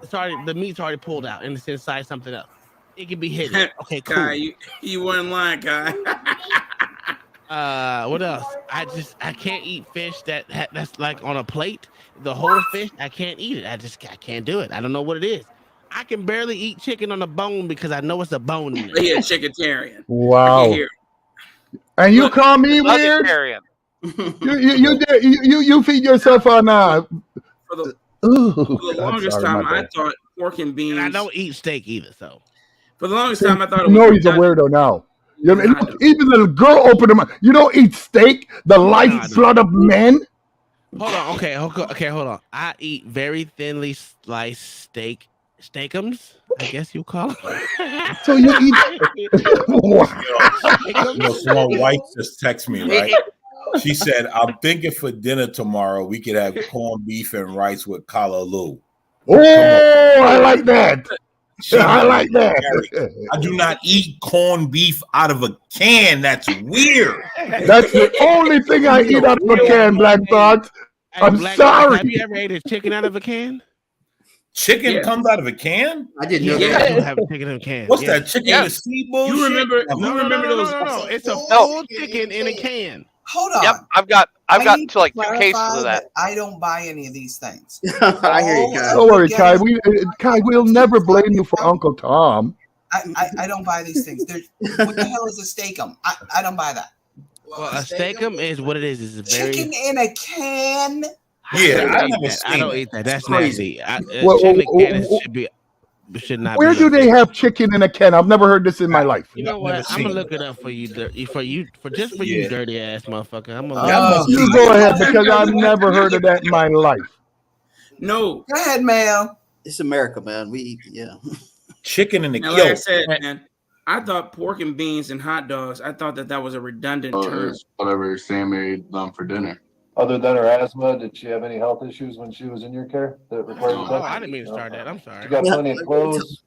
the meat's already pulled out and it's inside something else. It can be hidden. Okay, cool. Kai, you weren't lying, Kai. What else? I can't eat fish that's like on a plate. The whole fish, I can't eat it. I can't do it. I don't know what it is. I can barely eat chicken on a bone because I know it's a bone in He it. a chicketarian. Wow. Here. And you Look, call me weird? Vegetarian. You feed yourself on For the Ooh, For the longest sorry, time, my I bad. thought pork and beans. And I don't eat steak either, so. For the longest See, time, I thought it you was. know he's a weirdo now. You know, even the girl opened him up. You don't eat steak, the lifeblood of men. Hold on. Okay, hold on. I eat very thinly sliced steakums, I guess you call it. So you eat. So my wife just texted me, right? She said, I'm thinking for dinner tomorrow we could have corned beef and rice with kalaloo. Oh, I like that. She I like that. I do not eat corned beef out of a can. That's weird. That's the only thing I eat out of a can, Black Thoughts. I'm Black sorry. Box, have you ever ate a chicken out of a can? Chicken comes out of a can? I didn't know Yeah, that. you have a chicken in a can. What's yeah. that? Chicken in a sea bullshit? You remember? No, You remember those? No. It's a full chicken in a can. Hold on. Yep, I've got need to like 2 clarify cases of that. I don't buy any of these things. I hear you, Kai. Don't worry, Kai. Kai, we'll never blame you for Uncle Tom. I don't buy these things. What the hell is a steakum? I don't buy that. Well, a steakum is what it is. It's very Chicken in a can. Yeah, I I don't eat never that. I seen don't it. eat that. It's That's crazy. nasty. Well, Chicken and Cannon should not where be do no they thing. have chicken in a can? I've never heard this in my life. You know Never what? I'm gonna seen look it. it up for you, just for you, Yeah. dirty ass motherfucker. I'm gonna Yeah, I'm look gonna it You up. go ahead because I've never heard of that in my life. No. Go ahead, Mayo. It's America, man. We yeah. Chicken in the Now, like I yo. said, man, I thought pork and beans and hot dogs. I thought that was a redundant Oh, term. it's whatever Sam ate for dinner. Other than her asthma, did she have any health issues when she was in your care that required Oh, attention? I didn't mean to start that. I'm sorry. She got plenty of clothes.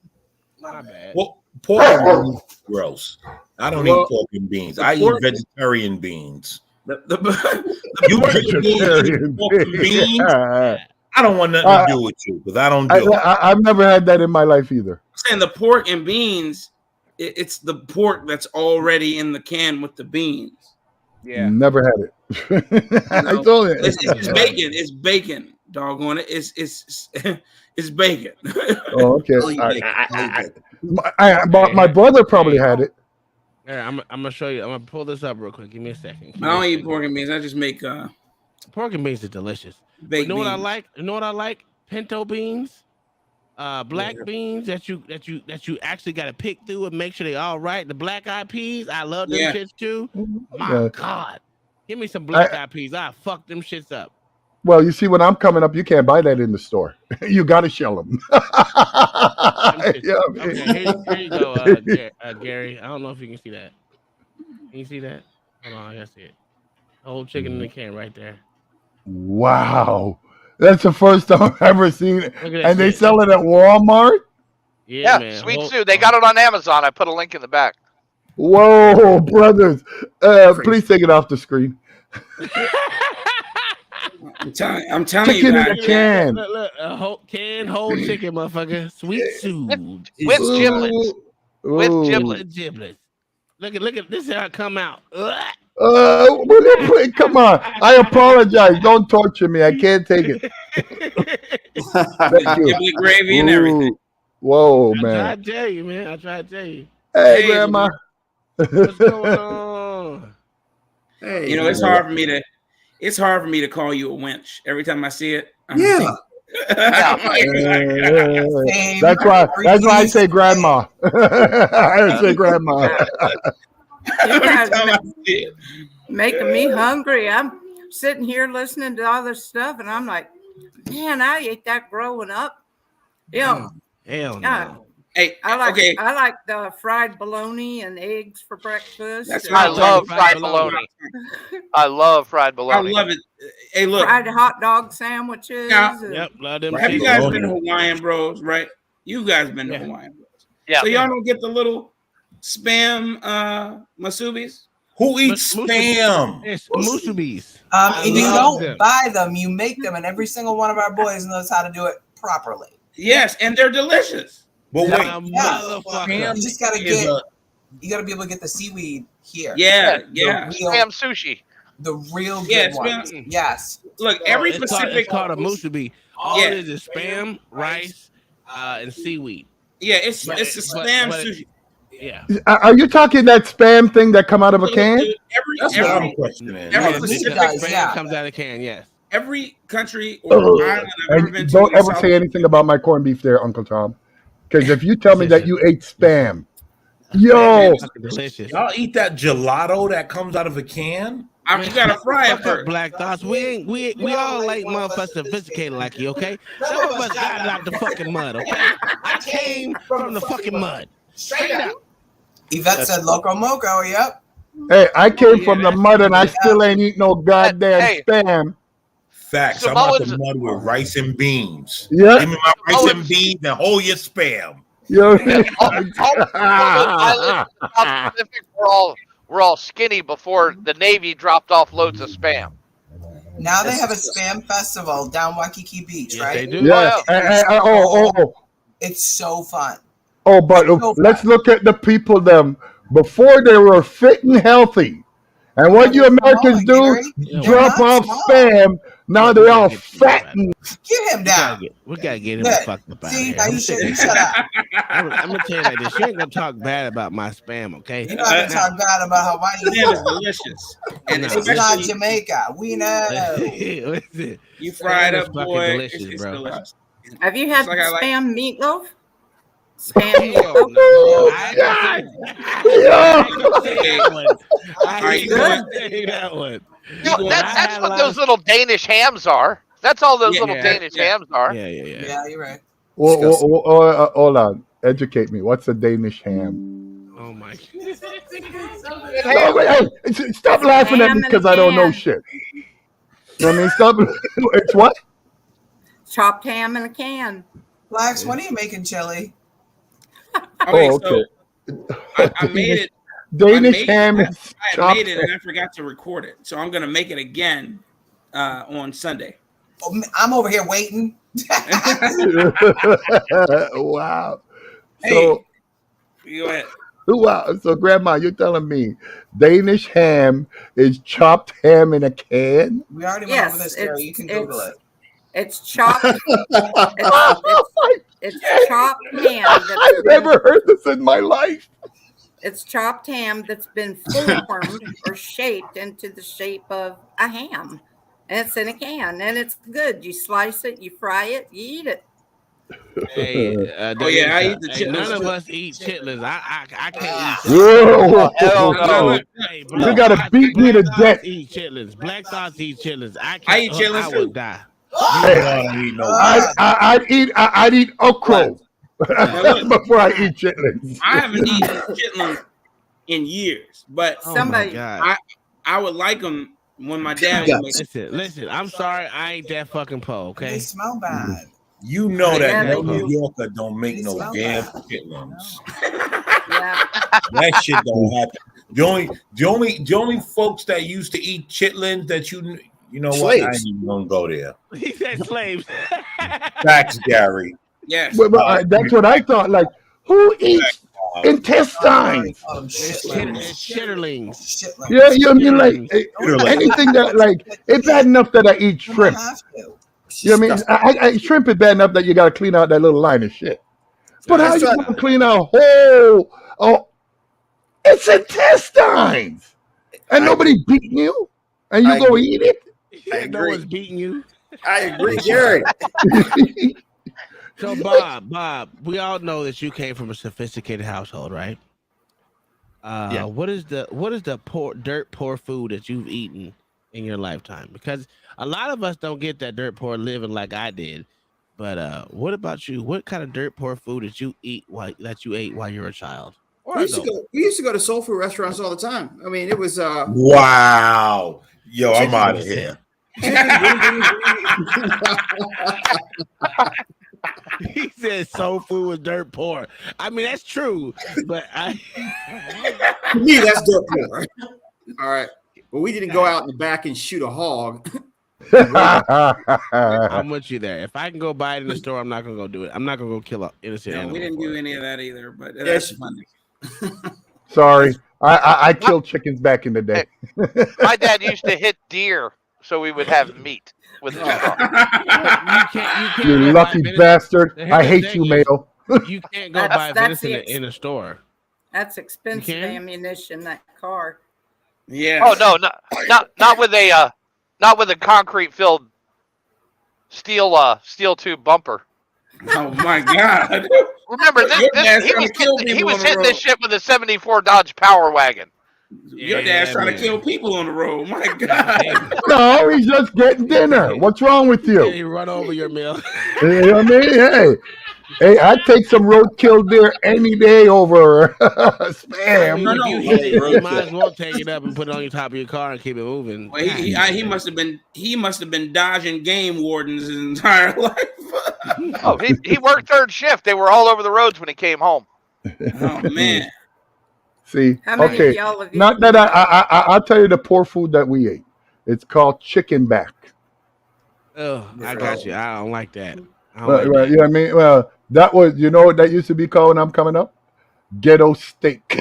My bad. Well, pork and beans is gross. I don't Well, eat pork and beans. the I eat pork- vegetarian beans. The You pork and eat pork and beans? Yeah. I don't want nothing to do with you because I don't do it. I've never had that in my life either. I'm saying the pork and beans, it's the pork that's already in the can with the beans. Yeah. Never had it. I No, told you. it's bacon. It's bacon. Doggone it. It's bacon. Oh, okay. I'll eat bacon. But my brother probably had it. Here, I'm gonna show you. I'm gonna pull this up real quick. Give me a second. I don't eat pork and beans. I just make Pork and beans are delicious. But baked you know what I beans. like? You know what I like? Pinto beans, black beans that you actually got to pick through and make sure they all right. The black eyed peas, I love them Yeah. shits too. My Yeah. God, give me some black eyed peas. I fuck them shits up. Well, you see, when I'm coming up, you can't buy that in the store. You got to shell them. Okay, here you go, Gary. I don't know if you can see that. Can you see that? Hold on, I gotta see it. Whole chicken in the can right there. Wow. That's the first time I've ever seen it. Look at that And they shit. sell it at Walmart? Yeah, man. Sweet Sue. They got it on Amazon. I put a link in the back. Whoa, brothers. Please take it off the screen. I'm telling Chicken you in guys. a can. Look, a whole chicken, motherfucker. Sweet Sue. With giblets. With Ooh. giblets. Giblets. Look at this. How it come out. Ugh. Come on. I apologize. Don't torture me. I can't take it. Thank you. Giblet gravy and everything. Ooh. Whoa, I man. tried to tell you, man. I tried to tell you. Hey, Hey, Grandma. What's going on? Hey, You know, it's hard for me to call you a wench every time I see it. Yeah. That's why I say grandma. I say grandma. You guys Every time I see it. making me hungry. I'm sitting here listening to all this stuff, and I'm like, man, I ate that growing up. Yeah, Hell yeah. no. Hey, I like okay. the fried bologna and eggs for breakfast. That's and I right. love fried bologna. I love fried I bologna. love it. Hey, look. fried hot dog sandwiches. Now- and- Yep, love them Have you chicken. guys been to Hawaiian Bros, right? You guys been to Yeah. Hawaiian Bros. Yeah. So y'all don't get the little spam masubis? Who eats spam? It's musubis. And you love don't them. buy them, you make them, and every single one of our boys knows how to do it properly. Yes, and they're delicious. But wait, Motherfucker. You just gotta is you gotta be able to get the seaweed here. Yeah, The yeah. real- Spam sushi. The real good Yeah, ones. spam- Yes. Look, every It's Pacific. called a musubi. All Yeah. it is spam, rice, and seaweed. Yeah, it's a But- spam but- sushi. Yeah. Are you talking that spam thing that come out of a can? That's what I'm questioning. Every Yeah, Pacific, spam comes out of a can. Yes. every country or Ugh. island I've ever been And to. don't in ever South- say anything about my corned beef there, Uncle Tom. Because if you tell me that you ate spam, yo, Delicious. Y'all eat that gelato that comes out of a can? You gotta fry it Fuck up, first. Black Thoughts. We all like motherfuckers sophisticated like you, okay? Some of us got it out the fucking mud, okay? I came from the fucking mud. Straight up. Yvette said Loco Moco, yep. hey, I came from the mud and I still ain't eat no goddamn Hey. spam. Facts. I'm out the Samoans- mud with rice and beans. Yeah. Give me my rice and beans and hold your spam. Yo, South Pacific, we're all skinny before the Navy dropped off loads of spam. Now they have a spam festival down Waikiki Beach, Yes, right? they do. yes. Oh. It's so fun. Oh, but let's look at the people them before they were fit and healthy. And what you Americans do, Gary. drop They're not off small. spam Now We they're gotta all get these fat. right. And, Get him down. We gotta get him Good. fucked up out of See, here. now I'm you sick should of shut up. I'm gonna tell you like this. You ain't gonna talk bad about my spam, okay? You're not gonna Now, talk bad about Hawaii. Spam is delicious, and no, It's not especially Jamaica. We know. listen, you fry it spam is up, fucking boy. delicious, It's bro. delicious. Have you Just had like I like. spam meatloaf? Spam Hell meatloaf? no. oh I ain't God! gonna say Yeah. that one. I Are ain't you gonna going? say that one. You No, going? But I that's had a what lot those of little Danish hams are. That's all those Yeah, little yeah, Danish yeah. hams are. yeah. Yeah, you're right. Disgusting. Hold on. Educate me. What's a Danish ham? Oh my. Good No, ham. wait, hey, stop laughing at me Ham in a because I don't know can. shit. You know what I mean? Stop. It's what? Chopped ham in a can. Flax, when are you making chili? Okay, Oh, so okay. I made it. Danish ham I is had chopped made it, and ham. I forgot to record it. So I'm gonna make it again on Sunday. Oh, I'm over here waiting. Wow. Hey, So, go ahead. wow. So, Grandma, you're telling me Danish ham is chopped ham in a can? We already went over Yes, this, Gary. You can Google it. it's chopped. It's chopped ham that's I've been never heard this in my life. it's chopped ham that's been formed or shaped into the shape of a ham. And it's in a can and it's good. You slice it, you fry it, you eat it. Hey, Oh yeah, I Danisha, eat the hey, none chitlins of too. us eat chitlins. I can't eat Whoa. Hell Look, look, no. look. Hey, You got to beat me black to thoughts death. eat chitlins. Black thoughts eat chitlins. I I can't. eat I chitlins would too. die. Hey, I don't eat no I'd eat okra Now look, before I eat chitlins. I haven't eaten chitlins in years, but Oh my Somebody god. I would like them when my dad would make them. Listen. I'm sorry. I ain't that fucking po. They Okay. smell bad. You know I that Yeah, ain't no that they New po. do. Yorker don't make They no smell damn bad. chitlins. Yeah. That shit don't happen. The only folks that used to eat chitlins that you know what? I ain't Slaves. even gonna go there. He said slaves. Facts, Gary. Yes. But that's what I thought. Like, who eats intestines? Call them It's shitlings. shitterlings. Shitlings. Yeah, you know what I mean? Like Shitterlings. anything that it's bad enough that I eat You don't shrimp. have to. You know what I mean? Shrimp is bad enough that you got to clean out that little line of shit. But how you gonna clean out whole? Oh, it's intestines, and nobody beating you, and you I go agree. eat it. I No agree. one's beating you. I agree, Gary. So Bob, we all know that you came from a sophisticated household, right? Yeah. What is the dirt poor food that you've eaten in your lifetime? Because a lot of us don't get that dirt poor living like I did. But what about you? What kind of dirt poor food did you eat that you ate while you were a child or We used to adult? go. We used to go to soul food restaurants all the time. I mean, it was Wow. Yo, I'm Chicken. out of here. He said soul food was dirt poor. I mean that's true, but To me, that's dirt poor. All right, but we didn't go out in the back and shoot a hog. I'm with you there. If I can go buy it in the store, I'm not gonna go do it. I'm not gonna go kill an innocent No, animal. we didn't for do it. any of that either. But Yes. that's funny. Sorry, I killed chickens back in the day. My dad used to hit deer so we would have meat with his truck. You can't You go buy lucky venison. bastard! Here's I the hate thing you, is, Mayo. You can't go That's- buy that's venison the in a store. That's expensive can? ammunition, that car. Yeah. Oh no, not with a concrete filled steel tube bumper. Oh my God. Remember Your dad's he trying was to kill hitting, he people was on the hitting road. this shit with a '74 Dodge Power Wagon. Your dad's trying man. to kill people on the road. My God. No, he's just getting dinner. What's wrong with Yeah, you? he run over your meal. You know what I mean? Hey, I'd take some roadkill deer any day over I mean, spam. if you hit it, you might as well take it up and put it on your top of your car and keep it moving. Well, he must have been dodging game wardens his entire life. Oh, he worked third shift. They were all over the roads when he came home. Oh man. See, How many of okay, y'all have not eaten- that I'll tell you the poor food that we ate. It's called chicken back. Oh, I got you. I don't like that. I don't Right, like right, that. you know what I mean? Well, that was, you know what that used to be called when I'm coming up? Ghetto steak.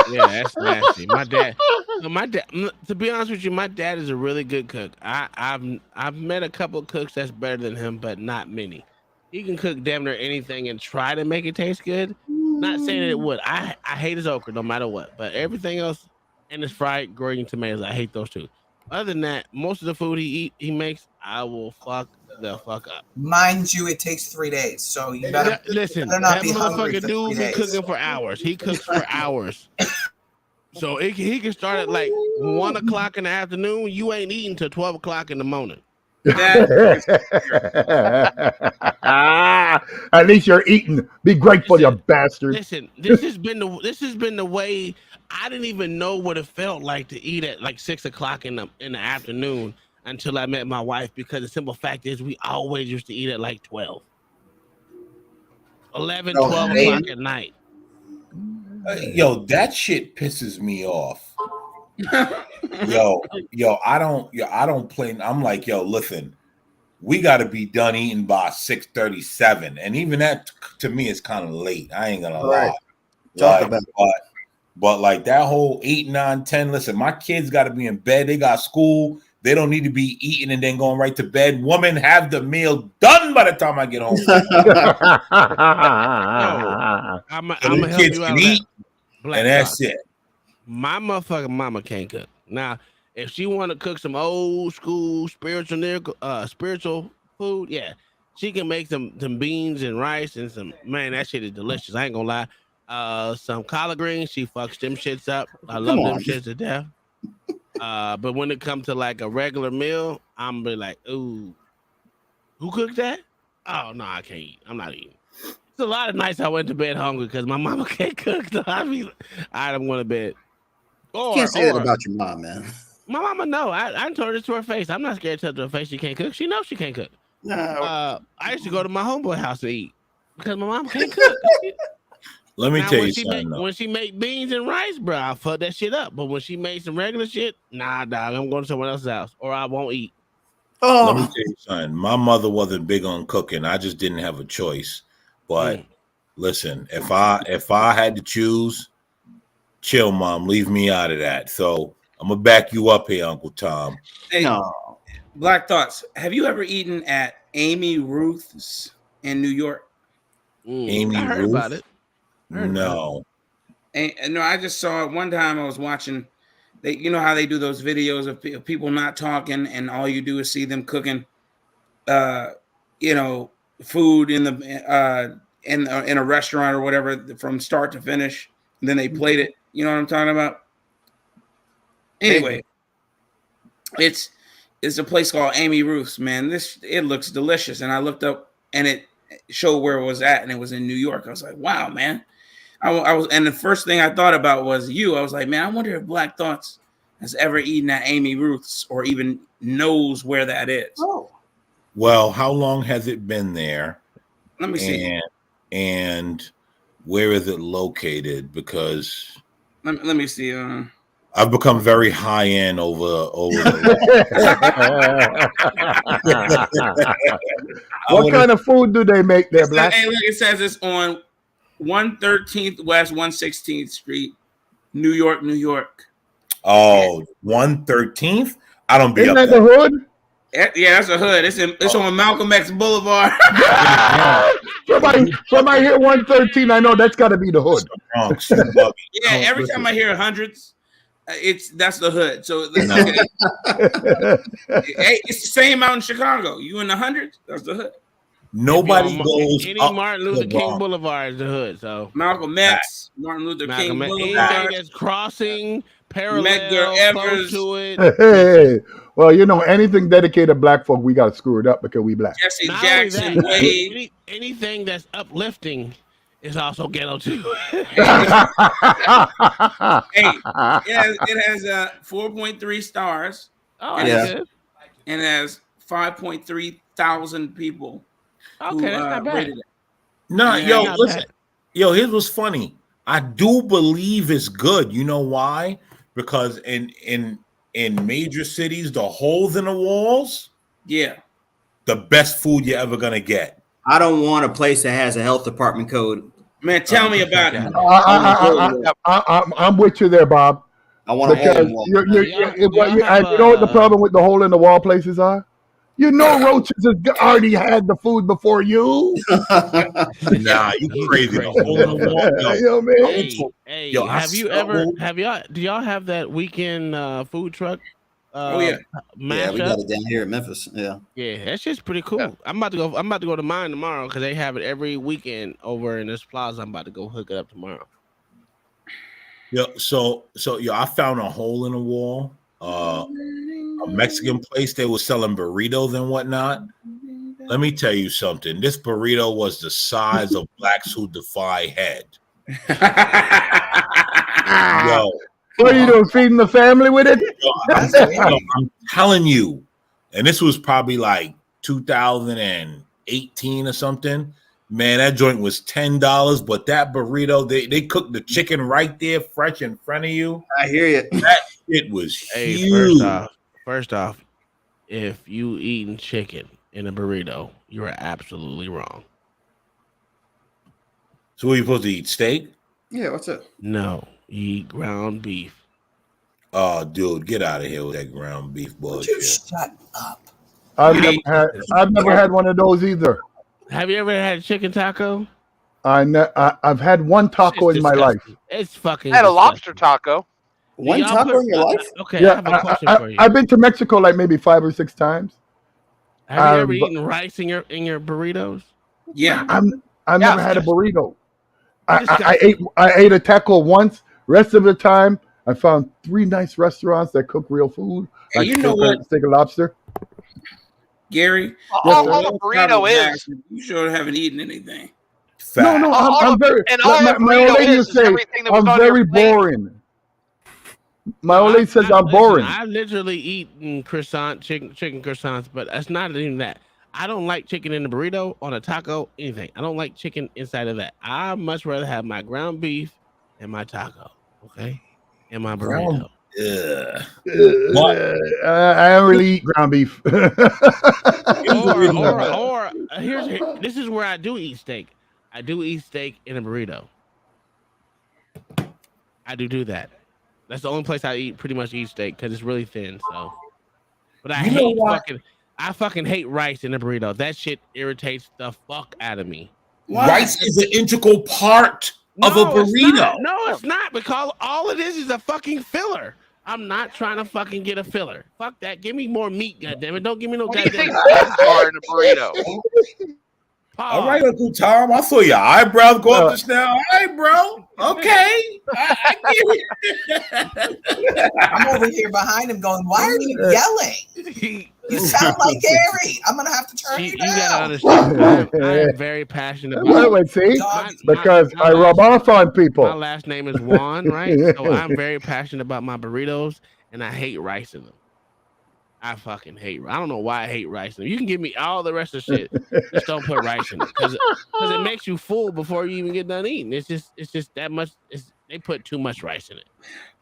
Yeah, that's nasty. My dad So my dad, to be honest with you, my dad is a really good cook. I've met a couple cooks that's better than him, but not many. He can cook damn near anything and try to make it taste good. Not saying that it would. I hate his okra no matter what, but everything else and his fried green tomatoes, I hate those two. Other than that, most of the food he makes, I will fuck the fuck up. Mind you, it takes 3 days, so you better Listen, better not that be hungry motherfucker for dude 3 be days. cooking for hours. He cooks for hours. So he can start at like 1 o'clock in the afternoon. You ain't eating till 12 o'clock in the morning. At least you're eating. Be grateful, you bastard. Listen, this has been the way. I didn't even know what it felt like to eat at like 6 o'clock in the afternoon until I met my wife. Because the simple fact is, we always used to eat at like 12, 11, 12 o'clock at night. Yo, that shit pisses me off. I don't play. I'm like, yo, listen, we got to be done eating by 6:37, and even that to me is kind of late. I ain't gonna lie. Talk about but like that whole 8, 9, 10. Listen, my kids got to be in bed. They got school. They don't need to be eating and then going right to bed. Woman, have the meal done by the time I get home. I'm So gonna the help kids you can out. eat, Black and that's Thought. it. My motherfucking mama can't cook. Now, if she want to cook some old school spiritual food, yeah, she can make some beans and rice and some, man, that shit is delicious. I ain't gonna lie. Some collard greens, she fucks them shits up. I love them shits to death. But when it comes to like a regular meal, I'm be like, ooh, who cooked that? Oh no, I can't eat. I'm not eating. It's a lot of nights I went to bed hungry because my mama can't cook. So I'm going to bed. You can't say that about your mom, man. My mama know. I told her this to her face. I'm not scared to tell her to her face she can't cook. She knows she can't cook. No. I used to go to my homeboy house to eat because my mom can't cook. Let me Now, tell when you she something. when she make beans and rice, bro, I'll fuck that shit up. But when she made some regular shit, nah, dog, I'm going to someone else's house or I won't eat. Let me tell you something. My mother wasn't big on cooking. I just didn't have a choice. But listen, if I had to choose, chill, mom, leave me out of that. So I'm gonna back you up here, Uncle Tom. Hey, Black Thoughts. Have you ever eaten at Amy Ruth's in New York? Amy I heard Ruth? about it. No. And no, I just saw it one time. I was watching. You know how they do those videos of people not talking, and all you do is see them cooking, food in a restaurant or whatever from start to finish. And then they plate it. You know what I'm talking about? Anyway, it's a place called Amy Ruth's. Man, it looks delicious. And I looked up, and it showed where it was at, and it was in New York. I was like, wow, man. I was, and the first thing I thought about was you. I was like, man, I wonder if Black Thoughts has ever eaten at Amy Ruth's or even knows where that is. Oh. Well, how long has it been there? Let me see. And where is it located? Because let me see. I've become very high end over What kind of food do they make there, Black? Hey, look, it says it's on 113th West 116th Street, New York, New York. Oh, 113th? I don't be Isn't up that the there. hood? Yeah, that's a hood. It's on Malcolm X Boulevard. Somebody hit 113. I know that's got to be the hood. Yeah, every time I hear hundreds, that's the hood. So it's the same out in Chicago. You in the hundreds? That's the hood. Nobody goes any up Martin the Luther King Bronx. Boulevard is the hood. So Malcolm X, Martin Luther King Anything Boulevard, that's crossing, parallel, Medgar close Evers, to it. Hey, well, you know, anything dedicated to black folk, we got to screw it up because we black. Jesse Not Jackson, only that, Wade. anything that's uplifting is also ghetto too. Hey, it has 4.3 stars. Oh, and that's it's- good. and it has 5.3 thousand people. Okay, that's not bad. rated it. No, Yeah, yo, not listen. bad. Yo, here's what's funny. I do believe it's good. You know why? Because in major cities, the holes in the walls, yeah, the best food you're ever gonna get. I don't want a place that has a health department code. Man, tell me about it. I'm with you there, Bob. I want a hole in Because the wall. you know what the problem with the hole in the wall places are? You know, roaches has already had the food before you. Nah, you crazy. The hole in the wall. Yo, You know what I mean? Hey, have you ever? Have y'all? Do y'all have that weekend food truck? Oh, yeah. Yeah, we got Mashup. it down here in Memphis. Yeah. Yeah, that's just pretty cool. I'm about to go. I'm about to go to mine tomorrow because they have it every weekend over in this plaza. I'm about to go hook it up tomorrow. Yo, so I found a hole in the wall. A Mexican place, they were selling burritos and whatnot. Let me tell you something. This burrito was the size of Blacks Who Defy head. Yo, What are you doing? Feeding the family with it? I'm telling you, and this was probably like 2018 or something. Man, that joint was $10, but that burrito, they cooked the chicken right there, fresh in front of you. I hear you. That shit was Hey, huge. first off, if you eating chicken in a burrito, you are absolutely wrong. So, what are you supposed to eat? Steak? Yeah, what's up? No, you eat ground beef. Oh, dude, get out of here with that ground beef bullshit. Shut up. I've never had one of those either. Have you ever had a chicken taco? I've had one taco in my life. It's fucking. I had a lobster taco. One taco in your life? Okay, I have a question for you. I've been to Mexico like maybe 5 or 6 times. Have you ever eaten rice in your burritos? Yeah, I've never had a burrito. I ate a taco once. Rest of the time, I found 3 nice restaurants that cook real food. Hey, you know what? Steak and lobster. Gary, All a burrito is. You sure haven't eaten anything. No, I'm very. all a My old burrito lady is would say everything that was I'm on your very plate. boring. My old lady says I'm boring. I literally eat chicken croissants, but that's not even that. I don't like chicken in a burrito, on a taco, anything. I don't like chicken inside of that. I much rather have my ground beef and my taco, okay, and my burrito. I don't really eat ground beef. Or this is where I do eat steak. I do eat steak in a burrito. I do that. That's the only place I pretty much eat steak because it's really thin. So, but I fucking hate rice in a burrito. That shit irritates the fuck out of me. Rice is an integral part of a burrito. No, it's not, because all it is a fucking filler. I'm not trying to fucking get a filler. Fuck that. Give me more meat, goddammit. Don't give me no goddamn in a burrito. All right, Uncle Tom. I saw your eyebrows go up just now. All right, bro. Okay. I get it. I'm over here behind him going, why are you yelling? You sound like Gary. I'm going to have to turn you down. You got to understand. I am very passionate about Wait, see? Because I rub off on people. My last name is Juan, right? So I'm very passionate about my burritos, and I hate rice in them. I fucking hate. I don't know why I hate rice in them. You can give me all the rest of the shit, just don't put rice in it, because it makes you full before you even get done eating. It's just that much. They put too much rice in it.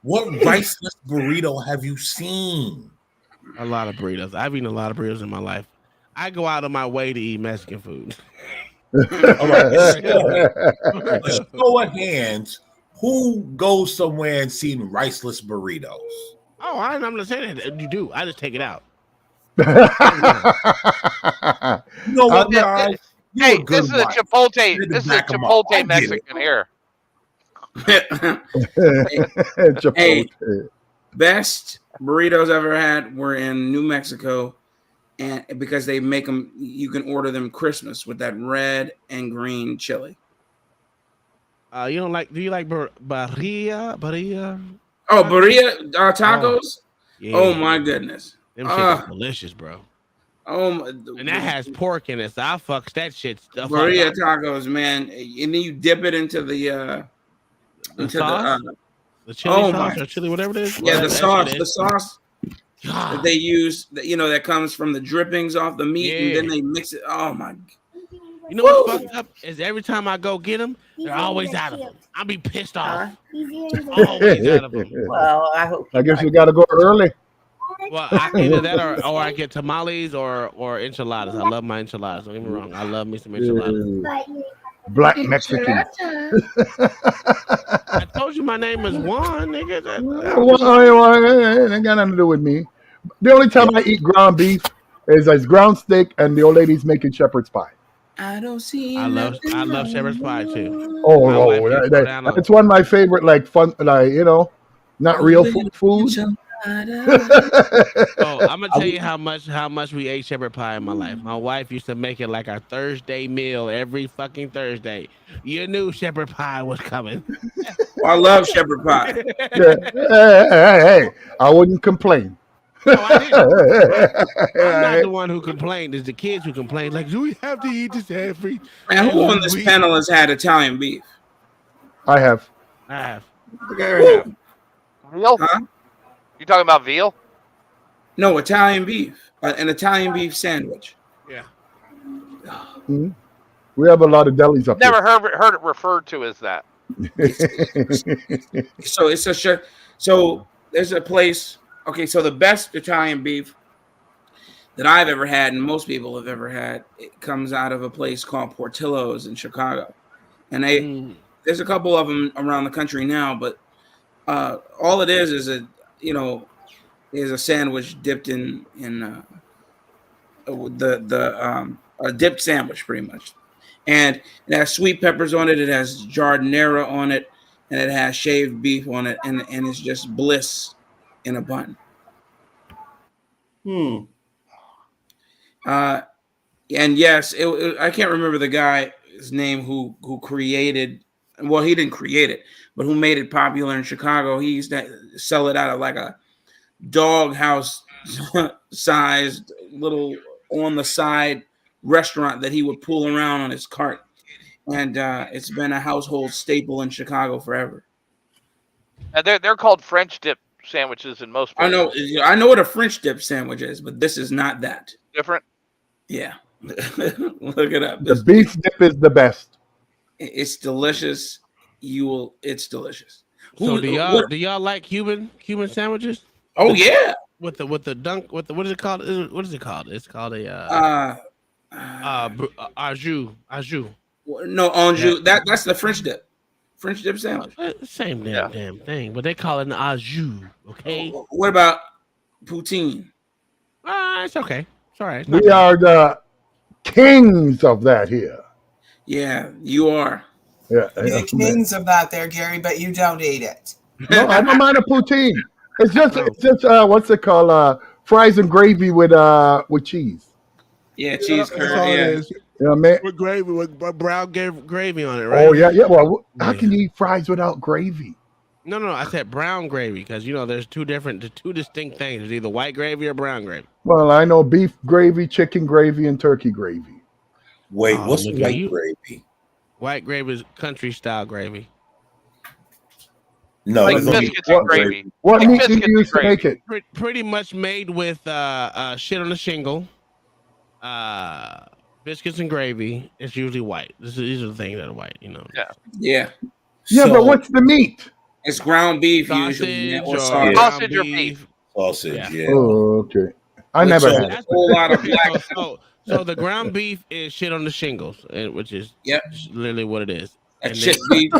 What riceless burrito have you seen? A lot of burritos. I've eaten a lot of burritos in my life. I go out of my way to eat Mexican food. All right. A show of hands. Who goes somewhere and seen riceless burritos? Oh, I'm not saying that you do. I just take it out. You know what, guys? Hey, this is a Chipotle. This is a Chipotle Mexican here. Hey, best burritos I've ever had were in New Mexico, and because they make them, you can order them Christmas with that red and green chili. You don't like? Do you like birria? Oh, birria tacos. Yeah. Oh my goodness, them shit are delicious, bro. Oh, and that has pork in it, so I fucks that shit stuff. Birria tacos, man, and then you dip it into the sauce? The chili sauce or chili, whatever it is. Yeah, the sauce God. that they use, that comes from the drippings off the meat, and then they mix it. Oh my! You know what's fucked up is every time I go get them, they're always out of them. I'll be pissed off. Always out of them. Well, I hope. I guess we got to go early. Well, either that or I get tamales or enchiladas. I love my enchiladas. Don't get me wrong. I love me some enchiladas. Black Mexicans. I told you my name is Juan, nigga. Well, it ain't got nothing to do with me. The only time I eat ground beef is as ground steak, and the old lady's making shepherd's pie. I don't see I love nothing shepherd's pie too. Oh, My wife can throw down on that's one of my favorite, like fun, like not real food. Oh, I'm gonna tell you how much we ate shepherd pie in my life. My wife used to make it like our Thursday meal every fucking Thursday. You knew shepherd pie was coming. I love shepherd pie. Yeah. Hey, I wouldn't complain. No, I didn't. I'm not the one who complained. It's the kids who complained. Like, do we have to eat this every? Man, who on every this week? panel has had Italian beef? I have. I have. Veal? Huh? You talking about veal? No, Italian beef. An Italian beef sandwich. Yeah. Mhm. We have a lot of delis up Never heard it referred to as that. So it's so there's a place. Okay, so the best Italian beef that I've ever had, and most people have ever had, it comes out of a place called Portillo's in Chicago, and there's a couple of them around the country now. But all it is a is a sandwich dipped in a dipped sandwich, pretty much, and it has sweet peppers on it. It has giardiniera on it, and it has shaved beef on it, and it's just bliss in a bun. And yes, I can't remember the guy's name who created. Well, he didn't create it, but who made it popular in Chicago. He used to sell it out of like a doghouse sized little on the side restaurant that he would pull around on his cart, and it's been a household staple in Chicago forever. And they're called French dip sandwiches in most places. I know what a French dip sandwich is, but this is not that. Different. Yeah. Look it up. The beef dip is the best. It's delicious. It's delicious. So do y'all like Cuban sandwiches? Oh yeah. With the dunk what is it called? What is it called? It's called a au jus. No, au jus. That's the French dip. French dip sandwich. Same damn thing, but they call it an au jus. Okay. What about poutine? It's okay. It's all right. It's We not are the kings of that here. Yeah, you are. Yeah, You're the kings of that there, Gary, but you don't eat it. No, I don't mind a poutine. It's just what's it called? Fries and gravy with cheese. Yeah, cheese curd. all it Yeah. is. You know what I mean? With gravy, with brown gravy on it, right? Oh yeah. Well, how can you eat fries without gravy? No. I said brown gravy because there's two distinct things. There's either white gravy or brown gravy. Well, I know beef gravy, chicken gravy, and turkey gravy. Wait, Oh, what's look at white you. gravy? White gravy is country style gravy. No, Like it's only biscuits and gravy. What Like meat do biscuits you and use to make gravy. it? Pretty much made with shit on the shingle, biscuits and gravy. It's usually white. These are the things that are white. Yeah. Yeah. Yeah, but what's the meat? It's ground beef Sausage usually. or sausage. Sausage or beef. Sausage, yeah. Oh, okay. I With never a had it. whole lot of Okay, black. so the ground beef is shit on the shingles, which is literally what it is. That And shit then- beef.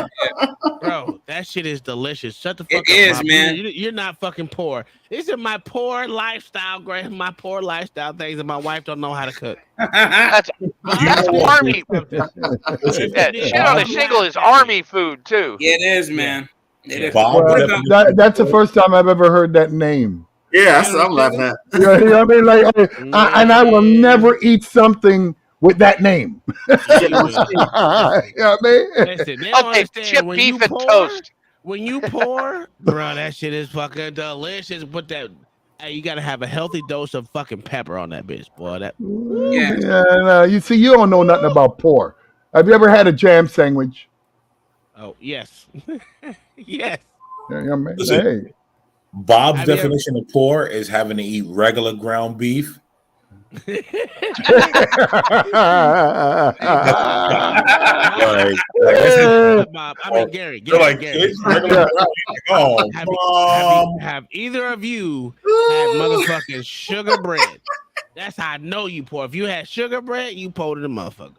Bro, that shit is delicious. Shut the fuck It up, is, Bob. man. You're not fucking poor. These are my poor lifestyle, my poor lifestyle things that my wife don't know how to cook. That's army. Yeah, shit on a shingle is army food too. It is, man. It is. Bob, Well, that's the first time I've ever heard that name. Yeah, that's what I'm laughing at. You know what I mean? Like, and I will never eat something with that name. You know what I mean? Listen, they don't Okay, understand chip when beef you and pour, toast. When you pour, bro, that shit is fucking delicious. Put that. Hey, you gotta have a healthy dose of fucking pepper on that bitch, boy. That. Yeah. Yeah, no, you see, you don't know nothing about pork. Have you ever had a jam sandwich? Oh yes, yes. Yeah, man. Listen, Hey. Bob's Have you ever- definition of poor is having to eat regular ground beef. Bob, I mean Gary. You're like, Gary. it's regular ground beef. Oh, Have either of you had motherfucking sugar bread? That's how I know you poor. If you had sugar bread, you poor to the motherfucker.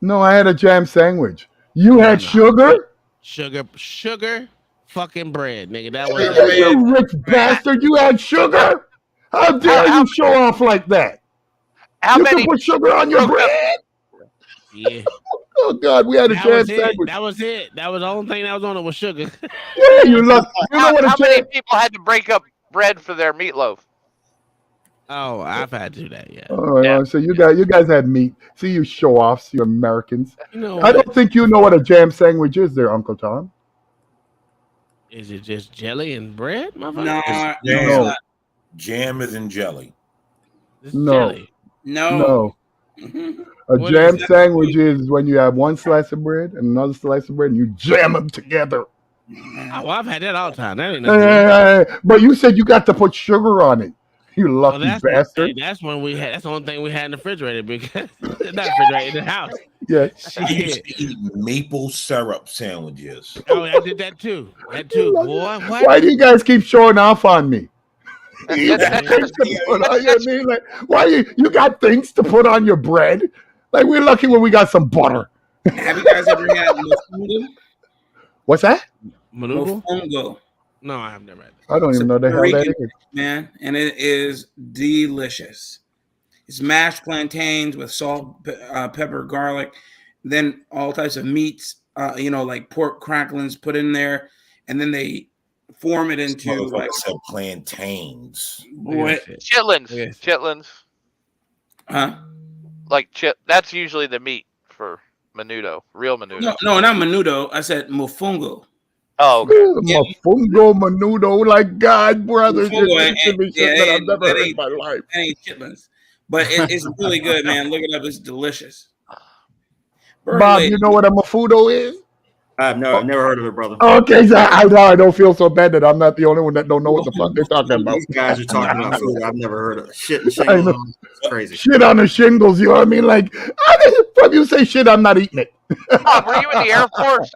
No, I had a jam sandwich. You No, had no. sugar? Sugar, fucking bread, nigga. That was You it. rich bastard. You had sugar? How dare you show off like that? How You can many put sugar on your bread? Yeah. Oh, God, we had a That jam was it. sandwich. That was it. That was the only thing that was on it was sugar. Yeah, you look. You know what a how many jam... people had to break up bread for their meatloaf? Oh, I've had to do that, yeah. Oh, so you guys had meat. See, you show offs, you Americans. You know I what? don't think you know what a jam sandwich is there, Uncle Tom. Is it just jelly and bread, No, motherfucker? no, it's No. not. Jam is in jelly. It's No. jelly. No. A What is jam it? sandwich is when you have one slice of bread and another slice of bread and you jam them together. Oh, well, I've had that all the time. That ain't nothing new. But you said you got to put sugar on it. You Well, lucky bastard. that's when we had. That's the only thing we had in the refrigerator because not refrigerator in the house. Yeah. I used Shit. to eat maple syrup sandwiches. Oh, I did that too. That too, boy. What? Why do you guys keep showing off on me? You That's got things to put on your meat. Like, why you got things to put on your bread? Like, we're lucky when we got some butter. Have you guys ever had mofongo? What's that? Manugo? Mofongo. No, I have never had I don't It's even a know the Puerto hell that Rican is. dish, man, and it is delicious. It's mashed plantains with salt, pepper, garlic, then all types of meats, like pork cracklings put in there, and then they form it into Motherfucker like said plantains. what? Chitlins. Huh? Like that's usually the meat for menudo, real menudo. No, not menudo. I said mofongo. Oh, okay. Mofongo, menudo, like God, brothers, you're Mofongo, teaching me shit that I've never that heard in ain't, my life. that ain't chitlins, but it's really good, man. Look it up; it's delicious. Bob, you know what a mofudo is? I've never heard of it, brother. Okay, so I don't feel so bad that I'm not the only one that don't know what the fuck they're talking about. These guys are talking about food I've never heard of. Shit and I know. shingles. It's crazy. Shit on the shingles, you know what I mean? Like, from you say shit, I'm not eating it. Bob, were you in the Air Force?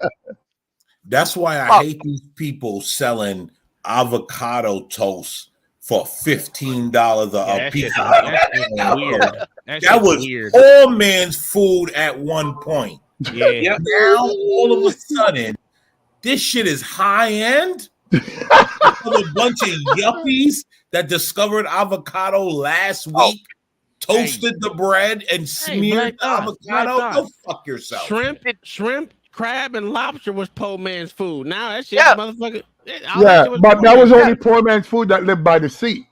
That's why I hate these people selling avocado toast for $15 a piece. That's weird. That was weird. poor man's food at one point. Yeah. Now all of a sudden, this shit is high end. A bunch of yuppies that discovered avocado last week, toasted the bread and smeared the avocado. Go fuck yourself. Shrimp, crab, and lobster was poor man's food. Now that shit, Yeah. motherfucker. Yeah, but that was only poor man's food that lived by the sea.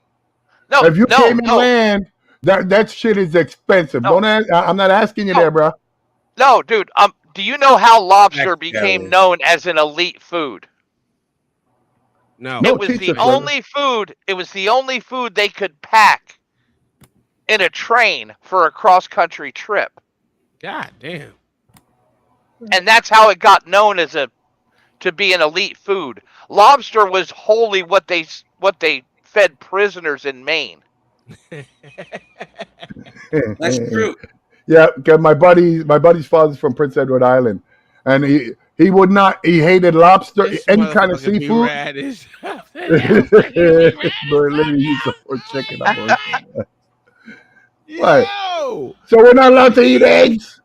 No, if you came inland, that shit is expensive. Don't ask, I'm not asking you there, bro. No, dude. Do you know how lobster became known as an elite food? No. It was the only food. It was the only food they could pack in a train for a cross-country trip. God damn. And that's how it got known as to be an elite food. Lobster was wholly what they fed prisoners in Maine. That's true. Yeah, because my buddy's father's from Prince Edward Island, and he hated lobster, any kind of seafood. Berlin used to put chicken up on it. What? So we're not allowed to eat eggs?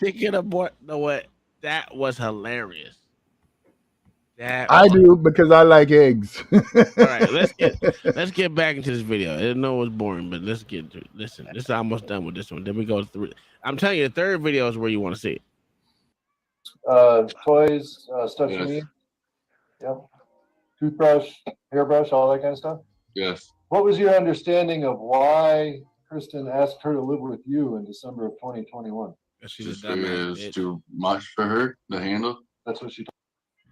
Chicken abort. No, what? That was hilarious. I do because I like eggs. All right, let's get back into this video. I know it was boring, but let's get to it. Listen, this is almost done with this one. Then we go through. I'm telling you, the third video is where you want to see it. Toys, stuff you need. Yep. Toothbrush, hairbrush, all that kind of stuff. Yes. What was your understanding of why Kristen asked her to live with you in December of 2021? Just it's too much for her to handle. That's what she told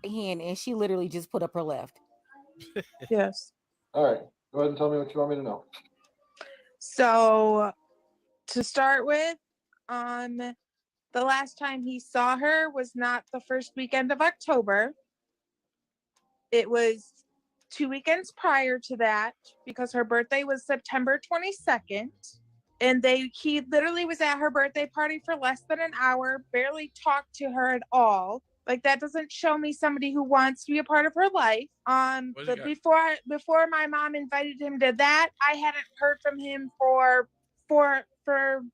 Hand, and she literally just put up her left. Yes. All right. Go ahead and tell me what you want me to know. So, to start with, the last time he saw her was not the first weekend of October. It was 2 weekends prior to that because her birthday was September 22nd. And he literally was at her birthday party for less than an hour, barely talked to her at all. Like, that doesn't show me somebody who wants to be a part of her life. But before my mom invited him to that, I hadn't heard from him for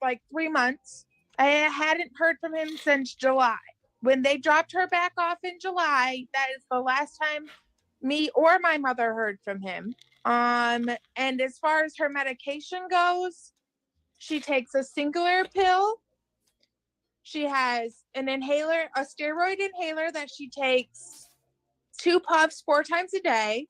like 3 months. I hadn't heard from him since July. When they dropped her back off in July, that is the last time me or my mother heard from him. And as far as her medication goes, she takes a singular pill. She has an inhaler, a steroid inhaler that she takes 2 puffs 4 times a day.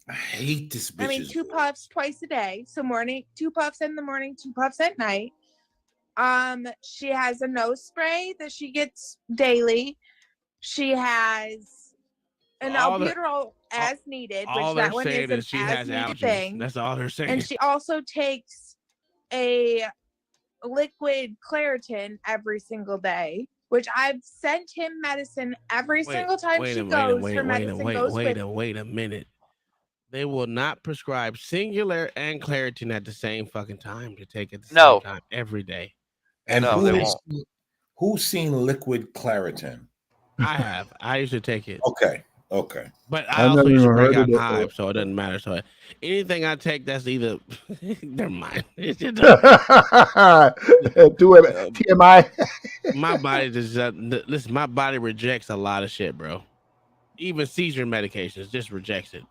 I hate this bitch. 2 puffs twice a day. So 2 puffs in the morning, 2 puffs at night. She has a nose spray that she gets daily. She has an albuterol as needed, All which they're that one saying is an is she has as-needed allergies. thing. That's all they're saying. And she also takes a liquid Claritin every single day, which I've sent him medicine every single time she goes. Her medicine goes with. Wait a minute. They will not prescribe Singular and Claritin at the same fucking time to take at the same time every day. And No, they won't. who's seen liquid Claritin? I have. I used to take it. Okay. But I I also never used to even break heard out of in it. hives, so it doesn't matter. So anything I take that's either never mind. It's just, TMI. my body just listen. My body rejects a lot of shit, bro. Even seizure medications just rejects it.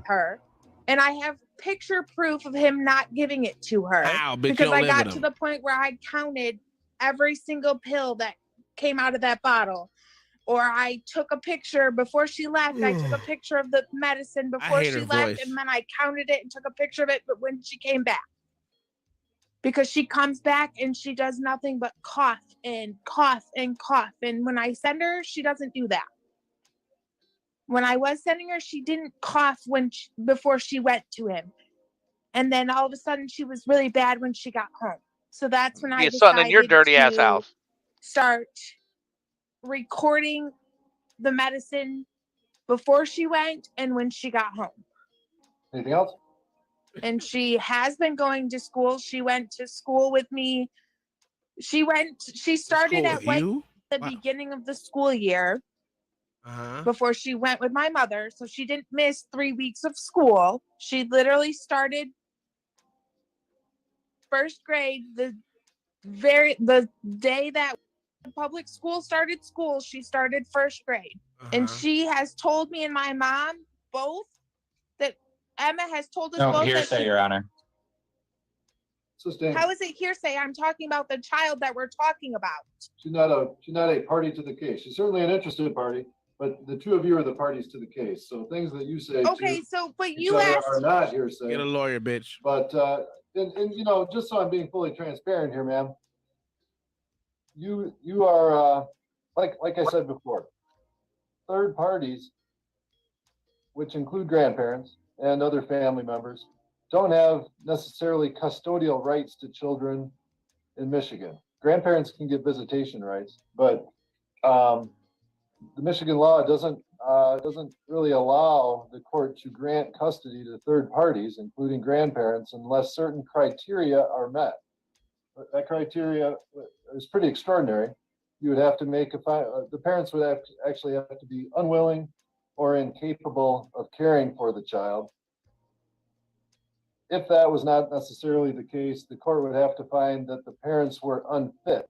Her, and I have picture proof of him not giving it to her. How? Bitch, you because don't I live got with to him. the point where I counted every single pill that came out of that bottle. Or I took a picture before she left. I took a picture of the medicine before hate she her left, voice. and then I counted it and took a picture of it. But when she came back, because she comes back and she does nothing but cough and cough and cough. And when I send her, she doesn't do that. When I was sending her, she didn't cough before she went to him. And then all of a sudden, she was really bad when she got home. So that's when I Be something in your decided dirty ass to house. start recording the medicine before she went and when she got home. Anything else? And she has been going to school. She went to school with me. She started at the beginning of the school year before she went with my mother. So she didn't miss 3 weeks of school. She literally started first grade the day that public school started school. She started first grade. And she has told me and my mom both that Emma has told us No both hearsay, that Your Honor. how is it hearsay? I'm talking about the child that we're talking about. She's not a party to the case. She's certainly an interested party, but the two of you are the parties to the case. So things that you say but each you other asked are not hearsay. Get a lawyer, bitch. But and just so I'm being fully transparent here, ma'am, you are like I said before, third parties, which include grandparents and other family members, don't have necessarily custodial rights to children in Michigan. Grandparents can get visitation rights, but the Michigan law doesn't really allow the court to grant custody to third parties, including grandparents, unless certain criteria are met. That criteria is pretty extraordinary. You would have to make the parents would actually have to be unwilling or incapable of caring for the child. If that was not necessarily the case, the court would have to find that the parents were unfit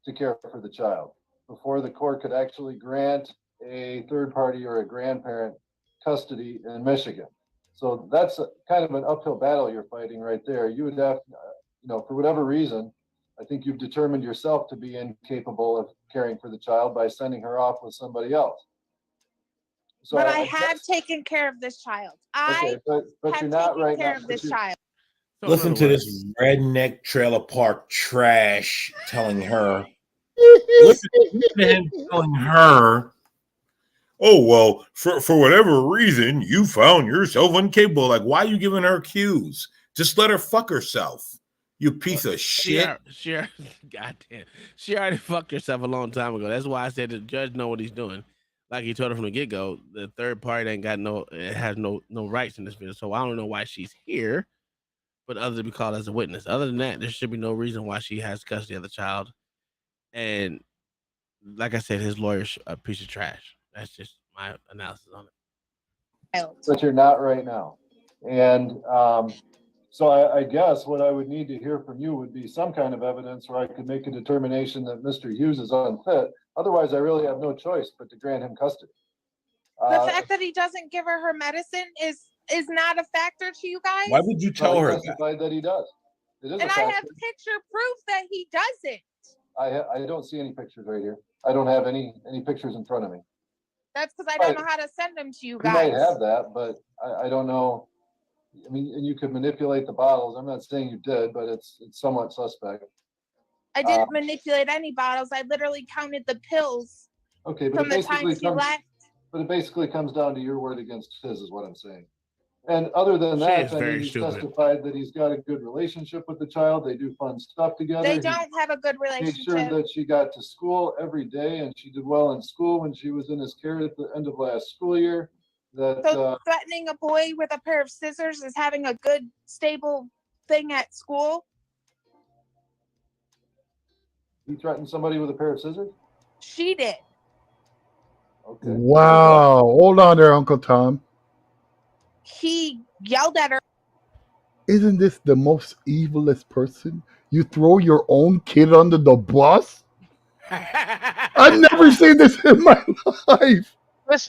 to care for the child before the court could actually grant a third party or a grandparent custody in Michigan. So that's kind of an uphill battle you're fighting right there. You would have, for whatever reason, I think you've determined yourself to be incapable of caring for the child by sending her off with somebody else. So but I have taken care of this child. but you're not right now. Care of this child. Listen to this redneck trailer park trash telling her. Listen to him telling her. Oh well, for whatever reason, you found yourself incapable. Like, why are you giving her cues? Just let her fuck herself. You piece of shit. Goddamn. She already fucked herself a long time ago. That's why I said the judge know what he's doing. Like he told her from the get-go, the third party ain't got has no rights in this video. So I don't know why she's here. but other to be called as a witness. Other than that, there should be no reason why she has custody of the child. And like I said, his lawyer's a piece of trash. That's just my analysis on it. But you're not right now. And so I guess what I would need to hear from you would be some kind of evidence where I could make a determination that Mr. Hughes is unfit. Otherwise, I really have no choice but to grant him custody. The fact that he doesn't give her medicine is not a factor to you guys. Why would you tell her that? Testified that he does. It is And a I factor. have picture proof that he doesn't. I don't see any pictures right here. I don't have any pictures in front of me. That's because I don't know how to send them to you You guys. might have that, but I don't know. I mean, and you could manipulate the bottles. I'm not saying you did, but it's somewhat suspect. I didn't manipulate any bottles. I literally counted the pills Okay, but from the time she left. But it basically comes down to your word against his, is what I'm saying. And other than She that, is very he's stupid. testified that he's got a good relationship with the child. They do fun stuff together. They He don't have a good made relationship. sure that she got to school every day, and she did well in school when she was in his care at the end of last school year. That So threatening a boy with a pair of scissors is having a good, stable thing at school. he threatened somebody with a pair of scissors. She did. Okay. Wow. Hold on there, Uncle Tom. He yelled at her. Isn't this the most evilest person? You throw your own kid under the bus? I've never seen this in my life.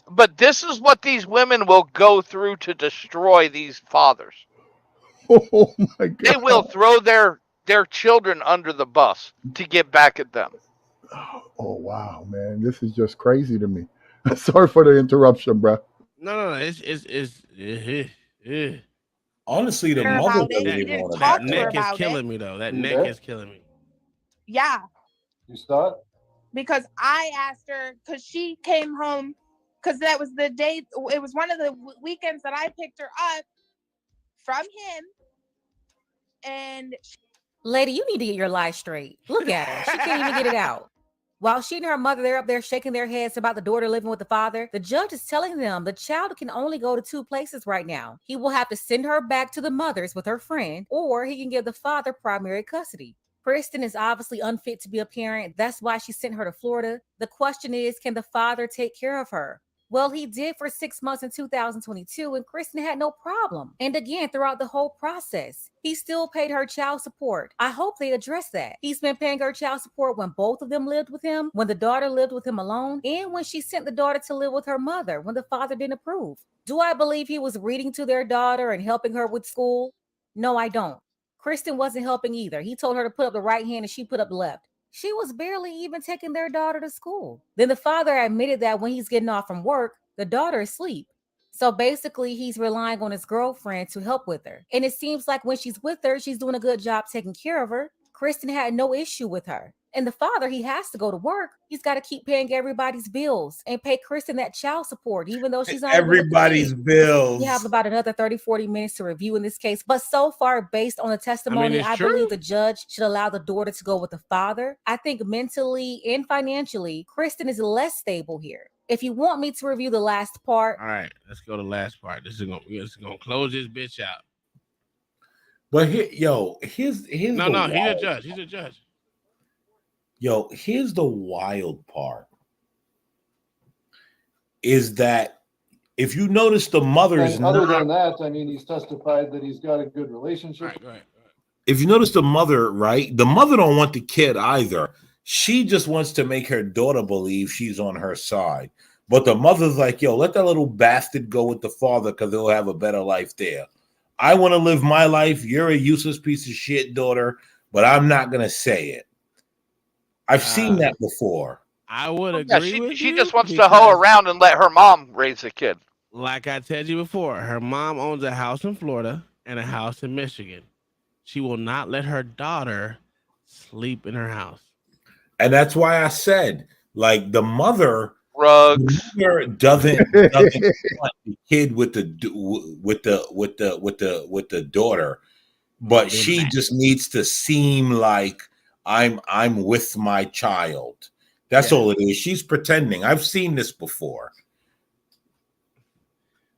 But this is what these women will go through to destroy these fathers. Oh my God. They will throw their children under the bus to get back at them. Oh wow, man. This is just crazy to me. Sorry for the interruption, bro. No. Honestly, the Her mother about it. doesn't He even didn't want to talk That to her neck is about killing it. me though. That You neck bet. is killing me. Yeah, You saw it? because I asked her because she came home because that was the day. It was one of the weekends that I picked her up from him, and Lady, you need to get your life straight. Look at her. She can't even get it out. While she and her mother, they're up there shaking their heads about the daughter living with the father, the judge is telling them the child can only go to 2 places right now. He will have to send her back to the mother's with her friend, or he can give the father primary custody. Kristen is obviously unfit to be a parent. That's why she sent her to Florida. The question is, can the father take care of her? Well, he did for 6 months in 2022, and Kristen had no problem. And again, throughout the whole process, he still paid her child support. I hope they address that. He's been paying her child support when both of them lived with him, when the daughter lived with him alone, and when she sent the daughter to live with her mother when the father didn't approve. Do I believe he was reading to their daughter and helping her with school? No, I don't. Kristen wasn't helping either. He told her to put up the right hand and she put up the left. She was barely even taking their daughter to school. Then the father admitted that when he's getting off from work, the daughter is asleep. So basically, he's relying on his girlfriend to help with her. And it seems like when she's with her, she's doing a good job taking care of her. Kristen had no issue with her. And the father, he has to go to work. He's got to keep paying everybody's bills and pay Kristen that child support, even though she's not even with the everybody's kid. bills. We have about another 30, 40 minutes to review in this case. But so far, based on the testimony, it's I true. believe the judge should allow the daughter to go with the father. I think mentally and financially, Kristen is less stable here. If you want me to review the last part. All right, let's go to the last part. This is gonna close this bitch out. But here's No, he's a wild judge. He's a judge. Yo, here's the wild part. Is that if you notice the mother's And other than that, I mean, he's testified that he's got a good relationship. Right. If you notice the mother, right? The mother don't want the kid either. She just wants to make her daughter believe she's on her side. But the mother's like, yo, let that little bastard go with the father because he'll have a better life there. I want to live my life. You're a useless piece of shit, daughter, but I'm not going to say it. I've seen that before. I would agree with you. She just wants to hoe around and let her mom raise the kid. Like I told you before, her mom owns a house in Florida and a house in Michigan. She will not let her daughter sleep in her house. And that's why I said, like, the mother rugs doesn't want the kid with the daughter, but she just needs to seem like I'm with my child. That's all it is. She's pretending. I've seen this before.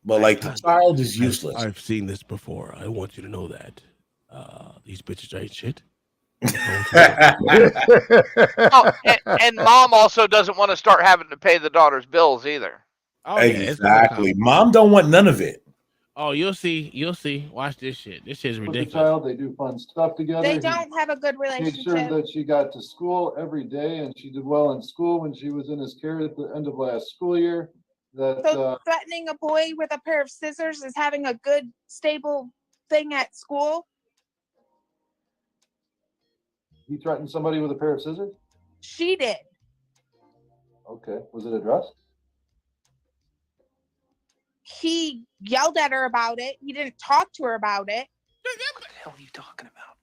But like the child is useless. I've seen this before. I want you to know that. These bitches ain't shit. Oh, and mom also doesn't want to start having to pay the daughter's bills either. Oh yeah, it's gonna Exactly. come. Mom don't want none of it. Oh, you'll see. You'll see. Watch this shit. This shit's With the ridiculous. child, they do fun stuff together. They He don't have a good made sure relationship. that she got to school every day, and she did well in school when she was in his care at the end of last school year. That So threatening a boy with a pair of scissors is having a good, stable thing at school. he threatened somebody with a pair of scissors. She did. Okay, was it addressed? He yelled at her about it. He didn't talk to her about it. What the hell are you talking about?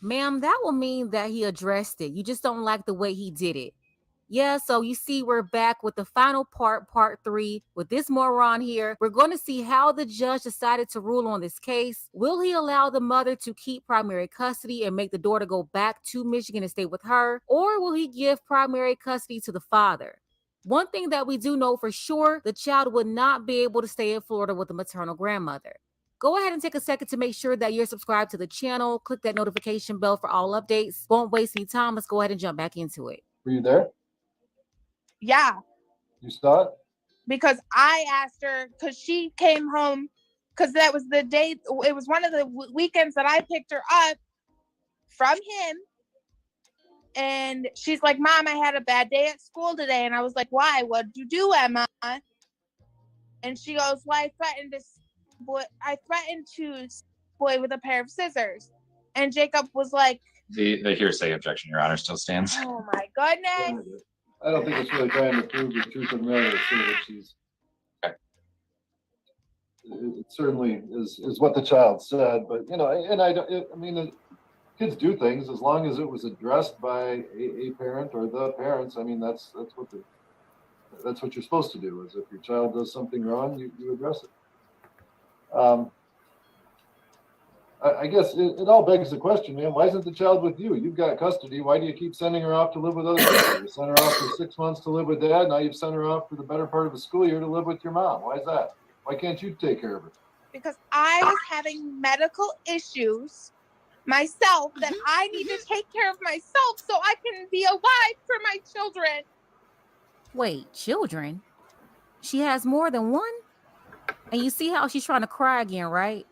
Ma'am, that will mean that he addressed it. You just don't like the way he did it. Yeah, so you see, we're back with the final part 3. With this moron here, we're going to see how the judge decided to rule on this case. Will he allow the mother to keep primary custody and make the daughter go back to Michigan and stay with her? Or will he give primary custody to the father? One thing that we do know for sure, the child would not be able to stay in Florida with the maternal grandmother. Go ahead and take a second to make sure that you're subscribed to the channel. Click that notification bell for all updates. Won't waste any time. Let's go ahead and jump back into it. Were you there? Yeah, You saw it? because I asked her because she came home because that was the day. It was one of the weekends that I picked her up from him. And she's like, Mom, I had a bad day at school today. And I was like, why? What'd you do, Emma? And she goes, well, I threatened to boy with a pair of scissors. And Jacob was like, The hearsay objection, Your Honor, still stands. oh my goodness. I don't think it's really trying to prove the truth of the matter. It's sort of that she's. It certainly is what the child said, but you know, and I mean, kids do things as long as it was addressed by a parent or the parents. I mean, that's what you're supposed to do. Is if your child does something wrong, you address it. I guess it all begs the question, man. Why isn't the child with you? You've got custody. Why do you keep sending her off to live with other people? You sent her off for 6 months to live with dad. Now you've sent her off for the better part of a school year to live with your mom. Why is that? Why can't you take care of her? Because I was having medical issues myself that I need to take care of myself so I can be alive for my children. Wait, children? She has more than one? And you see how she's trying to cry again, right?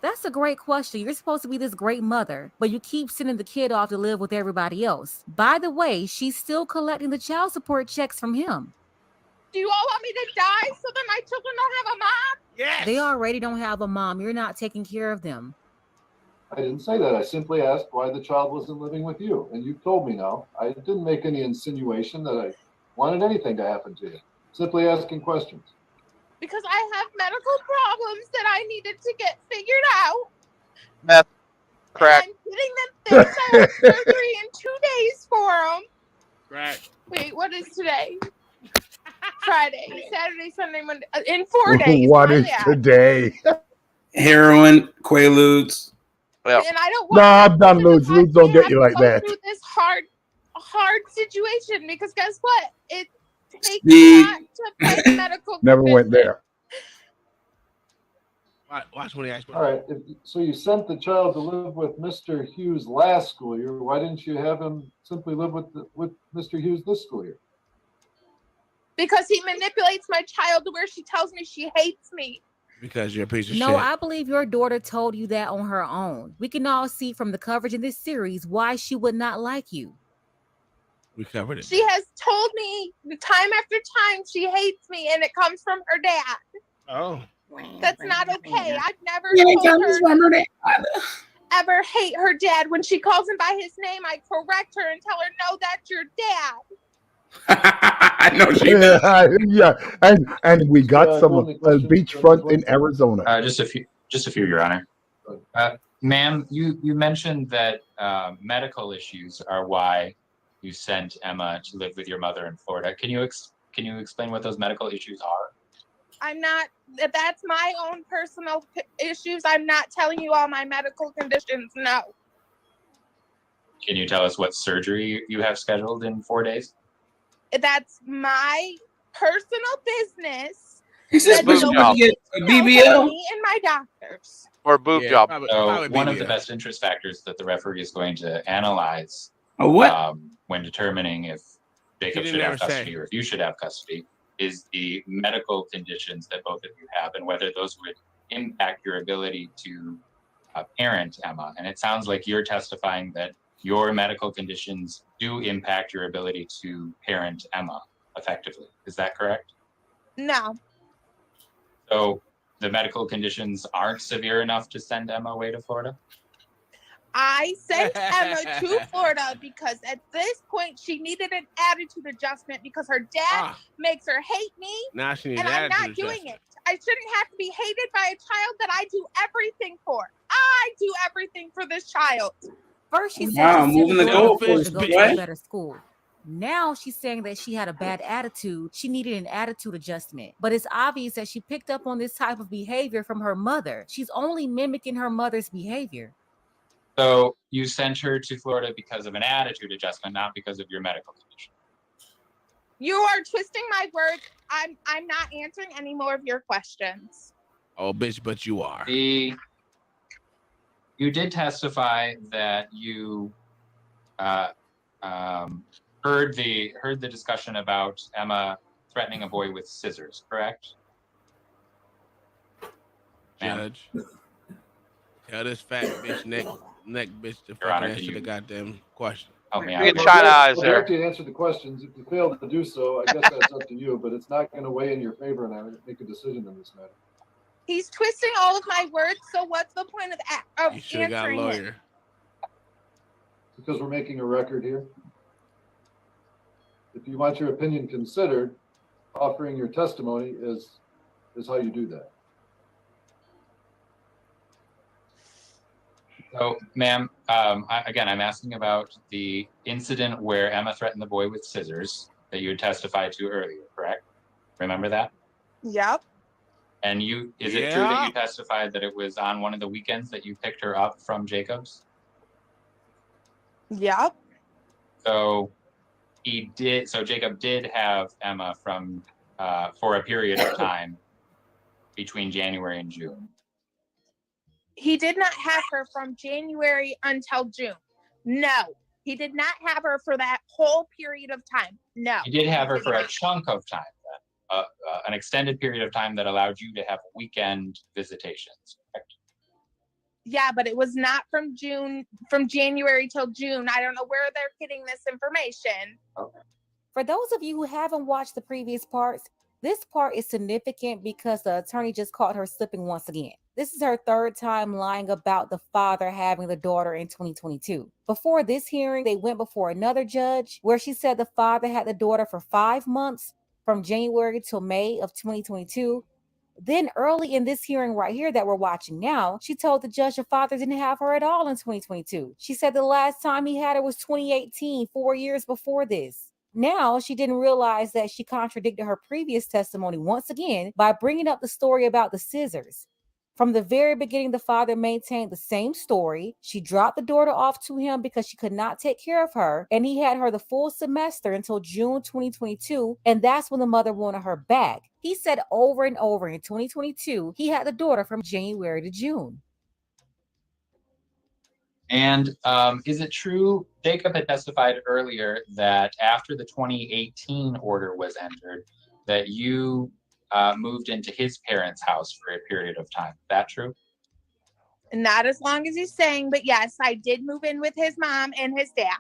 That's a great question. You're supposed to be this great mother, but you keep sending the kid off to live with everybody else. By the way, she's still collecting the child support checks from him. Do you all want me to die so that my children don't have a mom? Yes. They already don't have a mom. You're not taking care of them. I didn't say that. I simply asked why the child wasn't living with you. And you told me now. I didn't make any insinuation that I wanted anything to happen to you. Simply asking questions. Because I have medical problems that I needed to get figured out. Meth, crack. And I'm getting them fixed. I have surgery in 2 days for them. Crack. Wait, what is today? Friday, Saturday, Sunday, Monday. In 4 days. What is today? Heroin, Quaaludes. Well, And I don't No, want I'm done, Lutz. Lutz don't get you like to go that. through this hard situation because guess what? It takes Speed. a lot to fight medical. Never went there. Watch when he asks. All right. So you sent the child to live with Mr. Hughes last school year. Why didn't you have him simply live with Mr. Hughes this school year? Because he manipulates my child to where she tells me she hates me. Because you're a piece of No, shit. I believe your daughter told you that on her own. We can all see from the coverage in this series why she would not like you. We covered it. She has told me time after time she hates me, and it comes from her dad. Oh. That's not okay. I've never Yeah, it told comes her from her dad. ever hate her dad. When she calls him by his name, I correct her and tell her, no, that's your dad. I know she Yeah, and we got some beachfront in Arizona. Just a few, Your Honor. Ma'am, you mentioned that medical issues are why you sent Emma to live with your mother in Florida. Can you explain what those medical issues are? I'm not, that's my own personal issues. I'm not telling you all my medical conditions. No. Can you tell us what surgery you have scheduled in 4 days? That's my personal business. He said, That "But nobody you get a knows BBL?" but me and my doctors. or boob job. So one of the best interest factors that the referee is going to analyze what? When determining if Jacob didn't should have ever say. custody or if you should have custody is the medical conditions that both of you have and whether those would impact your ability to parent Emma. And it sounds like you're testifying that your medical conditions do impact your ability to parent Emma effectively. Is that correct? No. So the medical conditions aren't severe enough to send Emma away to Florida? I sent Emma to Florida because at this point she needed an attitude adjustment because her dad makes her hate me. Now she needs and I'm not doing it. I shouldn't have to be hated by a child that I do everything for. I do everything for this child. First, she said Wow, she moving the goalposts, to go to a better school. Now she's saying that she had a bad attitude. She needed an attitude adjustment. But it's obvious that she picked up on this type of behavior from her mother. She's only mimicking her mother's behavior. So you sent her to Florida because of an attitude adjustment, not because of your medical condition. You are twisting my words. I'm not answering any more of your questions. Oh, bitch, but you are. You did testify that you heard the discussion about Emma threatening a boy with scissors, correct? Judge. Tell this fat bitch neck bitch to Your Honor, fucking answer the goddamn question. Help me out. Well, China eyes well, there. Derek did answer the questions. If you fail to do so, I guess that's up to you, but it's not going to weigh in your favor and I would make a decision in this matter. He's twisting all of my words, so what's the point of You should have got a answering lawyer. him? Because we're making a record here. If you want your opinion considered, offering your testimony is how you do that. So, ma'am, I'm asking about the incident where Emma threatened the boy with scissors that you had testified to earlier, correct? Remember that? Yep. And is it true that you testified that it was on one of the weekends that you picked her up from Jacob's? Yep. So Jacob did have Emma for a period of time between January and June. He did not have her from January until June. No, he did not have her for that whole period of time. No. He did have her for a chunk of time, then, an extended period of time that allowed you to have weekend visitations. Correct? Yeah, but it was not from January till June. I don't know where they're getting this information. Okay. For those of you who haven't watched the previous parts, this part is significant because the attorney just caught her slipping once again. This is her third time lying about the father having the daughter in 2022. Before this hearing, they went before another judge where she said the father had the daughter for 5 months from January till May of 2022. Then early in this hearing right here that we're watching now, she told the judge the father didn't have her at all in 2022. She said the last time he had her was 2018, 4 years before this. Now, she didn't realize that she contradicted her previous testimony once again by bringing up the story about the scissors. From the very beginning, the father maintained the same story. She dropped the daughter off to him because she could not take care of her, and he had her the full semester until June 2022, and that's when the mother wanted her back. He said over and over in 2022, he had the daughter from January to June. And is it true, Jacob had testified earlier that after the 2018 order was entered, that you moved into his parents' house for a period of time? Is that true? Not as long as he's saying, but yes, I did move in with his mom and his dad.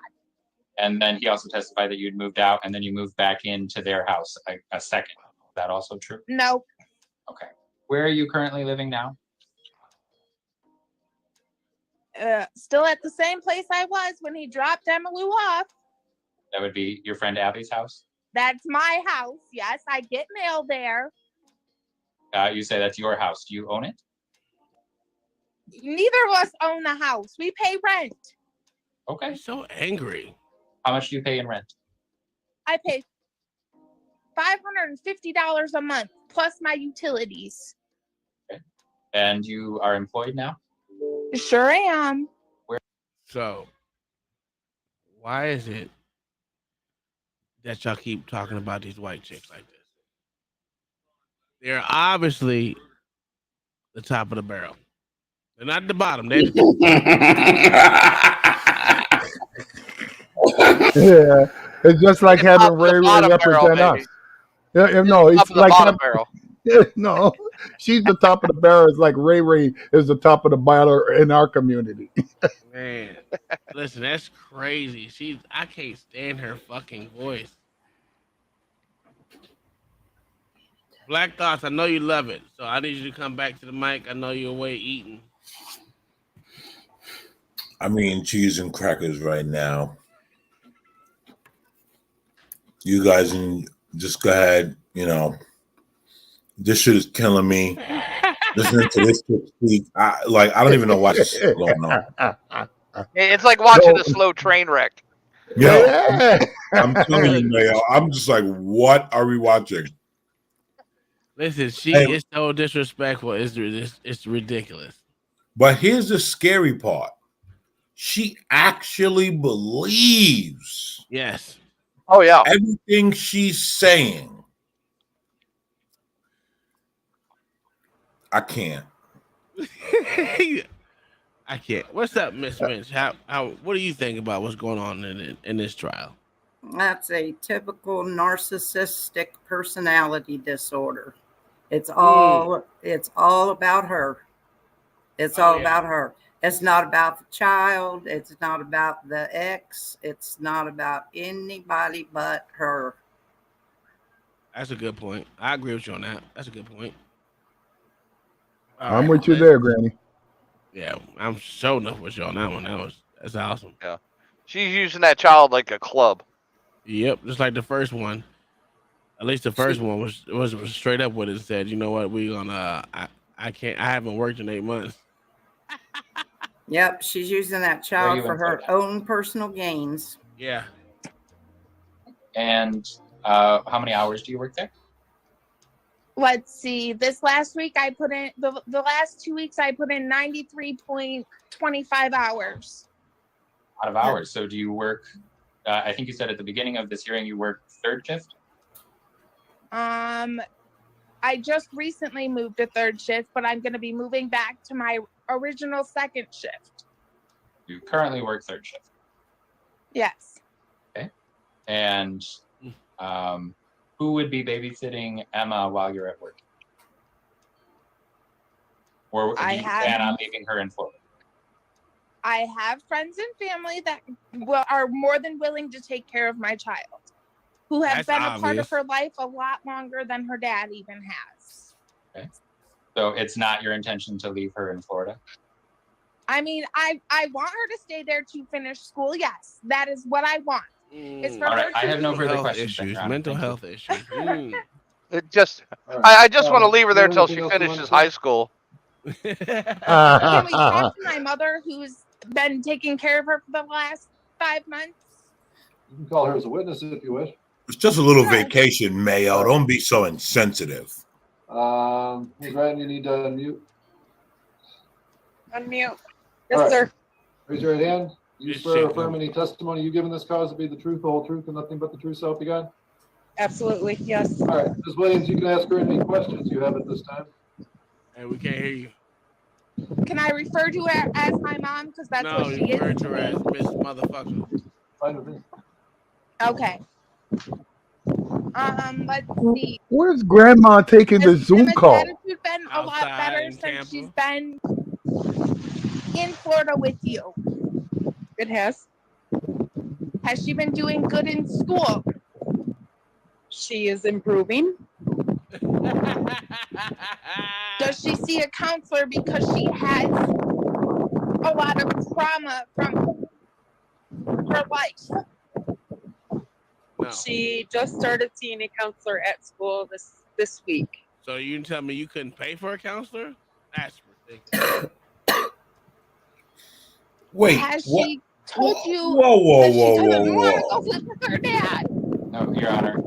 And then he also testified that you'd moved out and then you moved back into their house a second. Is that also true? Nope. Okay. Where are you currently living now? Still at the same place I was when he dropped Emmylou off. That would be your friend Abby's house? That's my house. Yes, I get mail there. You say that's your house. Do you own it? Neither of us own the house. We pay rent. Okay. So angry. How much do you pay in rent? I pay $550 a month plus my utilities. Okay. And you are employed now? Sure am. So, why is it that y'all keep talking about these white chicks like this? They're obviously the top of the barrel. They're not at the bottom. They're Yeah, it's just like It's top having of the Ray Ray bottom barrel, represent baby. us. Yeah, It's no, top it's of the like bottom barrel. no, she's the top of the barrel. It's like Ray Ray is the top of the barrel in our community. man. Listen, that's crazy. I can't stand her fucking voice. Black Thoughts, I know you love it, so I need you to come back to the mic. I know you're away eating. I'm eating cheese and crackers right now. You guys can just go ahead. This shit is killing me. Listening to this shit speak, I don't even know why this is going on. It's like watching No. a slow train wreck. Yo, Yeah. I'm telling you, Mayo, I'm just like, what are we watching? Listen, she Hey, is so disrespectful. It's ridiculous. but here's the scary part. She actually believes Yes. Oh yeah. everything she's saying. I can't. I can't. What's up, Miss Finch? What do you think about what's going on in this trial? That's a typical narcissistic personality disorder. It's all about her. It's all about her. It's not about the child. It's not about the ex. It's not about anybody but her. That's a good point. I agree with you on that. That's a good point. All I'm right, with you there, Granny. Yeah, I'm so enough with you on that one. That's awesome. Yeah. She's using that child like a club. Yep, just like the first one. At least the first one was straight up with it and said, you know what, we gonna I haven't worked in 8 months. Yep, she's using that child for her own personal gains. Yeah. And how many hours do you work there? Let's see. This last week I put in the last 2 weeks I put in 93.25 hours. A lot of hours. So do you work? I think you said at the beginning of this hearing you work third shift. I just recently moved to third shift, but I'm going to be moving back to my original second shift. You currently work third shift. Yes. Okay. And who would be babysitting Emma while you're at work? Or do you plan on leaving her in Florida? I have friends and family that are more than willing to take care of my child, who have been a part of her life a lot longer than her dad even has. Okay. So it's not your intention to leave her in Florida? I mean, I want her to stay there to finish school. Yes, that is what I want. It's for All right, her I have no further health questions. issues, mental health issues. It just, I just want to leave her there until she finishes high school. Can we talk to my mother, who's been taking care of her for the last 5 months? You can call her as a witness if you wish. It's just a little vacation, Mayo. Don't be so insensitive. Ms. Ryan, you need to unmute. Unmute. Yes, Yes, sir. Raise your right hand. You swear or affirm any testimony you give in this cause to be the truth, the whole truth, and nothing but the truth, so help you God? Absolutely, yes. All right, Ms. Williams, you can ask her any questions you have at this time. Hey, we can't hear you. Can I refer to her as my mom? Because that's No, what you she refer is. to her as Miss Motherfucker. Fine with me. Okay. Let's see. Where's Grandma taking the Zoom Emma's call? attitude been a lot better since she's been in Florida with you? It has. Has she been doing good in school? She is improving. Does she see a counselor because she has a lot of trauma from her life? No. She just started seeing a counselor at school this week. So you can tell me you couldn't pay for a counselor? That's ridiculous. Wait, Has what? she told you Whoa, that she whoa, doesn't whoa, want to whoa. go live with her dad? No, Your Honor.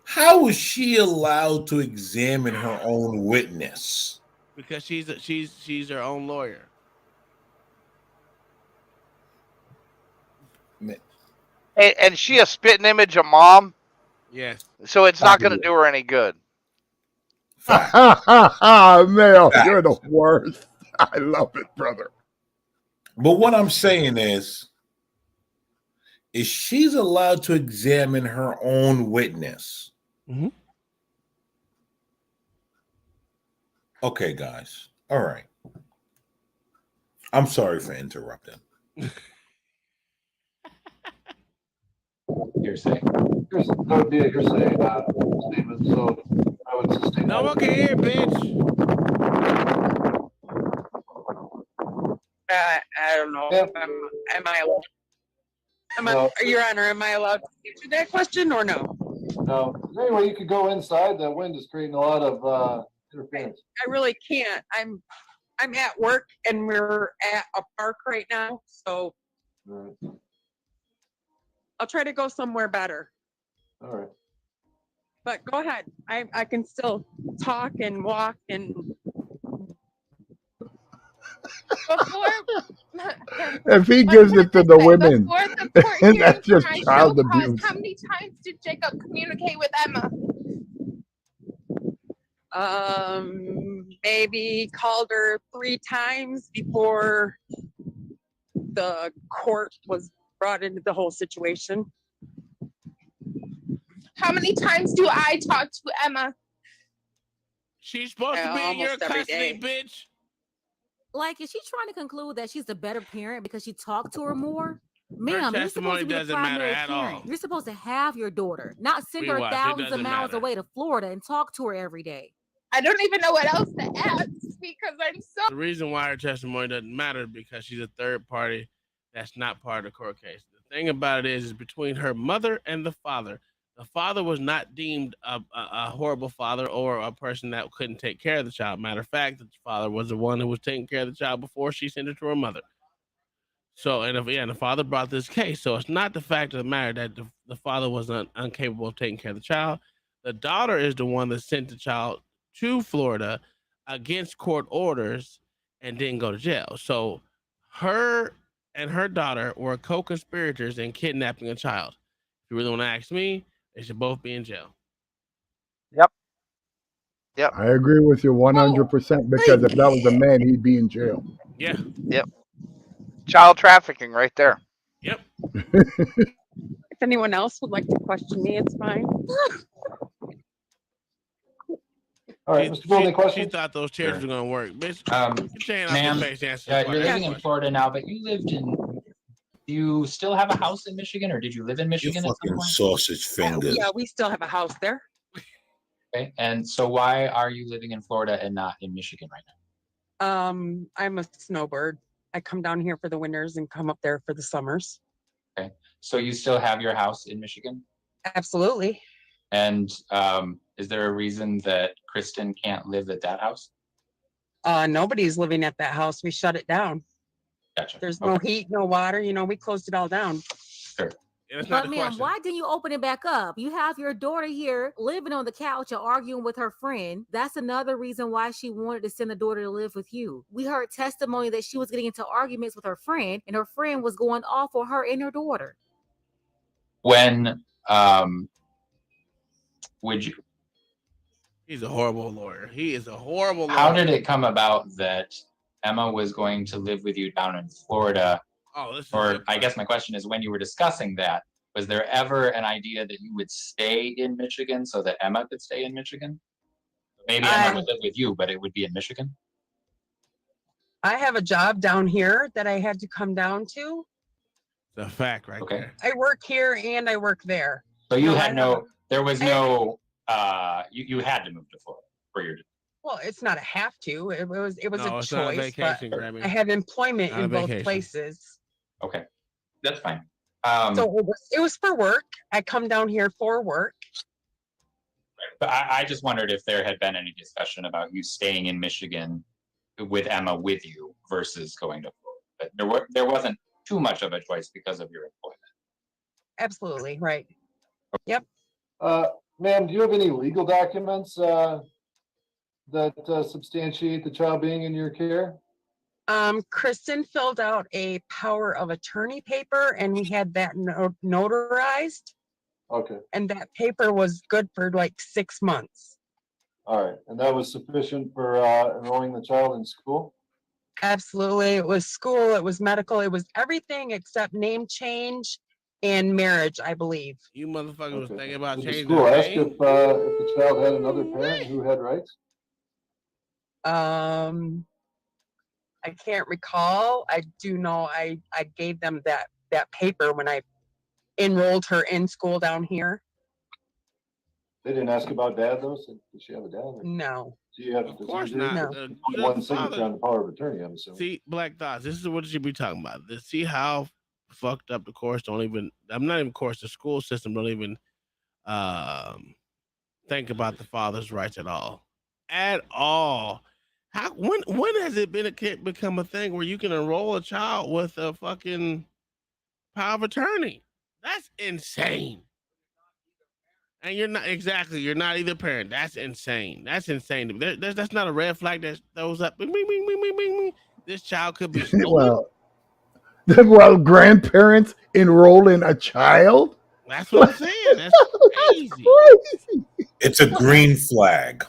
How is she allowed to examine her own witness? Because she's her own lawyer. And she a spitting image of mom? Yes. So it's not going to do her any good. Mel, you're the worst. I love it, brother. But what I'm saying is she's allowed to examine her own witness. Mm-hmm. Okay, guys. All right. I'm sorry for interrupting. Hearsay. That would be a hearsay statement, so I would sustain No that. one can hear, bitch. I don't know. Am I allowed? No. Your Honor, am I allowed to answer that question or no? No. Anyway, you could go inside. The wind is creating a lot of interference. I really can't. I'm at work and we're at a park right now, so All right. I'll try to go somewhere better. All right. But go ahead. I can still talk and walk and If he gives it to the women, Before the court and hearing that's for just my show child cause, abuse. how many times did Jacob communicate with Emma? maybe called her 3 times before the court was brought into the whole situation. How many times do I talk to Emma? She's supposed to be in your almost every custody, day. bitch. Like, is she trying to conclude that she's the better parent because she talked to her more? Her Ma'am, you're supposed testimony to be the doesn't matter primary at parent. all. You're supposed to have your daughter, not send We her watch. It thousands of doesn't miles matter. away to Florida and talk to her every day. I don't even know what else to ask because I'm so. The reason why her testimony doesn't matter is because she's a third party that's not part of the court case. The thing about it is between her mother and the father. The father was not deemed a horrible father or a person that couldn't take care of the child. Matter of fact, the father was the one who was taking care of the child before she sent it to her mother. So, and the father brought this case. So it's not the fact of the matter that the father was incapable of taking care of the child. The daughter is the one that sent the child to Florida against court orders and didn't go to jail. So her and her daughter were co-conspirators in kidnapping a child. If you really want to ask me, they should both be in jail. Yep. I agree with you 100% because if that was a man, he'd be in jail. Yeah. Yep. Child trafficking right there. Yep. If anyone else would like to question me, it's fine. All right, Mr. Golding, She questions? thought those chairs were going to work. Bitch, get your hand off Ma'am, your face. Answer you're the living question. in Florida now, but you lived in. Do you still have a house in Michigan, or did you live in You Michigan at some fucking point? sausage fingers. Yeah, we still have a house there. Okay, and so why are you living in Florida and not in Michigan right now? I'm a snowbird. I come down here for the winters and come up there for the summers. Okay, so you still have your house in Michigan? Absolutely. And is there a reason that Kristen can't live at that house? Nobody's living at that house. We shut it down. Gotcha. There's no heat, no water. We closed it all down. Sure. But ma'am, why didn't you open it back up? You have your daughter here living on the couch and arguing with her friend. That's another reason why she wanted to send the daughter to live with you. We heard testimony that she was getting into arguments with her friend and her friend was going off on her and her daughter. When would you? He's a horrible lawyer. He is a horrible lawyer. How did it come about that Emma was going to live with you down in Florida? Oh, this is or I guess my question is, when you were discussing that, was there ever an idea that you would stay in Michigan so that Emma could stay in Michigan? Maybe Emma would live with you, but it would be in Michigan. I have a job down here that I had to come down to. It's a fact right there. I work here and I work there. So you No, had I there was no, you had to move to Florida for your. Well, it's not a have to. It was No, a it's not a choice. vacation, But Grammy. I have employment Not a in both vacation. places. Okay, that's fine. So it was for work. I come down here for work. But I just wondered if there had been any discussion about you staying in Michigan with Emma with you versus going to Florida. But there wasn't too much of a choice because of your employment. Absolutely right. Yep. Ma'am, do you have any legal documents that substantiate the child being in your care? Kristen filled out a power of attorney paper and we had that notarized. Okay. And that paper was good for like 6 months. All right, and that was sufficient for enrolling the child in school? Absolutely. It was school, it was medical, it was everything except name change and marriage, I believe. You motherfuckers was thinking about Did the changing school her ask name? if the child had another parent who had rights? I can't recall. I do know I gave them that paper when I enrolled her in school down here. They didn't ask about dad though? So does she have a dad? Or? No. Do you have, Of course not. One signature on the power of attorney, I'm assuming. See, Black Thoughts, this is what you should be talking about. See how fucked up the courts don't even, I'm not even courts, the school system don't even think about the father's rights at all. At all. How when has it become a thing where you can enroll a child with a fucking power of attorney? That's insane. And you're not either parent. That's insane. That's insane. That's not a red flag that throws up. Bing, bing, bing, bing, bing, bing. This child could be stolen. well, grandparents enrolling a child? That's what I'm saying. That's crazy. It's a green flag.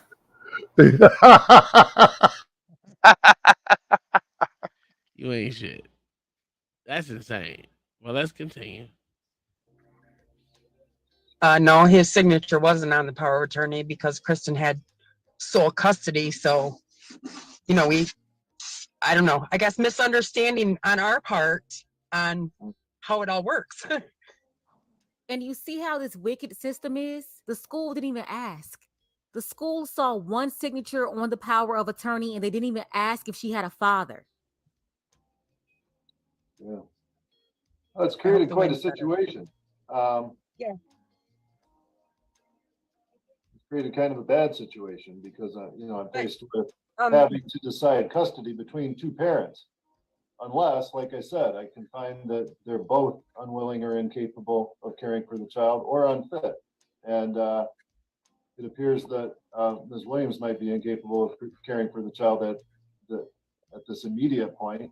You ain't shit. That's insane. Well, let's continue. No, his signature wasn't on the power of attorney because Kristen had sole custody. So, I don't know, I guess misunderstanding on our part on how it all works. And you see how this wicked system is? The school didn't even ask. The school saw one signature on the power of attorney and they didn't even ask if she had a father. Yeah. Well, it's created quite a situation. Yeah. It's created kind of a bad situation because, I'm faced with having to decide custody between two parents. Unless, like I said, I can find that they're both unwilling or incapable of caring for the child or unfit. And it appears that Ms. Williams might be incapable of caring for the child at this immediate point.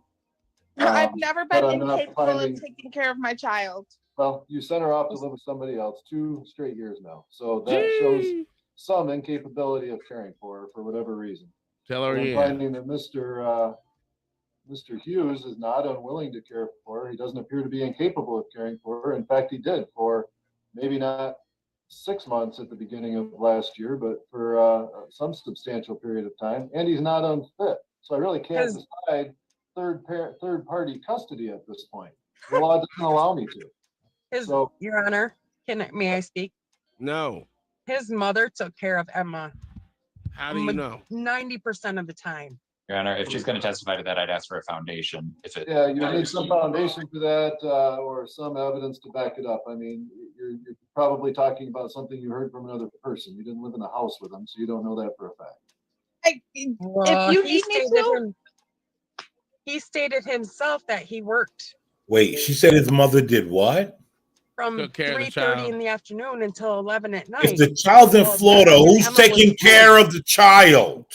I've never been but I'm not incapable finding- of taking care of my child. Well, you sent her off to live with somebody else 2 straight years now. So that shows some incapability of caring for her for whatever reason. Tell her I'm again. finding that Mr. Hughes is not unwilling to care for her. He doesn't appear to be incapable of caring for her. In fact, he did for maybe not 6 months at the beginning of last year, but for some substantial period of time. And he's not unfit. So I really can't decide third party custody at this point. The law doesn't allow me to. Your Honor, may I speak? No. His mother took care of Emma. How do you know? 90% of the time. Your Honor, if she's going to testify to that, I'd ask for a foundation. Yeah, you need some foundation for that or some evidence to back it up. I mean, you're probably talking about something you heard from another person. You didn't live in the house with them, so you don't know that for a fact. If you need me to, he stated himself that he worked Wait, she said his mother did what? from Took care of the 3:30 child. in the afternoon until 11 at night. If the child's in Well, Florida, and who's Emma taking was care of the child?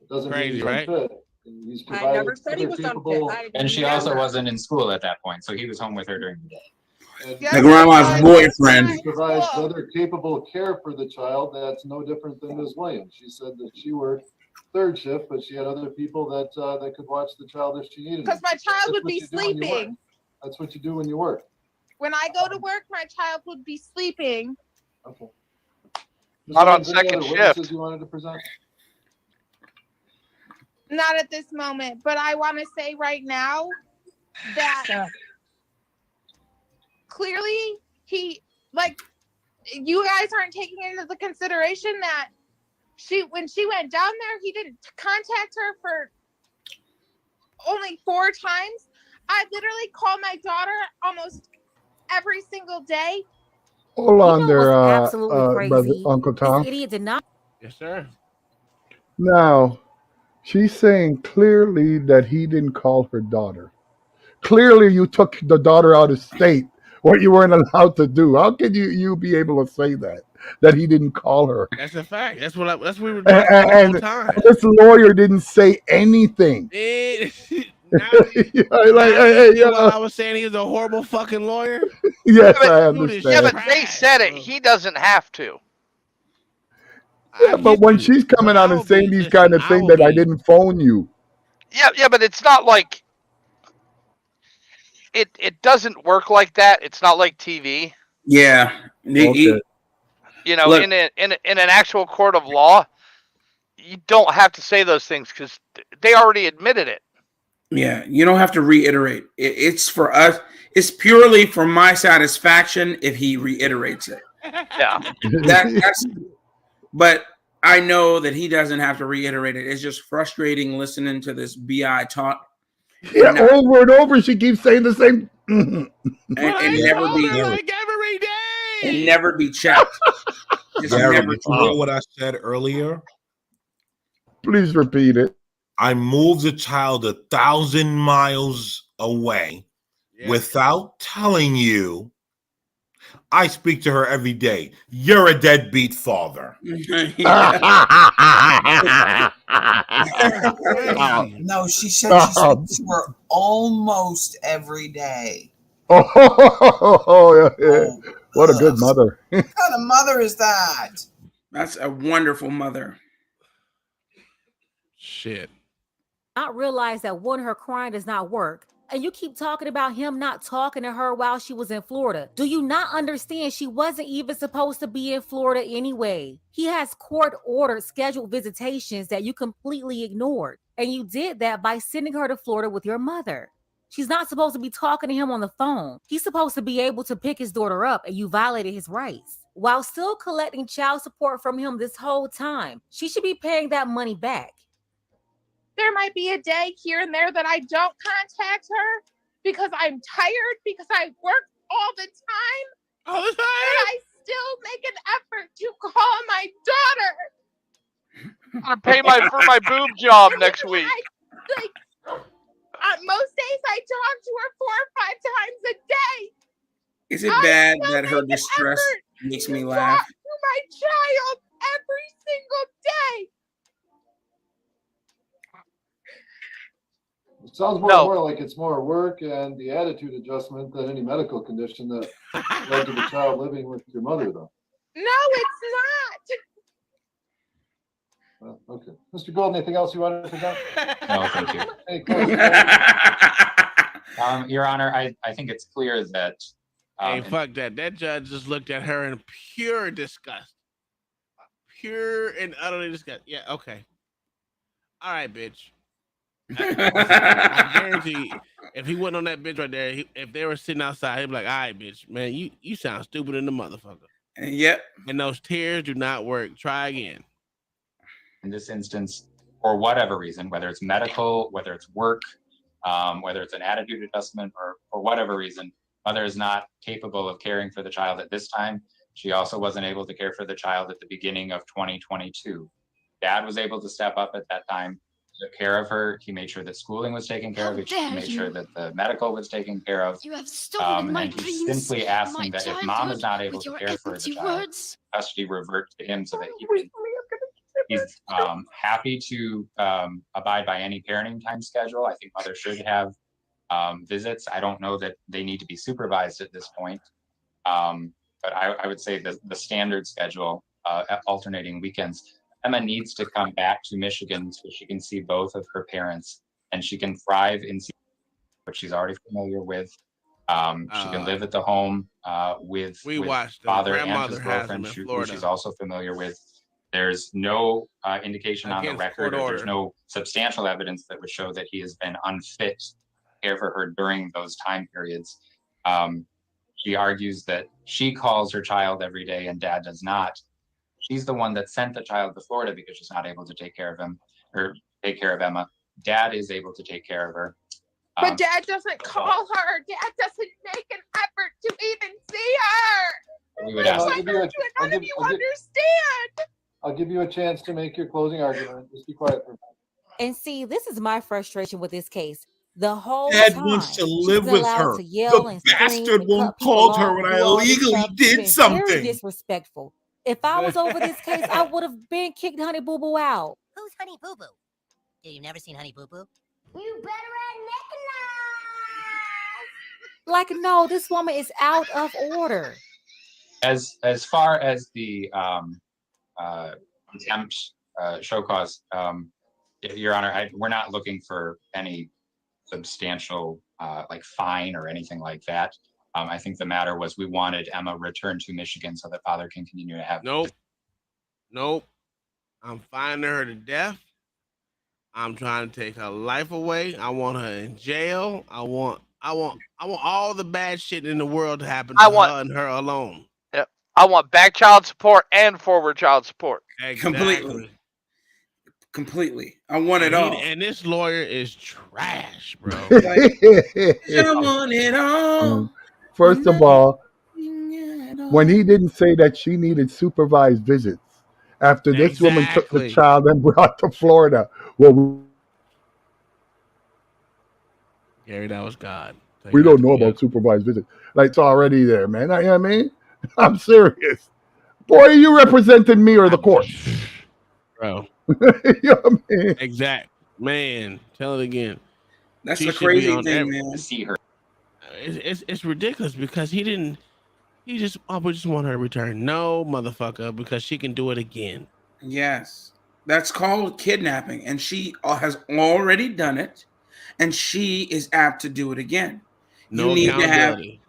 It doesn't Crazy, mean he's right? unfit. He's I provided never said he other was capable- unfit. And she also wasn't in school at that point, so he was home with her during the day. And The grandma's boyfriend. He provides other capable care for the child. That's no different than Ms. Williams. She said that she worked third shift, but she had other people that could watch the child if she needed. because my child That's would what be you do when you work. sleeping. That's what you do when you work. When I go to work, my child would be sleeping. Okay. Not on Williams, any second other witnesses shift. You wanted to present? Not at this moment, but I want to say right now that clearly you guys aren't taking into the consideration that when she went down there, he didn't contact her for only 4 times. I literally call my daughter almost every single day. Hold on there, Absolutely brother, crazy. Uncle Tom. This idiot did not. Yes, sir. Now, she's saying clearly that he didn't call her daughter. Clearly, you took the daughter out of state, what you weren't allowed to do. How can you be able to say that he didn't call her? That's a fact. That's what we were doing the whole And time. this lawyer didn't say anything. Well, I was saying he was a horrible fucking lawyer. Yes, but, I Dude is understand. Yeah, but they said it. He doesn't have to. Yeah, but when she's coming out and saying these kind of things that I didn't phone you. Yeah, but it's not like it doesn't work like that. It's not like TV. Yeah. Okay. You know, Look. in an actual court of law, you don't have to say those things because they already admitted it. Yeah, you don't have to reiterate. It's for us. It's purely for my satisfaction if he reiterates it. Yeah. That's. But I know that he doesn't have to reiterate it. It's just frustrating listening to this bi talk. Yeah, over and over, she keeps saying the same. And never be like every day. And never be checked. Just Gary, never. did you hear what I said earlier? Please repeat it. I moved the child 1,000 miles away without telling you. I speak to her every day. You're a deadbeat father. No, she said she speaks to her almost every day. Oh, yeah. What a good mother. What kind of mother is that? That's a wonderful mother. Shit. Not realize that one, her crying does not work. And you keep talking about him not talking to her while she was in Florida. Do you not understand she wasn't even supposed to be in Florida anyway? He has court-ordered scheduled visitations that you completely ignored. And you did that by sending her to Florida with your mother. She's not supposed to be talking to him on the phone. He's supposed to be able to pick his daughter up, and you violated his rights. While still collecting child support from him this whole time, she should be paying that money back. There might be a day here and there that I don't contact her because I'm tired, because I work all the time. All the time? But I still make an effort to call my daughter. I'm paying for my boob job next week. Most days I talk to her 4 or 5 times a day. Is it bad that her distress makes me laugh? Talk to my child every single day. It sounds more like it's more work and the attitude adjustment than any medical condition that led to the child living with your mother, though. No, it's not. Okay. Mr. Gold, anything else you wanted to present? No, thank you. Any closing Your Honor, I think it's clear that. Hey, fuck that. That judge just looked at her in pure disgust. Pure and utterly disgust. Yeah, okay. All right, bitch. I guarantee if he wasn't on that bitch right there, if they were sitting outside, he'd be like, all right, bitch, man, you sound stupid in the motherfucker. Yep. And those tears do not work. Try again. In this instance, for whatever reason, whether it's medical, whether it's work, whether it's an attitude adjustment, or for whatever reason, mother is not capable of caring for the child at this time. She also wasn't able to care for the child at the beginning of 2022. Dad was able to step up at that time, took care of her. He made sure that schooling was taken care of. He made sure that the medical was taken care of. You have stolen my and dreams, he's simply asking my that if mom is not able with to your care for the empty child, words. custody revert to him so that he's happy to abide by any parenting time schedule. I think mother should have visits. I don't know that they need to be supervised at this point. But I would say that the standard schedule, alternating weekends, Emma needs to come back to Michigan so she can see both of her parents and she can thrive in what she's already familiar with. She can live at the home with father and his girlfriend, who she's also familiar with. There's no indication on the record, or there's no substantial evidence that would show that he has been unfit to care for her during those time periods. She argues that she calls her child every day and dad does not. She's the one that sent the child to Florida because she's not able to take care of him or take care of Emma. Dad is able to take care of her. But dad doesn't call her. Dad doesn't make an effort to even see her. We would ask. None of you understand. I'll give you a chance to make your closing argument. Just be quiet for a minute. And see, this is my frustration with this case. The whole Dad time wants to she's live been with allowed her. to yell The and scream bastard and won't cut people call her off, when do I all this illegally stuff. She's did been something. Very disrespectful. If I was over this case, I would have been kicked Honey Boo Boo out. Who's Honey Boo Boo? You've never seen Honey Boo Boo? You better Like, no, this woman is out of order. As far as the contempt show cause. Your Honor, we're not looking for any substantial like fine or anything like that. I think the matter was we wanted Emma returned to Michigan so that father can continue to have. Nope. I'm fining her to death. I'm trying to take her life away. I want her in jail. I want all the bad shit in the world to happen to her and her alone. Yep. I want back child support and forward child support. Exactly. Completely. I want it And all. And this lawyer is trash, bro. I want it all. First of all, when he didn't say that she needed supervised visits after this woman took the child and brought to Florida, well, Gary, that was God. we don't know about supervised visits. Like, it's already there, man. You know what I mean? I'm serious. Boy, are you representing me or the court? Bro. You know what I mean? Exact. Man, tell it again. That's She the should be crazy on thing, man. See her. It's ridiculous because he just we just want her to return. No, motherfucker, because she can do it again. Yes. That's called kidnapping. And she has already done it. And she is apt to do it again. No you need accountability.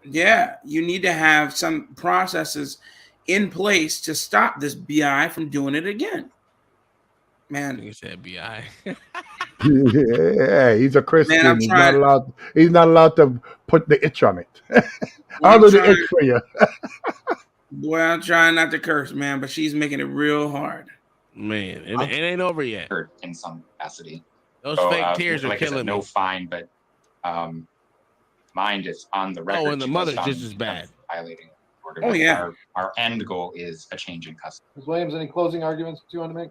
You need to have some processes in place to stop this BI from doing it again. Man. You said BI. Yeah, he's a Christian. Man, He's not allowed to put the itch on it. I'll do the itch for you. Boy, I'm trying not to curse, man, but she's making it real hard. Man, it ain't over yet. In some capacity. Those fake tears are like killing I said, no me. fine, but mind is on the record. Oh, and the mother's just as bad. Violating order. Oh, yeah. Our end goal is a change in custody. Ms. Williams, any closing arguments you want to make?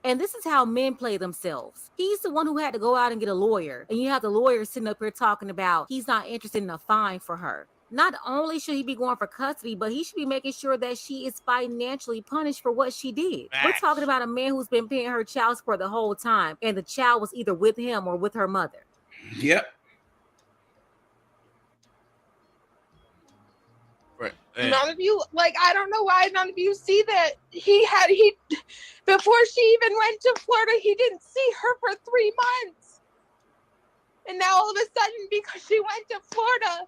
And this is how men play themselves. He's the one who had to go out and get a lawyer. And you have the lawyer sitting up here talking about he's not interested in a fine for her. Not only should he be going for custody, but he should be making sure that she is financially punished for what she did. We're talking about a man who's been paying her child support the whole time, and the child was either with him or with her mother. Yep. None of you, I don't know why none of you see that before she even went to Florida, he didn't see her for 3 months. And now all of a sudden, because she went to Florida,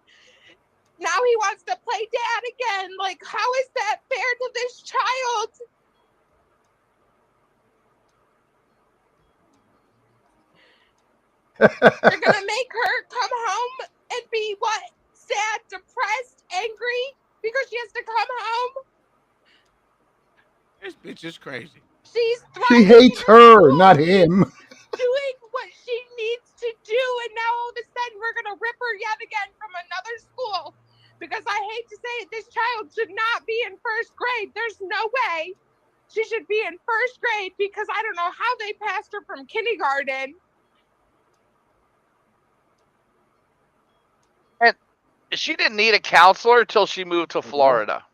now he wants to play dad again. How is that fair to this child? You're gonna make her come home and be what? Sad, depressed, angry because she has to come home? This bitch is crazy. She hates her, not him. Doing what she needs to do, and now all of a sudden we're gonna rip her yet again from another school. Because I hate to say it, this child should not be in first grade. There's no way she should be in first grade because I don't know how they passed her from kindergarten. And she didn't need a counselor until she moved to Florida.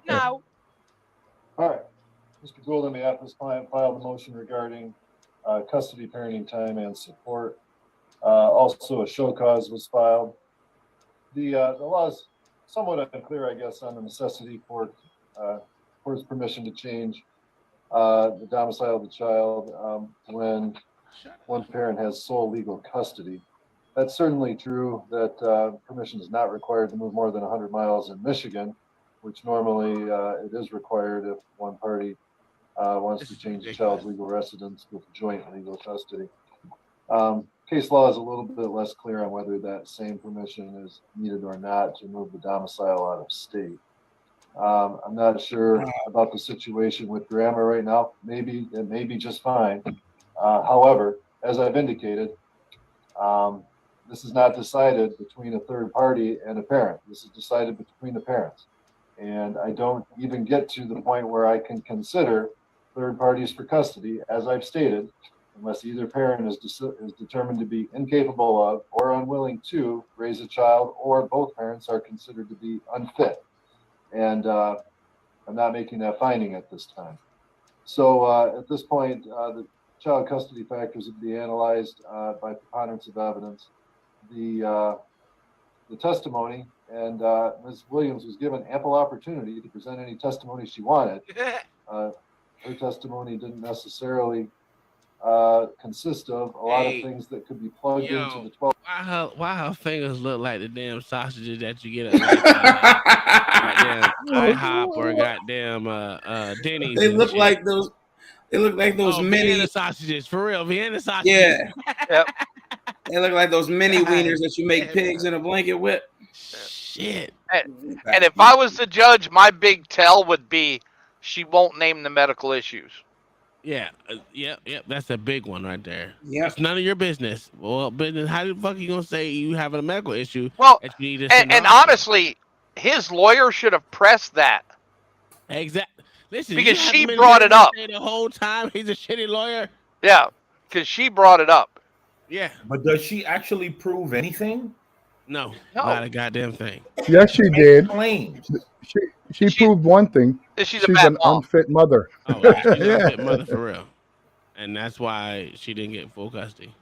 No. All right. Mr. Gould, on behalf of his client, filed a motion regarding custody, parenting time, and support. Also, a show cause was filed. The law is somewhat unclear, I guess, on the necessity for his permission to change the domicile of the child when one parent has sole legal custody. That's certainly true that permission is not required to move more than 100 miles in Michigan, which normally it is required if one party wants to change the child's legal residence with joint legal custody. Case law is a little bit less clear on whether that same permission is needed or not to move the domicile out of state. I'm not sure about the situation with grandma right now. Maybe it may be just fine. However, as I've indicated, this is not decided between a third party and a parent. This is decided between the parents. And I don't even get to the point where I can consider third parties for custody, as I've stated, unless either parent is determined to be incapable of or unwilling to raise a child, or both parents are considered to be unfit. And I'm not making that finding at this time. So at this point, the child custody factors would be analyzed by preponderance of evidence. The the testimony, and Ms. Williams was given ample opportunity to present any testimony she wanted. Her testimony didn't necessarily consist of a lot of things that could be plugged into the 12. Why her fingers look like the damn sausages that you get at like goddamn IHOP or goddamn Denny's? They and look shit. like those. They look like those mini Vienna sausages for real. Vienna sausages. Yeah. Yep. They look like those mini wieners that you make pigs in a blanket with. Shit. And if I was the judge, my big tell would be she won't name the medical issues. Yeah, yep. That's a big one right there. Yeah, it's none of your business. Well, business. How the fuck are you gonna say you having a medical issue? Well, that you need to and honestly, his lawyer should have pressed that. Exactly. Listen, because you she haven't been brought it hearing up him say the whole time he's a shitty lawyer. Yeah, because she brought it up. Yeah, but does she actually prove anything? No, not a goddamn thing. Yes, she did. Claims. She proved one thing. She's an unfit mother. Oh, yeah, she's an Yeah. unfit mother for real, and that's why she didn't get full custody.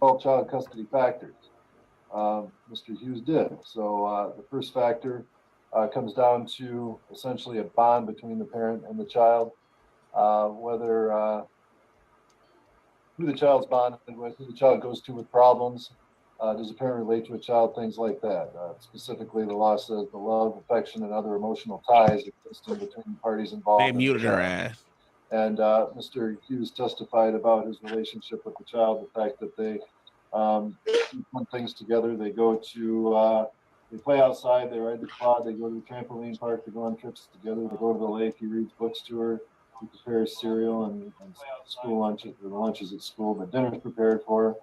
All child custody factors. Mr. Hughes did. So the first factor comes down to essentially a bond between the parent and the child, whether who the child's bonded with, who the child goes to with problems. Does a parent relate to a child? Things like that. Specifically, the law says the love, affection, and other emotional ties existing between the parties involved. They muted her ass. And Mr. Hughes testified about his relationship with the child, the fact that they do things together. They go to, they play outside, they ride the quad, they go to the trampoline park, they go on trips together, they go to the lake, he reads books to her, he prepares cereal and school lunches, or the lunches at school, but dinner's prepared for her.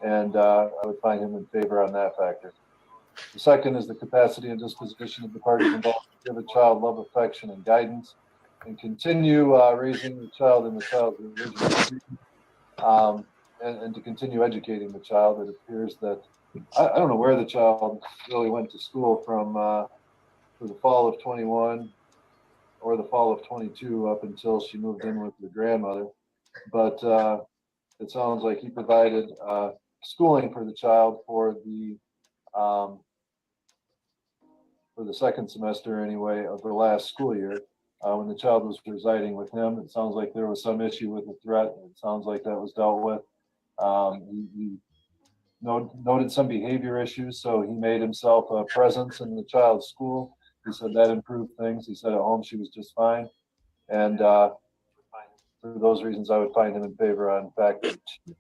And I would find him in favor on that factor. The second is the capacity and disposition of the parties involved to give a child love, affection, and guidance, and continue raising the child in the child's original and to continue educating the child. It appears that I don't know where the child really went to school from for the fall of 21 or the fall of 22 up until she moved in with her grandmother, but it sounds like he provided schooling for the child for the second semester anyway of the last school year. When the child was residing with him, it sounds like there was some issue with the threat. It sounds like that was dealt with. He noted some behavior issues, so he made himself a presence in the child's school. He said that improved things. He said at home she was just fine. And for those reasons, I would find him in favor on factor 2.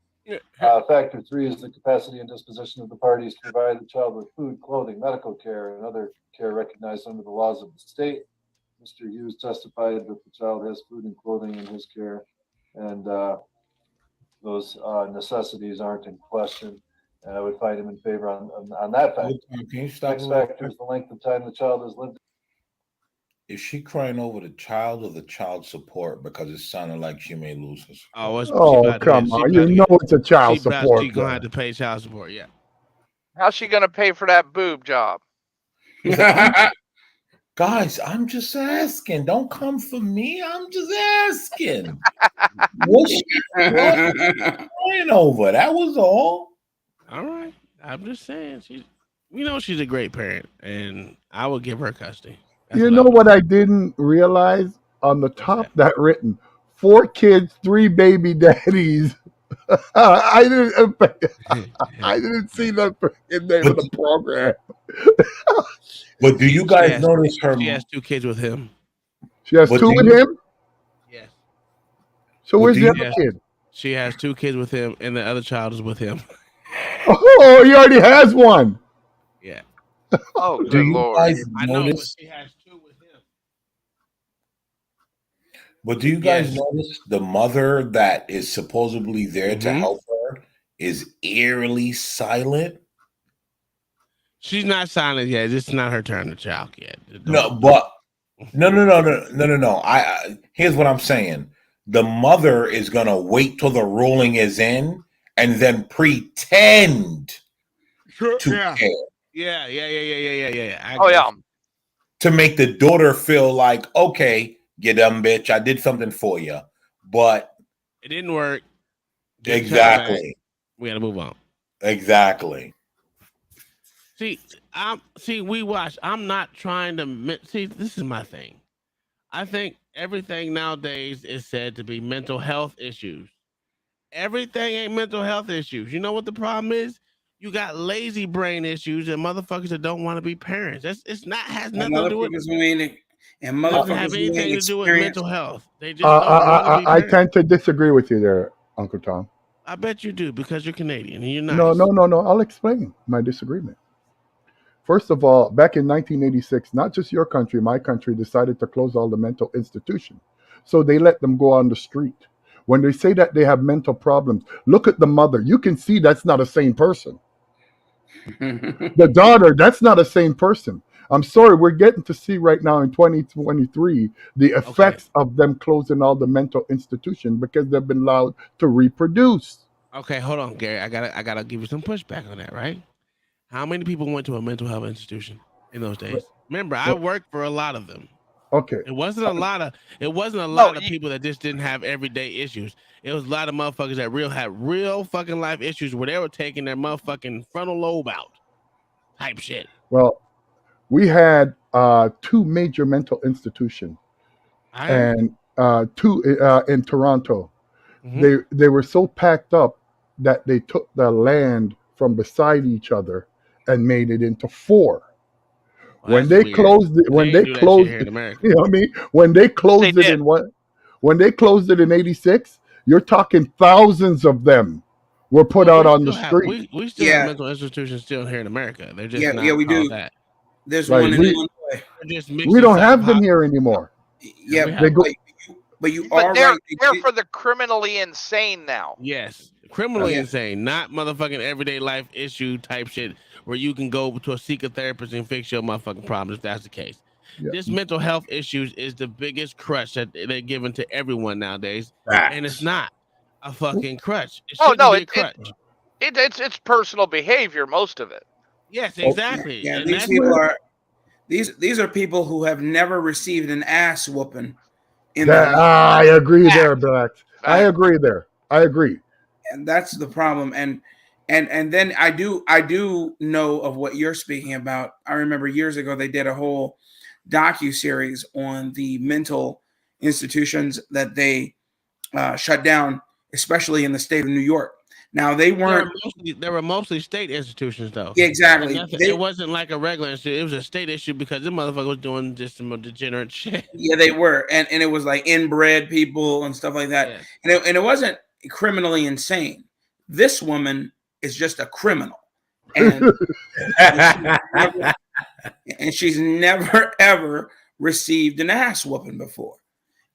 Factor 3 is the capacity and disposition of the parties to provide the child with food, clothing, medical care, and other care recognized under the laws of the state. Mr. Hughes testified that the child has food and clothing in his care, and those necessities aren't in question. And I would find him in favor on that factor. Can you stop? Next factor is the length of time the child has lived. Is she crying over the child or the child support because it sounded like she may lose her support? Come on. You know it's a child support. She's gonna have to pay child support. Yeah. How's she gonna pay for that boob job? Guys, I'm just asking. Don't come for me. I'm just asking. What's she crying over? That was all. All right. I'm just saying she's a great parent, and I would give her custody. You know what I didn't realize on the top that written 4 kids, 3 baby daddies. I didn't see that in there in the program. But do you guys notice her? She has 2 kids with him. She has 2 with him? Yes. So where's the other kid? She has 2 kids with him, and the other child is with him. Oh, he already has one. Yeah. Oh, do you guys I know, but notice? she has 2 with him. But do you guys notice the mother that is supposedly there to help her is eerily silent? She's not silent yet. It's not her turn to talk yet. No. I here's what I'm saying. The mother is gonna wait till the ruling is in and then pretend to care. Yeah. To make the daughter feel like, okay, you dumb bitch, I did something for you, but it didn't work. Exactly. We got to move on. Exactly. We watch. I'm not trying to see. This is my thing. I think everything nowadays is said to be mental health issues. Everything ain't mental health issues. You know what the problem is? You got lazy brain issues and motherfuckers that don't want to be parents. It's not has And nothing to do with. motherfuckers who ain't and Doesn't motherfuckers have who ain't anything to do with experienced. mental health. They just don't want to be I parents. tend to disagree with you there, Uncle Tom. I bet you do because you're Canadian and you're No, nice. no, no, no. I'll explain my disagreement. First of all, back in 1986, not just your country, my country decided to close all the mental institutions. So they let them go on the street. When they say that they have mental problems, look at the mother. You can see that's not a sane person. The daughter, that's not a sane person. I'm sorry, we're getting to see right now in 2023 the effects of them closing all the mental institutions because they've been allowed to reproduce. Okay, hold on, Gary. I gotta give you some pushback on that, right? How many people went to a mental health institution in those days? Remember, I worked for a lot of them. Okay. It wasn't a lot of people that just didn't have everyday issues. It was a lot of motherfuckers that had real fucking life issues where they were taking their motherfucking frontal lobe out. Type shit. Well, we had two major mental institutions and two in Toronto. They were so packed up that they took the land from beside each other and made it into four. Well, When they closed it, They ain't do that shit here in America. you know what I mean? When they closed it in when they closed it in '86, you're talking thousands of them were put out on the street. We still have mental institutions still here in America. They're just not we called do. that. There's Right, one in we- Illinois. We don't have them here anymore. Yeah, They go, but you But are they're right. they're for the criminally insane now. Yes, criminally insane, not motherfucking everyday life issue type shit where you can go to a seek a therapist and fix your motherfucking problems if that's the case. This mental health issues is the biggest crutch that they're giving to everyone nowadays, and it's not a fucking crutch. It shouldn't be a crutch. It's personal behavior, most of it. Yes, exactly. Yeah, And these that's people where- are these are people who have never received an ass whooping in their that, life. I agree there, Black. I agree there. I agree. And that's the problem. And then I do know of what you're speaking about. I remember years ago they did a whole docu-series on the mental institutions that they shut down, especially in the state of New York. Now they weren't. There were mostly state institutions, though. Yeah, exactly. It wasn't like a regular institution. It was a state issue because the motherfucker was doing just some degenerate shit. Yeah, they were, and it was like inbred people and stuff like that, and it wasn't criminally insane. This woman is just a criminal, and and she's never ever received an ass whooping before,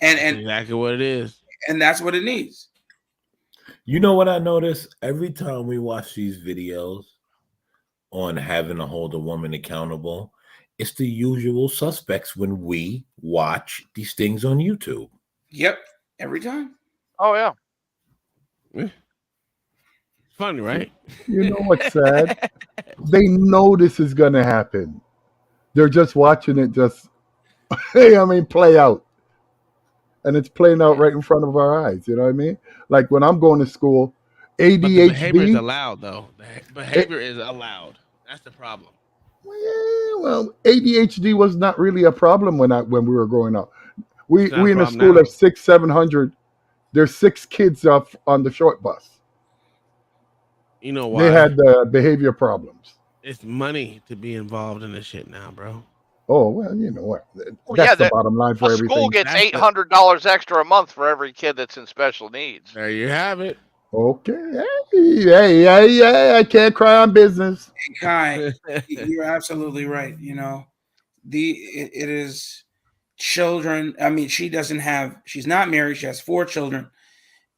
and exactly what it is, and that's what it needs. You know what I notice? Every time we watch these videos on having to hold a woman accountable, it's the usual suspects when we watch these things on YouTube. Yep, every time. Oh yeah. Funny, right? You know what's sad? They know this is gonna happen. They're just watching it play out. And it's playing out right in front of our eyes. You know what I mean? Like when I'm going to school, ADHD. But the behavior is allowed, though. The behavior is allowed. That's the problem. Well, ADHD was not really a problem when we were growing up. We not a in a problem school now. of 600-700. There's 6 kids up on the short bus. You know why? They had behavior problems. It's money to be involved in this shit now, bro. Oh well, you know what? Well, That's yeah, the bottom line for a everything. school gets $800 extra a month for every kid that's in special needs. There you have it. Okay, hey, I can't cry on business. Hey, Kai, you're absolutely right. You know, it is children. I mean, she's not married. She has 4 children,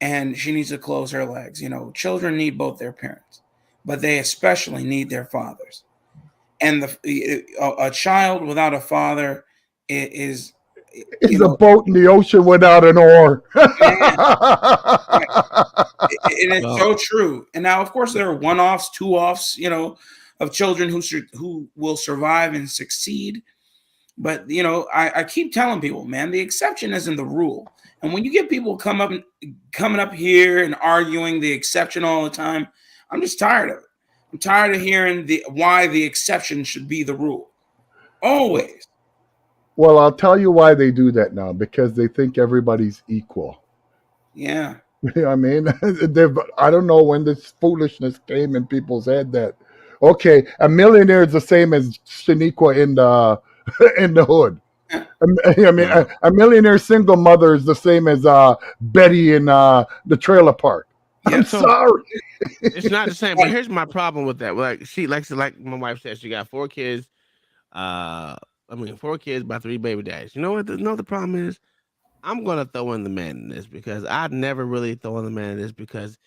and she needs to close her legs. You know, children need both their parents, but they especially need their fathers. And a child without a father is It's a boat in the ocean without an oar. And it's so true. And now, of course, there are 1-offs, 2-offs, you know, of children who will survive and succeed. But you know, I keep telling people, man, the exception isn't the rule. And when you get people coming up here and arguing the exception all the time, I'm just tired of it. I'm tired of hearing why the exception should be the rule. Always. Well, I'll tell you why they do that now, because they think everybody's equal. Yeah. I mean, I don't know when this foolishness came in people's head that, okay, a millionaire is the same as Shaniqua in the in the hood. I mean, a millionaire single mother is the same as Betty in the trailer park. I'm sorry. It's not the same. But here's my problem with that. Like my wife said, she got 4 kids. 4 kids by 3 baby daddies. You know what? The problem is, I'm gonna throw in the man in this because I'd never really throw in the man in this because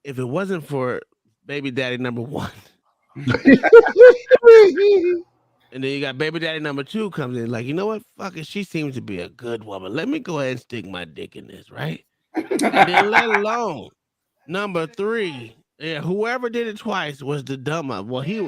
if it wasn't for baby daddy number 1, and then you got baby daddy number 2 comes in, like, you know what? Fuck it. She seems to be a good woman. Let me go ahead and stick my dick in this, right? And then let alone number 3. Yeah, whoever did it twice was the dumb one. Well, he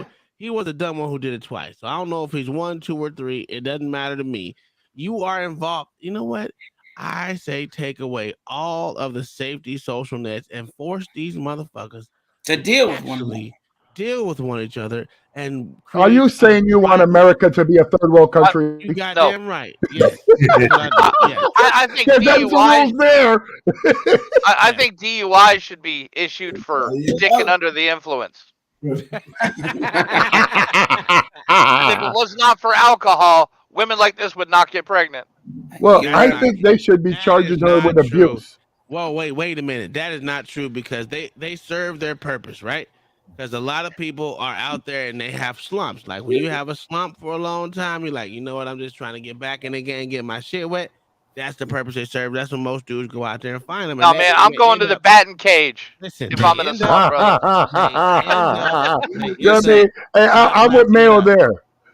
was the dumb one who did it twice. So I don't know if he's 1, 2, or 3. It doesn't matter to me. You are involved. You know what? I say take away all of the safety social nets and force these motherfuckers to deal with one another. Deal with one each other and Are you saying you want America to be a third world country? You goddamn right. Yes. That's what I do. Yes. I think That's the rules there. I think DUI should be issued for sticking under the influence. And if it was not for alcohol, women like this would not get pregnant. Well, I think they should be charging her with abuse. Well, wait a minute. That is not true because they serve their purpose, right? Because a lot of people are out there and they have slumps. Like when you have a slump for a long time, you're like, you know what? I'm just trying to get back in the game, get my shit wet. That's the purpose they serve. That's when most dudes go out there and find them. No, man, I'm going to the batting cage. Listen, if I'm in a slump, brother. I'm with Mayo there.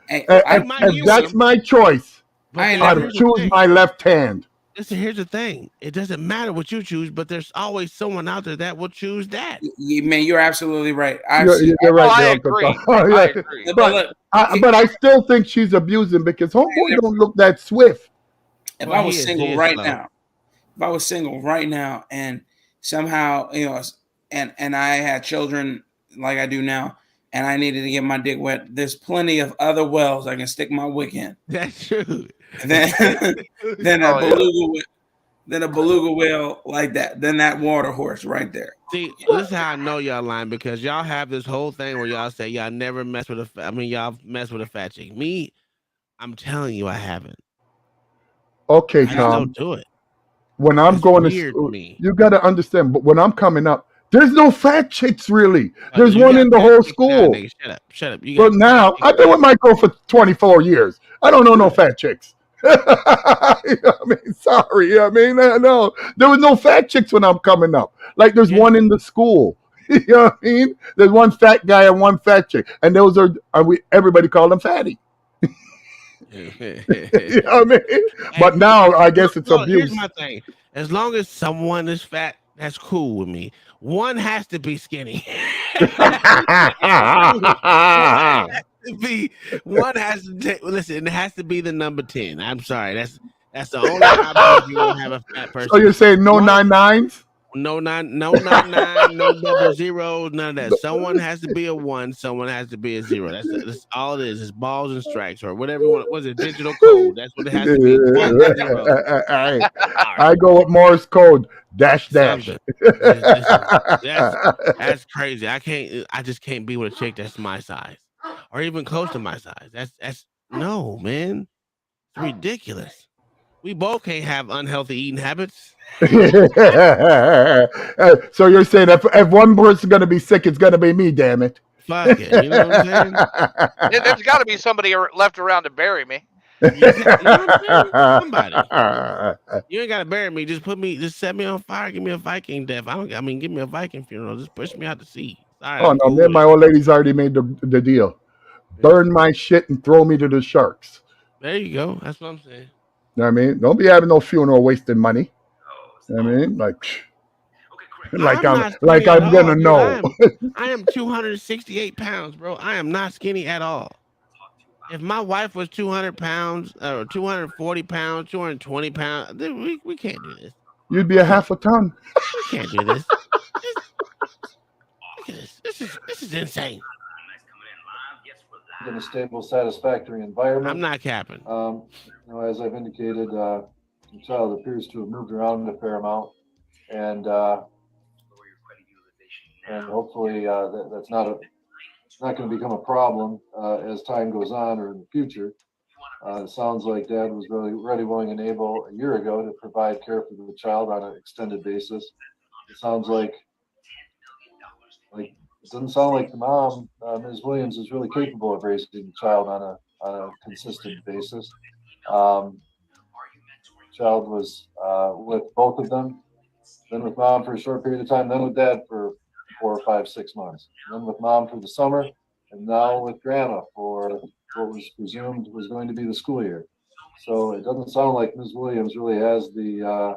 If that's my choice, I'd choose my left hand. Listen, here's the thing. It doesn't matter what you choose, but there's always someone out there that will choose that. Man, you're absolutely right. You're right. I agree. I agree. But I still think she's abusing because homeboy don't look that swift. If I was single right now, and somehow, and I had children like I do now, and I needed to get my dick wet, there's plenty of other wells I can stick my wick in. That's true. And then a beluga whale like that, then that water horse right there. See, this is how I know y'all lying because y'all have this whole thing where y'all say y'all never mess with y'all mess with a fat chick. Me, I'm telling you, I haven't. Okay, I Tom. don't do it. When I'm going to school, you got to understand. But when I'm coming up, there's no fat chicks really. There's one in the whole school. Shut up. But now I've been with my girl for 24 years. I don't know no fat chicks. Sorry. No, there was no fat chicks when I'm coming up. Like there's one in the school. You know what I mean? There's one fat guy and one fat chick, and those are everybody call them fatty. You know what I mean? But now I guess it's abuse. Here's my thing: as long as someone is fat, that's cool with me. One has to be skinny. One has to take. Listen, it has to be the number 10. I'm sorry, that's the only option if you want to have a fat person. So you're saying no 99s? No 99, no double zeros, none of that. Someone has to be a 1, someone has to be a 0. That's all it is. It's balls and strikes or whatever you want. Was it digital code? That's what it has to be. I go with Morse code dash. That's crazy. I just can't be with a chick that's my size or even close to my size. That's no, man. It's ridiculous. We both can't have unhealthy eating habits. So you're saying if one person's gonna be sick, it's gonna be me, damn it. Fuck it. You know what I'm saying? There's got to be somebody left around to bury me. You know what I'm saying? Somebody. You ain't gotta bury me. Just set me on fire. Give me a Viking death. Give me a Viking funeral. Just push me out to sea. Sorry, oh no, me and my old lady's already made the deal. Burn my shit and throw me to the sharks. There you go. That's what I'm saying. You know what I mean? Don't be having no funeral wasting money. You know what I mean? I'm gonna know. I am 268 pounds, bro. I am not skinny at all. If my wife was 200 pounds or 240 pounds, 220 pounds, we can't do this. You'd be a half a ton. We can't do this. Look at this. This is insane. In a stable, satisfactory environment. I'm not capping. As I've indicated, the child appears to have moved around a fair amount, and hopefully that's not going to become a problem as time goes on or in the future. It sounds like Dad was really ready, willing, and able a year ago to provide care for the child on an extended basis. It sounds like it doesn't sound like the mom, Ms. Williams, is really capable of raising the child on a consistent basis. Child was with both of them, then with mom for a short period of time, then with Dad for 4 or 5, 6 months, then with mom for the summer, and now with grandma for what was presumed was going to be the school year. So it doesn't sound like Ms. Williams really has the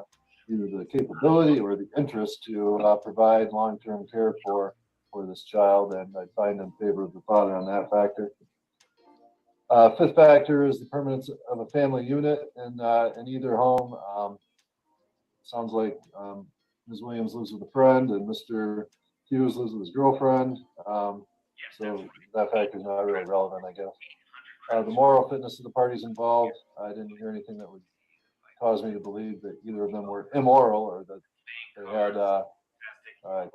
either the capability or the interest to provide long-term care for this child, and I find in favor of the father on that factor. Fifth factor is the permanence of a family unit in either home. Sounds like Ms. Williams lives with a friend and Mr. Hughes lives with his girlfriend. So that factor is not really relevant, I guess. The moral fitness of the parties involved, I didn't hear anything that would cause me to believe that either of them were immoral or that they had a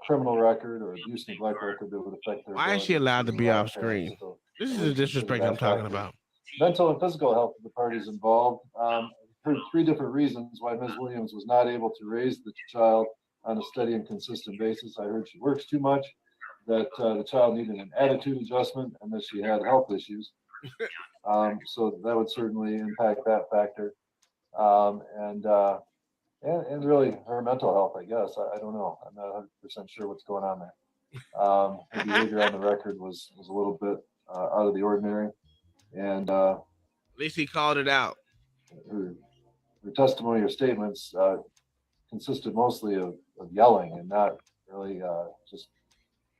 criminal record or abuse neglect record that would affect their Why is she ability allowed to be off parents. screen? So This is I the would consider disrespect that I'm talking factor. about. Mental and physical health of the parties involved. Heard 3 different reasons why Ms. Williams was not able to raise the child on a steady and consistent basis. I heard she works too much, that the child needed an attitude adjustment, and that she had health issues. So that would certainly impact that factor. And really her mental health, I guess. I don't know. I'm not 100% sure what's going on there. Her behavior on the record was a little bit out of the ordinary, and At least he called it out. her testimony or statements consisted mostly of yelling and not really just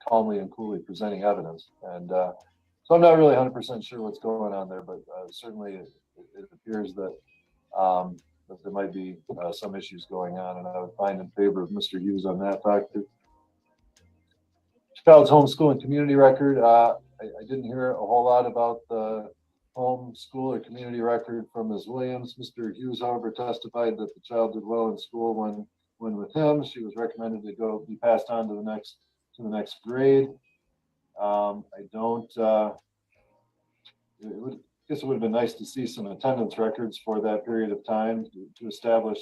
calmly and coolly presenting evidence. And so I'm not really 100% sure what's going on there, but certainly it appears that that there might be some issues going on, and I would find in favor of Mr. Hughes on that factor. Child's homeschool and community record. I didn't hear a whole lot about the homeschool or community record from Ms. Williams. Mr. Hughes, however, testified that the child did well in school when with him. She was recommended to be passed on to the next grade. I don't. I guess it would have been nice to see some attendance records for that period of time to establish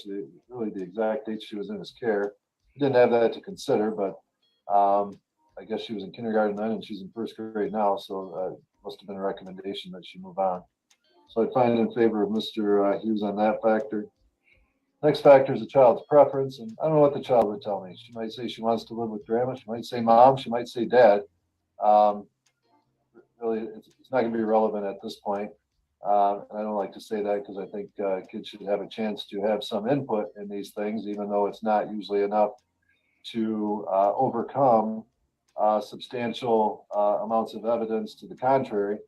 really the exact date she was in his care. I didn't have that to consider, but I guess she was in kindergarten then and she's in first grade now, so it must have been a recommendation that she move on. So I'd find in favor of Mr. Hughes on that factor. Next factor is the child's preference, and I don't know what the child would tell me. She might say she wants to live with grandma. She might say mom. She might say dad. Really, it's not going to be relevant at this point. And I don't like to say that because I think kids should have a chance to have some input in these things, even though it's not usually enough to overcome substantial amounts of evidence to the contrary.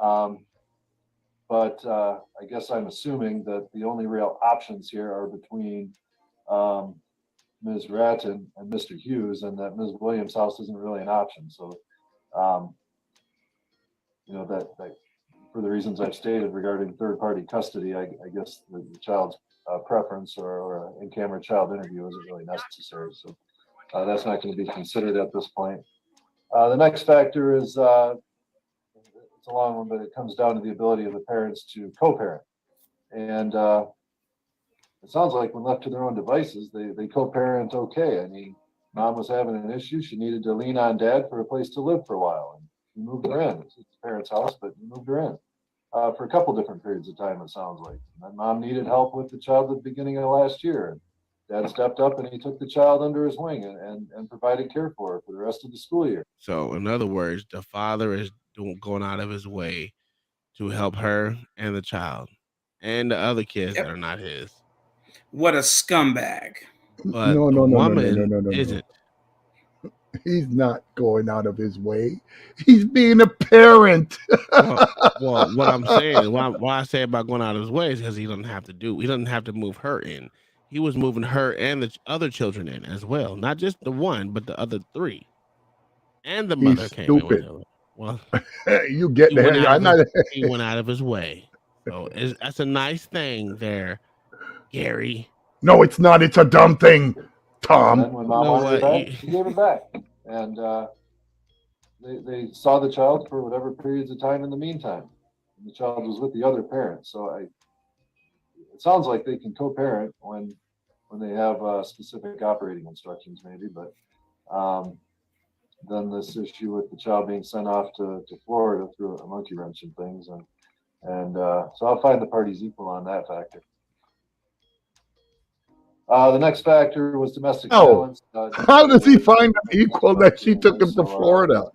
But I guess I'm assuming that the only real options here are between Ms. Ratton and Mr. Hughes, and that Ms. Williams' house isn't really an option. So, that for the reasons I've stated regarding third-party custody, I guess the child's preference or in-camera child interview isn't really necessary. So that's not going to be considered at this point. The next factor is, it's a long one, but it comes down to the ability of the parents to co-parent. And it sounds like when left to their own devices, they co-parent okay. I mean, mom was having an issue. She needed to lean on dad for a place to live for a while. And he moved her in. It's parents' house, but he moved her in for a couple different periods of time, it sounds like. And then mom needed help with the child at the beginning of last year. And dad stepped up and he took the child under his wing and provided care for her for the rest of the school year. So, in other words, the father is going out of his way to help her and the child and the other kids that are not his. What a scumbag. But No. isn't. He's not going out of his way. He's being a parent. well, what I'm saying, why I say about going out of his way is because he doesn't have to move her in. He was moving her and the other children in as well, not just the one, but the other 3. And the He's mother came in with stupid. her. Well, You get he the went hell. out I'm of not. his, he went out of his way. So that's a nice thing there, Gary. No, it's not. It's a dumb thing, And Tom. then when You mom know wanted it what? back, she gave it back. And they saw the child for whatever periods of time in the meantime. And the child was with the other parent. So it sounds like they can co-parent when they have specific operating instructions, maybe. But then this issue with the child being sent off to Florida through a monkey wrench and things, and so I'll find the parties equal on that factor. The next factor was domestic Oh, violence. how does he find them equal that she took him to Florida?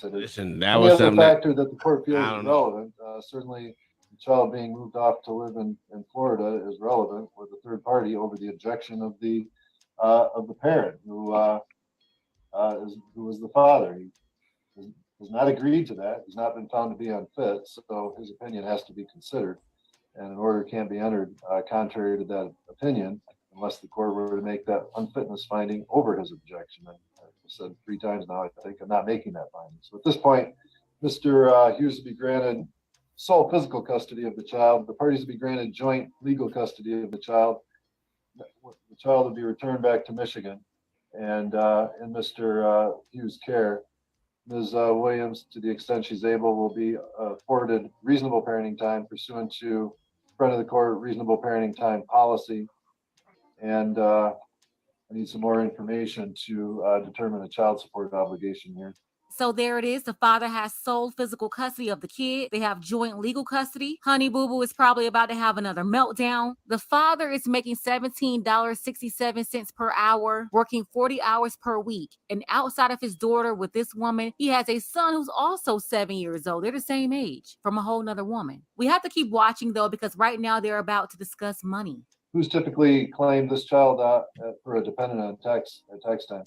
Listen, that Any was other something that factor that the court feels I is don't know. relevant, certainly the child being moved off to live in Florida is relevant with the third party over the objection of the parent who was the father. He has not agreed to that. He's not been found to be unfit, so his opinion has to be considered, and an order can't be entered contrary to that opinion unless the court were to make that unfitness finding over his objection. And I've said 3 times now, I think I'm not making that finding. So at this point, Mr. Hughes will be granted sole physical custody of the child. The parties will be granted joint legal custody of the child. The child will be returned back to Michigan, and in Mr. Hughes' care. Ms. Williams, to the extent she's able, will be afforded reasonable parenting time pursuant to front of the court reasonable parenting time policy. And I need some more information to determine a child support obligation here. So there it is. The father has sole physical custody of the kid. They have joint legal custody. Honey Boo Boo is probably about to have another meltdown. The father is making $17.67 per hour, working 40 hours per week. And outside of his daughter with this woman, he has a son who's also 7 years old. They're the same age from a whole nother woman. We have to keep watching though, because right now they're about to discuss money. Who's typically claimed this child for a dependent on tax time?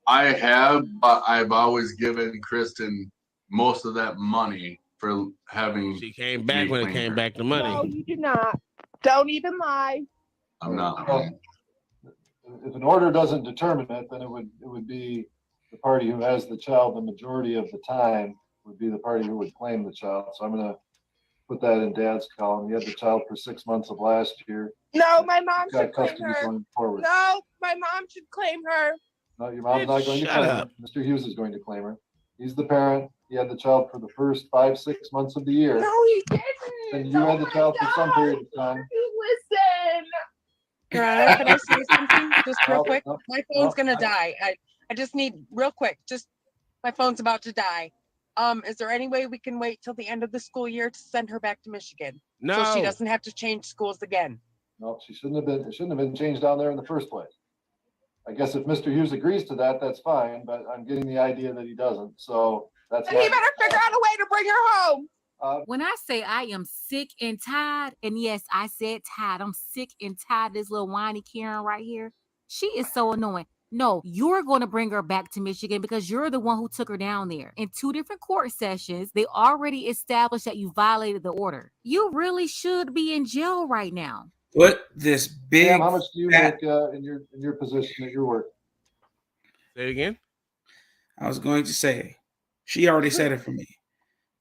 I have, but I've always given Kristen most of that money for having. She came back when it came back to money. No, you do not. Don't even lie. I'm not. If an order doesn't determine it, then it would be the party who has the child the majority of the time would be the party who would claim the child. So I'm going to put that in Dad's column. He had the child for 6 months of last year. No, my mom should claim custody her. going forward. No, my mom should claim her. No, your mom's not going to claim her. Mr. Hughes is going to claim her. He's the parent. He had the child for the first 5-6 months of the year. No, he didn't. And you had the child for some period of time. You listen. Your Honor, can I say something just real quick? My phone's gonna die. I just need real quick. Just my phone's about to die. Is there any way we can wait till the end of the school year to send her back to Michigan? No. So she doesn't have to change schools again. No, she shouldn't have been. It shouldn't have been changed down there in the first place. I guess if Mr. Hughes agrees to that, that's fine. But I'm getting the idea that he doesn't. So that's. And he better figure out a way to bring her home. When I say I am sick and tired, and yes, I said tired. I'm sick and tired of this little whiny Karen right here. She is so annoying. No, you're going to bring her back to Michigan because you're the one who took her down there. In 2 different court sessions, they already established that you violated the order. You really should be in jail right now. Put this big. Sam, how much do you make in your position at your work? Say it again. I was going to say, she already said it for me.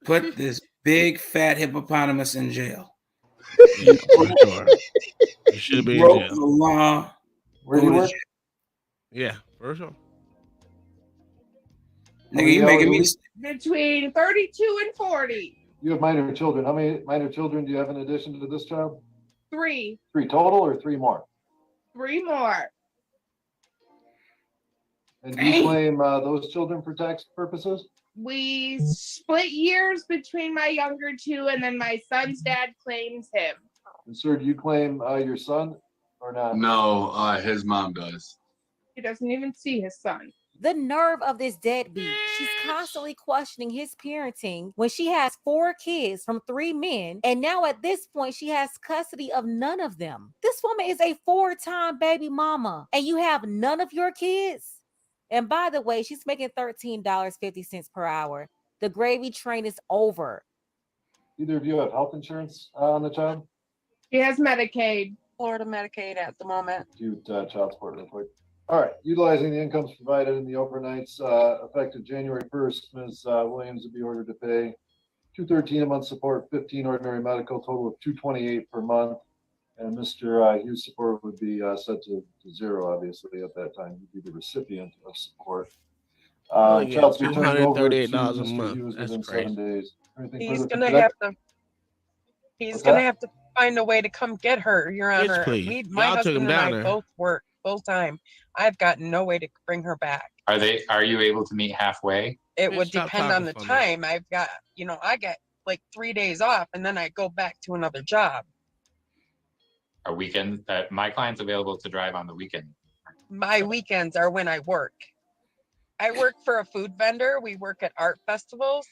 Put this big fat hippopotamus in jail. Yeah, for sure. You should be in Broke jail. the law. Where do you work? Yeah, for sure. Nigga, you making me. Between 32 and 40. You have minor children. How many minor children do you have in addition to this child? 3. 3 total or 3 more? 3 more. And do you claim those children for tax purposes? We split years between my younger 2, and then my son's dad claims him. And sir, do you claim your son or not? No, his mom does. He doesn't even see his son. The nerve of this deadbeat. She's constantly questioning his parenting when she has 4 kids from 3 men. And now at this point, she has custody of none of them. This woman is a 4-time baby mama, and you have none of your kids. And by the way, she's making $13.50 per hour. The gravy train is over. Either of you have health insurance on the child? He has Medicaid. Florida Medicaid at the moment. Do child support real quick. All right, utilizing the incomes provided in the overnights effective January 1st, Ms. Williams would be ordered to pay $213 a month support, 15 ordinary medical, total of $228 per month. And Mr. Hughes' support would be set to zero, obviously, at that time. He'd be the recipient of support. Child's be turning over to $238 a Mr. month. Hughes That's within crazy. 7 days. Anything He's further from gonna today? have to. He's What's gonna that? have to find a way to come get her, Your Yes, Honor. please. My Y'all took him husband and I down there. both work full time. I've got no way to bring her back. Are you able to meet halfway? It Bitch, would stop depend on talking the for me. time. I've got, I get like 3 days off, and then I go back to another job. Or weekend? My client's available to drive on the weekend. My weekends are when I work. I work for a food vendor. We work at art festivals.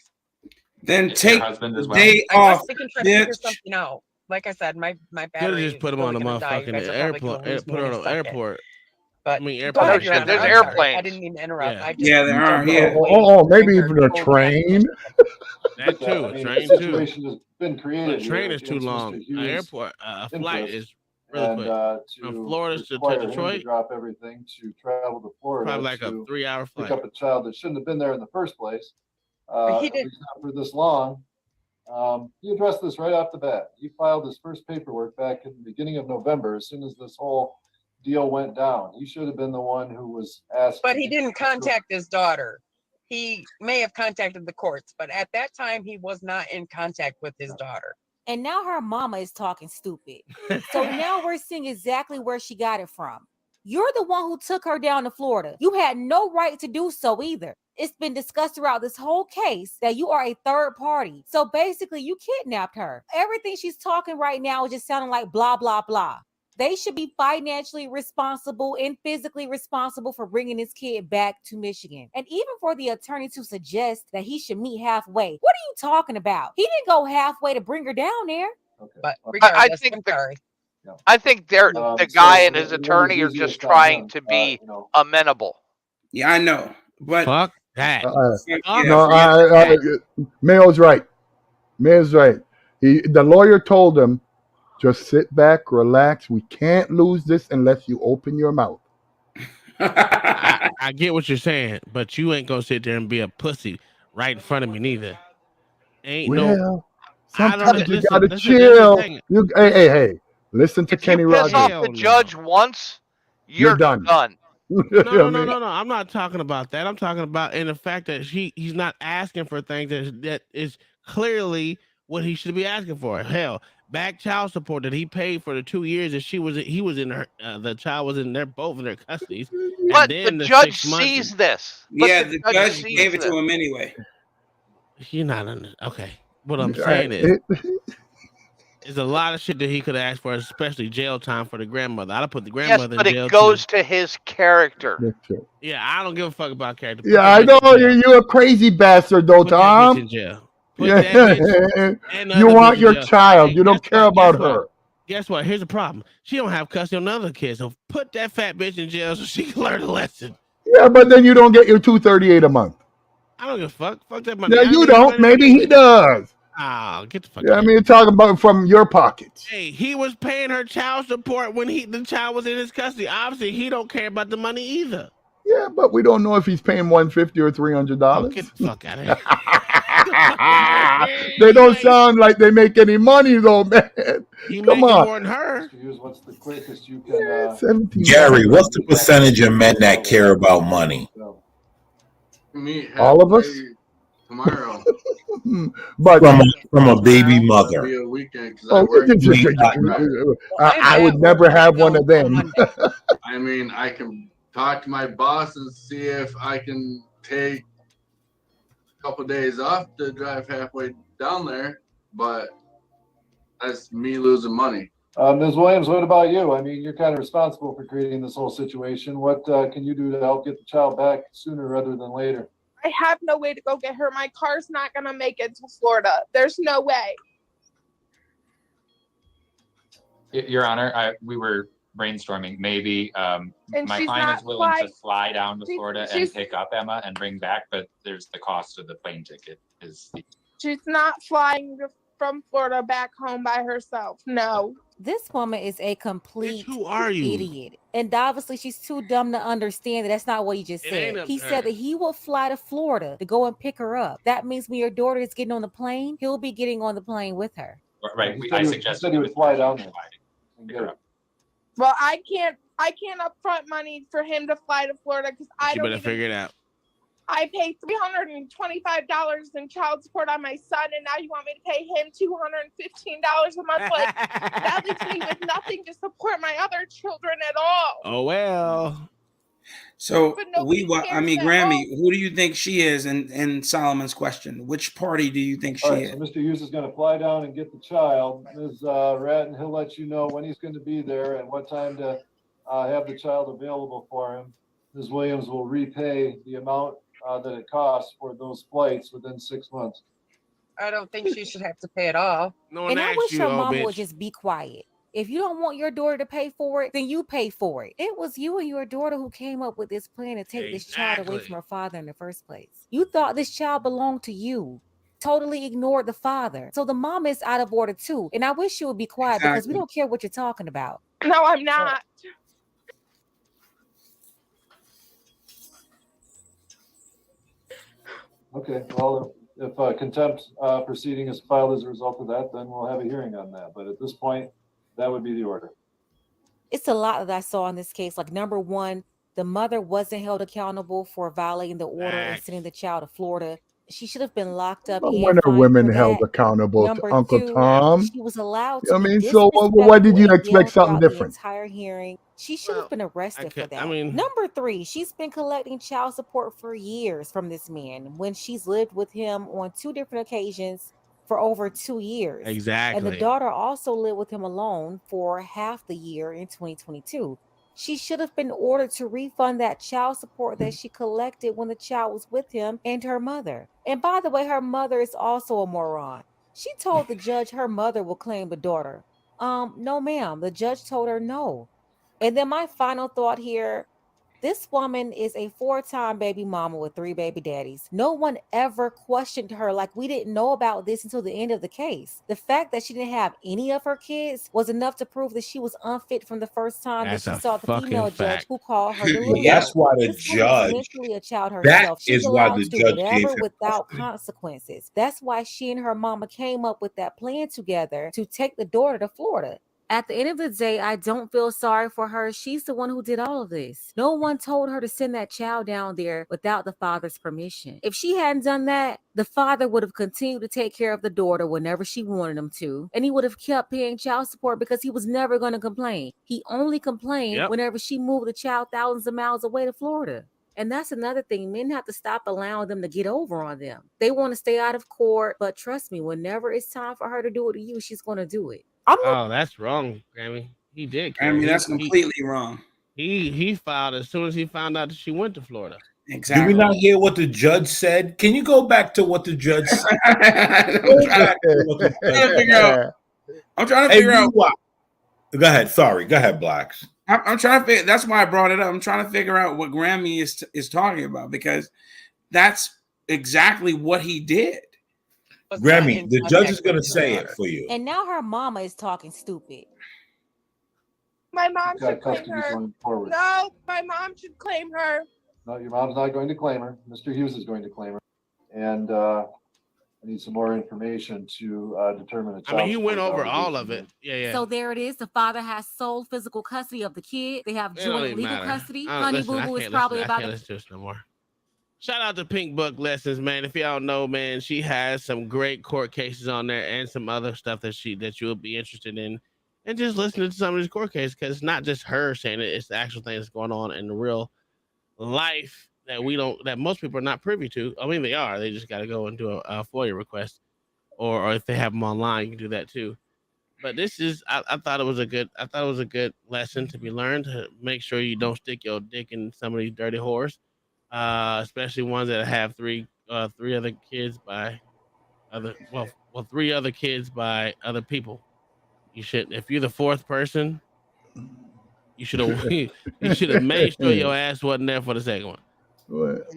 Then Is your take husband as the well? day I off, guess we can try to figure bitch. something out. Like I said, my Could battery have just is put him really on the gonna die. You motherfucking guys are probably gonna airport. lose me Put in her a on the second. airport. But I mean, go airport. ahead, No Your shit, Honor. there's I'm sorry. I airplanes. didn't mean to interrupt. Yeah. I just Yeah, there are. Yeah. Maybe even a train. That I too. A mean, train the too. situation has been created A train here is too against long. Mr. An Hughes' airport, a flight interest, is really and quick. From to Florida to require him to Detroit, drop everything to travel to Florida probably like a to 3-hour pick flight. up a child that shouldn't have been there in the first place, He at did. least not for this long. He addressed this right off the bat. He filed his first paperwork back in the beginning of November, as soon as this whole deal went down. He should have been the one who was asked. But he didn't contact his daughter. He may have contacted the courts, but at that time he was not in contact with his daughter. And now her mama is talking stupid. So now we're seeing exactly where she got it from. You're the one who took her down to Florida. You had no right to do so either. It's been discussed throughout this whole case that you are a third party. So basically, you kidnapped her. Everything she's talking right now is just sounding like blah, blah, blah. They should be financially responsible and physically responsible for bringing this kid back to Michigan. And even for the attorney to suggest that he should meet halfway. What are you talking about? He didn't go halfway to bring her down there. Okay. But I regardless, think I'm sorry. I think the guy and his the attorney are onus is just on trying him, to be you know. amenable. Yeah, I know, but Fuck that. yeah, No, forget Mayo's right. Mayo's right. The lawyer told him, just sit back, relax. We can't lose this unless you open your mouth. I get what you're saying, but you ain't gonna sit there and be a pussy right in front of me neither. Ain't no. Well, I don't sometimes you listen. gotta Listen. Here's the chill. thing. Hey. Listen to If you Kenny piss Rogers. off the Hell judge no. once, You're you're done. done. No. I'm not talking about that. I'm talking about in the fact that he's not asking for things that is clearly what he should be asking for. Hell, back child support that he paid for the 2 years that he was in her, the child was in their both in their custodies, and But the then the judge 6 months. sees this. Yeah, But the the judge sees gave it this. to him anyway. You're not okay. What I'm saying is. There's a lot of shit that he could ask for, especially jail time for the grandmother. I'd have put the Yes, grandmother but in it jail goes too. to his character. Yeah, I don't give a fuck about character. Put Yeah, that I bitch know in jail. you're a crazy bastard, though, Put that bitch Tom. in jail. Put that bitch and the You other want bitch in your jail. child. Hey, You don't guess care what? about Guess what? her. Guess what? Here's the problem. She don't have custody on other kids, so put that fat bitch in jail so she can learn a lesson. Yeah, but then you don't get your $238 a month. I don't give a fuck. Fuck that money. Yeah, I you need the don't. money Maybe to he does. Oh, get the fuck Yeah, out I of mean, you're talking about from your pockets. Hey, he was paying her child support when the child was in his custody. Obviously, he don't care about the money either. Yeah, but we don't know if he's paying $150 or $300. Oh, get the fuck out of here. They don't sound like they make any money, though, man. He Come making on. more than her. What's the quickest you can? 17. Gary, what's the percentage of men that care about money? Meet All of us? halfway tomorrow. But from a baby mother. Be a weekend because I work. I would never have one of them. I mean, I can talk to my boss and see if I can take a couple days off to drive halfway down there, but that's me losing money. Ms. Williams, what about you? I mean, you're kind of responsible for creating this whole situation. What can you do to help get the child back sooner rather than later? I have no way to go get her. My car's not going to make it to Florida. There's no way. Your Honor, we were brainstorming. Maybe my client is willing to fly down to Florida and pick up Emma and bring back, but there's the cost of the plane ticket. She's not flying from Florida back home by herself. No. This woman is a complete who are you? idiot. And obviously she's too dumb to understand that that's not what he just said. He said that he will fly to Florida to go and pick her up. That means when your daughter is getting on the plane, he'll be getting on the plane with her. Right. He said he would fly down there and get her. Well, I can't upfront money for him to fly to Florida because I You don't better even. figure it out. I pay $325 in child support on my son, and now you want me to pay him $215 a month? Like that leaves me with nothing to support my other children at all. Oh well. So nobody cares at Grammy, who do you think she is in Solomon's question? Which party do you think she All right, is? so Mr. Hughes is going to fly down and get the child. Ms. Ratton, he'll let you know when he's going to be there and what time to have the child available for him. Ms. Williams will repay the amount that it costs for those flights within 6 months. I don't think she should have to pay it all. And I wish her mama would just be quiet. If you don't want your daughter to pay for it, then you pay for it. It was you and your daughter who came up with this plan to take this child away from her father in the first place. You thought this child belonged to you. Totally ignored the father. So the mama is out of order too. And I wish you would be quiet because we don't care what you're talking about. No, I'm not. Okay, well, if contempt proceeding is filed as a result of that, then we'll have a hearing on that. But at this point, that would be the order. It's a lot that I saw in this case. Like, number one, the mother wasn't held accountable for violating the order and sending the child to Florida. She should have been locked up. But And when are fined women for held that. accountable Number to Uncle two, Tom? she was allowed I to be mean, so what did you disrespectful and expect yell something throughout the different? entire hearing. She should have been arrested for that. I mean- Number three, she's been collecting child support for years from this man when she's lived with him on 2 different occasions for over 2 years. And Exactly. the daughter also lived with him alone for half the year in 2022. She should have been ordered to refund that child support that she collected when the child was with him and her mother. And by the way, her mother is also a moron. She told the judge her mother will claim the daughter. No, ma'am. The judge told her no. And then my final thought here. This woman is a 4-time baby mama with 3 baby daddies. No one ever questioned her. Like, we didn't know about this until the end of the case. The fact that she didn't have any of her kids was enough to prove that she was unfit from the first time That's that a she saw the fucking female fact. judge who called her Well, delusional. that's why the This woman is judge. mentally a child That herself. She's is why allowed the to do judge gave whatever him without custody. consequences. That's why she and her mama came up with that plan together to take the daughter to Florida. At the end of the day, I don't feel sorry for her. She's the one who did all of this. No one told her to send that child down there without the father's permission. If she hadn't done that, the father would have continued to take care of the daughter whenever she wanted him to, and he would have kept paying child support because he was never going to complain. He only complained whenever she moved the child thousands of miles away to Florida. And that's another thing. Men have to stop allowing them to get over on them. They want to stay out of court, but trust me, whenever it's time for her to do it to you, she's going to do it. Oh, that's wrong, Grammy. He did. I mean, He- that's he- completely wrong. He filed as soon as he found out that she went to Florida. Did we not hear what the judge said? Can you go back to what the judge said? Go back to what the judge said. I'm trying to figure out. Go ahead. Sorry. Go ahead, Blacks. I'm trying to figure. That's why I brought it up. I'm trying to figure out what Grammy is talking about because that's exactly what he did. Grammy, the judge is going to say it for you. And now her mama is talking stupid. My mom Got should claim custody her. going forward. No, my mom should claim her. No, your mom's not going to claim her. Mr. Hughes is going to claim her. And I need some more information to determine a I child mean, he went support over all obligation. of it. Yeah. So there it is. The father has sole physical custody of the kid. They have It don't joint even legal matter. custody. I don't- Honey listen, Boo I Boo is can't probably listen. I about can't to. listen to this no more. Shout out to Pink Book Lessons, man. If y'all know, man, she has some great court cases on there and some other stuff that you'll be interested in. And just listening to some of these court cases, because it's not just her saying it, it's the actual thing that's going on in the real life that most people are not privy to. I mean, they are. They just got to go and do a FOIA request, or if they have them online, you can do that too. But this is, I thought it was a good lesson to be learned, to make sure you don't stick your dick in some of these dirty whores, especially ones that have three other kids by three other kids by other people. You should, if you're the fourth person, you should have made sure your ass wasn't there for the second one.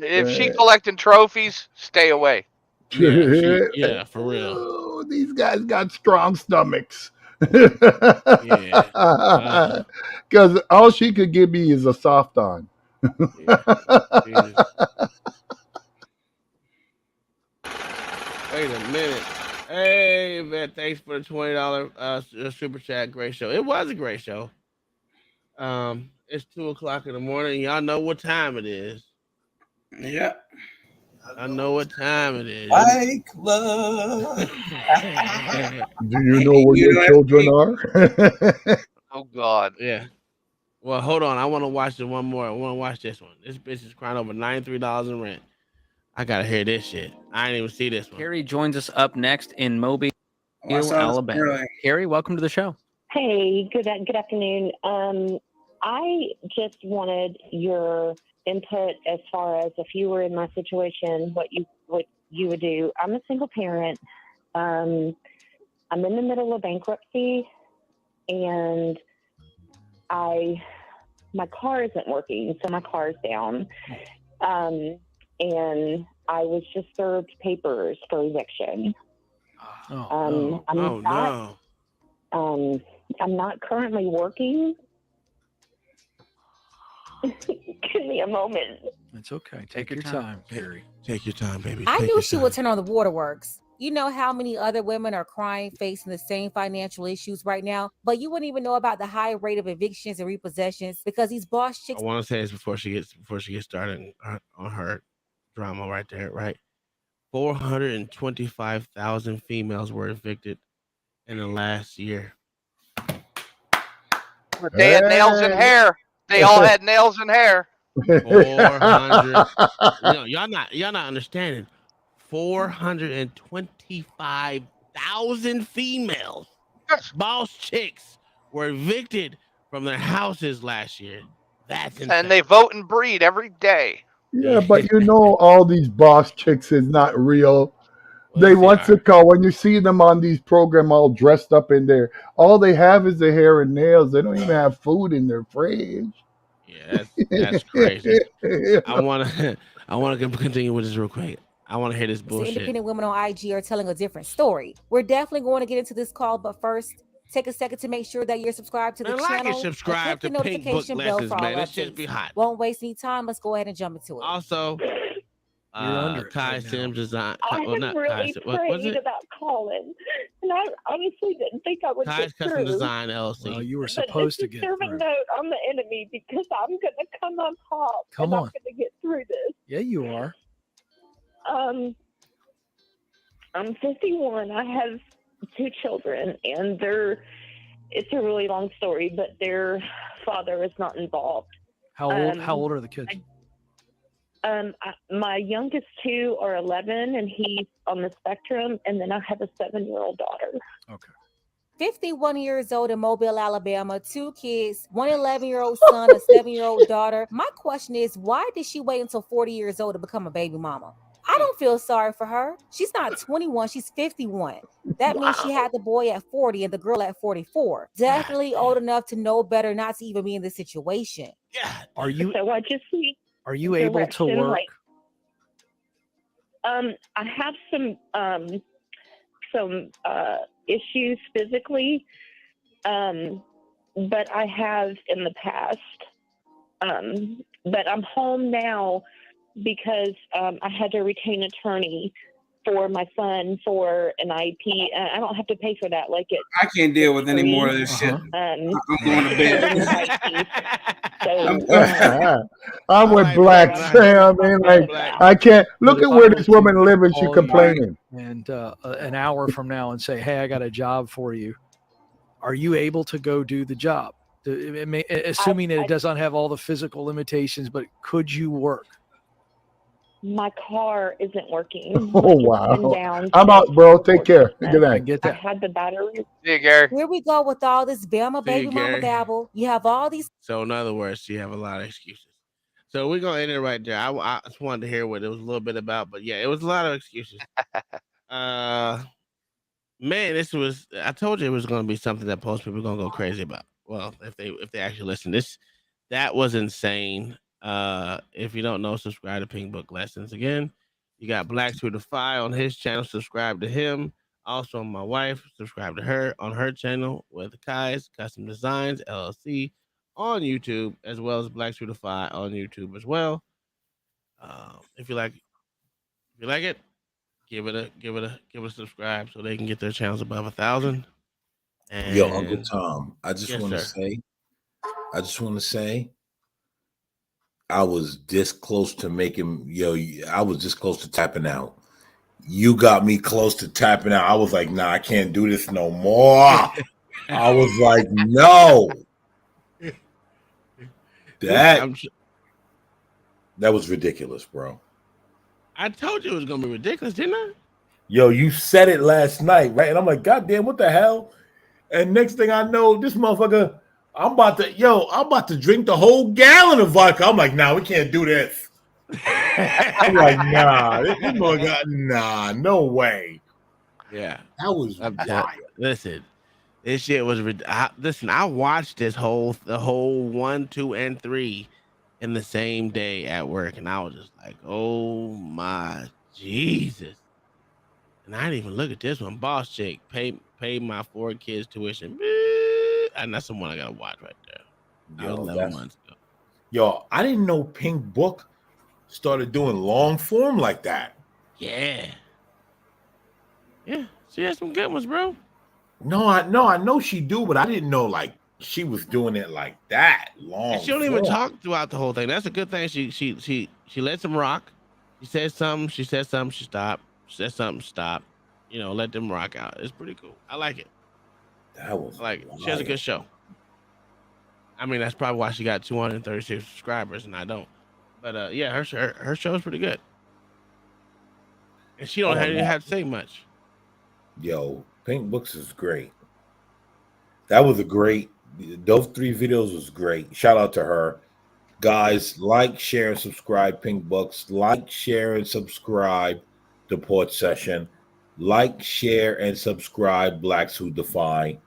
If she collecting trophies, stay away. Yeah, for real. Oh, these guys got strong stomachs. Yeah. Because all she could give me is a soft on. Jesus. Wait a minute. Hey, man, thanks for the $20 super chat. Great show. It was a great show. It's 2:00 in the morning. Y'all know what time it is. Yeah. I know what time it is. Fight Club. Do you know where your children are? Oh God. Yeah. Well, hold on. I want to watch the one more. I want to watch this one. This bitch is crying over $93 in rent. I gotta hear this shit. I didn't even see this one. Carrie joins us up next in Mobile, I saw this Alabama. earlier. Carrie, welcome to the show. Hey, good afternoon. I just wanted your input as far as if you were in my situation, what you would do. I'm a single parent. I'm in the middle of bankruptcy, and my car isn't working, so my car's down. And I was just served papers for eviction. I'm not currently working. Give me a moment. It's okay. Take your time, Carrie. Take your time, baby. I Take knew your she time. would turn on the waterworks. You know how many other women are crying, facing the same financial issues right now, but you wouldn't even know about the high rate of evictions and repossessions because these boss chicks. I want to say this before she gets started on her drama right there. Right, 425,000 females were evicted in the last year. But they had nails and hair. They all had nails and hair. 400. Y'all not understanding. 425,000 females, boss chicks, were evicted from their houses last year. That's insane. And they vote and breed every day. Yeah, but you know, all these boss chicks is not real. They what's it called when you see them on these programs all dressed up in there? All they have is their hair and nails. They don't even have food in their fridge. Yeah, that's crazy. I want to continue with this real quick. I want to hear this The bullshit. independent women on IG are telling a different story. We're definitely going to get into this call, but first, take a second to make sure that you're subscribed to the Man, like and channel. subscribe click to the Pink Book notification bell Lessons, for all man. This shit updates. be hot. Won't waste any time. Let's go ahead and jump into it. Also, Kai Sims design. I Well, had not really Kai Sims. What was prayed it? about calling, and I honestly didn't think I would Kai's get Custom through. Design LLC. Well, you were But supposed to it's a get serving through. note on the enemy because I'm going to come on top. Come and on. I'm going to get through this. Yeah, you are. I'm 51. I have 2 children, and it's a really long story, but their father is not involved. How old are the kids? My youngest 2 are 11, and he's on the spectrum, and then I have a 7-year-old daughter. Okay. 51 years old in Mobile, Alabama, 2 kids, one 11-year-old son, a 7-year-old daughter. My question is, why did she wait until 40 years old to become a baby mama? I don't feel sorry for her. She's not 21, she's 51. That means she had the boy at 40 and the girl at 44. Definitely old enough to know better not to even be in this situation. Are you So I just need Are you able to direction, work? I have some issues physically, but I have in the past. But I'm home now because I had to retain attorney for my son for an IEP. I don't have to pay for that. Like I can't deal with any more of this shit. I'm going to bed. I'm with Black Sam, man. Like I can't look at where this woman living. She complaining. And an hour from now and say, "Hey, I got a job for you." Are you able to go do the job? Assuming that it does not have all the physical limitations, but could you work? My car isn't working. Oh wow! I'm out, bro. Take care. Good night. I had the battery. Yeah, Gary. Here we go with all this Bama See you, baby mama Gary. babble. You have all these. So in other words, you have a lot of excuses. So we're gonna end it right there. I just wanted to hear what it was a little bit about, but yeah, it was a lot of excuses. Man, this was. I told you it was gonna be something that most people are gonna go crazy about. Well, if they actually listen, that was insane. If you don't know, subscribe to Pink Book Lessons. Again, you got Black to Defy on his channel. Subscribe to him. Also, my wife, subscribe to her on her channel with Kai's Custom Designs LLC on YouTube, as well as Black Certified on YouTube as well. If you like it, give it a subscribe so they can get their channels above 1,000. Yo, Uncle And Tom, yes, sir. I just want to say, I was this close to I was this close to tapping out. You got me close to tapping out. I was like, nah, I can't do this no more. I was like, no. That was ridiculous, bro. I told you it was gonna be ridiculous, didn't I? Yo, you said it last night, right? And I'm like, God damn, what the hell? And next thing I know, this motherfucker, I'm about to drink the whole gallon of vodka. I'm like, nah, we can't do this. I'm like, nah, this motherfucker, nah, no way. Yeah, That was wild. Listen, this shit was listen. I watched the whole 1, 2, and 3 in the same day at work, and I was just like, oh my Jesus! And I didn't even look at this one. Boss chick paid my 4 kids tuition, and that's the one I gotta watch right there. That was 11 months ago. Yo, I didn't know Pink Book started doing long form like that. Yeah, she has some good ones, bro. No, I know she do, but I didn't know like she was doing it like that long. And she don't even talk throughout the whole thing. That's a good thing. She lets them rock. She says something. She stop. She says something. Stop. Let them rock out. It's pretty cool. I like it. That was She has a good show. I mean, that's probably why she got 236 subscribers and I don't. But yeah, her show is pretty good. And she don't even have to say much. Yo, Pink Books is great. That was those 3 videos was great. Shout out to her. Guys, like, share, and subscribe Pink Books. Like, share, and subscribe to Port Session. Like, share, and subscribe Blacks Who Defy.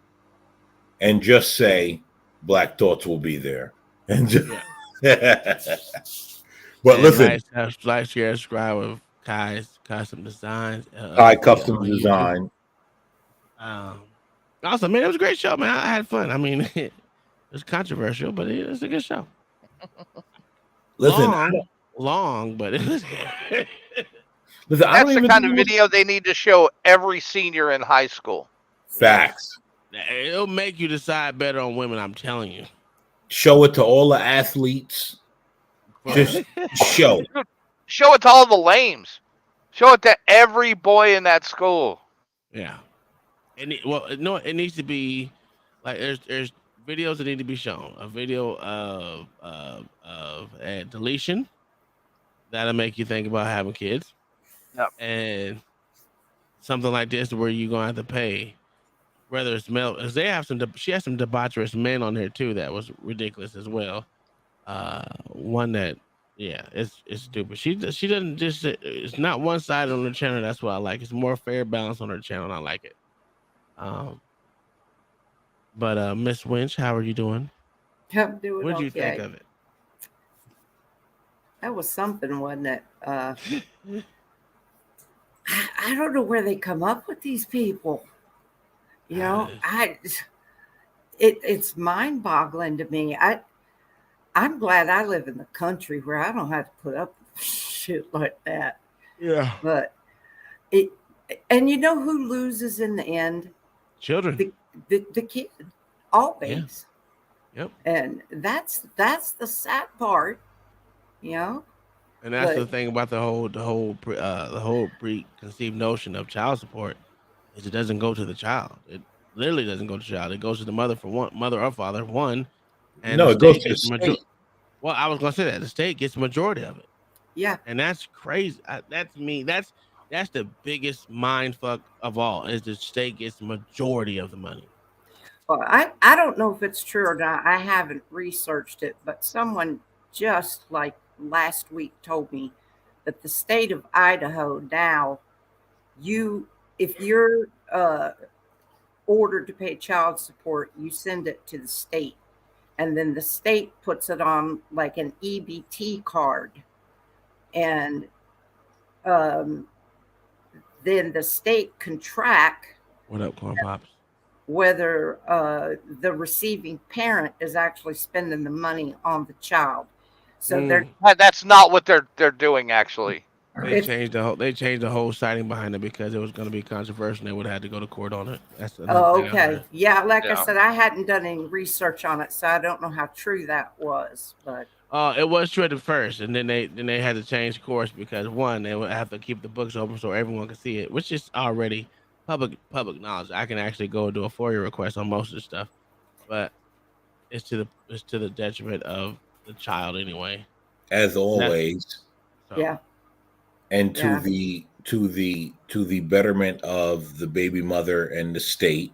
And just say Black Thoughts will be there. And just But and listen. Like, share, subscribe with Kai's Custom Designs. Kai Custom Design. Also, man, it was a great show, man. I had fun. I mean, it was controversial, but it was a good show. Listen, long, but it was. Listen, that's the kind of video they need to show every senior in high school. Facts. It'll make you decide better on women. I'm telling you. Show it to all the athletes. Just show. Show it to all the lames. Show it to every boy in that school. Yeah. It needs to be like there's videos that need to be shown. A video of a deletion that'll make you think about having kids. Yep. And something like this where you're gonna have to pay, whether it's male, because she has some debaucherous men on here too that was ridiculous as well. One that it's stupid. She doesn't just, it's not one sided on her channel. That's what I like. It's more fair balance on her channel, and I like it. But Miss Winch, how are you doing? I'm doing What did you okay. think of it? That was something, wasn't it? I don't know where they come up with these people. It's mind-boggling to me. I'm glad I live in the country where I don't have to put up with shit like that. Yeah. But and you know who loses in the end? Children. The kid, always. Yeah. Yep. And that's the sad part, And that's the thing about the whole preconceived notion of child support is it doesn't go to the child. It literally doesn't go to the child. It goes to the mother mother or father. And no, the it goes state to the gets state. Well, I was gonna say that the state gets the majority of it. Yeah. And that's crazy. That's me. That's the biggest mind fuck of all. Is the state gets the majority of the money. Well, I don't know if it's true or not. I haven't researched it, but someone just like last week told me that the state of Idaho now, if you're ordered to pay child support, you send it to the state, and then the state puts it on like an EBT card, and then the state can track What up, Corn Pops? whether the receiving parent is actually spending the money on the child. So that's not what they're doing actually. They changed the whole sighting behind it because it was going to be controversial. They would have had to go to court on it. That's another Oh, thing I okay. heard. Yeah, like I said, I hadn't done any research on it, so I don't know how true that was. But It was true at first, and then they had to change course because one, they would have to keep the books open so everyone could see it, which is already public knowledge. I can actually go do a FOIA request on most of the stuff, but it's to the detriment of the child anyway. As always. Yeah. And to Yeah. the betterment of the baby mother and the state.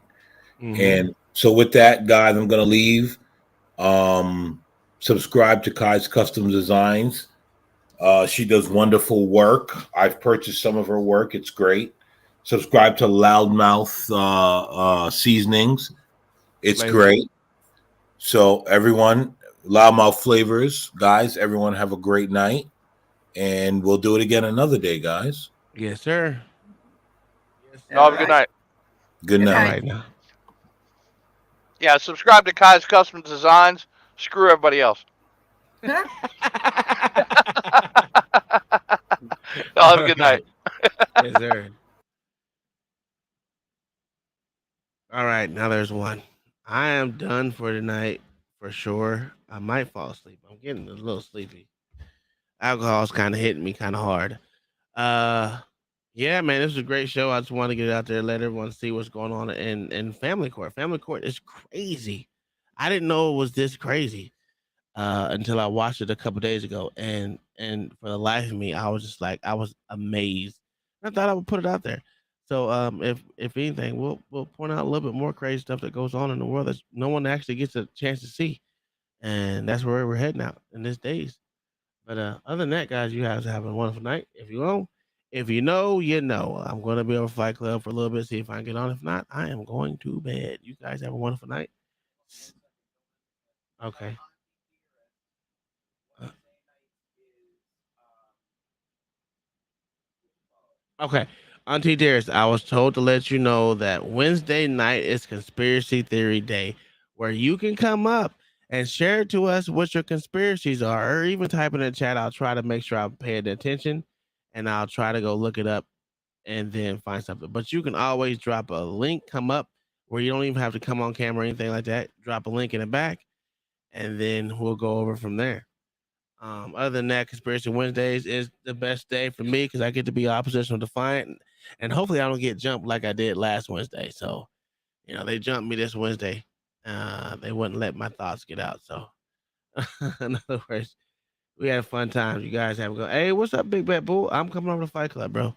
Mhm. And so with that, guys, I'm gonna leave. Subscribe to Kai's Custom Designs. She does wonderful work. I've purchased some of her work. It's great. Subscribe to Loudmouth Seasonings. It's Flavors. great. So everyone, Loudmouth Flavors, guys, everyone have a great night. And we'll do it again another day, guys. Yes, sir. Have a good night. Good night. Right now. Yeah, subscribe to Kai's Custom Designs. Screw everybody else. Have a good night. Yes, sir. All right, now there's one. I am done for tonight for sure. I might fall asleep. I'm getting a little sleepy. Alcohol's kind of hitting me kind of hard. Yeah, man, this was a great show. I just want to get it out there, let everyone see what's going on in Family Court. Family Court is crazy. I didn't know it was this crazy until I watched it a couple days ago, and for the life of me, I was just like, I was amazed. I thought I would put it out there. So if anything, we'll point out a little bit more crazy stuff that goes on in the world that no one actually gets a chance to see, and that's where we're heading out in these days. But other than that, guys, you guys have a wonderful night. If you know, you know. I'm going to be over Fight Club for a little bit, see if I can get on. If not, I am going to bed. You guys have a wonderful night. Okay. Okay. Auntie Dearest, I was told to let you know that Wednesday night is conspiracy theory day, where you can come up and share to us what your conspiracies are, or even type in the chat. I'll try to make sure I'm paying attention, and I'll try to go look it up and then find something. But you can always drop a link, come up where you don't even have to come on camera or anything like that. Drop a link in the back, and then we'll go over from there. Other than that, Conspiracy Wednesdays is the best day for me because I get to be oppositional defiant, and hopefully I don't get jumped like I did last Wednesday. So, they jumped me this Wednesday. They wouldn't let my thoughts get out. So, in other words, we had fun times. You guys have a good. Hey, what's up, Big Bad Bull? I'm coming over to Fight Club, bro.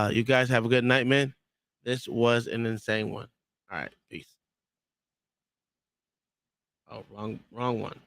You guys have a good night, man. This was an insane one. All right, peace. Oh, wrong one.